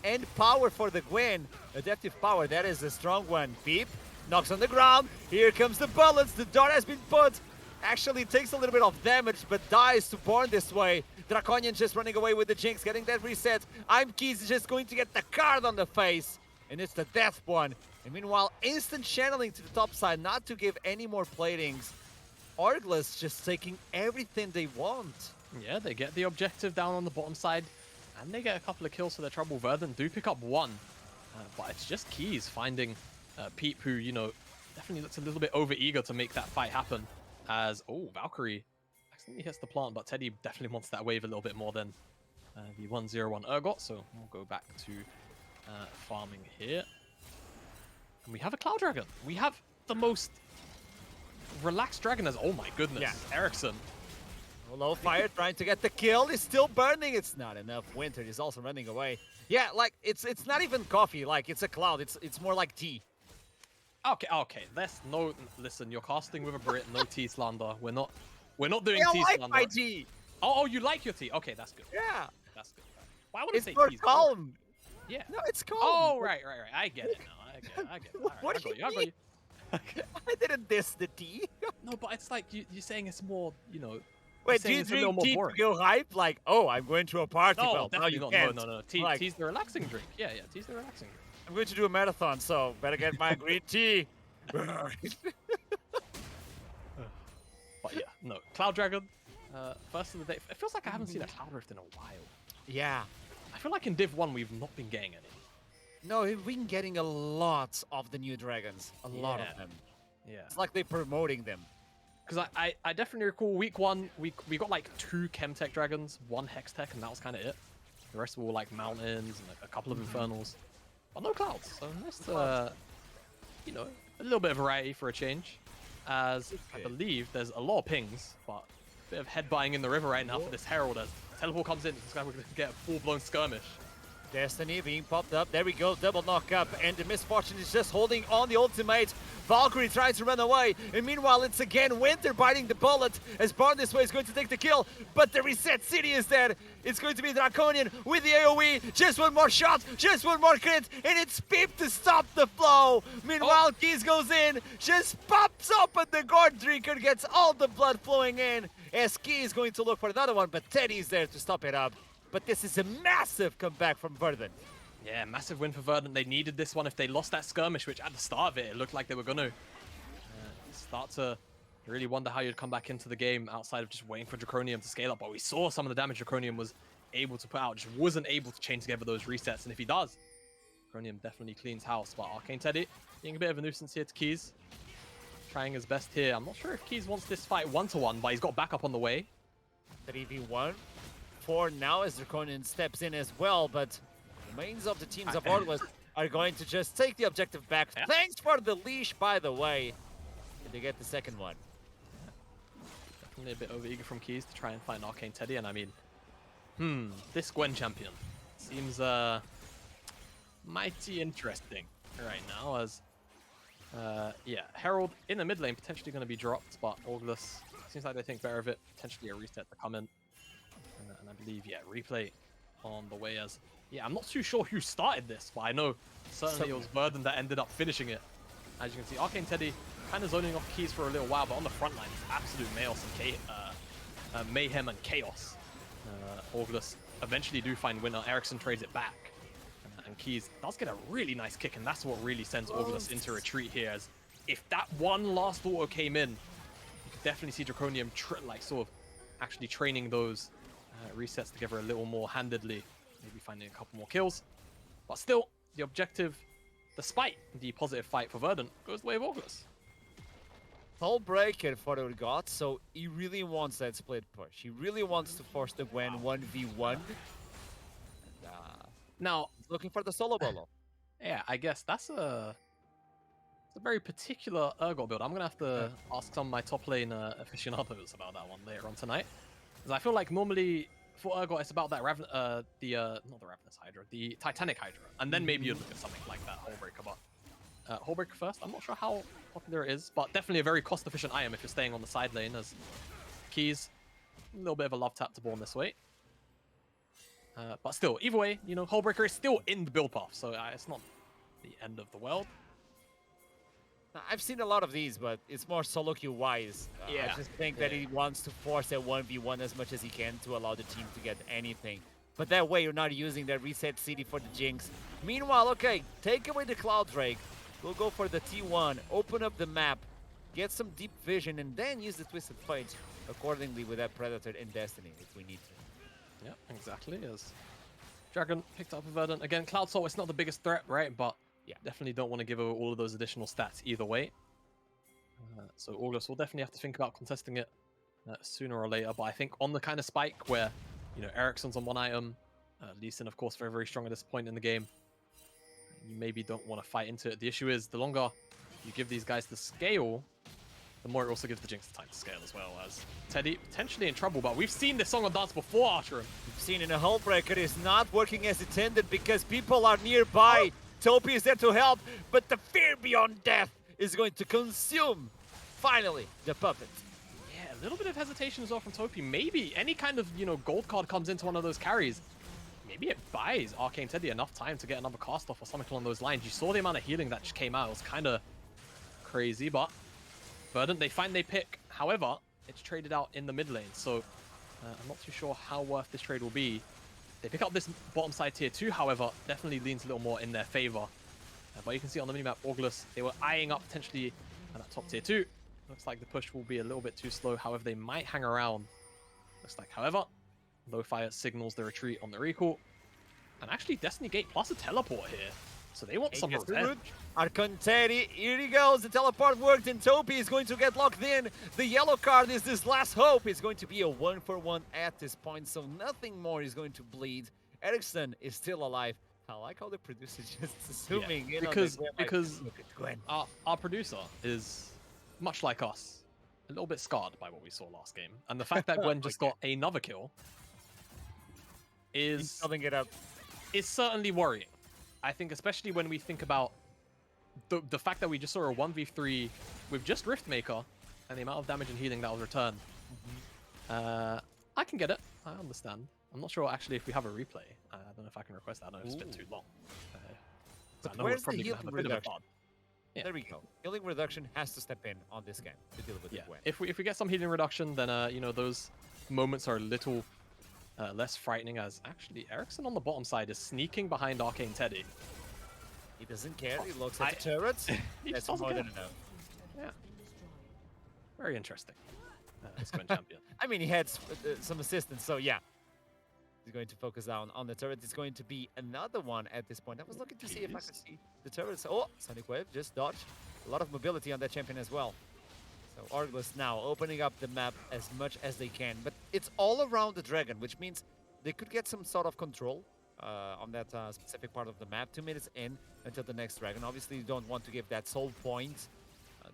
and power for the Gwen. Adaptive power, that is a strong one. Peep knocks on the ground. Here comes the bullets. The dart has been put. Actually takes a little bit of damage, but dies to Born This Way. Draconian just running away with the Jinx, getting that reset. ImKey just going to get the card on the face, and it's the death one. And meanwhile, instant channeling to the top side, not to give any more platings. Orglos just taking everything they want. Yeah, they get the objective down on the bottom side, and they get a couple of kills for their trouble. Verdant do pick up 1, but it's just Keys finding Peep, who, you know, definitely looks a little bit over-eager to make that fight happen. As, Valkyrie accidentally hits the plant, but Teddy definitely wants that wave a little bit more than the 101 Urgot, so we'll go back to farming here. And we have a Cloud Dragon. We have the most relaxed dragon as, oh my goodness, Yeah. Ericsson. Low fire trying to get the kill. He's still burning. It's not enough. Winter is also running away. Yeah, like it's not even coffee. Like it's a cloud. It's more like tea. Okay. Listen, you're casting with a Brit, no tea slander. We're not doing I tea like slander. my tea. Oh, you like your tea? Okay, that's good. Yeah. That's good. Why would I It's say more tea's calm. Yeah. No, it's calm. Oh, right. I get it now. I get it. All right, What I do got you I got you. I didn't diss the tea. No, but it's like you're saying it's more, you know. Wait, do saying you it's a little drink more tea to boring. go hype? Like, oh, I'm going to a party. No, Well, now definitely you not. can't. No. Like, Tea's the relaxing drink. Yeah, tea's the relaxing drink. I'm going to do a marathon, so better get my green tea. But yeah, no. Cloud Dragon, first of the day. It feels like I haven't seen a Cloud Rift in a while. Yeah. I feel like in Div 1 we've not been getting any. No, we've been getting a lot of the new dragons. A lot of Yeah. them. Yeah. It's like they're promoting them. Because I definitely recall week 1, we got like 2 Chemtech dragons, 1 Hextech, and that was kind of it. The rest were all like mountains and like a couple of Infernals. But no clouds. So nice to, you know, a little bit of variety for a change. As I believe there's a lot of pings, but a bit of headbutting in the river right now for this Herald as Teleport comes in. This guy, we're going to get a full-blown skirmish. Destiny being popped up. There we go. Double knock up. And the Misfortune is just holding on the ultimate. Valkyrie tries to run away. And meanwhile, it's again Winter biting the bullet as Barn this way is going to take the kill. But the Reset City is dead. It's going to be Draconian with the AoE. Just one more shot. Just one more crit. And it's Peep to stop the flow. Meanwhile, Keys goes in. Just pops open the Gourd Drinker. Gets all the blood flowing in. As Key is going to look for another one. But Teddy's there to stop it up. But this is a massive comeback from Verdant. Yeah, massive win for Verdant. They needed this one if they lost that skirmish, which at the start of it looked like they were going to start to really wonder how you'd come back into the game outside of just waiting for Draconium to scale up. But we saw some of the damage Draconium was able to put out, just wasn't able to chain together those resets. And if he does, Draconium definitely cleans house. But Arcane Teddy being a bit of a nuisance here to Keys. Trying his best here. I'm not sure if Keys wants this fight 1-to-1, but he's got backup on the way. 3v1 for now as Draconian steps in as well, but the mains of the teams of Orglas are going to just take the objective back. Yeah. Thanks for the leash, by the way. And they get the second one. Definitely a bit overeager from Keys to try and find Arcane Teddy, and I mean, this Gwen champion seems mighty interesting right now as, yeah, Herald in the mid lane potentially going to be dropped, but Orglas seems like they think better of it, potentially a reset to come in. And I believe, yeah, replay on the way as, yeah, I'm not too sure who started this, but I know certainly it was Verdant that ended up finishing it. As you can see, Arcane Teddy kind of zoning off Keys for a little while, but on the front line, it's absolute mayhem and chaos. Orglas eventually do find winner. Ericsson trades it back. And Keys does get a really nice kick, and that's what really sends Orglas into retreat here. As if that one last auto came in, you could definitely see Draconium like sort of actually training those resets together a little more handedly, maybe finding a couple more kills. But still, the objective, despite the positive fight for Verdant, goes the way of Orglas. Hullbreaker for Urgot, so he really wants that split push. He really wants to force the Gwen 1v1. And, now, looking for the solo bolo. Yeah, I guess that's a very particular Urgot build. I'm going to have to ask some of my top lane aficionados about that one later on tonight. Because I feel like normally for Urgot, it's about that not the Ravenous Hydra, the Titanic Hydra. And then maybe you'd look at something like that, Hullbreaker. But Hullbreaker first, I'm not sure how popular it is, but definitely a very cost-efficient item if you're staying on the side lane, as Keys, a little bit of a love tap to Born this way. But still, either way, you know, Hullbreaker is still in the build path, so it's not the end of the world. I've seen a lot of these, but it's more solo queue wise. Yeah. I just think that he wants to force a 1v1 as much as he can to allow the team to get anything. But that way you're not using that reset city for the Jinx. Meanwhile, okay, take away the Cloud Drake. We'll go for the T1, open up the map, get some deep vision, and then use the Twisted Fate accordingly with that Predator in Destiny if we need to. Yeah, exactly. As Dragon picked up a Verdant. Again, Cloud Soul, it's not the biggest threat, right? But yeah, definitely don't want to give over all of those additional stats either way. So Orglas will definitely have to think about contesting it sooner or later. But I think on the kind of spike where, you know, Ericsson's on one item, Lee Sin, of course, very, very strong at this point in the game. You maybe don't want to fight into it. The issue is the longer you give these guys the scale, the more it also gives the Jinx the time to scale as well. As Teddy potentially in trouble, but we've seen this song on dance before, Archerum. We've seen in a Hullbreaker is not working as intended because people are nearby. Topi is there to help, but the fear beyond death is going to consume, finally, the puppet. Yeah, a little bit of hesitation as well from Topi. Maybe any kind of, you know, gold card comes into one of those carries. Maybe it buys Arcane Teddy enough time to get another cast off or something along those lines. You saw the amount of healing that just came out. It was kind of crazy, but Verdant, they find they pick. However, it's traded out in the mid lane, so I'm not too sure how worth this trade will be. They pick up this bottom side tier 2, however, definitely leans a little more in their favor. But you can see on the minimap, Orglas, they were eyeing up potentially that top tier 2. Looks like the push will be a little bit too slow. However, they might hang around. Looks like, however, low fire signals the retreat on the recall. And actually, Destiny Gate plus a teleport here. So they want some revenge. Arcane Teddy, here he goes. The teleport worked, and Topi is going to get locked in. The yellow card is his last hope. It's going to be a 1-for-1 at this point, so nothing more is going to bleed. Ericsson is still alive. I like how the producer just zooming in because on the Gwen. Our producer is much like us, a little bit scarred by what we saw last game, and the fact that Gwen just got another kill is He's building it up. is certainly worrying. I think especially when we think about the fact that we just saw a 1v3 with just Riftmaker and the amount of damage and healing that was returned. I can get it. I understand. I'm not sure actually if we have a replay. I don't know if I can request that. I know it's been too long. But I know we're where's the probably gonna healing have a bit of a reduction? pod. Yeah. There we go. Healing reduction has to step in on this game to deal with Yeah. the Gwen. If we get some healing reduction, then you know, those moments are a little less frightening. As actually Ericsson on the bottom side is sneaking behind Arcane Teddy. He doesn't care. He looks at the turrets. He That's just doesn't more care. than enough. Yeah. Very interesting. This Gwen champion. I mean, he had some assistance, so yeah. He's going to focus down on the turret. It's going to be another one at this point. I was looking to see if I could see the turrets. Oh, Sonic Wave just dodged. A lot of mobility on that champion as well. So Arglist now opening up the map as much as they can. But it's all around the dragon, which means they could get some sort of control on that specific part of the map. 2 minutes in until the next dragon. Obviously, you don't want to give that soul point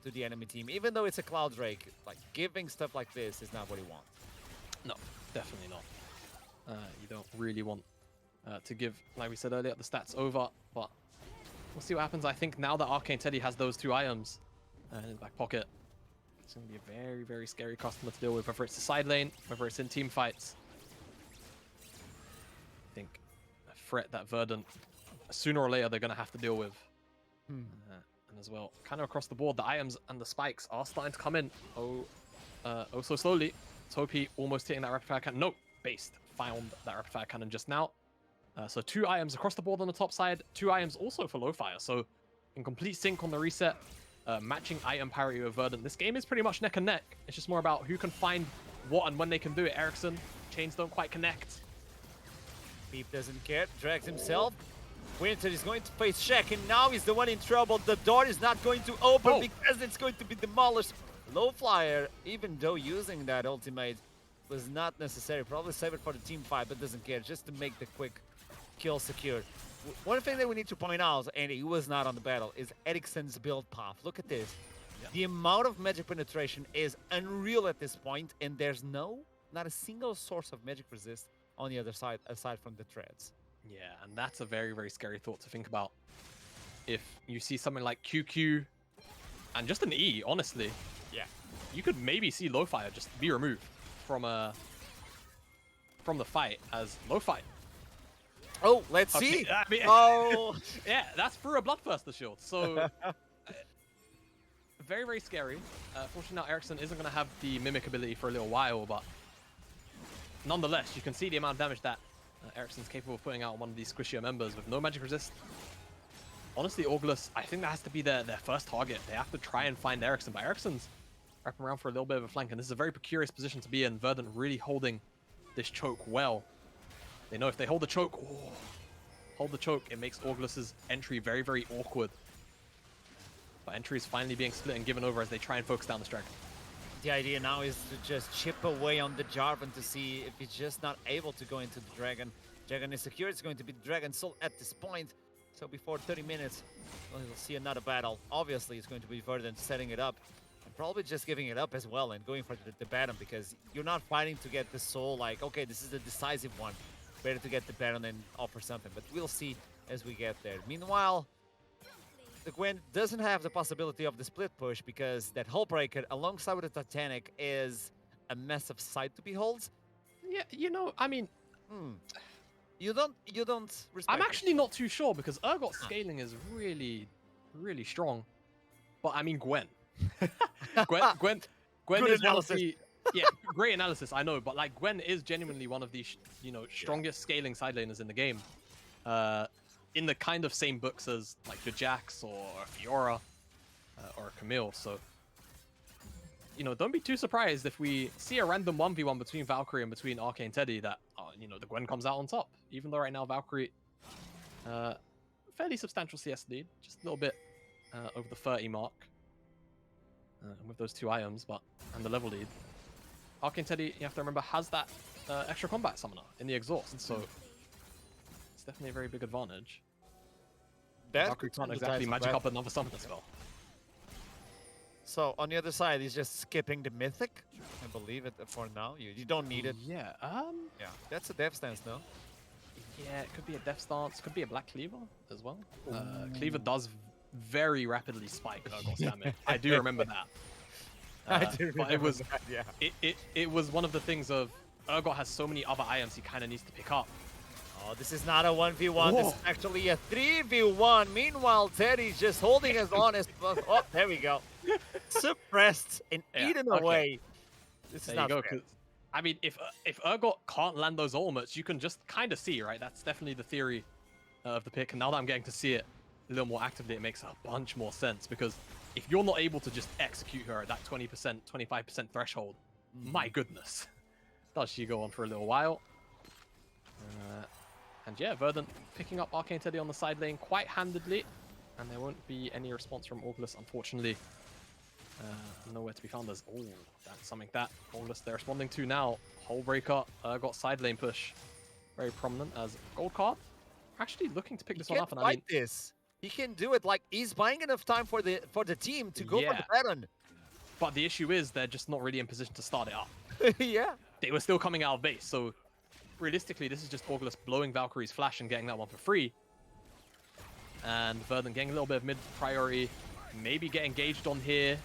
to the enemy team. Even though it's a Cloud Drake, like giving stuff like this is not what you want. No, definitely not. You don't really want to give, like we said earlier, the stats over, but we'll see what happens. I think now that Arcane Teddy has those 2 items in his back pocket, it's going to be a very, very scary customer to deal with, whether it's the side lane, whether it's in team fights. I think a threat that Verdant, sooner or later, they're going to have to deal with. And as well, kind of across the board, the items and the spikes are starting to come in. Oh so slowly. Topi almost hitting that rapid fire cannon. No, Based found that rapid fire cannon just now. So 2 items across the board on the top side, 2 items also for low fire. So in complete sync on the reset, matching item parity with Verdant. This game is pretty much neck and neck. It's just more about who can find what and when they can do it. Ericsson, chains don't quite connect. Beep doesn't care, drags himself. Winter is going to face Shaq, and now he's the one in trouble. The door is not going to open because it's going to be demolished. Low flyer, even though using that ultimate was not necessary. Probably save it for the team fight, but doesn't care, just to make the quick kill secure. One thing that we need to point out, and he was not on the battle, is Ericsson's build path. Look at this. Yeah. The amount of magic penetration is unreal at this point, and there's not a single source of magic resist on the other side, aside from the treads. Yeah, and that's a very, very scary thought to think about. If you see something like QQ and just an E, honestly, yeah, you could maybe see low fire just be removed from the fight as low fight. Oh, let's see. I mean, oh, yeah, that's through a Bloodthirster shield. So very, very scary. Fortunately, now Ericsson isn't going to have the mimic ability for a little while, but nonetheless, you can see the amount of damage that Ericsson's capable of putting out on one of these squishier members with no magic resist. Honestly, Augulus, I think that has to be their first target. They have to try and find Ericsson, but Ericsson's wrapping around for a little bit of a flank, and this is a very precarious position to be in. Verdant really holding this choke well. They know if they hold the choke, it makes Augulus's entry very, very awkward. But entry is finally being split and given over as they try and focus down this dragon. The idea now is to just chip away on the Jarvan to see if he's just not able to go into the dragon. Dragon is secure. It's going to be the Dragon Soul at this point. So before 30 minutes, we'll see another battle. Obviously, it's going to be Verdant setting it up. And probably just giving it up as well and going for the Baron, because you're not fighting to get the soul like, okay, this is the decisive one. Better to get the Baron and offer something. But we'll see as we get there. Meanwhile, the Gwen doesn't have the possibility of the split push because that Hullbreaker alongside with the Titanic is a massive sight to behold. Yeah, you know, I mean... You don't respect I'm actually not too sure because Urgot's scaling is really, really strong. But I mean Gwen. Gwen Good is analysis. one of the... Yeah, great analysis, I know. But like Gwen is genuinely one of the, strongest scaling side laners in the game. In the kind of same books as like the Jax or Fiora or Camille. So, don't be too surprised if we see a random 1v1 between Valkyrie and between Arcane Teddy that, the Gwen comes out on top. Even though right now Valkyrie, fairly substantial CS lead, just a little bit over the 30 mark with those 2 items, and the level lead. Arcane Teddy, you have to remember, has that extra combat summoner in the exhaust, so it's definitely a very big advantage. Valkyrie can't exactly magic up another summoner spell. So on the other side, he's just skipping the Mythic. I believe it for now. You don't need it. Yeah. Yeah, that's a dev stance, though. Yeah, it could be a Death Stance, could be a Black Cleaver as well. Cleaver does very rapidly spike Urgot's damage. I do remember that. I do but remember that, yeah. It was one of the things of Urgot has so many other items he kind of needs to pick up. Oh, this is not a 1v1. This is actually a 3v1. Meanwhile, Teddy's just holding his honest. Oh, there we go. Suppressed and eaten away. This is there not you go. fair. I mean, if Urgot can't land those ultimates, you can just kind of see, right? That's definitely the theory of the pick. And now that I'm getting to see it a little more actively, it makes a bunch more sense. Because if you're not able to just execute her at that 20%, 25% threshold, my goodness, does she go on for a little while? And yeah, Verdant picking up Arcane Teddy on the side lane quite handedly. And there won't be any response from Augulus, unfortunately. Nowhere to be found. There's that's something that Augulus they're responding to now. Hullbreaker got side lane push, very prominent as gold card. Actually looking to pick this one up, and I mean this. He can do it. Like he's buying enough time for the team to go for the Baron. But the issue is they're just not really in position to start it up. Yeah, they were still coming out of base, so realistically, this is just Augulus blowing Valkyrie's flash and getting that one for free. And Verdant getting a little bit of mid priority, maybe get engaged on here.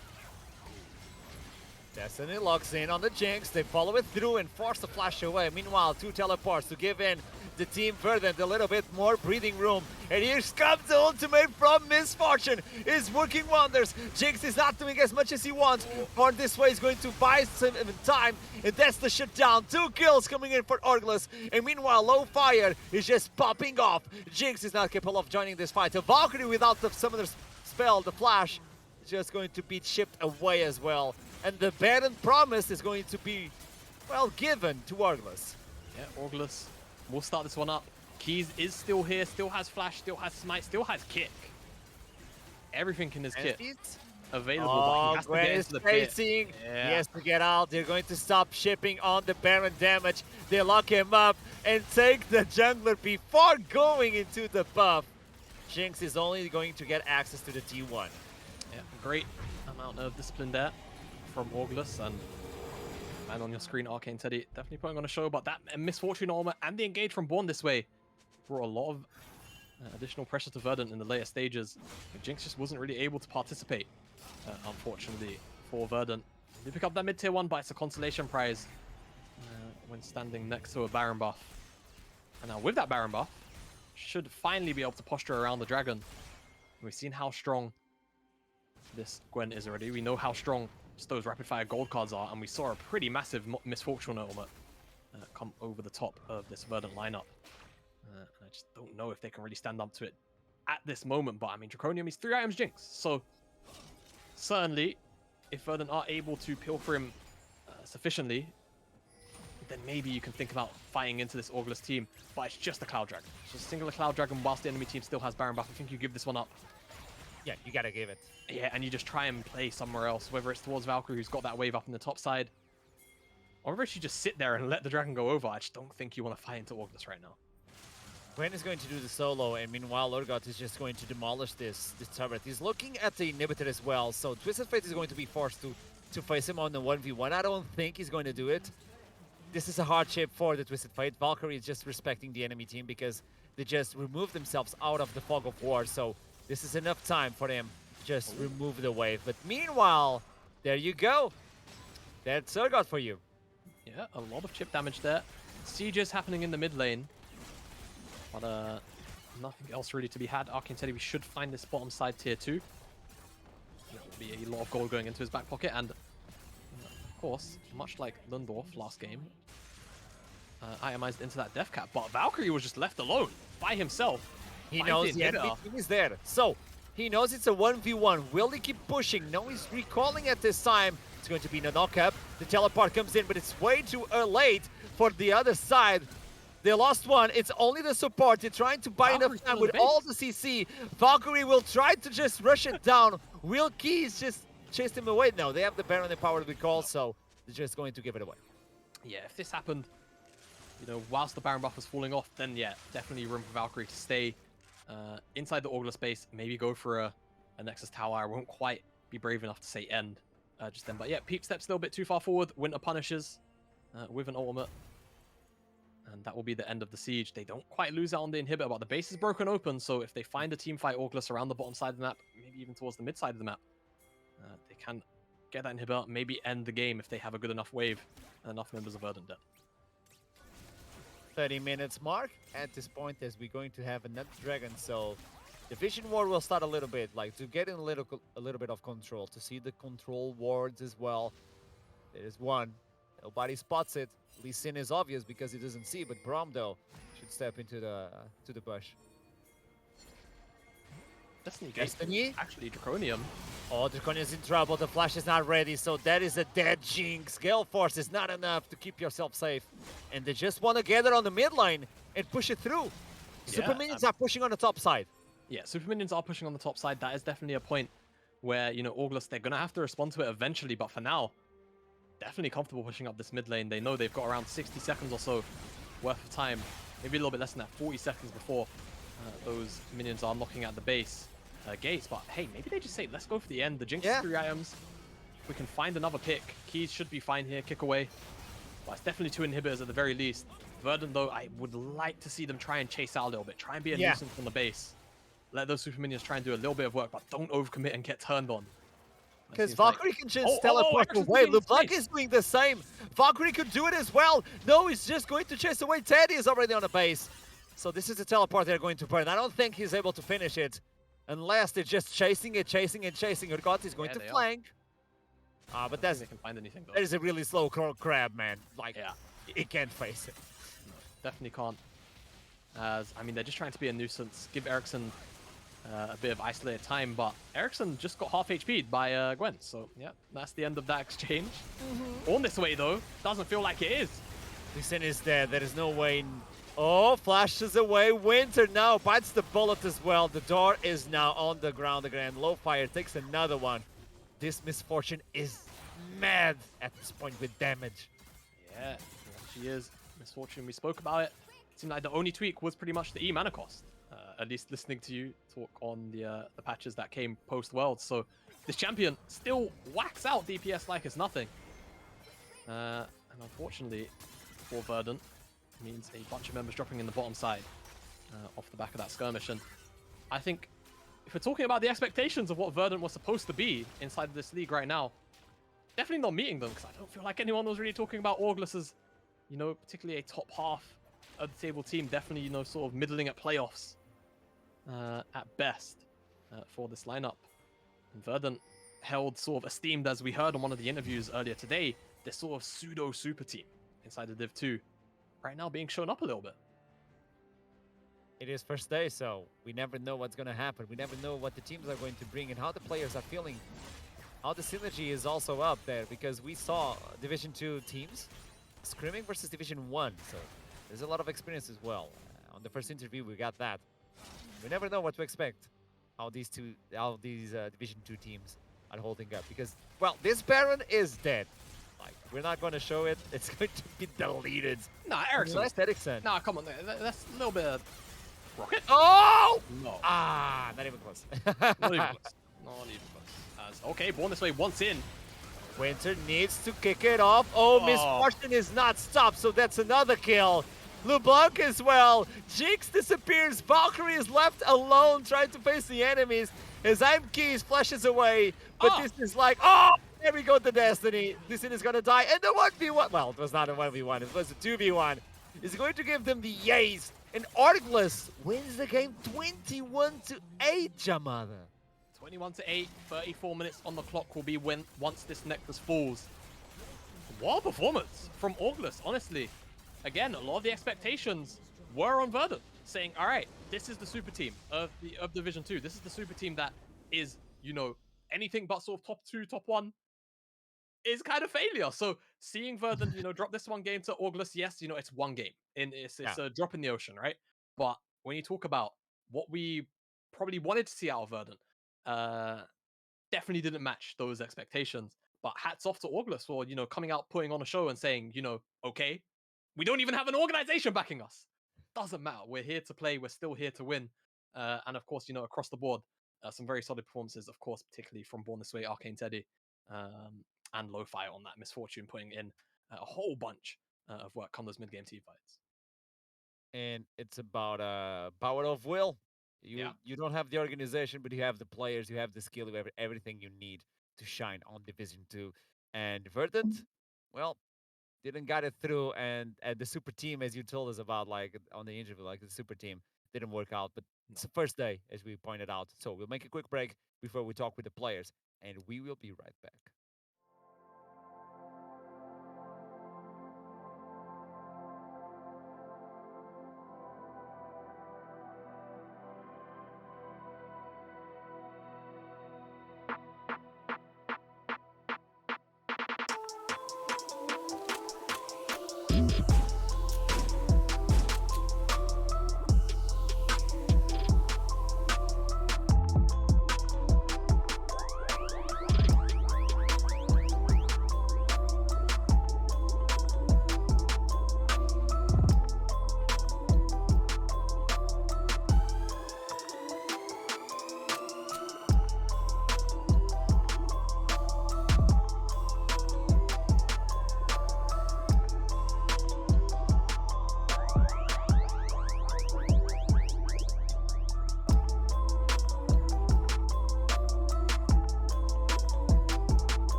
Destiny locks in on the Jinx. They follow it through and force the flash away. Meanwhile, 2 teleports to give in the team Verdant a little bit more breathing room. And here comes the ultimate from Misfortune. Is working wonders. Jinx is not doing as much as he wants. Or this way is going to buy some time. And that's the shutdown. 2 kills coming in for Augulus. And meanwhile, Low Fire is just popping off. Jinx is not capable of joining this fight. A Valkyrie without the summoner's spell, the flash, is just going to be chipped away as well. And the Baron promise is going to be, well, given to Augulus. Yeah, Augulus will start this one up. Keys is still here, still has flash, still has smite, still has kick. Everything in his kit available, but he has to get into the pit. Yeah. He has to get out. They're going to stop shipping on the Baron damage. They lock him up and take the jungler before going into the buff. Jinx is only going to get access to the T1. Yeah, great amount of discipline there from Augulus, and man on your screen, Arcane Teddy definitely putting on a show, but that Misfortune armor and the engage from Born this way brought a lot of additional pressure to Verdant in the later stages. But Jinx just wasn't really able to participate, unfortunately, for Verdant. They pick up that mid-tier 1, but it's a consolation prize when standing next to a Baron buff. And now with that Baron buff, should finally be able to posture around the dragon. We've seen how strong this Gwen is already. We know how strong those rapid fire gold cards are, and we saw a pretty massive Misfortune ultimate come over the top of this Verdant lineup. I just don't know if they can really stand up to it at this moment, but I mean, Draconium is 3 items Jinx, so certainly if Verdant are able to pilfer him sufficiently, then maybe you can think about fighting into this Augulus team, but it's just a Cloud Dragon. It's just a singular Cloud Dragon whilst the enemy team still has Baron buff. I think you give this one up. Yeah, you gotta give it. Yeah, and you just try and play somewhere else, whether it's towards Valkyrie, who's got that wave up in the top side, or whether you just sit there and let the dragon go over. I just don't think you want to fight into Augulus right now. Gwen is going to do the solo, and meanwhile, Urgot is just going to demolish this turret. He's looking at the inhibitor as well, so Twisted Fate is going to be forced to face him on the 1v1. I don't think he's going to do it. This is a hardship for the Twisted Fate. Valkyrie is just respecting the enemy team because they just removed themselves out of the fog of war, so this is enough time for them to just remove the wave. But meanwhile, there you go. That's Urgot for you. Yeah, a lot of chip damage there. Sieges happening in the mid lane. But nothing else really to be had. Arcane Teddy, we should find this bottom side tier 2. There will be a lot of gold going into his back pocket. And of course, much like Lundorf last game, itemized into that death cap. But Valkyrie was just left alone by himself. He knows the enemy team is there. So he knows it's a 1v1. Will he keep pushing? No, he's recalling at this time. It's going to be a knock-up. The teleport comes in, but it's way too late for the other side. They lost one. It's only the support. They're trying to buy enough time with all the CC. Valkyrie will try to just rush it down. Will Keys just chase him away? No, they have the Baron and power to recall, so they're just going to give it away. Yeah, if this happened, you know, whilst the Baron buff was falling off, then yeah, definitely room for Valkyrie to stay inside the Augulus space, maybe go for a Nexus Tower. I won't quite be brave enough to say end just then. But yeah, Peep Step's still a bit too far forward. Winter punishes with an ultimate. And that will be the end of the siege. They don't quite lose out on the inhibitor, but the base is broken open. So if they find a team fight August around the bottom side of the map, maybe even towards the mid side of the map, they can get that inhibitor, maybe end the game if they have a good enough wave and enough members of Verdant dead. 30 minutes mark at this point as we're going to have another dragon. So the vision ward will start a little bit, like to get in a little bit of control, to see the control wards as well. There's one. Nobody spots it. Lee Sin is obvious because he doesn't see, but Braum though should step into the bush. Destiny? Actually, Draconium. Oh, Draconium's in trouble. The flash is not ready, so that is a dead Jinx. Gale Force is not enough to keep yourself safe. And they just want to gather on the mid line and push it through. Super Minions are pushing on the top side. Yeah, Super Minions are pushing on the top side. That is definitely a point where, you know, August, they're going to have to respond to it eventually. But for now, definitely comfortable pushing up this mid lane. They know they've got around 60 seconds or so worth of time. Maybe a little bit less than that, 40 seconds before those minions are knocking at the base gates. But hey, maybe they just say, let's go for the end. The Jinx is 3 items. If we can find another pick, Keys should be fine here. Kick away. But it's definitely 2 inhibitors at the very least. Verdant, though, I would like to see them try and chase out a little bit. Try and be a nuisance on the base. Let those super minions try and do a little bit of work, but don't overcommit and get turned on. Because Valkyrie can just teleport away. LeBlanc is doing the same. Valkyrie could do it as well. No, he's just going to chase away. Teddy is already on the base. So this is the teleport they're going to burn. I don't think he's able to finish it unless they're just chasing it, chasing and chasing. Urgot is going to flank. But that's, they can find anything, though. That is a really slow crab, man. Like, it can't face it. No, definitely can't. As I mean, they're just trying to be a nuisance. Give Ericsson a bit of isolated time, but Ericsson just got half HP'd by Gwen. So yeah, that's the end of that exchange. On this way, though, doesn't feel like it is. Lee Sin is dead. There is no way. Oh, flashes away. Winter now bites the bullet as well. The door is now on the ground again. Lowfire takes another one. This Misfortune is mad at this point with damage. Yeah, she is. Misfortune, we spoke about it. It seemed like the only tweak was pretty much the E mana cost. At least listening to you talk on the patches that came post-Worlds. So this champion still whacks out DPS like it's nothing. And unfortunately for Verdant, means a bunch of members dropping in the bottom side off the back of that skirmish. And I think if we're talking about the expectations of what Verdant was supposed to be inside of this league right now, definitely not meeting them, because I don't feel like anyone was really talking about August as, you know, particularly a top half of the table team. Definitely, you know, sort of middling at playoffs at best for this lineup. And Verdant held sort of esteemed, as we heard on one of the interviews earlier today, this sort of pseudo super team inside the Div 2 right now being shown up a little bit. It is first day, so we never know what's going to happen. We never know what the teams are going to bring and how the players are feeling. How the synergy is also up there, because we saw Division 2 teams scrimming versus Division 1, so there's a lot of experience as well. On the first interview, we got that. We never know what to expect, how these Division 2 teams are holding up, because, well, this Baron is dead. Like, we're not going to show it. It's going to be deleted. Nah, Ericsson. Unless Ericsson. Nah, come on. That's a little bit of rocket. Oh! No. Ah, not even close. Not even close. Not even close. As, okay, born this way once in. Winter needs to kick it off. Oh, Misfortune is not stopped, so that's another kill. LeBlanc as well. Jinx disappears. Valkyrie is left alone trying to face the enemies. As I'm Keys flashes away, but this is like, oh, there we go to Destiny. This is gonna die. And the 1v1, well, it was not a 1v1, it was a 2v1. Is going to give them the yays. And Argless wins the game 21-8, Jamada. 21-8, 34 minutes on the clock will be when once this necklace falls. What a performance from August, honestly. Again, a lot of the expectations were on Verdant, saying, all right, this is the super team of Division 2. This is the super team that is, you know, anything but sort of top 2, top 1 is kind of failure. So seeing Verdant, you know, drop this one game to August, yes, you know, it's one game. And it's a drop in the ocean, right? But when you talk about what we probably wanted to see out of Verdant, definitely didn't match those expectations. But hats off to August for, you know, coming out, putting on a show and saying, you know, okay, we don't even have an organization backing us. Doesn't matter. We're here to play. We're still here to win. And of course, you know, across the board, some very solid performances, of course, particularly from Born This Way, Arcane Teddy, and Lo-Fi on that Misfortune, putting in a whole bunch of work on those mid-game team fights. and it's about power of will. Yeah. You don't have the organization, but you have the players, you have the skill, you have everything you need to shine on Division 2. And Verdant, well, didn't got it through, and the super team, as you told us about, like on the interview, like the super team didn't work out. But it's the first day, as we pointed out. So we'll make a quick break before we talk with the players, and we will be right back.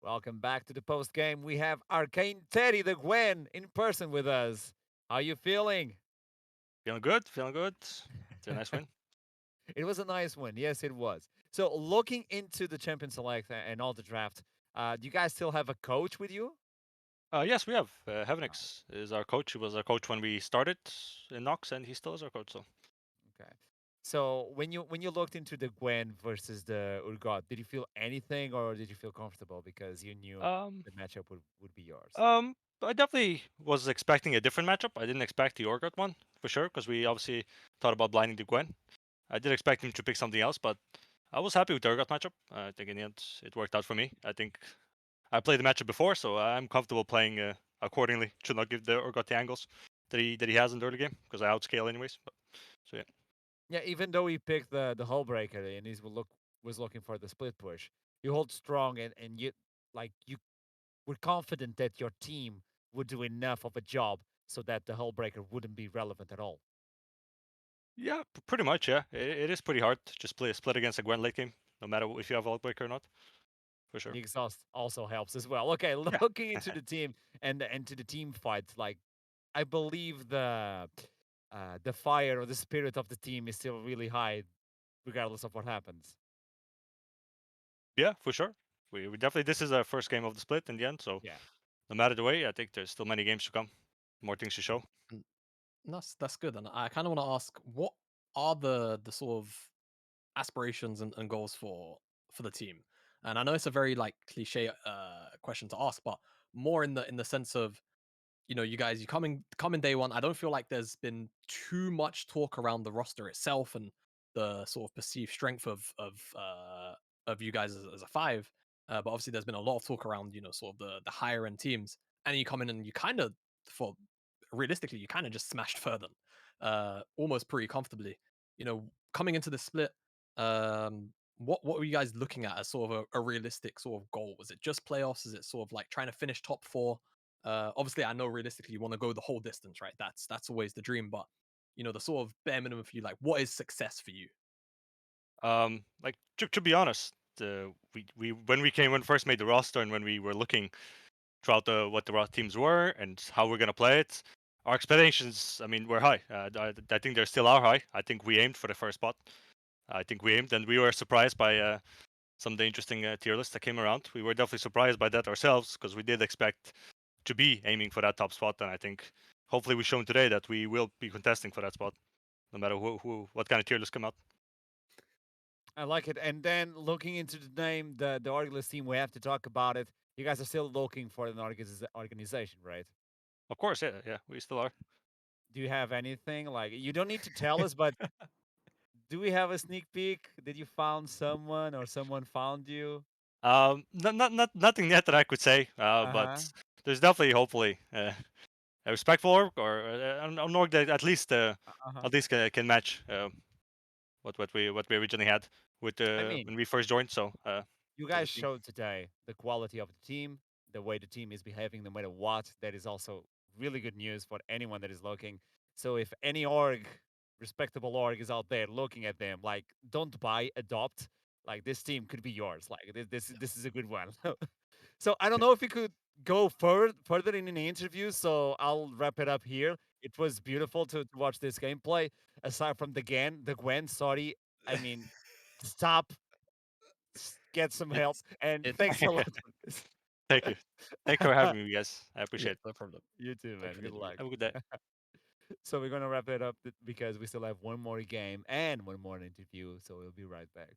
Welcome back to the post game. We have Arcane Teddy the Gwen in person with us. How you feeling? Feeling good, feeling good. It's a nice win. It was a nice win. Yes, it was. So looking into the Champion Select and all the draft, do you guys still have a coach with you? Yes, we have. Heavenix is our coach. He was our coach when we started in Nox, and he still is our coach. So Okay. So when you looked into the Gwen versus the Urgot, did you feel anything, or did you feel comfortable because you knew the matchup would be yours? I definitely was expecting a different matchup. I didn't expect the Orgot one for sure, because we obviously thought about blinding the Gwen. I did expect him to pick something else, but I was happy with the Orgot matchup. I think in the end it worked out for me. I think I played the matchup before, so I'm comfortable playing accordingly. Should not give the Orgot the angles that he has in the early game, because I outscale anyways. But, so yeah. Yeah, even though he picked the hull breaker and he was looking for the split push, you hold strong, and you were confident that your team would do enough of a job so that the hull breaker wouldn't be relevant at all. Yeah, pretty much. Yeah, it is pretty hard to just play a split against a Gwen late game, no matter if you have a breaker or not. For sure. The exhaust also helps as well. Okay, Yeah. looking into the team and to the team fight, like I believe the fire or the spirit of the team is still really high, regardless of what happens. Yeah, for sure. We definitely, this is our first game of the split in the end, so Yeah. no matter the way, I think there's still many games to come, more things to show. That's good. And I kind of want to ask, what are the sort of aspirations and goals for the team? And I know it's a very like cliche question to ask, but more in the sense of, you guys, you come in day one. I don't feel like there's been too much talk around the roster itself and the sort of perceived strength of you guys as a five. But obviously, there's been a lot of talk around, sort of the higher end teams, and you come in and you kind of, for realistically, you kind of just smashed Further, almost pretty comfortably. Coming into the split, what were you guys looking at as sort of a realistic sort of goal? Was it just playoffs? Is it sort of like trying to finish top four? Obviously, I know realistically you want to go the whole distance, right? That's always the dream, but the sort of bare minimum for you, like what is success for you? Like to be honest, we when we first made the roster and when we were looking throughout what the teams were and how we're gonna play it, our expectations, I mean, were high. I think they still are high. I think we aimed for the first spot. I think we aimed, and we were surprised by some of the interesting tier lists that came around. We were definitely surprised by that ourselves because we did expect to be aiming for that top spot, and I think hopefully we've shown today that we will be contesting for that spot, no matter what kind of tier list come out. I like it. And then looking into the name, the Orgless team, we have to talk about it. You guys are still looking for an organization, right? Of course, yeah, we still are. Do you have anything? Like, you don't need to tell us, but do we have a sneak peek? Did you found someone or someone found you? Nothing yet that I could say, but Uh-huh. there's definitely, hopefully, a respectful org or an org that at least Uh-huh. can match what we originally had with I mean, when we first joined. So you so we'll guys see. showed today the quality of the team, the way the team is behaving, no matter what. That is also really good news for anyone that is looking. So if any org, respectable org, is out there looking at them, like, don't buy, adopt. Like, this team could be yours. Like, this is a good one. So I don't know if we could go further in an interview. So I'll wrap it up here. It was beautiful to watch this gameplay. Aside from the Gwen, sorry. I mean, stop, get some help, and It's thanks a lot for this. Thank you. Thanks for having me, guys. I yeah, appreciate it. no problem. You too, man. Thank you for Good the interview. luck. Have a good day. So we're gonna wrap it up because we still have one more game and one more interview. So we'll be right back.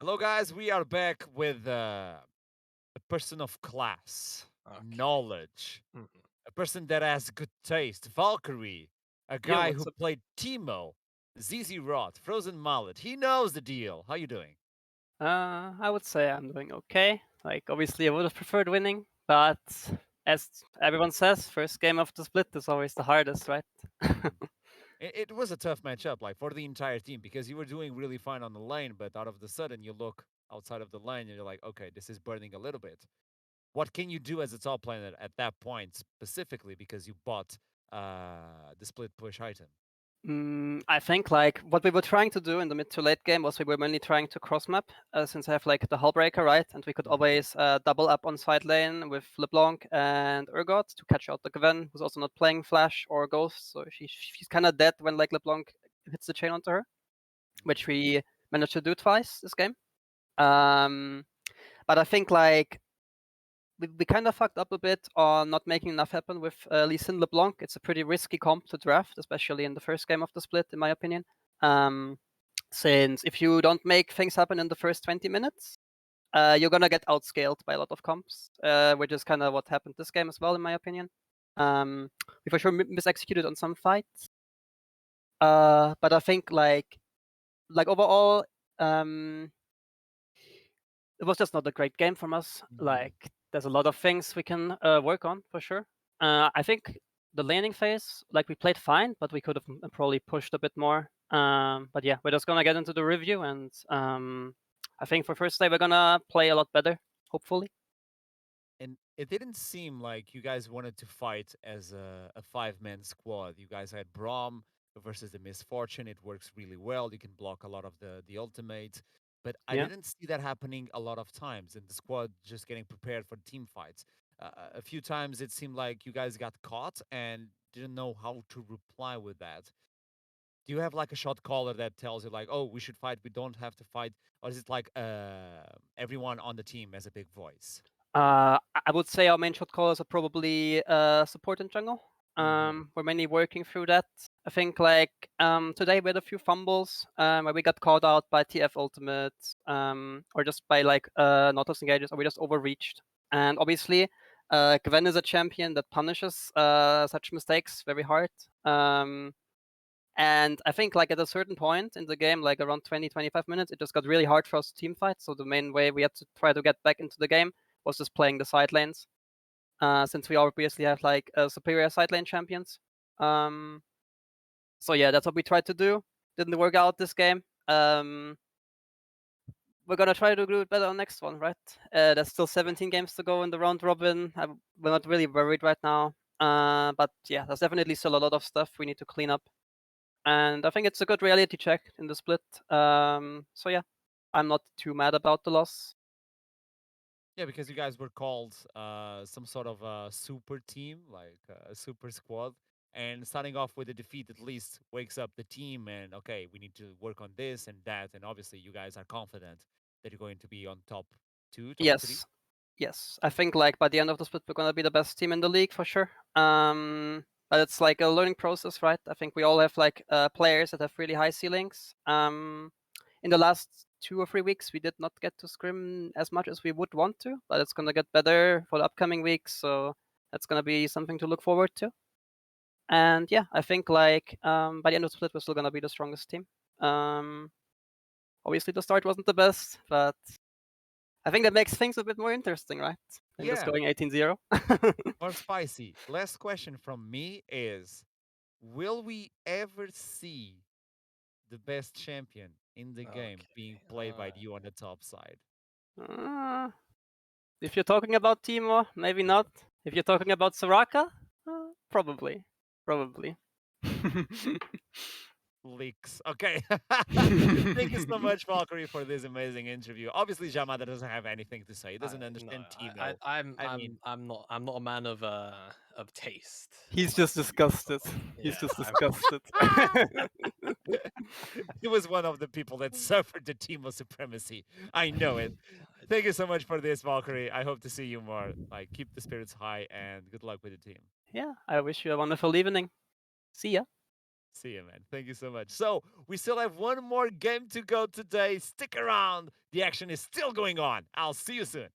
Hello, guys. We are back with a person of class, Okay. knowledge, Mhm. a person that has good taste, Valkyrie. A guy what's who up? played Timo, ZZ Roth, Frozen Mallet. He knows the deal. How you doing? I would say I'm doing okay. Like, obviously, I would have preferred winning, but as everyone says, first game of the split is always the hardest, right? It was a tough matchup, like for the entire team, because you were doing really fine on the lane, but out of the sudden you look outside of the lane and you're like, okay, this is burning a little bit. What can you do as a top laner at that point specifically because you bought the split push item? I think like what we were trying to do in the mid to late game was we were mainly trying to cross map since I have like the Hullbreaker, right? And we could always double up on side lane with LeBlanc and Urgot to catch out the Gwen, who's also not playing Flash or Ghost, so she's kind of dead when like LeBlanc hits the chain onto her, which we managed to do twice this game. But I think like we kind of fucked up a bit on not making enough happen with Lee Sin LeBlanc. It's a pretty risky comp to draft, especially in the first game of the split, in my opinion. Since if you don't make things happen in the first 20 minutes, you're gonna get outscaled by a lot of comps, which is kind of what happened this game as well, in my opinion. We for sure misexecuted on some fights, but I think like overall, it was just not a great game from us. Like, there's a lot of things we can work on for sure. I think the laning phase, like we played fine, but we could have probably pushed a bit more. But yeah, we're just gonna get into the review, and I think for first day we're gonna play a lot better, hopefully. And it didn't seem like you guys wanted to fight as a five-man squad. You guys had Braum versus the Misfortune. It works really well. You can block a lot of the ultimate. But I Yeah. didn't see that happening a lot of times, and the squad just getting prepared for team fights. A few times it seemed like you guys got caught and didn't know how to reply with that. Do you have like a shot caller that tells you like, oh, we should fight, we don't have to fight, or is it like everyone on the team has a big voice? I would say our main shot callers are probably support and jungle. We're mainly working through that. I think like today we had a few fumbles where we got called out by TF ultimate or just by like Nautilus engages, or we just overreached. And obviously, Gwen is a champion that punishes such mistakes very hard. And I think like at a certain point in the game, like around 20-25 minutes, it just got really hard for us to team fight. So the main way we had to try to get back into the game was just playing the side lanes, since we obviously have like superior side lane champions. So yeah, that's what we tried to do. Didn't work out this game. We're gonna try to do it better on next one, right? There's still 17 games to go in the round robin. We're not really worried right now. But yeah, there's definitely still a lot of stuff we need to clean up. And I think it's a good reality check in the split. So yeah, I'm not too mad about the loss. Yeah, because you guys were called some sort of a super team, like a super squad. And starting off with a defeat at least wakes up the team and, okay, we need to work on this and that. And obviously, you guys are confident that you're going to be on top 2, top 3. Yes. I think like by the end of the split, we're gonna be the best team in the league for sure. But it's like a learning process, right? I think we all have like players that have really high ceilings. In the last 2 or 3 weeks, we did not get to scrim as much as we would want to, but it's gonna get better for the upcoming weeks. So that's gonna be something to look forward to. And yeah, I think like by the end of the split, we're still gonna be the strongest team. Obviously, the start wasn't the best, but I think that makes things a bit more interesting, right? Than just Yeah. going 18-0. More spicy. Last question from me is, will we ever see the best champion in the game being played by you on the top side? If you're talking about Timo, maybe not. If you're talking about Soraka, probably. Leaks. Okay. Thank you so much, Valkyrie, for this amazing interview. Obviously, Jamada doesn't have anything to say. He doesn't understand Timo. I'm not a man of taste. He's just disgusted. He's just disgusted. He was one of the people that suffered the Timo supremacy. I know it. Thank you so much for this, Valkyrie. I hope to see you more. Like, keep the spirits high and good luck with the team. Yeah, I wish you a wonderful evening. See ya. See you, man. Thank you so much. So, we still have one more game to go today. Stick around. The action is still going on. I'll see you soon.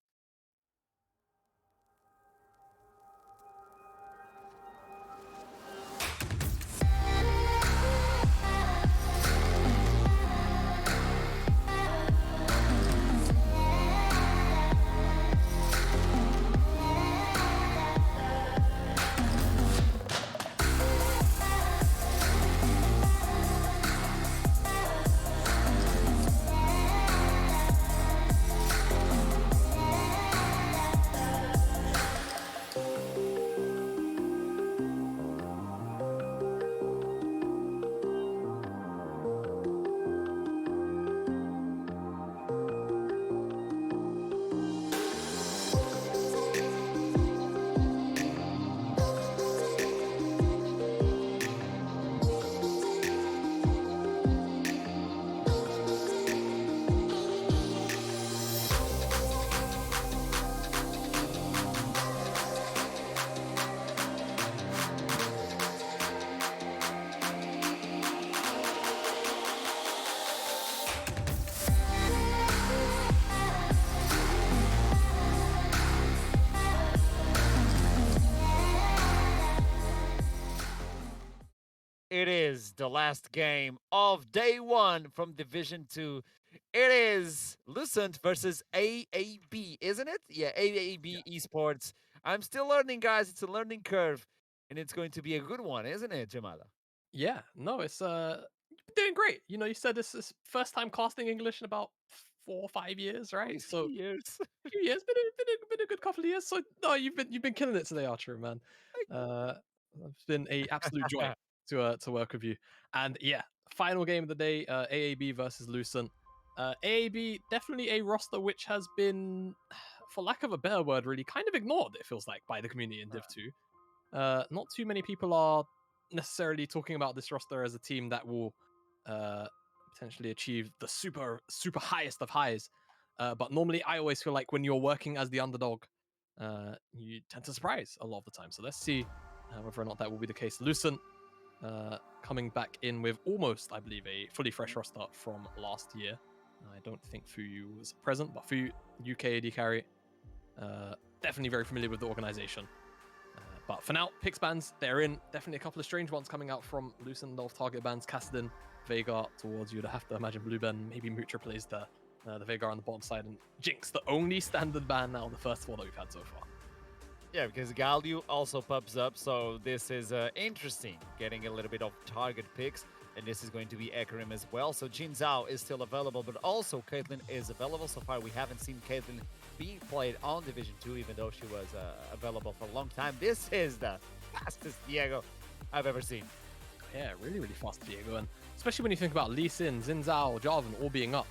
it is the last game of day 1 from Division 2. It is Lucent versus AAB, isn't it? Yeah, AAB Esports. I'm still learning, guys. It's a learning curve, and it's going to be a good one, isn't it, Jamada? Yeah, no, it's doing great. You know, you said this is first time casting English in about 4 or 5 years, right? So years. few years, been a good couple of years. So no, you've been killing it today, Archer, man. It's been a absolute joy to work with you. And yeah, final game of the day, AAB versus Lucent. AAB definitely a roster which has been, for lack of a better word, really kind of ignored. It feels like by the community in Div 2. Not too many people are necessarily talking about this roster as a team that will potentially achieve the super highest of highs. But normally, I always feel like when you're working as the underdog, you tend to surprise a lot of the time. So let's see whether or not that will be the case. Lucent coming back in with almost, I believe, a fully fresh roster from last year. I don't think Fuyu was present, but Fuyu, UK AD carry, definitely very familiar with the organization. But for now, picks bans, they're in. Definitely a couple of strange ones coming out from Lucent off target bans. Kassadin, Veigar towards you. To have to imagine Blueben, maybe Mutra plays the Veigar on the bottom side, and Jinx, the only standard ban now, the first four that we've had so far. Yeah, because Galio also pops up, so this is interesting, getting a little bit of target picks, and this is going to be Ekarim as well. So Jin Zhao is still available, but also Caitlyn is available. So far, we haven't seen Caitlyn being played on Division 2, even though she was available for a long time. This is the fastest Diego I've ever seen. Yeah, really, really fast Diego, and especially when you think about Lee Sin, Xin Zhao, Jarvan all being up.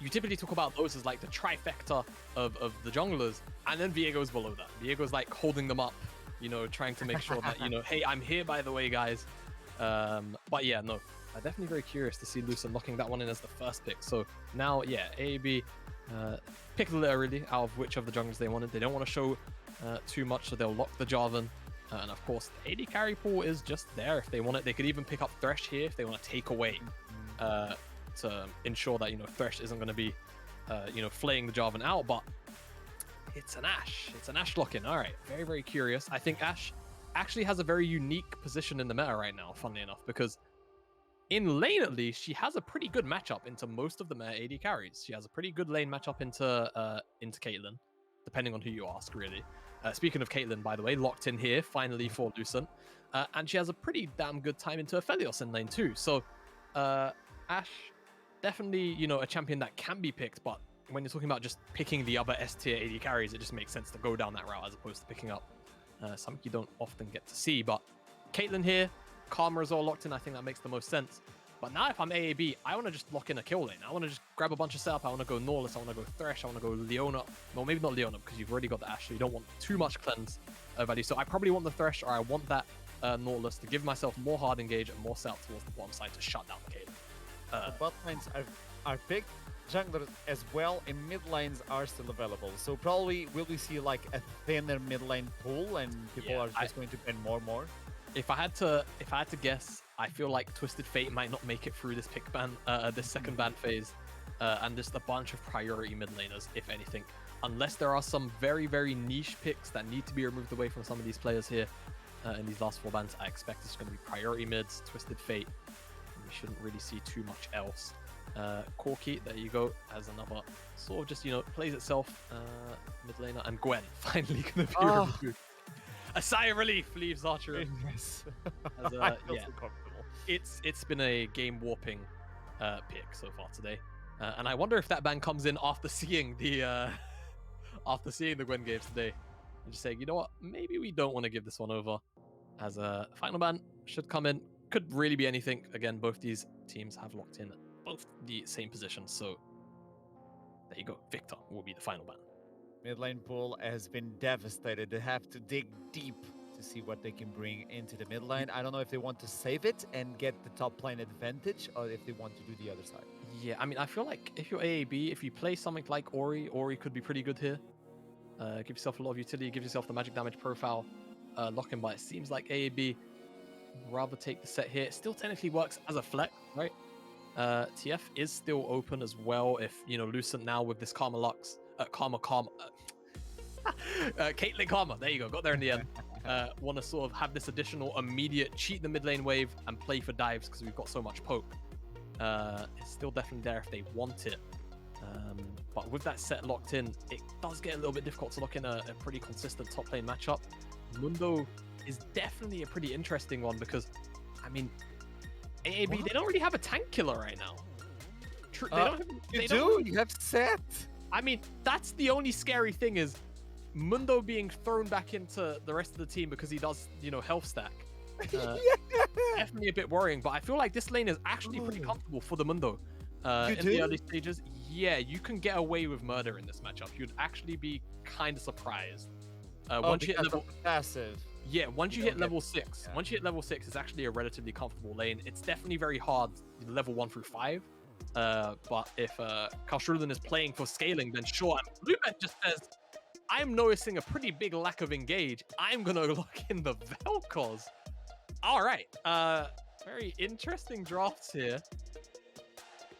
You typically talk about those as like the trifecta of the junglers, and then Viego's below that. Viego's like holding them up, you know, trying to make sure that, you know, hey, I'm here by the way, guys. But yeah, no, I'm definitely very curious to see Lucent locking that one in as the first pick. So now, yeah, AAB pick the litter really out of which of the junglers they wanted. They don't want to show too much, so they'll lock the Jarvan. And of course, the AD carry pool is just there if they want it. They could even pick up Thresh here if they want to take away to ensure that, you know, Thresh isn't going to be, you know, flaying the Jarvan out. But it's an Ashe. It's an Ashe lock-in. All right, very, very curious. I think Ashe actually has a very unique position in the meta right now, funnily enough, because in lane at least, she has a pretty good matchup into most of the meta AD carries. She has a pretty good lane matchup into Caitlyn, depending on who you ask, really. Speaking of Caitlyn, by the way, locked in here, finally for Lucent. And she has a pretty damn good time into Aphelios in lane too. So Ashe, definitely, you know, a champion that can be picked, but when you're talking about just picking the other S-tier AD carries, it just makes sense to go down that route as opposed to picking up something you don't often get to see. But Caitlyn here, Karma is all locked in. I think that makes the most sense. But now if I'm AAB, I want to just lock in a kill lane. I want to just grab a bunch of setup. I want to go Norlis. I want to go Thresh. I want to go Leona. Well, maybe not Leona because you've already got the Ashe, so you don't want too much cleanse value. So I probably want the Thresh, or I want that Norlis to give myself more hard engage and more setup towards the bottom side to shut down the Caitlyn. The bot lanes are picked. Junglers as well, and mid lanes are still available. So probably will we see like a thinner mid lane pool, and people are just going to spend more and more. If I had to guess, I feel like Twisted Fate might not make it through this pick ban, this second ban phase, and just a bunch of priority mid laners, if anything. Unless there are some very, very niche picks that need to be removed away from some of these players here in these last 4 bans, I expect it's going to be priority mids, Twisted Fate. We shouldn't really see too much else. Corki, there you go, as another sort of just, you know, plays itself mid laner, and Gwen finally going to be removed. A sigh of relief leaves Archer. Yes. As, I feel yeah, so comfortable. it's been a game warping pick so far today, and I wonder if that ban comes in after seeing the Gwen games today, and just saying, you know what, maybe we don't want to give this one over. As a final ban should come in, could really be anything. Again, both these teams have locked in both the same positions, so there you go. Victor will be the final ban. Mid lane pool has been devastated. They have to dig deep to see what they can bring into the mid lane. I don't know if they want to save it and get the top lane advantage, or if they want to do the other side. Yeah, I mean, I feel like if you're AAB, if you play something like Ori could be pretty good here. Give yourself a lot of utility, give yourself the magic damage profile, lock in, but it seems like AAB rather take the set here. It still technically works as a flex, right? TF is still open as well if, you know, Lucent now with this Karma Lux, Caitlyn Karma, there you go, got there in the end. want to sort of have this additional immediate cheat the mid lane wave and play for dives because we've got so much poke. It's still definitely there if they want it. But with that set locked in, it does get a little bit difficult to lock in a pretty consistent top lane matchup. Mundo is definitely a pretty interesting one because, I mean, AAB, they don't really have a tank killer right now. You have Set. I mean, that's the only scary thing is Mundo being thrown back into the rest of the team because he does, health stack. Definitely a bit worrying, but I feel like this lane is actually pretty comfortable for the Mundo. In the early stages, yeah, you can get away with murder in this matchup. You'd actually be kind of surprised. Once you hit level passive. Yeah, once you hit level 6, once you hit level 6, it's actually a relatively comfortable lane. It's definitely very hard level 1 through 5. But if Karlsruhen is playing for scaling, then sure. And Bluebet just says, I'm noticing a pretty big lack of engage. I'm going to lock in the Vel'Koz. All right. Very interesting drafts here.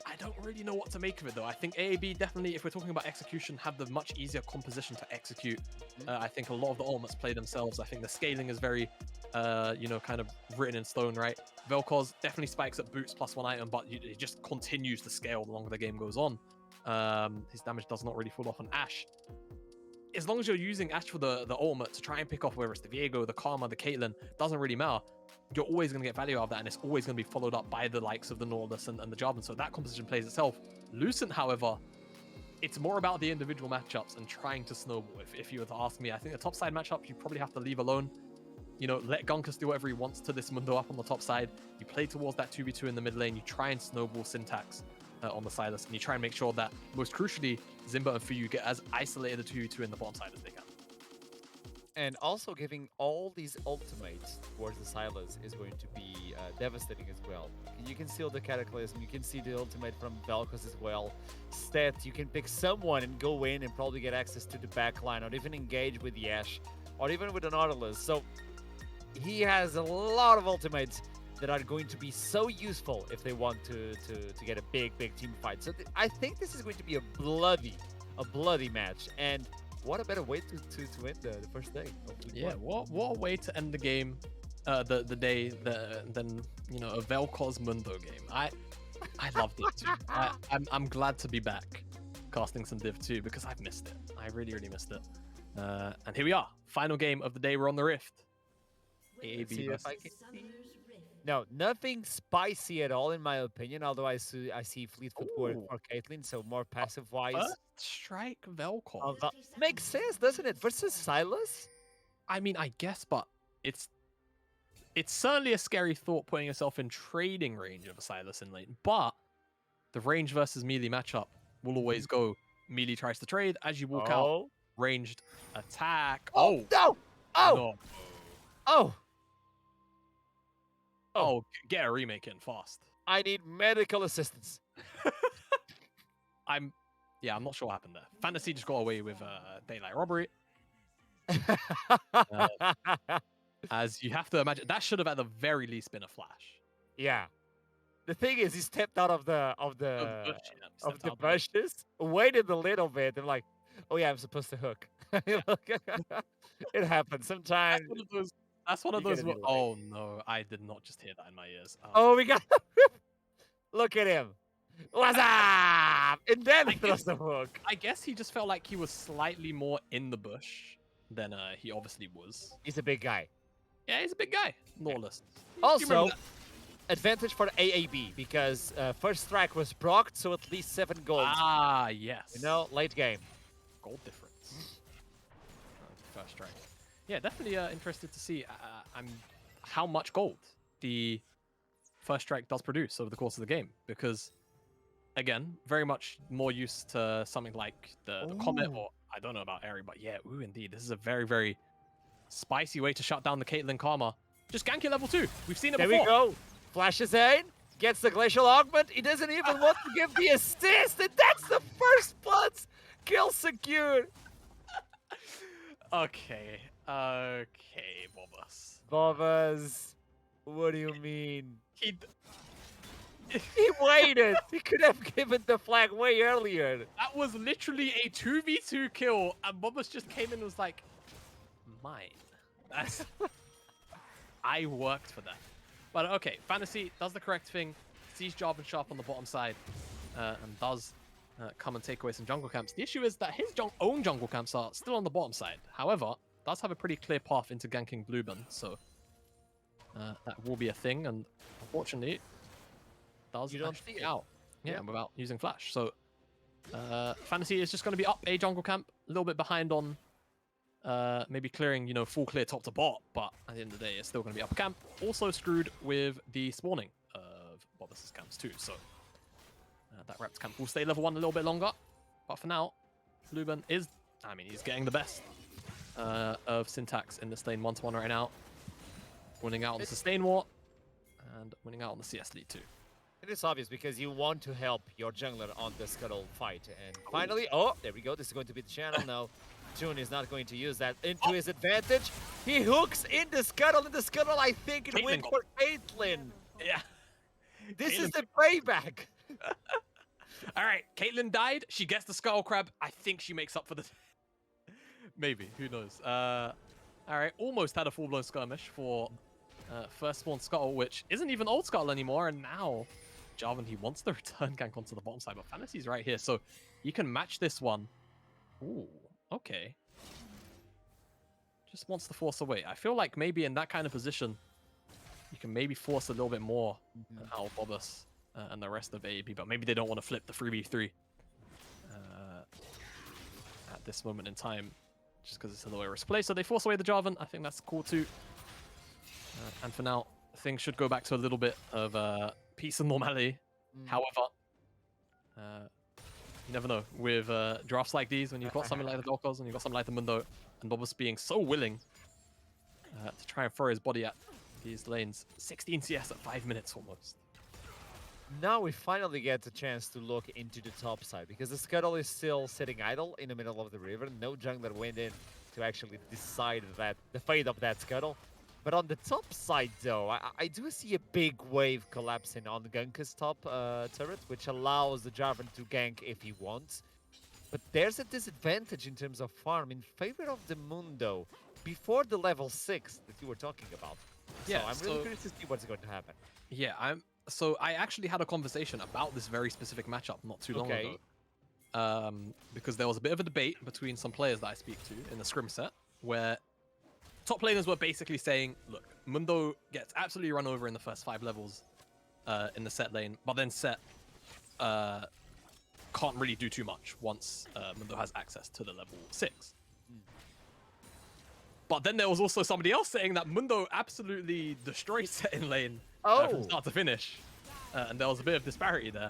I don't really know what to make of it, though. I think AAB definitely, if we're talking about execution, have the much easier composition to execute. I think a lot of the ultimates play themselves. I think the scaling is very, kind of written in stone, right? Vel'Koz definitely spikes up boots plus 1 item, but it just continues to scale the longer the game goes on. His damage does not really fall off on Ashe. As long as you're using Ashe for the ultimate to try and pick off whether it's the Viego, the Karma, the Caitlyn, doesn't really matter. You're always going to get value out of that, and it's always going to be followed up by the likes of the Nautilus and the Jarvan, so that composition plays itself. Lucent, however, it's more about the individual matchups and trying to snowball. If you were to ask me, I think the top side matchup, you probably have to leave alone. Let Gunkus do whatever he wants to this Mundo up on the top side. You play towards that 2v2 in the mid lane, you try and snowball Syntax on the Sylas, and you try and make sure that, most crucially, Zimba and Fuyu get as isolated a 2v2 in the bottom side as they can. And also giving all these ultimates towards the Sylas is going to be devastating as well. You can steal the Cataclysm, you can see the ultimate from Vel'Koz as well. Stat, you can pick someone and go in and probably get access to the backline, or even engage with the Ashe, or even with the Nautilus. So he has a lot of ultimates that are going to be so useful if they want to get a big team fight. So I think this is going to be a bloody match. And what a better way to end the first day. Yeah, what a way to end the game, the day than a Vel'Koz Mundo game. I loved it too. I'm glad to be back casting some Div 2 because I've missed it. I really missed it. And here we are, final game of the day. We're on the Rift. AAB versus... No, nothing spicy at all in my opinion. Although I see fleet footwork for Caitlyn, so more passive wise. First strike Vel'Koz. Makes sense, doesn't it? Versus Sylas? I mean, I guess, but it's certainly a scary thought putting yourself in trading range of a Sylas in lane. But the range versus melee matchup will always go. Melee tries to trade as you walk out. Ranged attack. Oh no! Oh! No. Oh, get a remake in fast. I need medical assistance. I'm not sure what happened there. Fantasy just got away with daylight robbery. As you have to imagine, that should have at the very least been a flash. Yeah. The thing is, he stepped out of the bushes, waited a little bit, and like, oh yeah, I'm supposed to hook. It happens sometimes. That's one of those. Oh no, I did not just hear that in my ears. Oh, we got. Look at him. What's up? And then throws the hook. I guess he just felt like he was slightly more in the bush than he obviously was. He's a big guy. Yeah, he's a big guy. Lawless. Also, advantage for AAB because first strike was procced, so at least 7 gold. Ah, yes. Late game. Gold difference. First strike. Yeah, definitely interested to see how much gold the first strike does produce over the course of the game. Because, again, very much more used to something like the Comet, or I don't know about Airy, but yeah, indeed. This is a very, very spicy way to shut down the Caitlyn Karma. Just gank it level 2. We've seen it before. There we go. Flashes in, gets the Glacial Augment. He doesn't even want to give the assist, and that's the first blood kill secured. Okay, Bobas. Bobas, what do you mean? He waited. He could have given the flag way earlier. That was literally a 2v2 kill, and Bobas just came in and was like, mine. That's I worked for that. But okay, Fantasy does the correct thing, sees Jarvan Sharp on the bottom side, and does come and take away some jungle camps. The issue is that his own jungle camps are still on the bottom side. However, does have a pretty clear path into ganking Blueburn, so that will be a thing, and unfortunately, does You don't actually see it. out. Yeah, Yeah. without using flash. So Fantasy is just going to be up a jungle camp, a little bit behind on maybe clearing, full clear top to bot, but at the end of the day, it's still going to be up a camp. Also screwed with the spawning of Bobus's camps too, so that Rapt camp will stay level 1 a little bit longer. But for now, Blueburn is, he's getting the best of Syntax in this lane 1-1 right now. Winning out on the sustain war, and winning out on the CS lead too. It is obvious because you want to help your jungler on the Scuttle fight. And finally, oh, there we go. This is going to be the channel now. June is not going to use that into his advantage. He hooks in the Scuttle, I think it went for Caitlyn. Yeah. This is the payback. All right, Caitlyn died. She gets the Scuttle Crab. I think she makes up for the... Maybe, who knows. All right, almost had a full-blown skirmish for first spawn Scuttle, which isn't even old Scuttle anymore, and now Jarvan, he wants the return gank onto the bottom side, but Fantasy's right here, so he can match this one. Ooh, okay. Just wants to force away. I feel like maybe in that kind of position, you can maybe force a little bit more out of Bobus and the rest of AAB, but maybe they don't want to flip the 3v3 at this moment in time, just because it's a lower risk play, so they force away the Jarvan. I think that's cool too. And for now, things should go back to a little bit of peace and normality. However, you never know. With drafts like these, when you've got something like the Dolkos and you've got something like the Mundo, and Bobus being so willing to try and throw his body at these lanes. 16 CS at 5 minutes almost. Now we finally get the chance to look into the top side, because the Scuttle is still sitting idle in the middle of the river. No jungler went in to actually decide that the fate of that Scuttle. But on the top side, though, I do see a big wave collapsing on Gunka's top turret, which allows the Jarvan to gank if he wants. But there's a disadvantage in terms of farm in favor of the Mundo before the level 6 that you were talking about. Yeah, so I'm really curious to see what's going to happen. Yeah, So I actually had a conversation about this very specific matchup not too long ago. Because there was a bit of a debate between some players that I speak to in the scrim set, where top laners were basically saying, look, Mundo gets absolutely run over in the first 5 levels in the set lane, but then set can't really do too much once Mundo has access to the level 6. But then there was also somebody else saying that Mundo absolutely destroys set in lane from start to finish. And there was a bit of disparity there.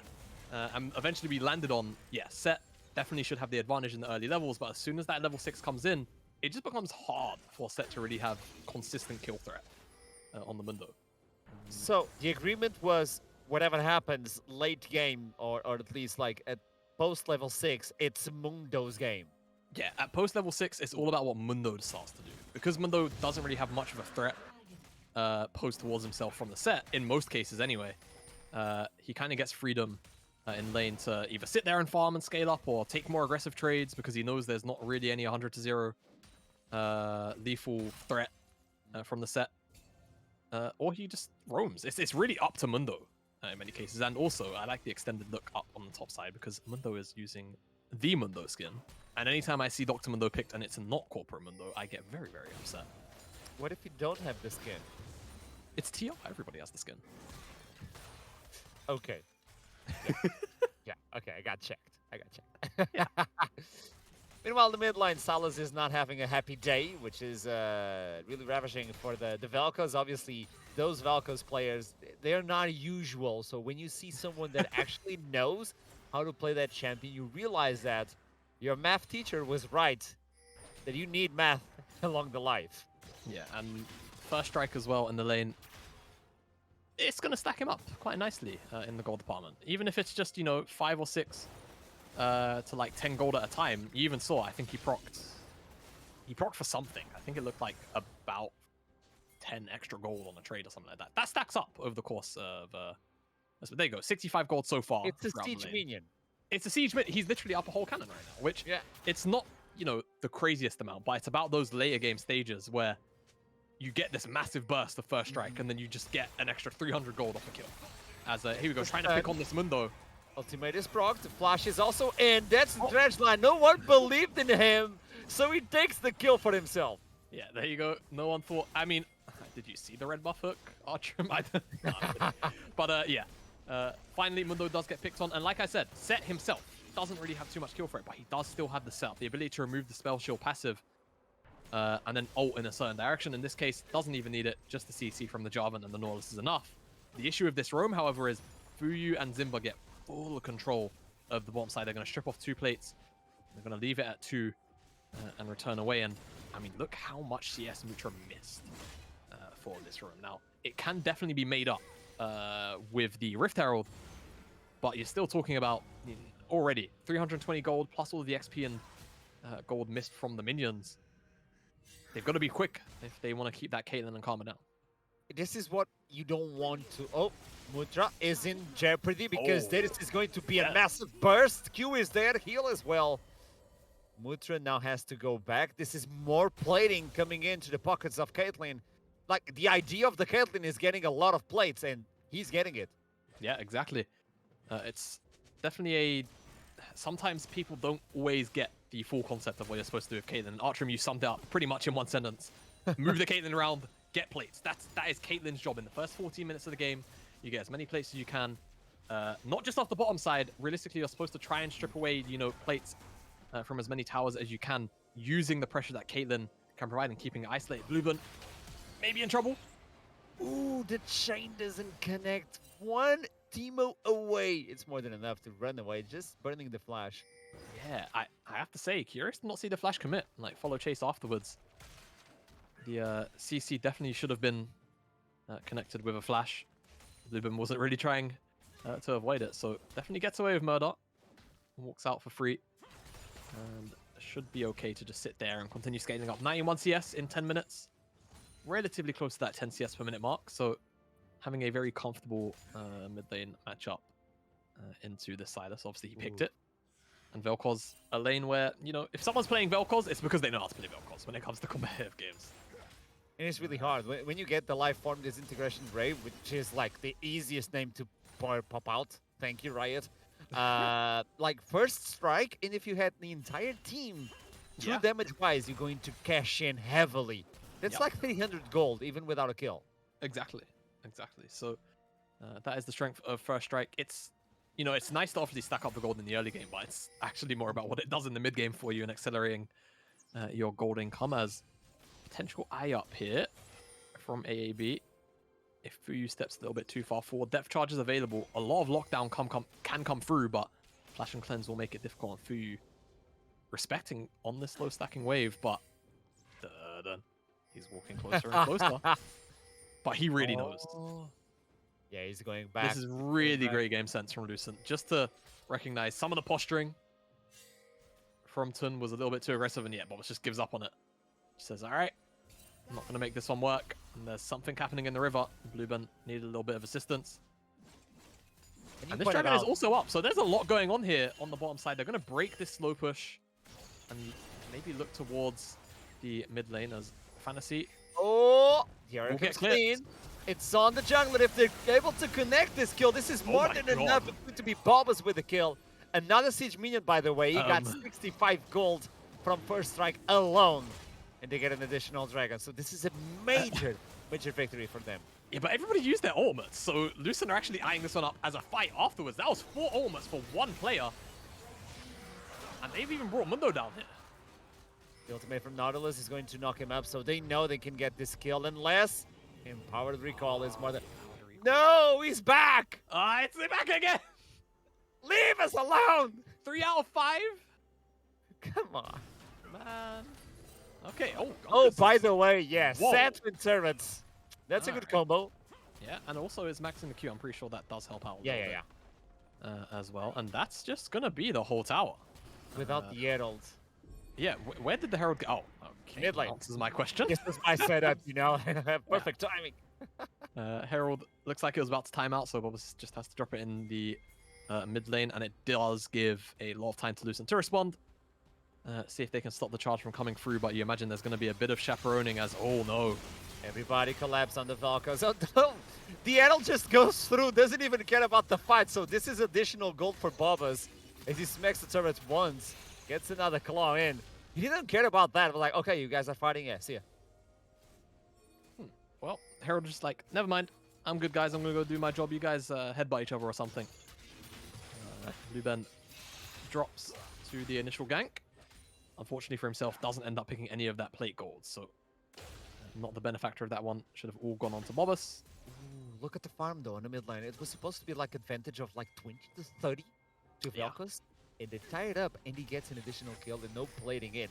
And eventually we landed on, yeah, set definitely should have the advantage in the early levels, but as soon as that level 6 comes in, it just becomes hard for set to really have consistent kill threat on the Mundo. So the agreement was whatever happens late game, or at least like at post level 6, it's Mundo's game. Yeah, at post level 6, it's all about what Mundo starts to do. Because Mundo doesn't really have much of a threat posed towards himself from the set, in most cases anyway, he kind of gets freedom in lane to either sit there and farm and scale up, or take more aggressive trades because he knows there's not really any 100-0 lethal threat from the set, or he just roams. It's really up to Mundo in many cases. And also, I like the extended look up on the top side because Mundo is using the Mundo skin, and anytime I see Dr. Mundo picked and it's not Corporate Mundo, I get very, very upset. What if you don't have the skin? It's TR. Everybody has the skin. Okay. Yeah, okay, I got checked. Meanwhile, the mid line, Salas is not having a happy day, which is really ravishing for the Vel'Koz. Obviously, those Vel'Koz players, they're not usual. So when you see someone that actually knows how to play that champion, you realize that your math teacher was right, that you need math along the life. Yeah, and first strike as well in the lane. It's going to stack him up quite nicely in the gold department. Even if it's just, 5 or 6 to like 10 gold at a time. You even saw, I think he procced for something. I think it looked like about 10 extra gold on a trade or something like that. That stacks up over the course of... so there you go, 65 gold so far. It's a siege minion. It's a siege minion. He's literally up a whole cannon right now, which it's not, the craziest amount, but it's about those later game stages where you get this massive burst of first strike, and then you just get an extra 300 gold off a kill. As here we go, trying to pick on this Mundo. Ultimate is proc, the flash is also in. That's the dredge line. No one believed in him, so he takes the kill for himself. Yeah, there you go. No one thought. I mean, did you see the red buff hook, Archer? But yeah, finally Mundo does get picked on, and like I said, Set himself doesn't really have too much kill for it, but he does still have the setup, the ability to remove the spell shield passive, and then ult in a certain direction. In this case, doesn't even need it. Just the CC from the Jarvan and the Nautilus is enough. The issue with this roam, however, is Fuyu and Zimba get full control of the bottom side. They're going to strip off 2 plates. They're going to leave it at 2 and return away. And I mean, look how much CS Mutra missed for this room. Now, it can definitely be made up with the Rift Herald, but you're still talking about already 320 gold plus all of the XP and gold missed from the minions. They've got to be quick if they want to keep that Caitlyn and calm it down. This is what you don't want to... Oh, Mutra is in jeopardy because this is going to be a massive burst. Q is there, heal as well. Mutra now has to go back. This is more plating coming into the pockets of Caitlyn. Like, the idea of the Caitlyn is getting a lot of plates, and he's getting it. Yeah, exactly. It's definitely a... Sometimes people don't always get the full concept of what you're supposed to do with Caitlyn. Artrim, you summed it up pretty much in one sentence. Move the Caitlyn around, get plates. That is Caitlyn's job in the first 14 minutes of the game. You get as many plates as you can. Not just off the bottom side. Realistically, you're supposed to try and strip away, plates from as many towers as you can, using the pressure that Caitlyn can provide and keeping it isolated. Bluebun maybe in trouble. Ooh, the chain doesn't connect. One Teemo away. It's more than enough to run away, just burning the flash. Yeah, I have to say, curious to not see the flash commit, like follow chase afterwards. The CC definitely should have been connected with a flash. Bluebun wasn't really trying to avoid it, so definitely gets away with Murder. Walks out for free. And should be okay to just sit there and continue scaling up. 91 CS in 10 minutes. Relatively close to that 10 CS per minute mark, so having a very comfortable mid lane matchup into this side. So obviously he picked it. And Vel'Koz, a lane where, if someone's playing Vel'Koz, it's because they know how to play Vel'Koz when it comes to competitive games. And it's really hard. When you get the life form disintegration Brave, which is like the easiest name to pop out. Thank you, Riot. Like first strike, and if you had the entire team, true damage-wise, you're going to cash in heavily. That's like 300 gold, even without a kill. Exactly. So that is the strength of first strike. It's it's nice to obviously stack up the gold in the early game, but it's actually more about what it does in the mid game for you and accelerating your gold income. As potential eye up here from AAB. If Fuyu steps a little bit too far forward, depth charge is available. A lot of lockdown can come through, but Flash and Cleanse will make it difficult on Fuyu. Respecting on this slow stacking wave, but he's walking closer and closer. But he really knows. Yeah, he's going back. This is really great game sense from Lucent. Just to recognize some of the posturing from Tun was a little bit too aggressive, and yet Bobus just gives up on it. Says, all right, I'm not going to make this one work. And there's something happening in the river. Bluebun needed a little bit of assistance. And this dragon is also up. So there's a lot going on here on the bottom side. They're going to break this slow push and maybe look towards the mid lane as Fantasy. Oh, here it comes clean. It's on the jungler. If they're able to connect this kill, this is more than enough. It's going to be Bobus with the kill. Another siege minion, by the way. He got 65 gold from first strike alone. And they get an additional dragon. So this is a major victory for them. Yeah, but everybody used their ultimates. So Lucent are actually eyeing this one up as a fight afterwards. That was 4 ultimates for 1 player. And they've even brought Mundo down here. The ultimate from Nautilus is going to knock him up, so they know they can get this kill. Unless Empowered Recall is more than... No, he's back! It's back again! Leave us alone! 3 out of 5? Come on. Man. Okay, by the way, yes, Sand with Servants. That's a good combo. Yeah, and also is maxing the Q. I'm pretty sure that does help out. Yeah. As well, and that's just gonna be the whole tower. Without the Herald. Yeah, where did the Herald go? Oh, okay. Mid lane. Answers my question. This was my setup, Perfect timing. Herald looks like it was about to time out, so Bobus just has to drop it in the mid lane, and it does give a lot of time to Lucent to respond. see if they can stop the charge from coming through, but you imagine there's going to be a bit of chaperoning as, oh no. Everybody collapse on the Valkyries. Oh, no. The Adel just goes through, doesn't even care about the fight. So this is additional gold for Bobbas as he smacks the turret once, gets another claw in. He didn't care about that, but like, okay, you guys are fighting, yeah, see ya. Well, Herald just like, never mind. I'm good, guys. I'm going to go do my job. You guys headbutt each other or something. Blue Ben drops to the initial gank. Unfortunately for himself, doesn't end up picking any of that plate gold, so not the benefactor of that one. Should have all gone on to Bobbas. Ooh, look at the farm though in the mid lane. It was supposed to be like advantage of like 20 to 30 to Vel'Koz, and they tie it up, and he gets an additional kill and no plating in.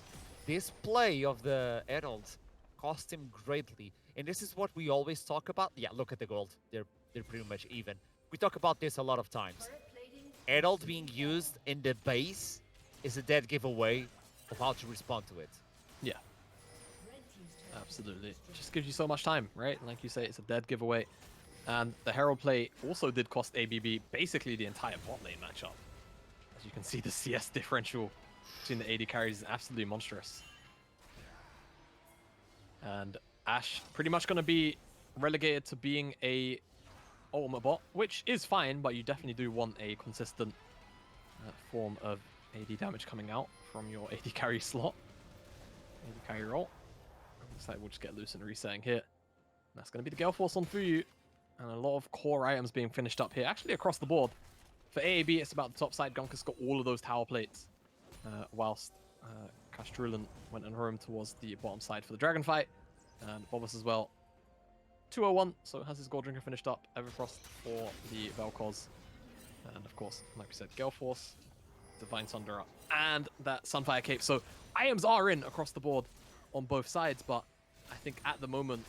This play of the Herald cost him greatly, and this is what we always talk about. Yeah, look at the gold. They're pretty much even. We talk about this a lot of times. Herald being used in the base is a dead giveaway of how to respond to it. Yeah. Absolutely. Just gives you so much time, right? Like you say, it's a dead giveaway. And the Herald play also did cost ABB basically the entire bot lane matchup. As you can see, the CS differential between the AD carries is absolutely monstrous. And Ashe pretty much going to be relegated to being a ultimate bot, which is fine, but you definitely do want a consistent form of AD damage coming out from your AD carry slot. AD carry role. Looks like we'll just get loose and resetting here. That's going to be the Gale Force on Fuyu. And a lot of core items being finished up here, actually across the board. For AAB, it's about the top side. Gunka's got all of those tower plates, whilst Castrulan went and roamed towards the bottom side for the dragon fight. And Bobbas as well. 201, so has his Gold Drinker finished up. Everfrost for the Vel'Koz. And of course, like we said, Gale Force, Divine Sunderer, and that Sunfire Cape. So items are in across the board on both sides, but I think at the moment,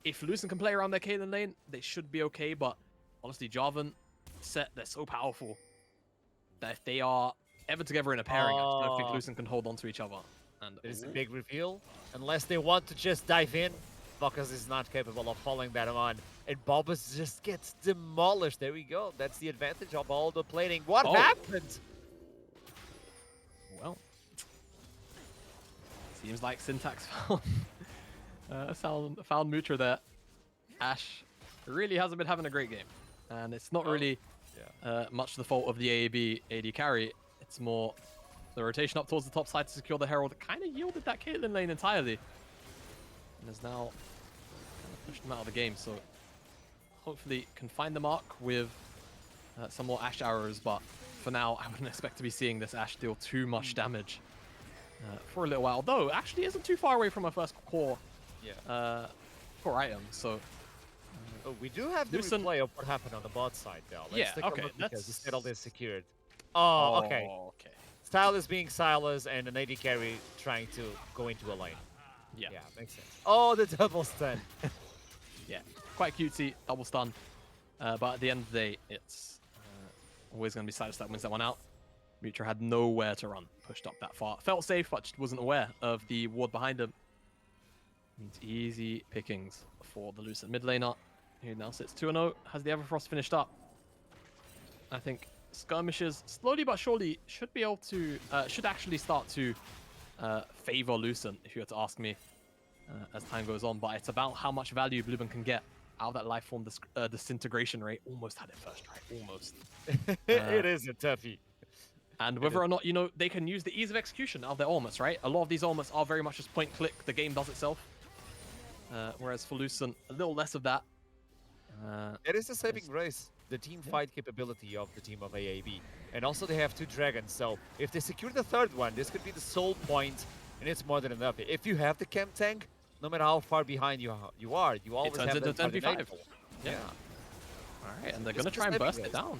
if Lucent can play around their Caitlyn lane, they should be okay, but honestly, Jarvan, Set, they're so powerful that if they are ever together in a pairing, I just don't think Lucent can hold on to each other. And there's a big reveal. Unless they want to just dive in, Vel'Koz is not capable of following that on. And Bobbas just gets demolished. There we go. That's the advantage of all the plating. What happened? Well, seems like Syntax found Mutra there. Ashe really hasn't been having a great game. And it's not really much the fault of the AAB AD carry. It's more the rotation up towards the top side to secure the Herald. It kind of yielded that Caitlyn lane entirely. And has now pushed them out of the game. So hopefully can find the mark with some more Ashe arrows. But for now, I wouldn't expect to be seeing this Ashe deal too much damage for a little while. Though, actually isn't too far away from our first core, core item. So we do have the replay of what happened on the bot side, though. Let's take a look because the Settled is secured. Oh, okay. Style is being Silas and an AD carry trying to go into a lane. Yeah, makes sense. Oh, the double stun. Yeah, quite cutesy, double stun. But at the end of the day, it's always going to be Silas that wins that one out. Mutra had nowhere to run, pushed up that far. Felt safe, but just wasn't aware of the ward behind him. Means easy pickings for the Lucent mid laner, who now sits 2-0, has the Everfrost finished up. I think skirmishes, slowly but surely, should be able to, should actually start to favor Lucent, if you were to ask me, as time goes on. But it's about how much value Blueburn can get out of that life form disintegration rate. Almost had it first try, almost. It is a toughie. And whether or not, you know, they can use the ease of execution of their ultimates, right? A lot of these ultimates are very much just point click, the game does itself. Whereas for Lucent, a little less of that. It is a saving grace, the team fight capability of the team of AAB. And also they have 2 dragons, so if they secure the 3rd one, this could be the sole point, and it's more than enough. If you have the chem tank, no matter how far behind you are, you always have the 10v5. Yeah. Alright, and they're going to try and burst it down.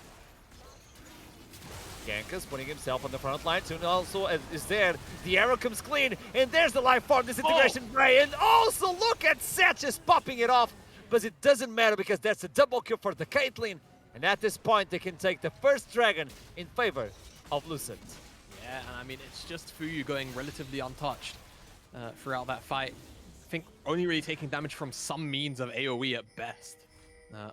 Ganka's putting himself on the front line. Soon also is there. The arrow comes clean, and there's the life form disintegration spray. And also look at Seth just popping it off. But it doesn't matter because that's a double kill for the Caitlyn. And at this point, they can take the first dragon in favor of Lucent. Yeah, and I mean, it's just Fuyu going relatively untouched throughout that fight. I think only really taking damage from some means of AoE at best.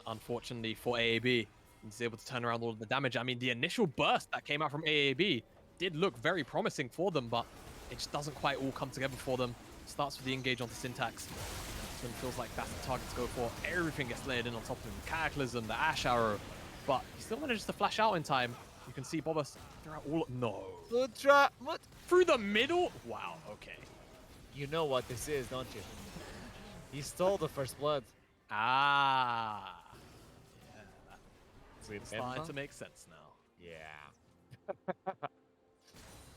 Unfortunately for AAB, he's able to turn around all of the damage. I mean, the initial burst that came out from AAB did look very promising for them, but it just doesn't quite all come together for them. Starts with the engage onto Syntax. So it feels like that's the target to go for. Everything gets layered in on top of him. The Cataclysm, the Ash Arrow. But he still manages to flash out in time. You can see Boba throughout all... No. What? Through the middle? Wow, okay. You know what this is, don't you? He stole the first blood. Ah. Yeah, It's starting to make sense now. Yeah.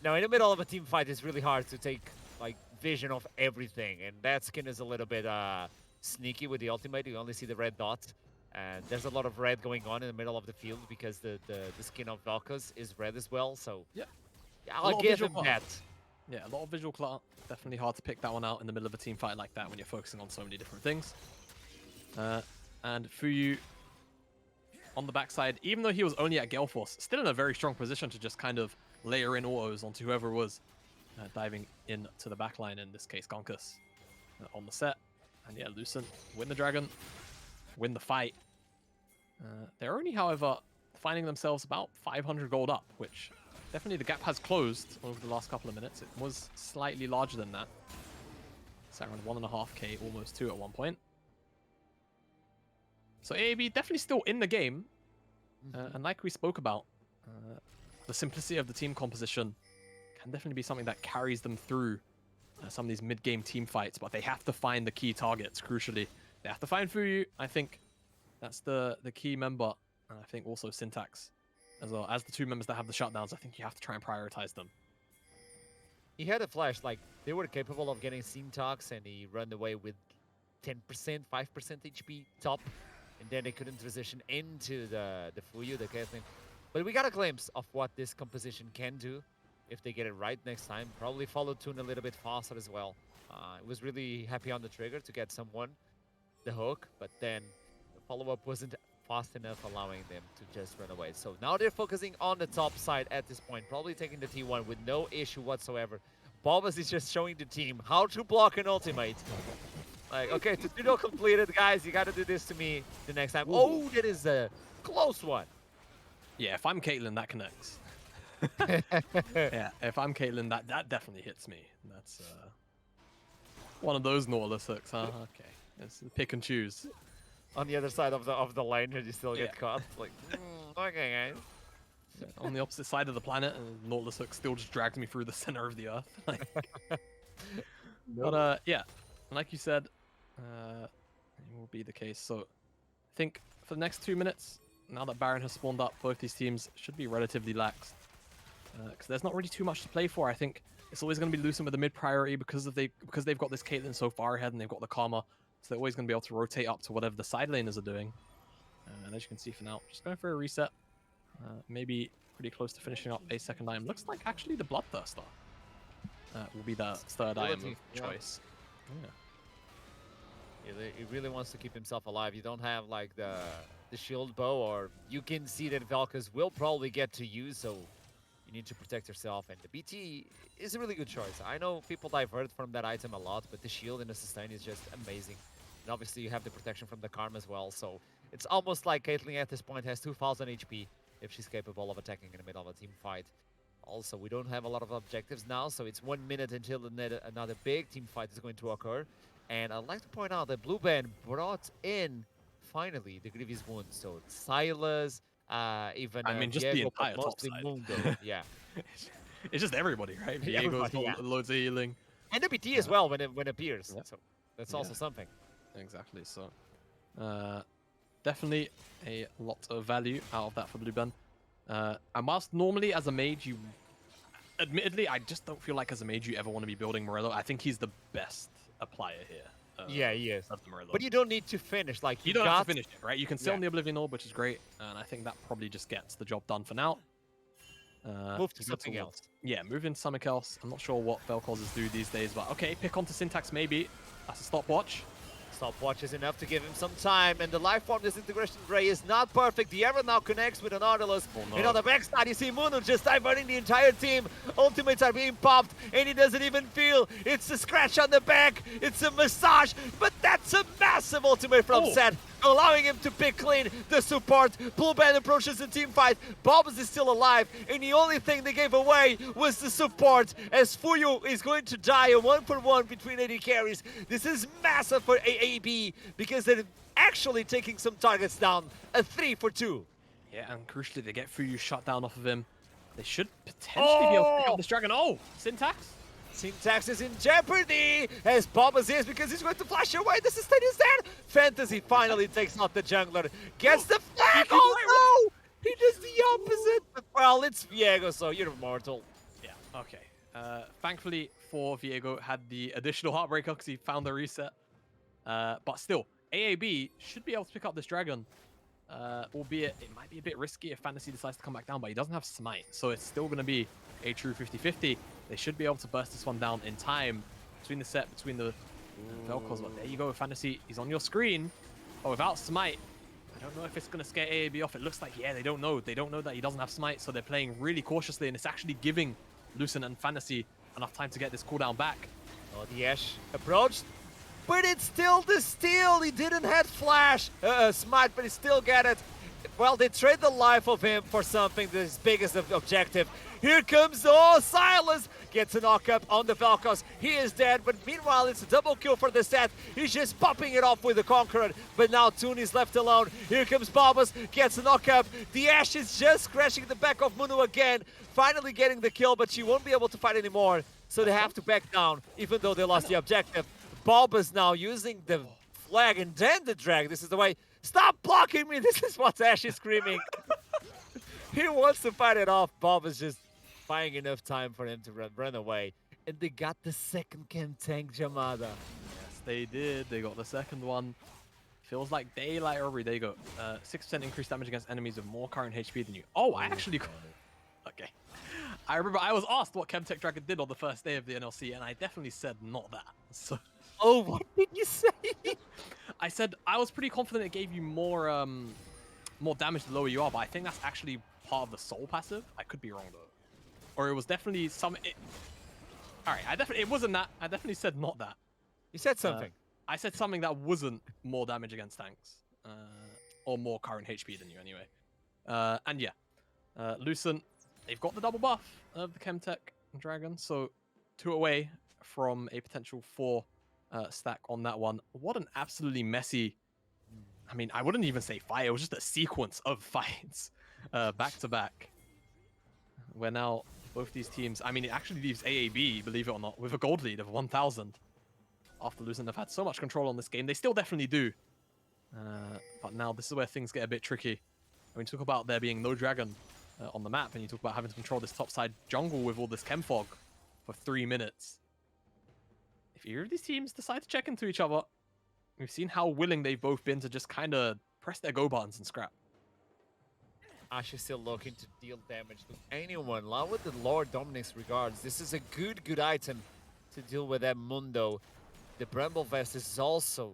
Now, in the middle of a team fight, it's really hard to take like vision of everything, and that skin is a little bit sneaky with the ultimate. You only see the red dot, and there's a lot of red going on in the middle of the field because the skin of Valkos is red as well. So yeah, I'll give him that. Yeah, a lot of visual clutter. Definitely hard to pick that one out in the middle of a team fight like that when you're focusing on so many different things. And Fuyu on the backside, even though he was only at Gale Force, still in a very strong position to just kind of layer in autos onto whoever was diving in to the backline, in this case Gonkus, on the set. And yeah, Lucent, win the dragon, win the fight. They're only, however, finding themselves about 500 gold up, which definitely the gap has closed over the last couple of minutes. It was slightly larger than that. It's around 1.5k, almost 2 at one point. So AAB definitely still in the game. And like we spoke about, the simplicity of the team composition can definitely be something that carries them through some of these mid-game team fights, but they have to find the key targets, crucially. They have to find Fuyu. I think that's the key member, and I think also Syntax, as well as the two members that have the shutdowns. I think you have to try and prioritize them. He had a flash, like they were capable of getting Syntax, and he ran away with 10%, 5% HP top, and then they couldn't transition into the Fuyu, the Caitlyn. But we got a glimpse of what this composition can do if they get it right next time. Probably follow Toon a little bit faster as well. I was really happy on the trigger to get someone the hook, but then the follow-up wasn't fast enough, allowing them to just run away. So now they're focusing on the top side at this point, probably taking the T1 with no issue whatsoever. Bobas is just showing the team how to block an ultimate. Like, okay, tutorial completed, guys. You got to do this to me the next time. Ooh. Oh, that is a close one. Yeah, if I'm Caitlyn, that connects. Yeah, if I'm Caitlyn, that definitely hits me. That's one of those Nautilus hooks, huh? Okay, it's pick and choose. On the other side of the lane, you still get caught. Like, okay, guys. Yeah, on the opposite side of the planet, and Nautilus hook still just drags me through the center of the earth. Like, but yeah, like you said, it will be the case. So I think for the next 2 minutes, now that Baron has spawned up, both these teams should be relatively lax. Because there's not really too much to play for. I think it's always going to be Lucent with the mid priority because they've got this Caitlyn so far ahead and they've got the Karma. So they're always going to be able to rotate up to whatever the side laners are doing. And as you can see for now, just going for a reset. Maybe pretty close to finishing up a second item. Looks like actually the Bloodthirster will be the third item of choice. Yeah, he really wants to keep himself alive. You don't have like the shield bow, or you can see that Valkos will probably get to you, so you need to protect yourself. And the BT is a really good choice. I know people divert from that item a lot, but the shield and the sustain is just amazing. And obviously you have the protection from the Karma as well, so it's almost like Caitlyn at this point has 2000 HP if she's capable of attacking in the middle of a team fight. Also, we don't have a lot of objectives now, so it's 1 minute until another big team fight is going to occur. And I'd like to point out that Blue Band brought in, finally, the Grievous Wound. So Silas, even I mean, just Diego, the entire top side. Mundo. Yeah. It's just everybody, right? Diego's got loads of healing. And the BT as well when it appears. Yeah. So that's also something. Exactly. So definitely a lot of value out of that for Blue Band. And whilst normally as a mage, admittedly, I just don't feel like as a mage you ever want to be building Morello. I think he's the best applier here. Yeah, he is. Of the Morello. But you don't need to finish. Like you don't have to finish it, right? You can sell on the Oblivion Orb, which is great, and I think that probably just gets the job done for now. Move to something else. Yeah, move into something else. I'm not sure what Vel'Kozes do these days, but okay, pick onto Syntax maybe. That's a stopwatch. Stopwatch is enough to give him some time, and the life form disintegration ray is not perfect. The arrow now connects with an Nautilus. Oh, no. And on the backside, you see Muno just diverting the entire team. Ultimates are being popped, and he doesn't even feel. It's a scratch on the back. It's a massage, but that's a massive ultimate from Set. allowing him to pick clean the support. Blue Band approaches the team fight. Bobs is still alive, and the only thing they gave away was the support, as Fuyu is going to die a 1-for-1 between AD carries. This is massive for AAB, because they're actually taking some targets down. A 3-for-2. Yeah, and crucially, they get Fuyu shut down off of him. They should potentially be able to pick up this dragon. Oh, Syntax? Syntax is in jeopardy, as Bobbas is, because he's going to flash away. The sustain is dead. Fantasy finally takes out the jungler. Gets the flag. Oh no! He does the opposite. Well, it's Viego, so you're immortal. Yeah, okay. Thankfully for Viego, had the additional Heartbreaker because he found the reset. But still, AAB should be able to pick up this dragon. Albeit it might be a bit risky if Fantasy decides to come back down, but he doesn't have Smite, so it's still going to be a true 50-50. They should be able to burst this one down in time between the set, between the Velcros. But there you go, Fantasy. He's on your screen. But without Smite, I don't know if it's going to scare AAB off. It looks like, yeah, they don't know. They don't know that he doesn't have Smite, so they're playing really cautiously, and it's actually giving Lucent and Fantasy enough time to get this cooldown back. Oh, the Ashe approached, but it's still the steal. He didn't have Flash, Smite, but he still got it. Well, they trade the life of him for something that is biggest objective. Here comes, oh, Silas gets a knock-up on the Velcos. He is dead, but meanwhile, it's a double kill for the set. He's just popping it off with the Conqueror, but now Toon is left alone. Here comes Bobbas, gets a knock-up. The Ashe is just crashing the back of Munu again, finally getting the kill, but she won't be able to fight anymore, so they have to back down, even though they lost the objective. Bobbas now using the flag and then the drag. This is the way. Stop blocking me! This is what Ashe is screaming. He wants to fight it off. Bob is just buying enough time for him to run away. And they got the second chem tank, Jamada. Yes, they did. They got the second one. Feels like daylight robbery. There you go. 6% increased damage against enemies with more current HP than you. Oh, I actually... Okay. I remember I was asked what Chemtech Dragon did on the first day of the NLC, and I definitely said not that. So... Oh, what did you say? I said I was pretty confident it gave you more more damage the lower you are, but I think that's actually part of the soul passive. I could be wrong though. Or it was definitely some... Alright, it wasn't that. I definitely said not that. You said something. I said something that wasn't more damage against tanks. Or more current HP than you anyway. And yeah. Lucent, they've got the double buff of the Chemtech Dragon, so 2 away from a potential 4 stack on that one. What an absolutely messy... I mean, I wouldn't even say fight. It was just a sequence of fights back to back. Where now both these teams... I mean, it actually leaves AAB, believe it or not, with a gold lead of 1,000. After Lucent have had so much control on this game. They still definitely do. But now this is where things get a bit tricky. When you talk about there being no dragon on the map, and you talk about having to control this topside jungle with all this chem fog for 3 minutes. If either of these teams decide to check into each other, we've seen how willing they've both been to just kind of press their go buttons and scrap. Ashe is still looking to deal damage to anyone. Now with the Lord Dominic's regards, this is a good item to deal with that Mundo. The Bramble Vest is also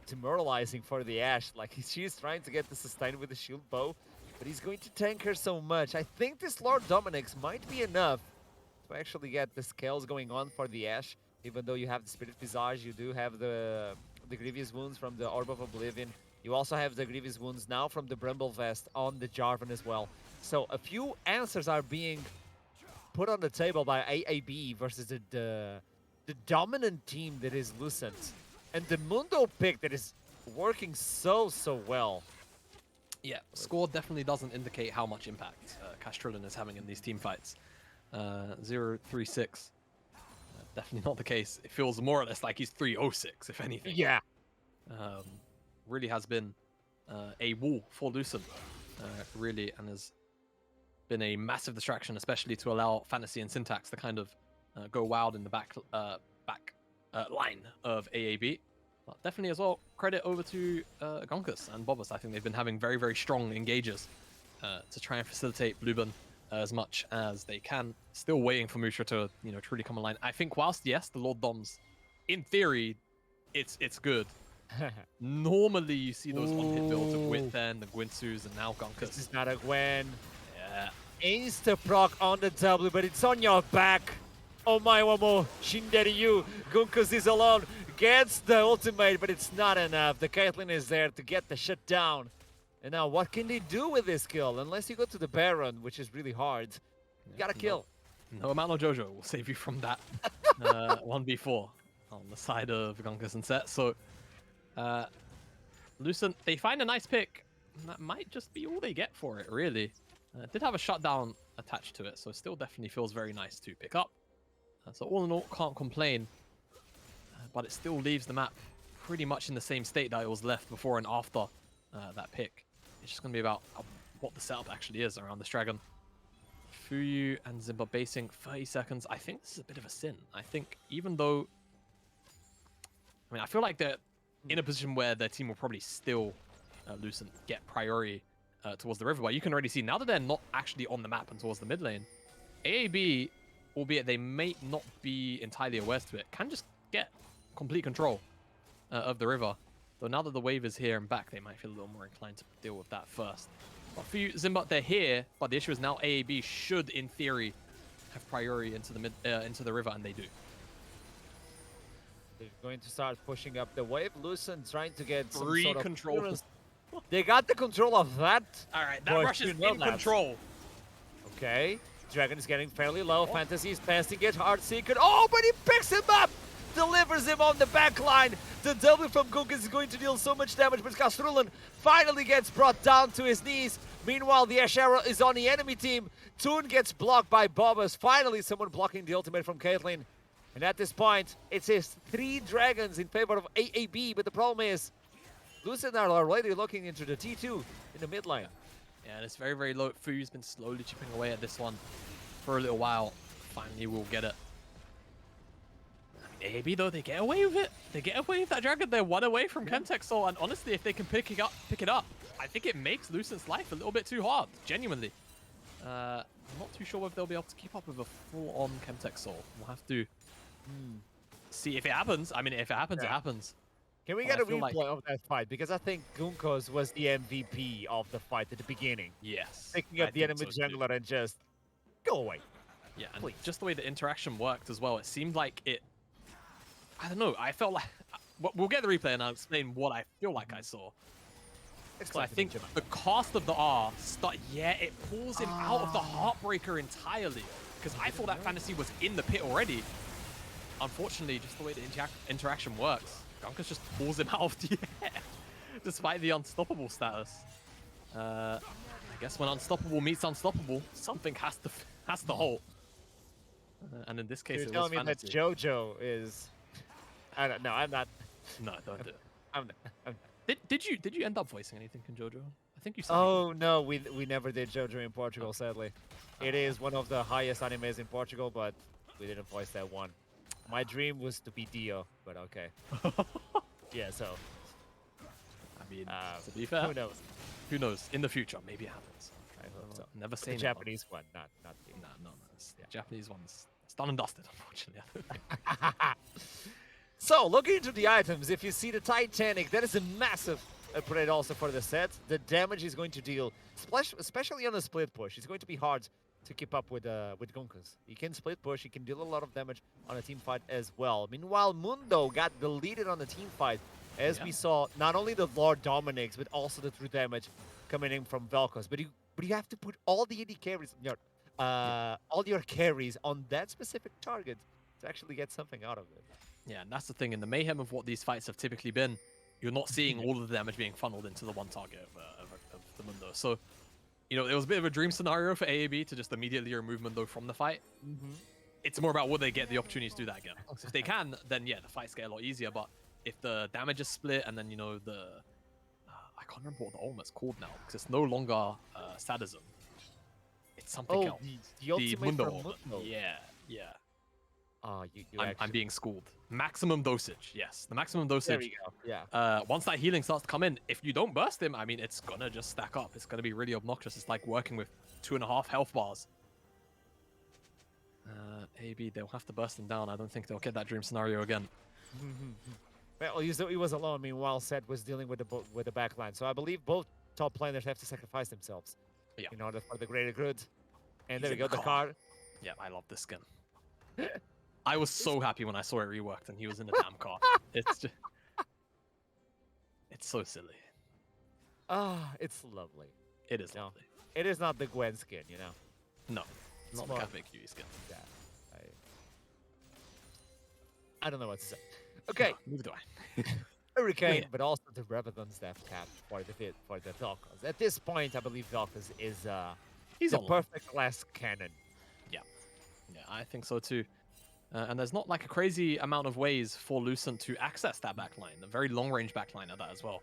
demoralizing for the Ashe. Like, she's trying to get the sustain with the shield bow, but he's going to tank her so much. I think this Lord Dominic's might be enough to actually get the scales going on for the Ashe. Even though you have the Spirit Visage, you do have the Grievous Wounds from the Orb of Oblivion. You also have the Grievous Wounds now from the Bramble Vest on the Jarvan as well. So a few answers are being put on the table by AAB versus the dominant team that is Lucent. And the Mundo pick that is working so well. Yeah, score definitely doesn't indicate how much impact Castrillon is having in these team fights. 0-3-6. Definitely not the case. It feels more or less like he's 3-0-6, if anything. Yeah. Really has been a wall for Lucent, really, and has been a massive distraction, especially to allow Fantasy and Syntax to kind of go wild in the back line of AAB. But definitely as well, credit over to Gonkus and Bobbas. I think they've been having very strong engages to try and facilitate Blueburn as much as they can. Still waiting for Musha to, truly come online. I think whilst, yes, the Lord Doms, in theory, it's good. Normally, you see those one-hit builds of Gwynfen, the Gwynsus, and now Gonkus. This is not a Gwen. Yeah. Insta-proc on the W, but it's on your back. Oh my, Wamo, Shinderyu. Gunkus is alone. gets the ultimate, but it's not enough. The Caitlyn is there to get the shut down. And now what can they do with this kill? Unless you go to the Baron, which is really hard. You gotta kill. No amount of Jojo will save you from that 1v4 on the side of Gunkus and Set. So, Lucent, they find a nice pick. That might just be all they get for it, really. It did have a shutdown attached to it, so it still definitely feels very nice to pick up. So all in all, can't complain. But it still leaves the map pretty much in the same state that it was left before and after that pick. It's just going to be about what the setup actually is around this dragon. Fuyu and Zimba basing 30 seconds. I think this is a bit of a sin. I think even though... I mean, I feel like they're in a position where their team will probably still, Lucent, get priority towards the river. But you can already see now that they're not actually on the map and towards the mid lane, AAB, albeit they may not be entirely aware to it, can just get complete control of the river. Though now that the wave is here and back, they might feel a little more inclined to deal with that first. But for you, Zimba, they're here, but the issue is now AAB should, in theory, have priority into the into the river, and they do. They're going to start pushing up the wave. Lucent trying to get some Free sort of control. clearance. They got the control of that. All right, that Boy, rush is you know in that. control. Okay, Dragon is getting fairly low. Fantasy is passing it. Heartseeker. Oh, but he picks him up! Delivers him on the back line. The W from Gunkus is going to deal so much damage, but Castrulan finally gets brought down to his knees. Meanwhile, the Ash Arrow is on the enemy team. Toon gets blocked by Bobbas. Finally, someone blocking the ultimate from Caitlyn. And at this point, it says 3 dragons in favor of AAB, but the problem is, Lucent are already looking into the T2 in the mid lane. Yeah, and it's very, very low. Fuyu's been slowly chipping away at this one for a little while. Finally, we'll get it. I mean, AAB, though, they get away with it. They get away with that dragon. They're 1 away from Chemtech Soul, and honestly, if they can pick it up, I think it makes Lucent's life a little bit too hard, genuinely. I'm not too sure if they'll be able to keep up with a full-on Chemtech Soul. We'll have to see if it happens. I mean, if it happens, it happens. Can we But get I a feel replay like- of that fight? Because I think Gunkos was the MVP of the fight at the beginning. Yes. Picking I up the think enemy so too. jungler and just go away. Yeah, and Please. just the way the interaction worked as well, it seemed like it... I don't know, I felt like... We'll get the replay and I'll explain what I feel like I saw. So I think the cast of the R, it pulls him out of the Heartbreaker entirely. Because I thought that Fantasy was in the pit already. Unfortunately, just the way the interaction works, Gunkus just pulls him out of the air, despite the unstoppable status. I guess when unstoppable meets unstoppable, something has to halt. And in this case, You're it telling was me that Fantasy. JoJo is... I don't know, I'm not... No, don't do it. I'm not. Did you end up voicing anything in JoJo? I think you said. Oh no, we never did JoJo in Portugal, sadly. It is one of the highest animes in Portugal, but we didn't voice that one. My dream was to be Dio, but okay. Yeah, so. I mean, to be fair, who knows? Who knows? In the future, maybe it happens. I hope so. Never say The never. Japanese one, not the No. The Japanese one's it's done and dusted, unfortunately. So, looking into the items, if you see the Titanic, that is a massive upgrade also for the set. The damage is going to deal, especially on the split push. It's going to be hard to keep up with Gunkus. He can split push, he can deal a lot of damage on a team fight as well. Meanwhile, Mundo got deleted on the team fight, as we saw not only the Lord Dominix, but also the true damage coming in from Vel'Koz. But you have to put all the AD carries on your, all your carries on that specific target to actually get something out of it. Yeah, and that's the thing. In the mayhem of what these fights have typically been, you're not seeing all of the damage being funneled into the one target of the Mundo. So, you know, it was a bit of a dream scenario for AAB to just immediately remove Mundo from the fight. It's more about will they get the opportunity to do that again. So if they can, then yeah, the fights get a lot easier. But if the damage is split and then, you know, the... I can't remember what the ultimate's called now, because it's no longer sadism. It's something else. The ultimate Mundo from ultimate. Mundo. Yeah. I'm being schooled. Maximum dosage, yes. The maximum There dosage. we go. Yeah. Once that healing starts to come in, if you don't burst him, I mean, it's gonna just stack up. It's gonna be really obnoxious. It's like working with 2.5 health bars. AB, they'll have to burst him down. I don't think they'll get that dream scenario again. Well, he was alone. Meanwhile, Seth was dealing with the backline. So I believe both top laners have to sacrifice themselves in order for the greater good. And there we go, the card. Yeah, I love this skin. I was so happy when I saw it reworked and he was in the damn car. It's just... It's so silly. Ah, it's lovely. It is No. lovely. It is not the Gwen skin, you know. No, it's not the more- Cafe QE skin. Yeah. I don't know what to say. Okay, No, neither do I. Hurricane, yeah. but also the Rebellions Death Cap for the Velcos. At this point, I believe Velcos is He's the on. perfect last cannon. Yeah, I think so too. And there's not like a crazy amount of ways for Lucent to access that backline. A very long-range backline at that as well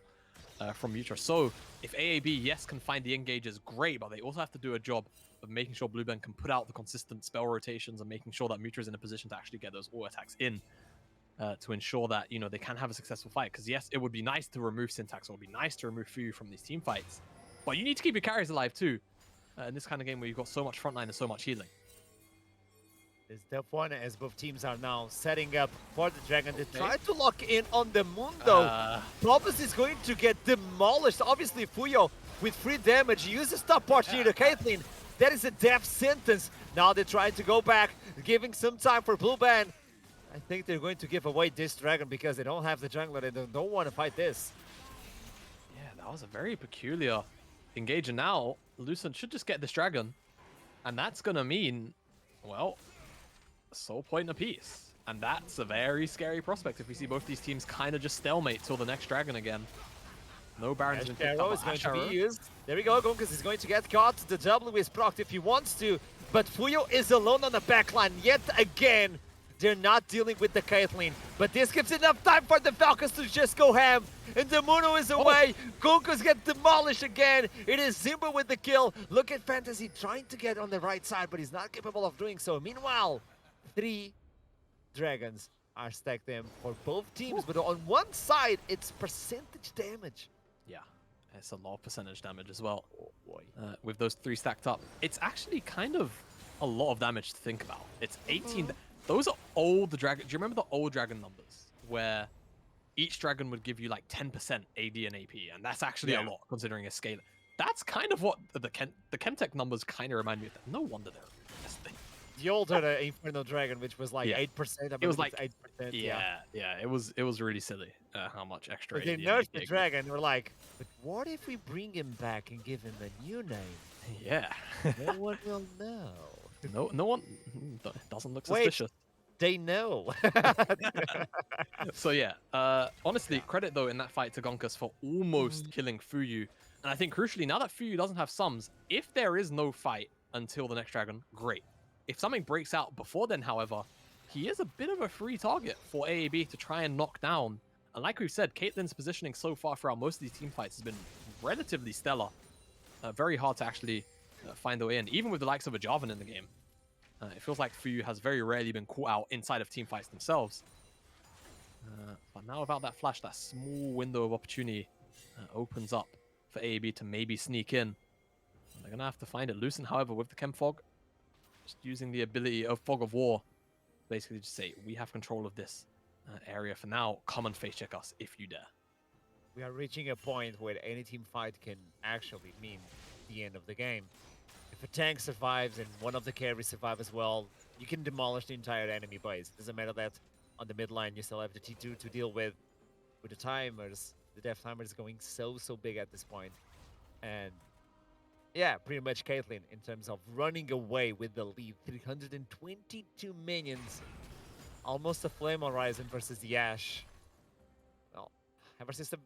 from Mutra. So if AAB, yes, can find the engages, great, but they also have to do a job of making sure Blueben can put out the consistent spell rotations and making sure that Mutra is in a position to actually get those auto attacks in to ensure that, you know, they can have a successful fight. Because yes, it would be nice to remove Syntax, or it would be nice to remove Fuyu from these team fights, but you need to keep your carries alive too in this kind of game where you've got so much frontline and so much healing. It's tough one as both teams are now setting up for the Dragon. They try to lock in on the Mundo. Bobus is going to get demolished. Obviously, Fuyo with free damage uses top part here to Caitlyn. That is a death sentence. Now they're trying to go back, giving some time for Blue Band. I think they're going to give away this Dragon because they don't have the jungler. They don't want to fight this. Yeah, that was a very peculiar engage. And now Lucent should just get this Dragon. And that's going to mean, well, soul point apiece. And that's a very scary prospect if we see both these teams kind of just stalemate till the next Dragon again. No Baron's been picked Arrow up. is going Ash to Arrow. be used. There we go. Gunkus is going to get caught. The W is procced if he wants to. But Fuyo is alone on the backline yet again. They're not dealing with the Caitlyn. But this gives enough time for the Falcons to just go ham. And the Muno is away. Gunkus get demolished again. It is Zimba with the kill. Look at Fantasy trying to get on the right side, but he's not capable of doing so. Meanwhile, 3 Dragons are stacked in for both teams. But on one side, it's percentage damage. Yeah, it's a lot of percentage damage as well. Oh boy. With those 3 stacked up. It's actually kind of a lot of damage to think about. It's 18. Those are old dragon. Do you remember the old dragon numbers where each dragon would give you like 10% AD and AP? And that's actually a lot considering a scale. That's kind of what the Chemtech numbers kind of remind me of. That. No wonder they're investing. The older Inferno Dragon, which was like 8%. I It was believe like it's 8%. yeah. It was really silly how much extra. But they AD and nerfed AP the it Dragon. We're like, but what if we bring him back and give him a new name? gives. Yeah. No one will know. No one doesn't look Wait. suspicious. They know. So yeah, honestly, credit though in that fight to Gonkus for almost killing Fuyu. And I think crucially, now that Fuyu doesn't have sums, if there is no fight until the next Dragon, great. If something breaks out before then, however, he is a bit of a free target for AAB to try and knock down. And like we've said, Caitlyn's positioning so far throughout most of these team fights has been relatively stellar. Very hard to actually find their way in, even with the likes of a Jarvan in the game. It feels like Fuyu has very rarely been caught out inside of team fights themselves. But now without that flash, that small window of opportunity opens up for AAB to maybe sneak in. And they're going to have to find it. Lucent, however, with the Chem Fog, just using the ability of Fog of War, basically just say, we have control of this area for now. Come and face check us if you dare. We are reaching a point where any team fight can actually mean the end of the game. If a tank survives and one of the carries survive as well, you can demolish the entire enemy base. Doesn't matter that on the mid line you still have the T2 to deal with the timers. The death timer is going so big at this point. And yeah, pretty much Caitlyn in terms of running away with the lead. 322 minions. Almost a Flame Horizon versus the Ashe. Well, ever since the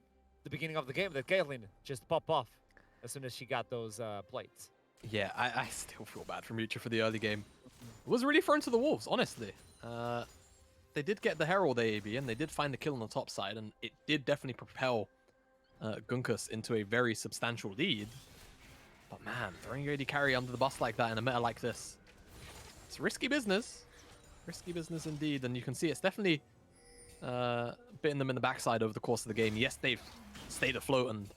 beginning of the game that Caitlyn just popped off as soon as she got those plates. Yeah, I still feel bad for Mucha for the early game. It was really thrown to the wolves, honestly. They did get the Herald AAB, and they did find the kill on the top side, and it did definitely propel Gunkus into a very substantial lead. But man, throwing your AD carry under the bus like that in a meta like this, it's risky business. Risky business indeed, and you can see it's definitely bitten them in the backside over the course of the game. Yes, they've stayed afloat and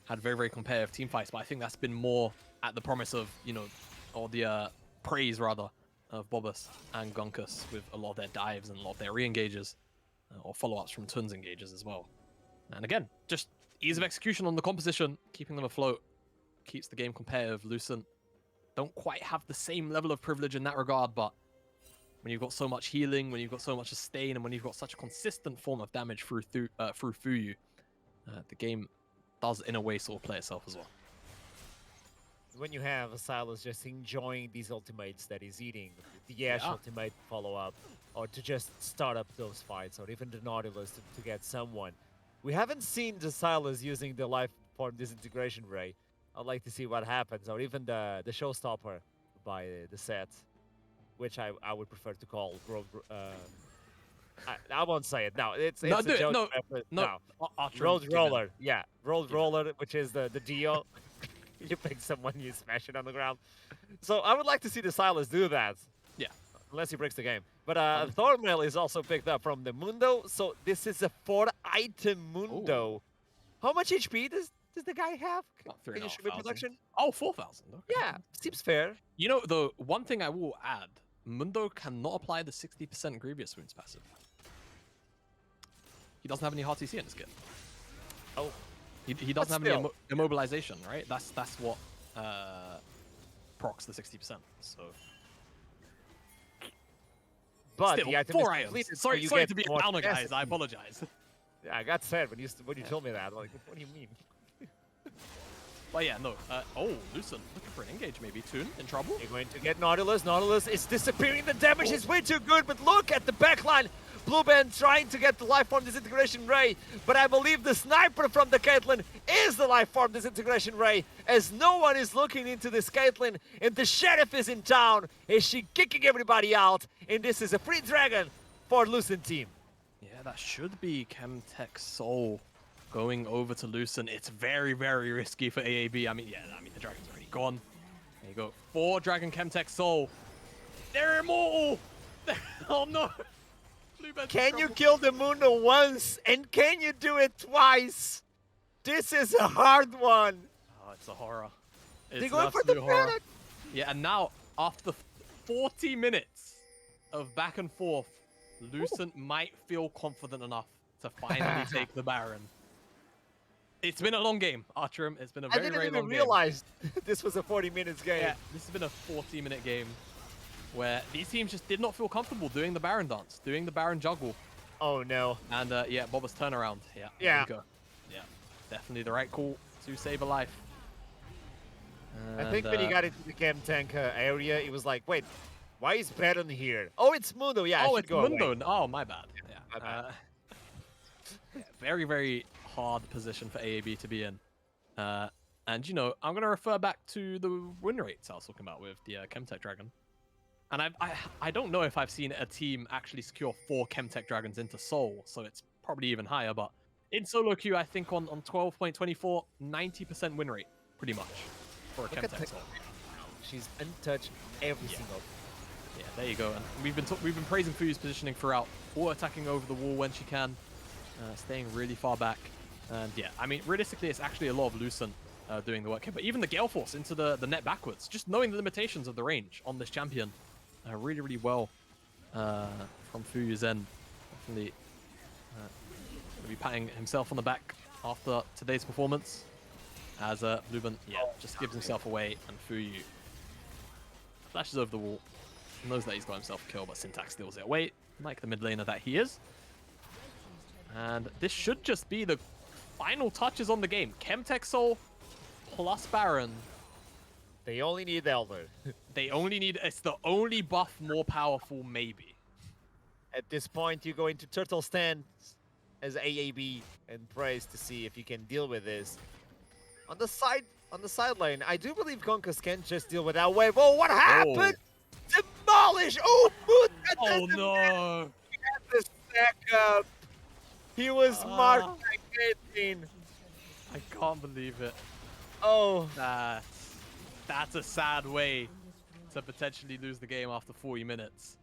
had very competitive team fights, but I think that's been more at the promise of, you know, or the praise rather of Bobus and Gunkus with a lot of their dives and a lot of their re-engages or follow-ups from Tun's engages as well. And again, just ease of execution on the composition, keeping them afloat, keeps the game competitive. Lucent don't quite have the same level of privilege in that regard, but when you've got so much healing, when you've got so much sustain, and when you've got such a consistent form of damage through Fuyu, the game does in a way sort of play itself as well. When you have a Silas just enjoying these ultimates that he's eating, the Ashe ultimate follow-up, or to just start up those fights, or even the Nautilus to get someone. We haven't seen the Silas using the life form disintegration ray. I'd like to see what happens, or even the showstopper by the set, which I would prefer to call Road. I won't say it. No, it's a joke. Road Roller. Yeah, Road Roller, which is the Dio. You pick someone, you smash it on the ground. So I would like to see the Silas do that. Yeah. Unless he breaks the game. But Thornmail is also picked up from the Mundo, so this is a 4-item Mundo. Ooh. How much HP does the guy have? Can you show me production? Oh, 4,000. Okay. Yeah, seems fair. You know, the one thing I will add, Mundo cannot apply the 60% Grievous Wounds passive. He doesn't have any hard CC in his kit. Oh. He doesn't have any immobilization, right? That's what procs the 60%. So. But still, the item 4 items. Sorry to be a downer, guys. I apologize. Yeah, I got sad when you told me that. Like, what do you mean? But yeah, no. Lucent looking for an engage, maybe. Toon in trouble. You're going to get Nautilus. Nautilus is disappearing. The damage is way too good, but look at the backline. Blue Band trying to get the life form disintegration ray, but I believe the sniper from the Caitlyn is the life form disintegration ray, as no one is looking into this Caitlyn, and the Sheriff is in town. Is she kicking everybody out? And this is a free dragon for Lucent team. Yeah, that should be Chemtech Soul going over to Lucent. It's very, very risky for AAB. I mean, the dragon's already gone. There you go. 4 Dragon Chemtech Soul. They're immortal! Oh no! Can you kill the Mundo once, and can you do it twice? This is a hard one. Oh, it's a horror. They're going for the planet. Yeah, and now, after 40 minutes of back and forth, Lucent might feel confident enough to finally take the Baron. It's been a long game, Archerim. It's been a very, very long game. I didn't even realize this was a 40 minutes game. Yeah, this has been a 40-minute game where these teams just did not feel comfortable doing the Baron dance, doing the Baron juggle. Oh, no. And, yeah, Boba's turnaround. Yeah, yeah. There you go. Yeah, definitely the right call to save a life. And, I think when he got into the Chem Tank area, he was like, wait, why is Baron here? Oh, it's Mundo. Yeah, it's Mundo. Away. Oh, my bad. Yeah, my bad. Yeah, very, very hard position for AAB to be in. And, you know, I'm going to refer back to the win rates I was talking about with the Chemtech Dragon. And I don't know if I've seen a team actually secure 4 Chemtech Dragons into Soul, so it's probably even higher. But in solo queue, I think on 12.24, 90% win rate, pretty much, for a Chemtech Soul. She's untouched every single. Yeah, there you go. And we've been praising Fuyu's positioning throughout, attacking over the wall when she can, staying really far back. And yeah, I mean, realistically, it's actually a lot of Lucent doing the work here. But even the Gale Force into the net backwards, just knowing the limitations of the range on this champion. Really, really well from Fuyu Zen. Definitely going to be patting himself on the back after today's performance. As Blueben, just gives himself away, and Fuyu flashes over the wall. Knows that he's got himself a kill, but Syntax steals it away, like the mid laner that he is. And this should just be the final touches on the game. Chemtech Soul plus Baron. They only need Elder. They only need... It's the only buff more powerful, maybe. At this point, you go into turtle stance as AAB and praise to see if you can deal with this. On the sideline, I do believe Gonkas can just deal with that wave. Oh, what happened? Demolish! Oh, oh no! He had the stack up. He was marked by 18. I can't believe it. Oh. That's a sad way to potentially lose the game after 40 minutes.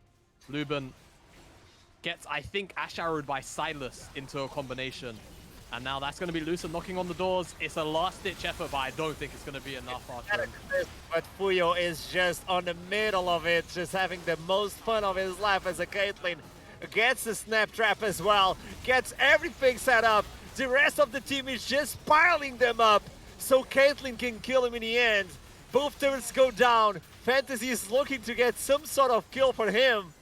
Blueben gets, I think, Ash Arrowed by Silas into a combination. And now that's going to be Lucent knocking on the doors. It's a last-ditch effort, but I don't think it's going to be enough. But Fuyo is just on the middle of it, just having the most fun of his life as a Caitlyn. Gets the snap trap as well, gets everything set up. The rest of the team is just piling them up, so Caitlyn can kill him in the end. Both turrets go down. Fantasy is looking to get some sort of kill for him.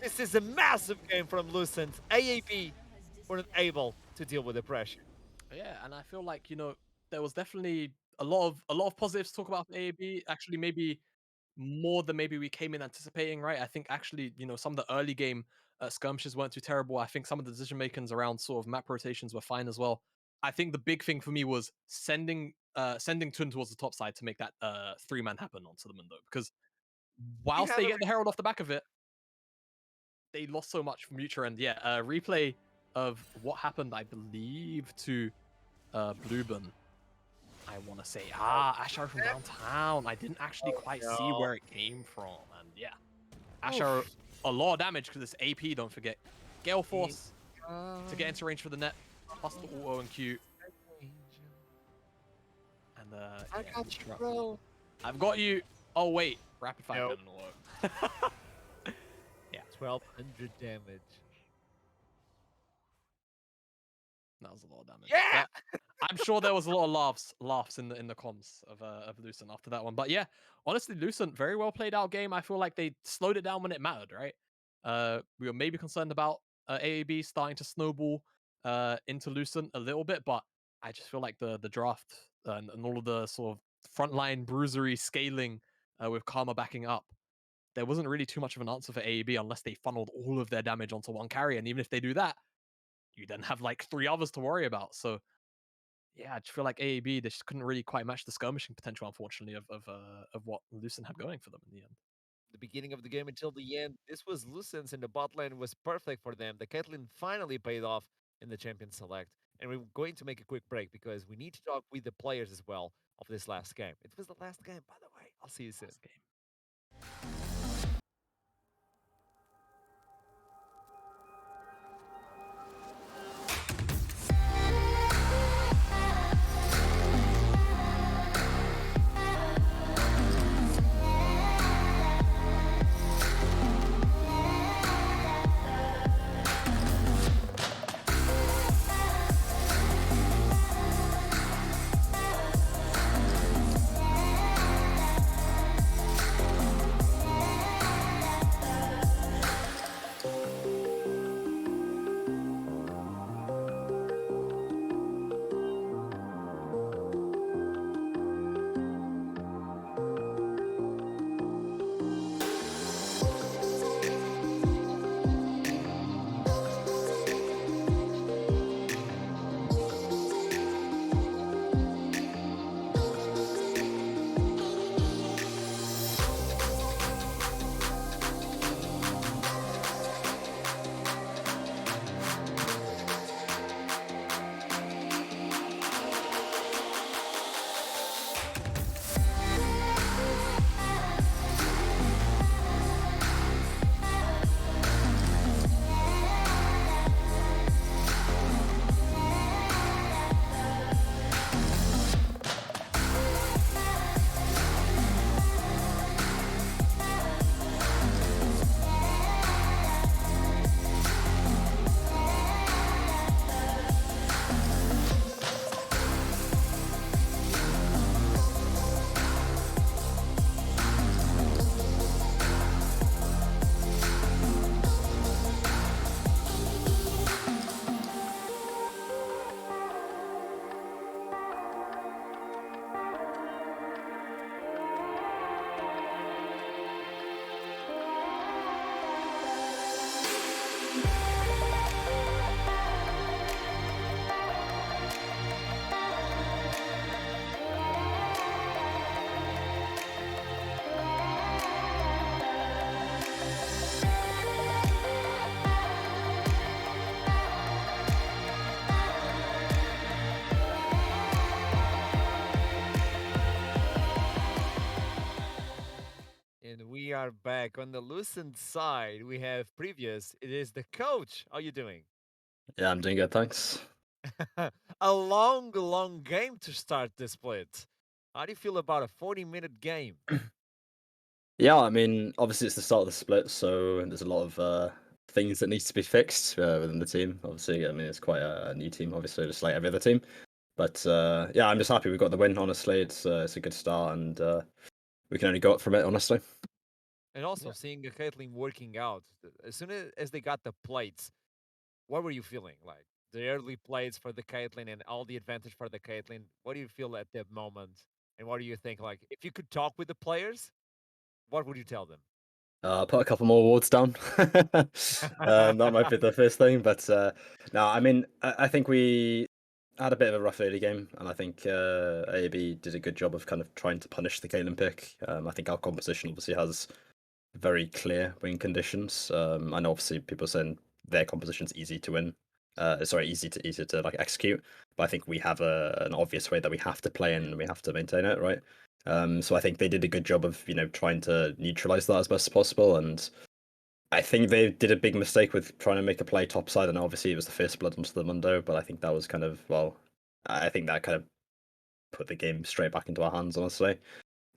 This is a massive game from Lucent. AAB were not able to deal with the pressure. Yeah, and I feel like, you know, there was definitely a lot of positives to talk about for AAB. Actually, maybe more than maybe we came in anticipating, right? I think actually, you know, some of the early game skirmishes weren't too terrible. I think some of the decision makings around sort of map rotations were fine as well. I think the big thing for me was sending Tun towards the top side to make that 3-man happen onto them, though, because whilst they get the Herald off the back of it, they lost so much from Mutra. And yeah, replay of what happened, I believe, to Blueburn. I want to say, Ashar from downtown. I didn't actually quite see where it came from. And yeah, Ashar, a lot of damage because it's AP, don't forget. Gale Force to get into range for the net, plus the auto and Q. And I yeah, got you, bro. I've got you. Oh, wait. Rapid fire cannon will work. Yeah. 1200 damage. That was a lot of damage. Yeah! I'm sure there was a lot of laughs in the comms of Lucent after that one. But yeah, honestly, Lucent, very well played out game. I feel like they slowed it down when it mattered, right? We were maybe concerned about AAB starting to snowball into Lucent a little bit, but I just feel like the draft and all of the sort of frontline bruisery scaling with Karma backing up, there wasn't really too much of an answer for AAB unless they funneled all of their damage onto one carry. And even if they do that, you then have like 3 others to worry about. So yeah, I just feel like AAB, they just couldn't really quite match the skirmishing potential, unfortunately, of what Lucent had going for them in the end. The beginning of the game until the end, this was Lucent's, and the bot lane was perfect for them. The Caitlyn finally paid off in the champion select. And we're going to make a quick break because we need to talk with the players as well of this last game. It was the last game, by the way. I'll see you soon. And we are back on the Lucent side. We have previous. It is the coach. How are you doing? Yeah, I'm doing good, thanks. A long game to start the split. How do you feel about a 40-minute game? Yeah, I mean, obviously it's the start of the split, so there's a lot of things that needs to be fixed within the team. Obviously, I mean, it's quite a new team, obviously, just like every other team. But yeah, I'm just happy we got the win. Honestly, it's a good start, and we can only go up from it. Honestly. And also seeing the Caitlyn working out, as soon as they got the plates, what were you feeling? Like the early plates for the Caitlyn and all the advantage for the Caitlyn. What do you feel at that moment? And what do you think? Like, if you could talk with the players, what would you tell them? Put a couple more awards down. That might be the first thing, but no, I mean, I think we had a bit of a rough early game, and I think AAB did a good job of kind of trying to punish the Kaelin pick. I think our composition obviously has very clear win conditions. I know obviously people are saying their composition's easy to win. Easy to like execute, but I think we have an obvious way that we have to play in and we have to maintain it, right? So I think they did a good job of trying to neutralize that as best as possible, and I think they did a big mistake with trying to make a play topside, and obviously it was the first blood onto the Mundo, but I think that was kind of I think that kind of put the game straight back into our hands, honestly.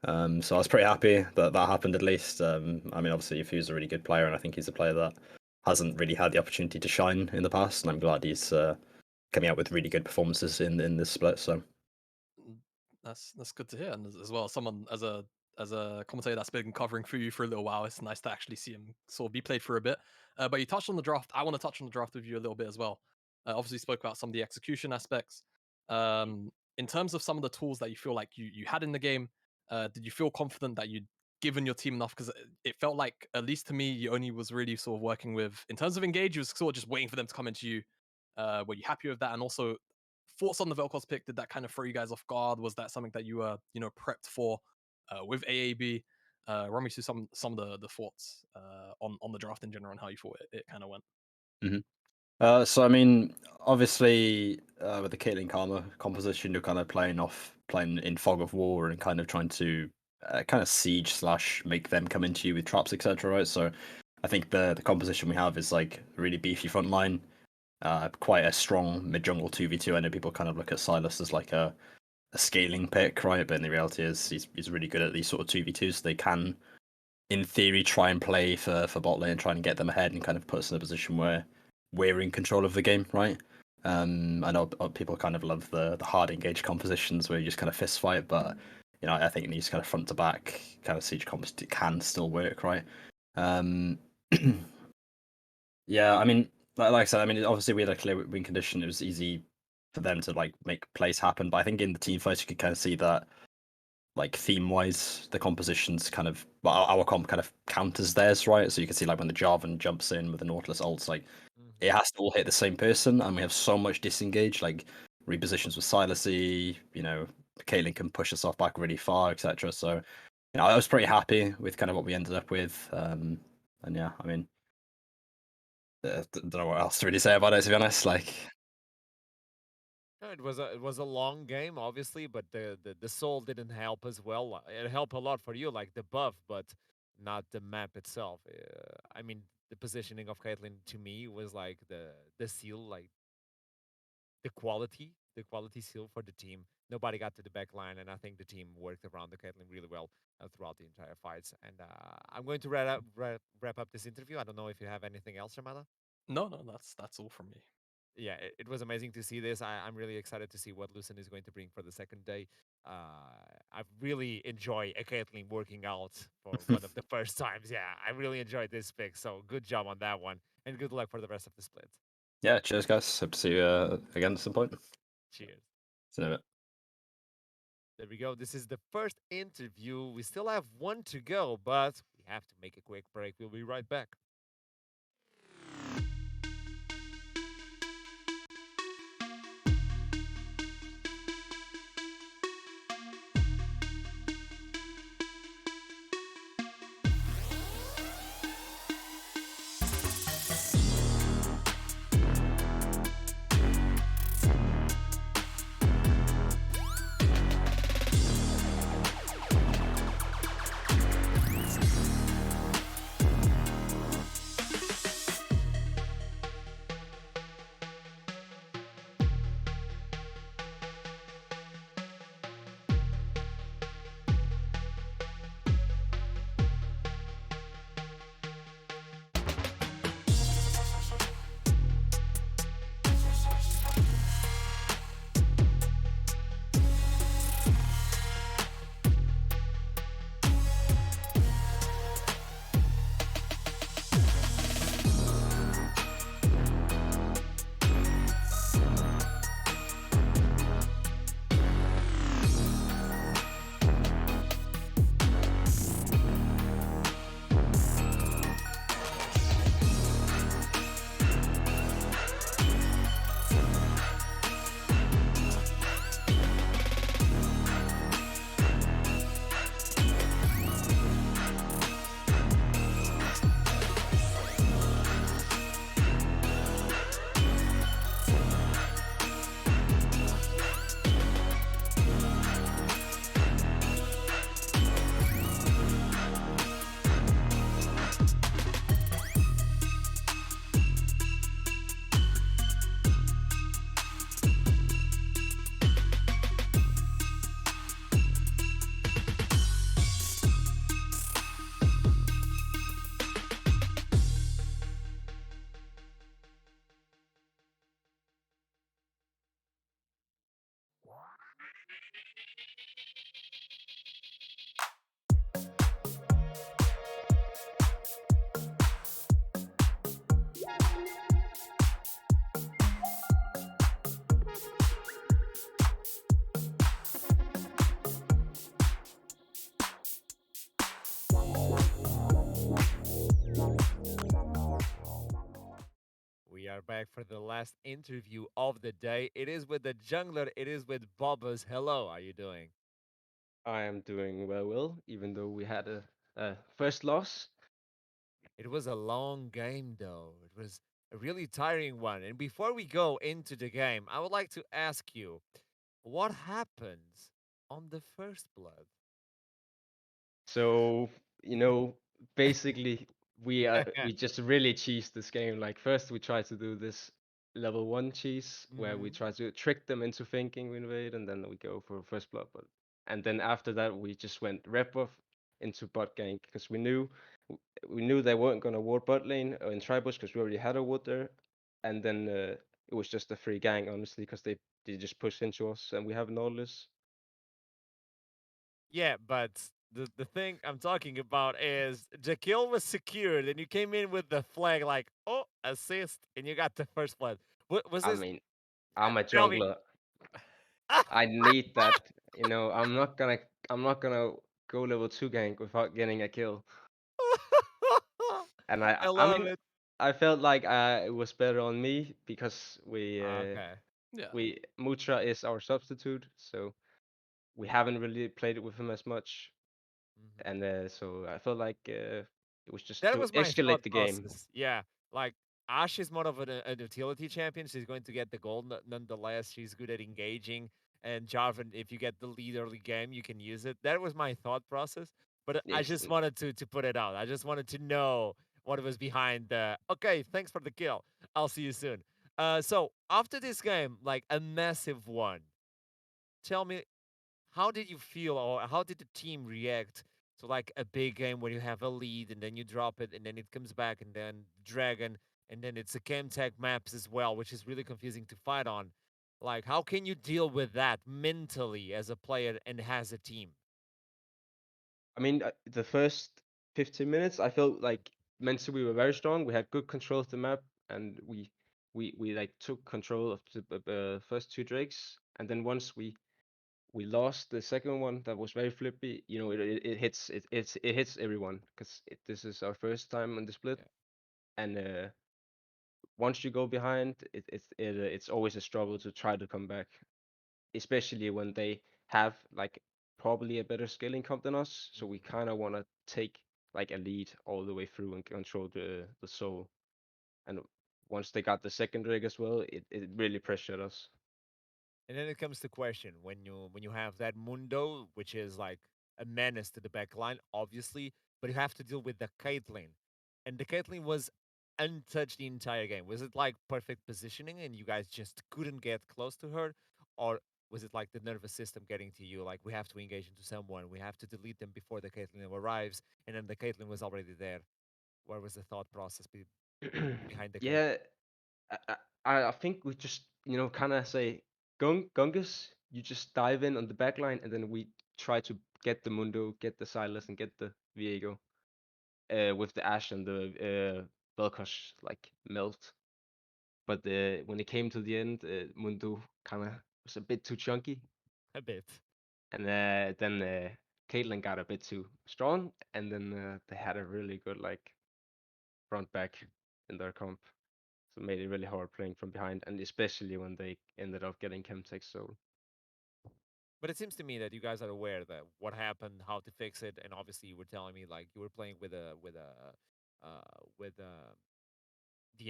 So I was pretty happy that that happened at least. I mean, obviously, Yufu's a really good player, and I think he's a player that hasn't really had the opportunity to shine in the past, and I'm glad he's coming out with really good performances in this split. So that's good to hear, and as well, someone as a commentator that's been covering for you for a little while, it's nice to actually see him sort of be played for a bit. But you touched on the draft. I want to touch on the draft with you a little bit as well. Obviously, spoke about some of the execution aspects. In terms of some of the tools that you feel like you had in the game, did you feel confident that you'd given your team enough? Because it felt like, at least to me, you only was really sort of working with, in terms of engage, you was sort of just waiting for them to come into you. Were you happy with that? And also, thoughts on the Vel'Koz pick? Did that kind of throw you guys off guard? Was that something that you were, prepped for with AAB? Run me through some of the thoughts on the draft in general and how you thought it kind of went. Mm-hmm. So I mean, obviously, with the Caitlyn Karma composition, you're kind of playing in Fog of War and kind of trying to kind of siege / make them come into you with traps, etc. Right? So I think the composition we have is like a really beefy front line, quite a strong mid jungle 2v2. I know people kind of look at Silas as like a scaling pick, right? But in the reality is he's really good at these sort of 2v2s. So they can, in theory, try and play for bot lane, trying to get them ahead and kind of put us in a position where we're in control of the game, right? I know people kind of love the hard engage compositions where you just kind of fist fight, but I think these kind of front to back kind of siege combos can still work, right? Yeah, I mean, like I said, I mean, obviously we had a clear win condition. It was easy for them to like make plays happen, but I think in the team fights you could kind of see that, like theme wise, the compositions kind of our comp kind of counters theirs, right? So you can see like when the Jarvan jumps in with the Nautilus ults, like it has to all hit the same person, and we have so much disengage, like repositions with Silasy, Caitlyn can push us off back really far, etc. So I was pretty happy with kind of what we ended up with, and yeah, I mean, don't know what else to really say about it, to be honest. Like, It was a long game, obviously, but the soul didn't help as well. It helped a lot for you, like the buff, but not the map itself. I mean, the positioning of Caitlyn to me was like the seal, like the quality seal for the team. Nobody got to the back line, and I think the team worked around the Caitlyn really well throughout the entire fights. And I'm going to wrap up this interview. I don't know if you have anything else, Ramada. No, that's all from me. Yeah, it was amazing to see this. I'm really excited to see what Lucen is going to bring for the second day. I really enjoy a Caitlyn working out for one of the first times. Yeah, I really enjoyed this pick. So good job on that one, and good luck for the rest of the split. Yeah, cheers, guys. Hope to see you again at some point. Cheers. See you in a bit. There we go. This is the first interview. We still have one to go, but we have to make a quick break. We'll be right back. are back for the last interview of the day. It is with the jungler. It is with Bobbas. Hello, how are you doing? I am doing well, even though we had a first loss. It was a long game, though. It was a really tiring one. And before we go into the game, I would like to ask you, what happens on the first blood? So, you know, basically we just really cheese this game. Like first we try to do this level 1 cheese where we try to trick them into thinking we invade and then we go for first blood. And then after that we just went rep buff into bot gank because we knew they weren't gonna ward bot lane or in tribush because we already had a ward there. And then it was just a free gang honestly because they just pushed into us and we have Nautilus. Yeah, but the thing I'm talking about is the kill was secured, and you came in with the flag like, oh, assist, and you got the first blood. What was I this? mean, I'm a Tell me. jungler. I need that. I'm not gonna go level 2 gank without getting a kill. And I I love mean, it. I felt like it was better on me because Okay. Yeah. Mutra is our substitute, so we haven't really played it with him as much, Mhm. and so I felt like it was just That to was my escalate thought the game. process. Yeah, like Ash is more of an utility champion. She's going to get the gold nonetheless. She's good at engaging. And Jarvan, if you get the lead early game, you can use it. That was my thought process. But I Yes, just wanted to put it out. I just wanted to know what was behind the. Okay, thanks for the kill. I'll see you soon. So after this game, like a massive one, tell me, how did you feel, or how did the team react to like a big game where you have a lead and then you drop it and then it comes back and then Dragon and then it's a Chemtech maps as well, which is really confusing to fight on. Like, how can you deal with that mentally as a player and as a team? I mean, the first 15 minutes, I felt like mentally we were very strong. We had good control of the map, and we like took control of the first two drakes. And then once we lost the second one, that was very flippy. You know, it hits everyone because this is our first time on the split, Yeah. and once you go behind, it's always a struggle to try to come back, especially when they have like probably a better scaling comp than us. So we kind of want to take like a lead all the way through and control the soul. And once they got the second rig as well, it really pressured us. And then it comes to question when you have that Mundo, which is like a menace to the back line, obviously, but you have to deal with the Caitlyn. And the Caitlyn was untouched the entire game. Was it like perfect positioning and you guys just couldn't get close to her? Or was it like the nervous system getting to you? Like, we have to engage into someone, we have to delete them before the Caitlyn arrives, and then the Caitlyn was already there. Where was the thought process behind the Caitlyn? Yeah, I, I think we just kind of say Gungus, you just dive in on the back line, and then we try to get the Mundo, get the Silas, and get the Viego with the Ash and the Vel'Koz like melt. But when it came to the end, Mundo kind of was a bit too chunky, A bit. and then Caitlyn got a bit too strong, and then they had a really good like front back in their comp, so it made it really hard playing from behind, and especially when they ended up getting Chemtech Soul. But it seems to me that you guys are aware that what happened, how to fix it, and obviously you were telling me like you were playing with the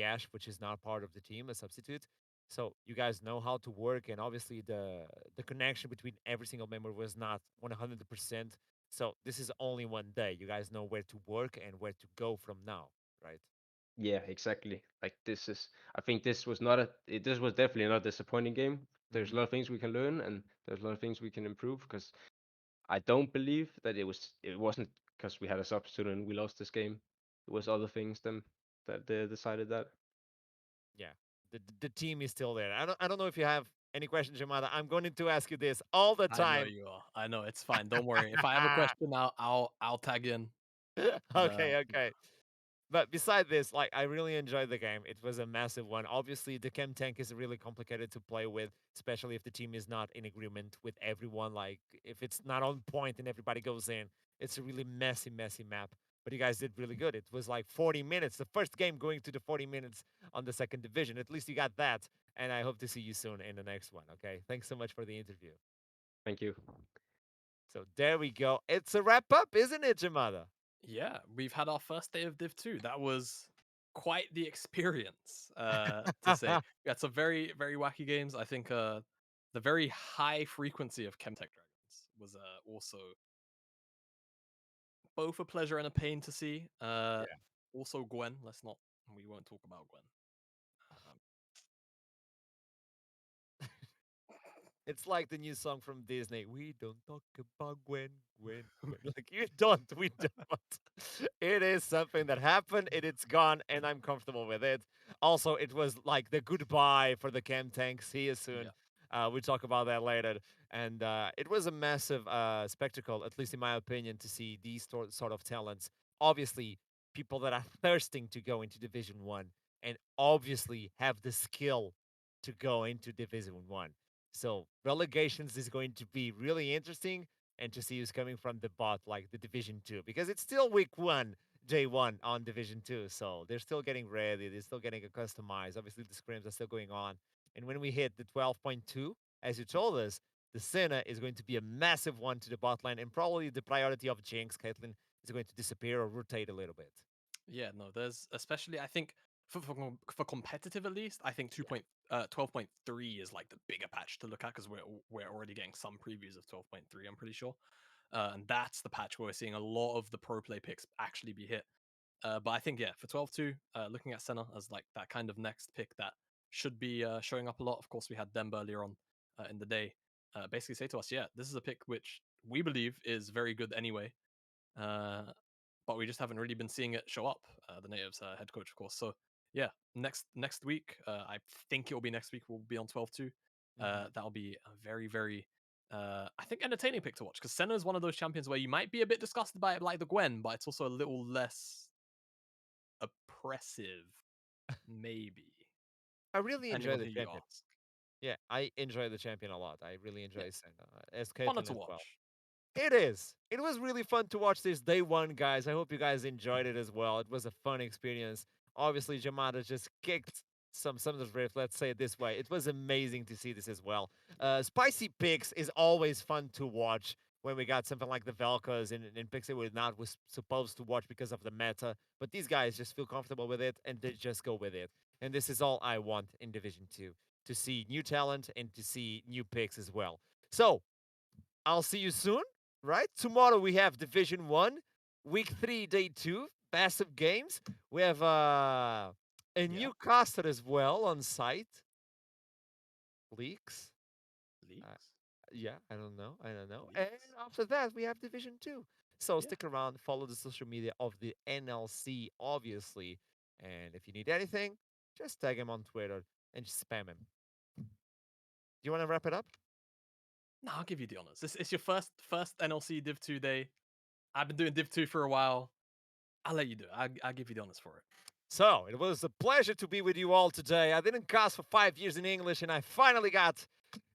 Ash, which is not part of the team, a substitute. So you guys know how to work, and obviously the connection between every single member was not 100%. So this is only one day. You guys know where to work and where to go from now, right? Yeah, exactly. Like I think this was definitely not a disappointing game. There's a lot of things we can learn, and there's a lot of things we can improve. Because I don't believe that it wasn't because we had a substitute and we lost this game. It was other things that they decided that. Yeah, the team is still there. I don't know if you have any questions, Yamada. I'm going to ask you this all the I know time. you are. I know it's fine. Don't worry. If I have a question, I'll tag in. Okay, okay. But beside this, like, I really enjoyed the game. It was a massive one. Obviously, the chem tank is really complicated to play with, especially if the team is not in agreement with everyone. Like, if it's not on point and everybody goes in, it's a really messy, messy map. but you guys did really good. It was like 40 minutes, the first game going to the 40 minutes on the second division. At least you got that, and I hope to see you soon in the next one. Okay, thanks so much for the interview. Thank you. So there we go. It's a wrap up, isn't it, Jamada? Yeah, we've had our first day of Div 2. That was quite the experience, to say. We had some very, very wacky games. I think the very high frequency of Chemtech Dragons was also both a pleasure and a pain to see. Also Gwen, we won't talk about Gwen. It's like the new song from Disney. We don't talk about Gwen, Gwen, Gwen. Like, you don't, we don't. It is something that happened, it's gone, and I'm comfortable with it. Also, it was like the goodbye for the Chem Tank. See you soon. We'll talk about that later. And it was a massive spectacle, at least in my opinion, to see these sort of talents. Obviously, people that are thirsting to go into Division 1 and obviously have the skill to go into Division 1. So relegations is going to be really interesting, and to see who's coming from the bot, like the Division 2, because it's still week 1, day 1 on Division 2. So they're still getting ready. They're still getting it customized. Obviously, the scrims are still going on. And when we hit the 12.2, as you told us, the Senna is going to be a massive one to the bot lane, and probably the priority of Jinx, Caitlyn, is going to disappear or rotate a little bit. Yeah, no, there's especially, I think, for competitive at least, I think 12.3 is like the bigger patch to look at, because we're already getting some previews of 12.3, I'm pretty sure. And that's the patch where we're seeing a lot of the pro play picks actually be hit. But I think, yeah, for 12.2, looking at Senna as like that kind of next pick that should be showing up a lot. Of course, we had Demba earlier on in the day basically say to us, yeah, this is a pick which we believe is very good anyway. But we just haven't really been seeing it show up. The Natives head coach, of course. So yeah, next week, I think it will be next week. We'll be on 12.2. That'll be a very, very, I think, entertaining pick to watch, because Senna is one of those champions where you might be a bit disgusted by it, like the Gwen, but it's also a little less oppressive, maybe. I really enjoy the Who you champion. ask. Yeah, I enjoy the champion a lot. I really enjoy Senna, as Fun Caitlyn to as watch. well. It is. It was really fun to watch this day 1, guys. I hope you guys enjoyed it as well. It was a fun experience. Obviously, Jamada just kicked some of the riff. Let's say it this way. It was amazing to see this as well. Spicy picks is always fun to watch when we got something like the Velkas and picks that we're not was supposed to watch because of the meta. But these guys just feel comfortable with it and they just go with it. And this is all I want in Division 2, to see new talent and to see new picks as well. So I'll see you soon. Right? Tomorrow we have Division 1, Week 3, Day 2, massive games. We have a new caster as well on site. Leaks? Yeah, I don't know. And after that, we have Division 2. So stick around, follow the social media of the NLC, obviously. And if you need anything, just tag him on Twitter and just spam him. Do you want to wrap it up? No, I'll give you the honors. It's your first NLC Div 2 day. I've been doing Div 2 for a while. I'll let you do it. I'll give you the honors for it. So, it was a pleasure to be with you all today. I didn't cast for 5 years in English, and I finally got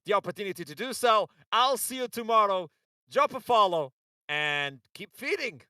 the opportunity to do so. I'll see you tomorrow. Drop a follow, and keep feeding.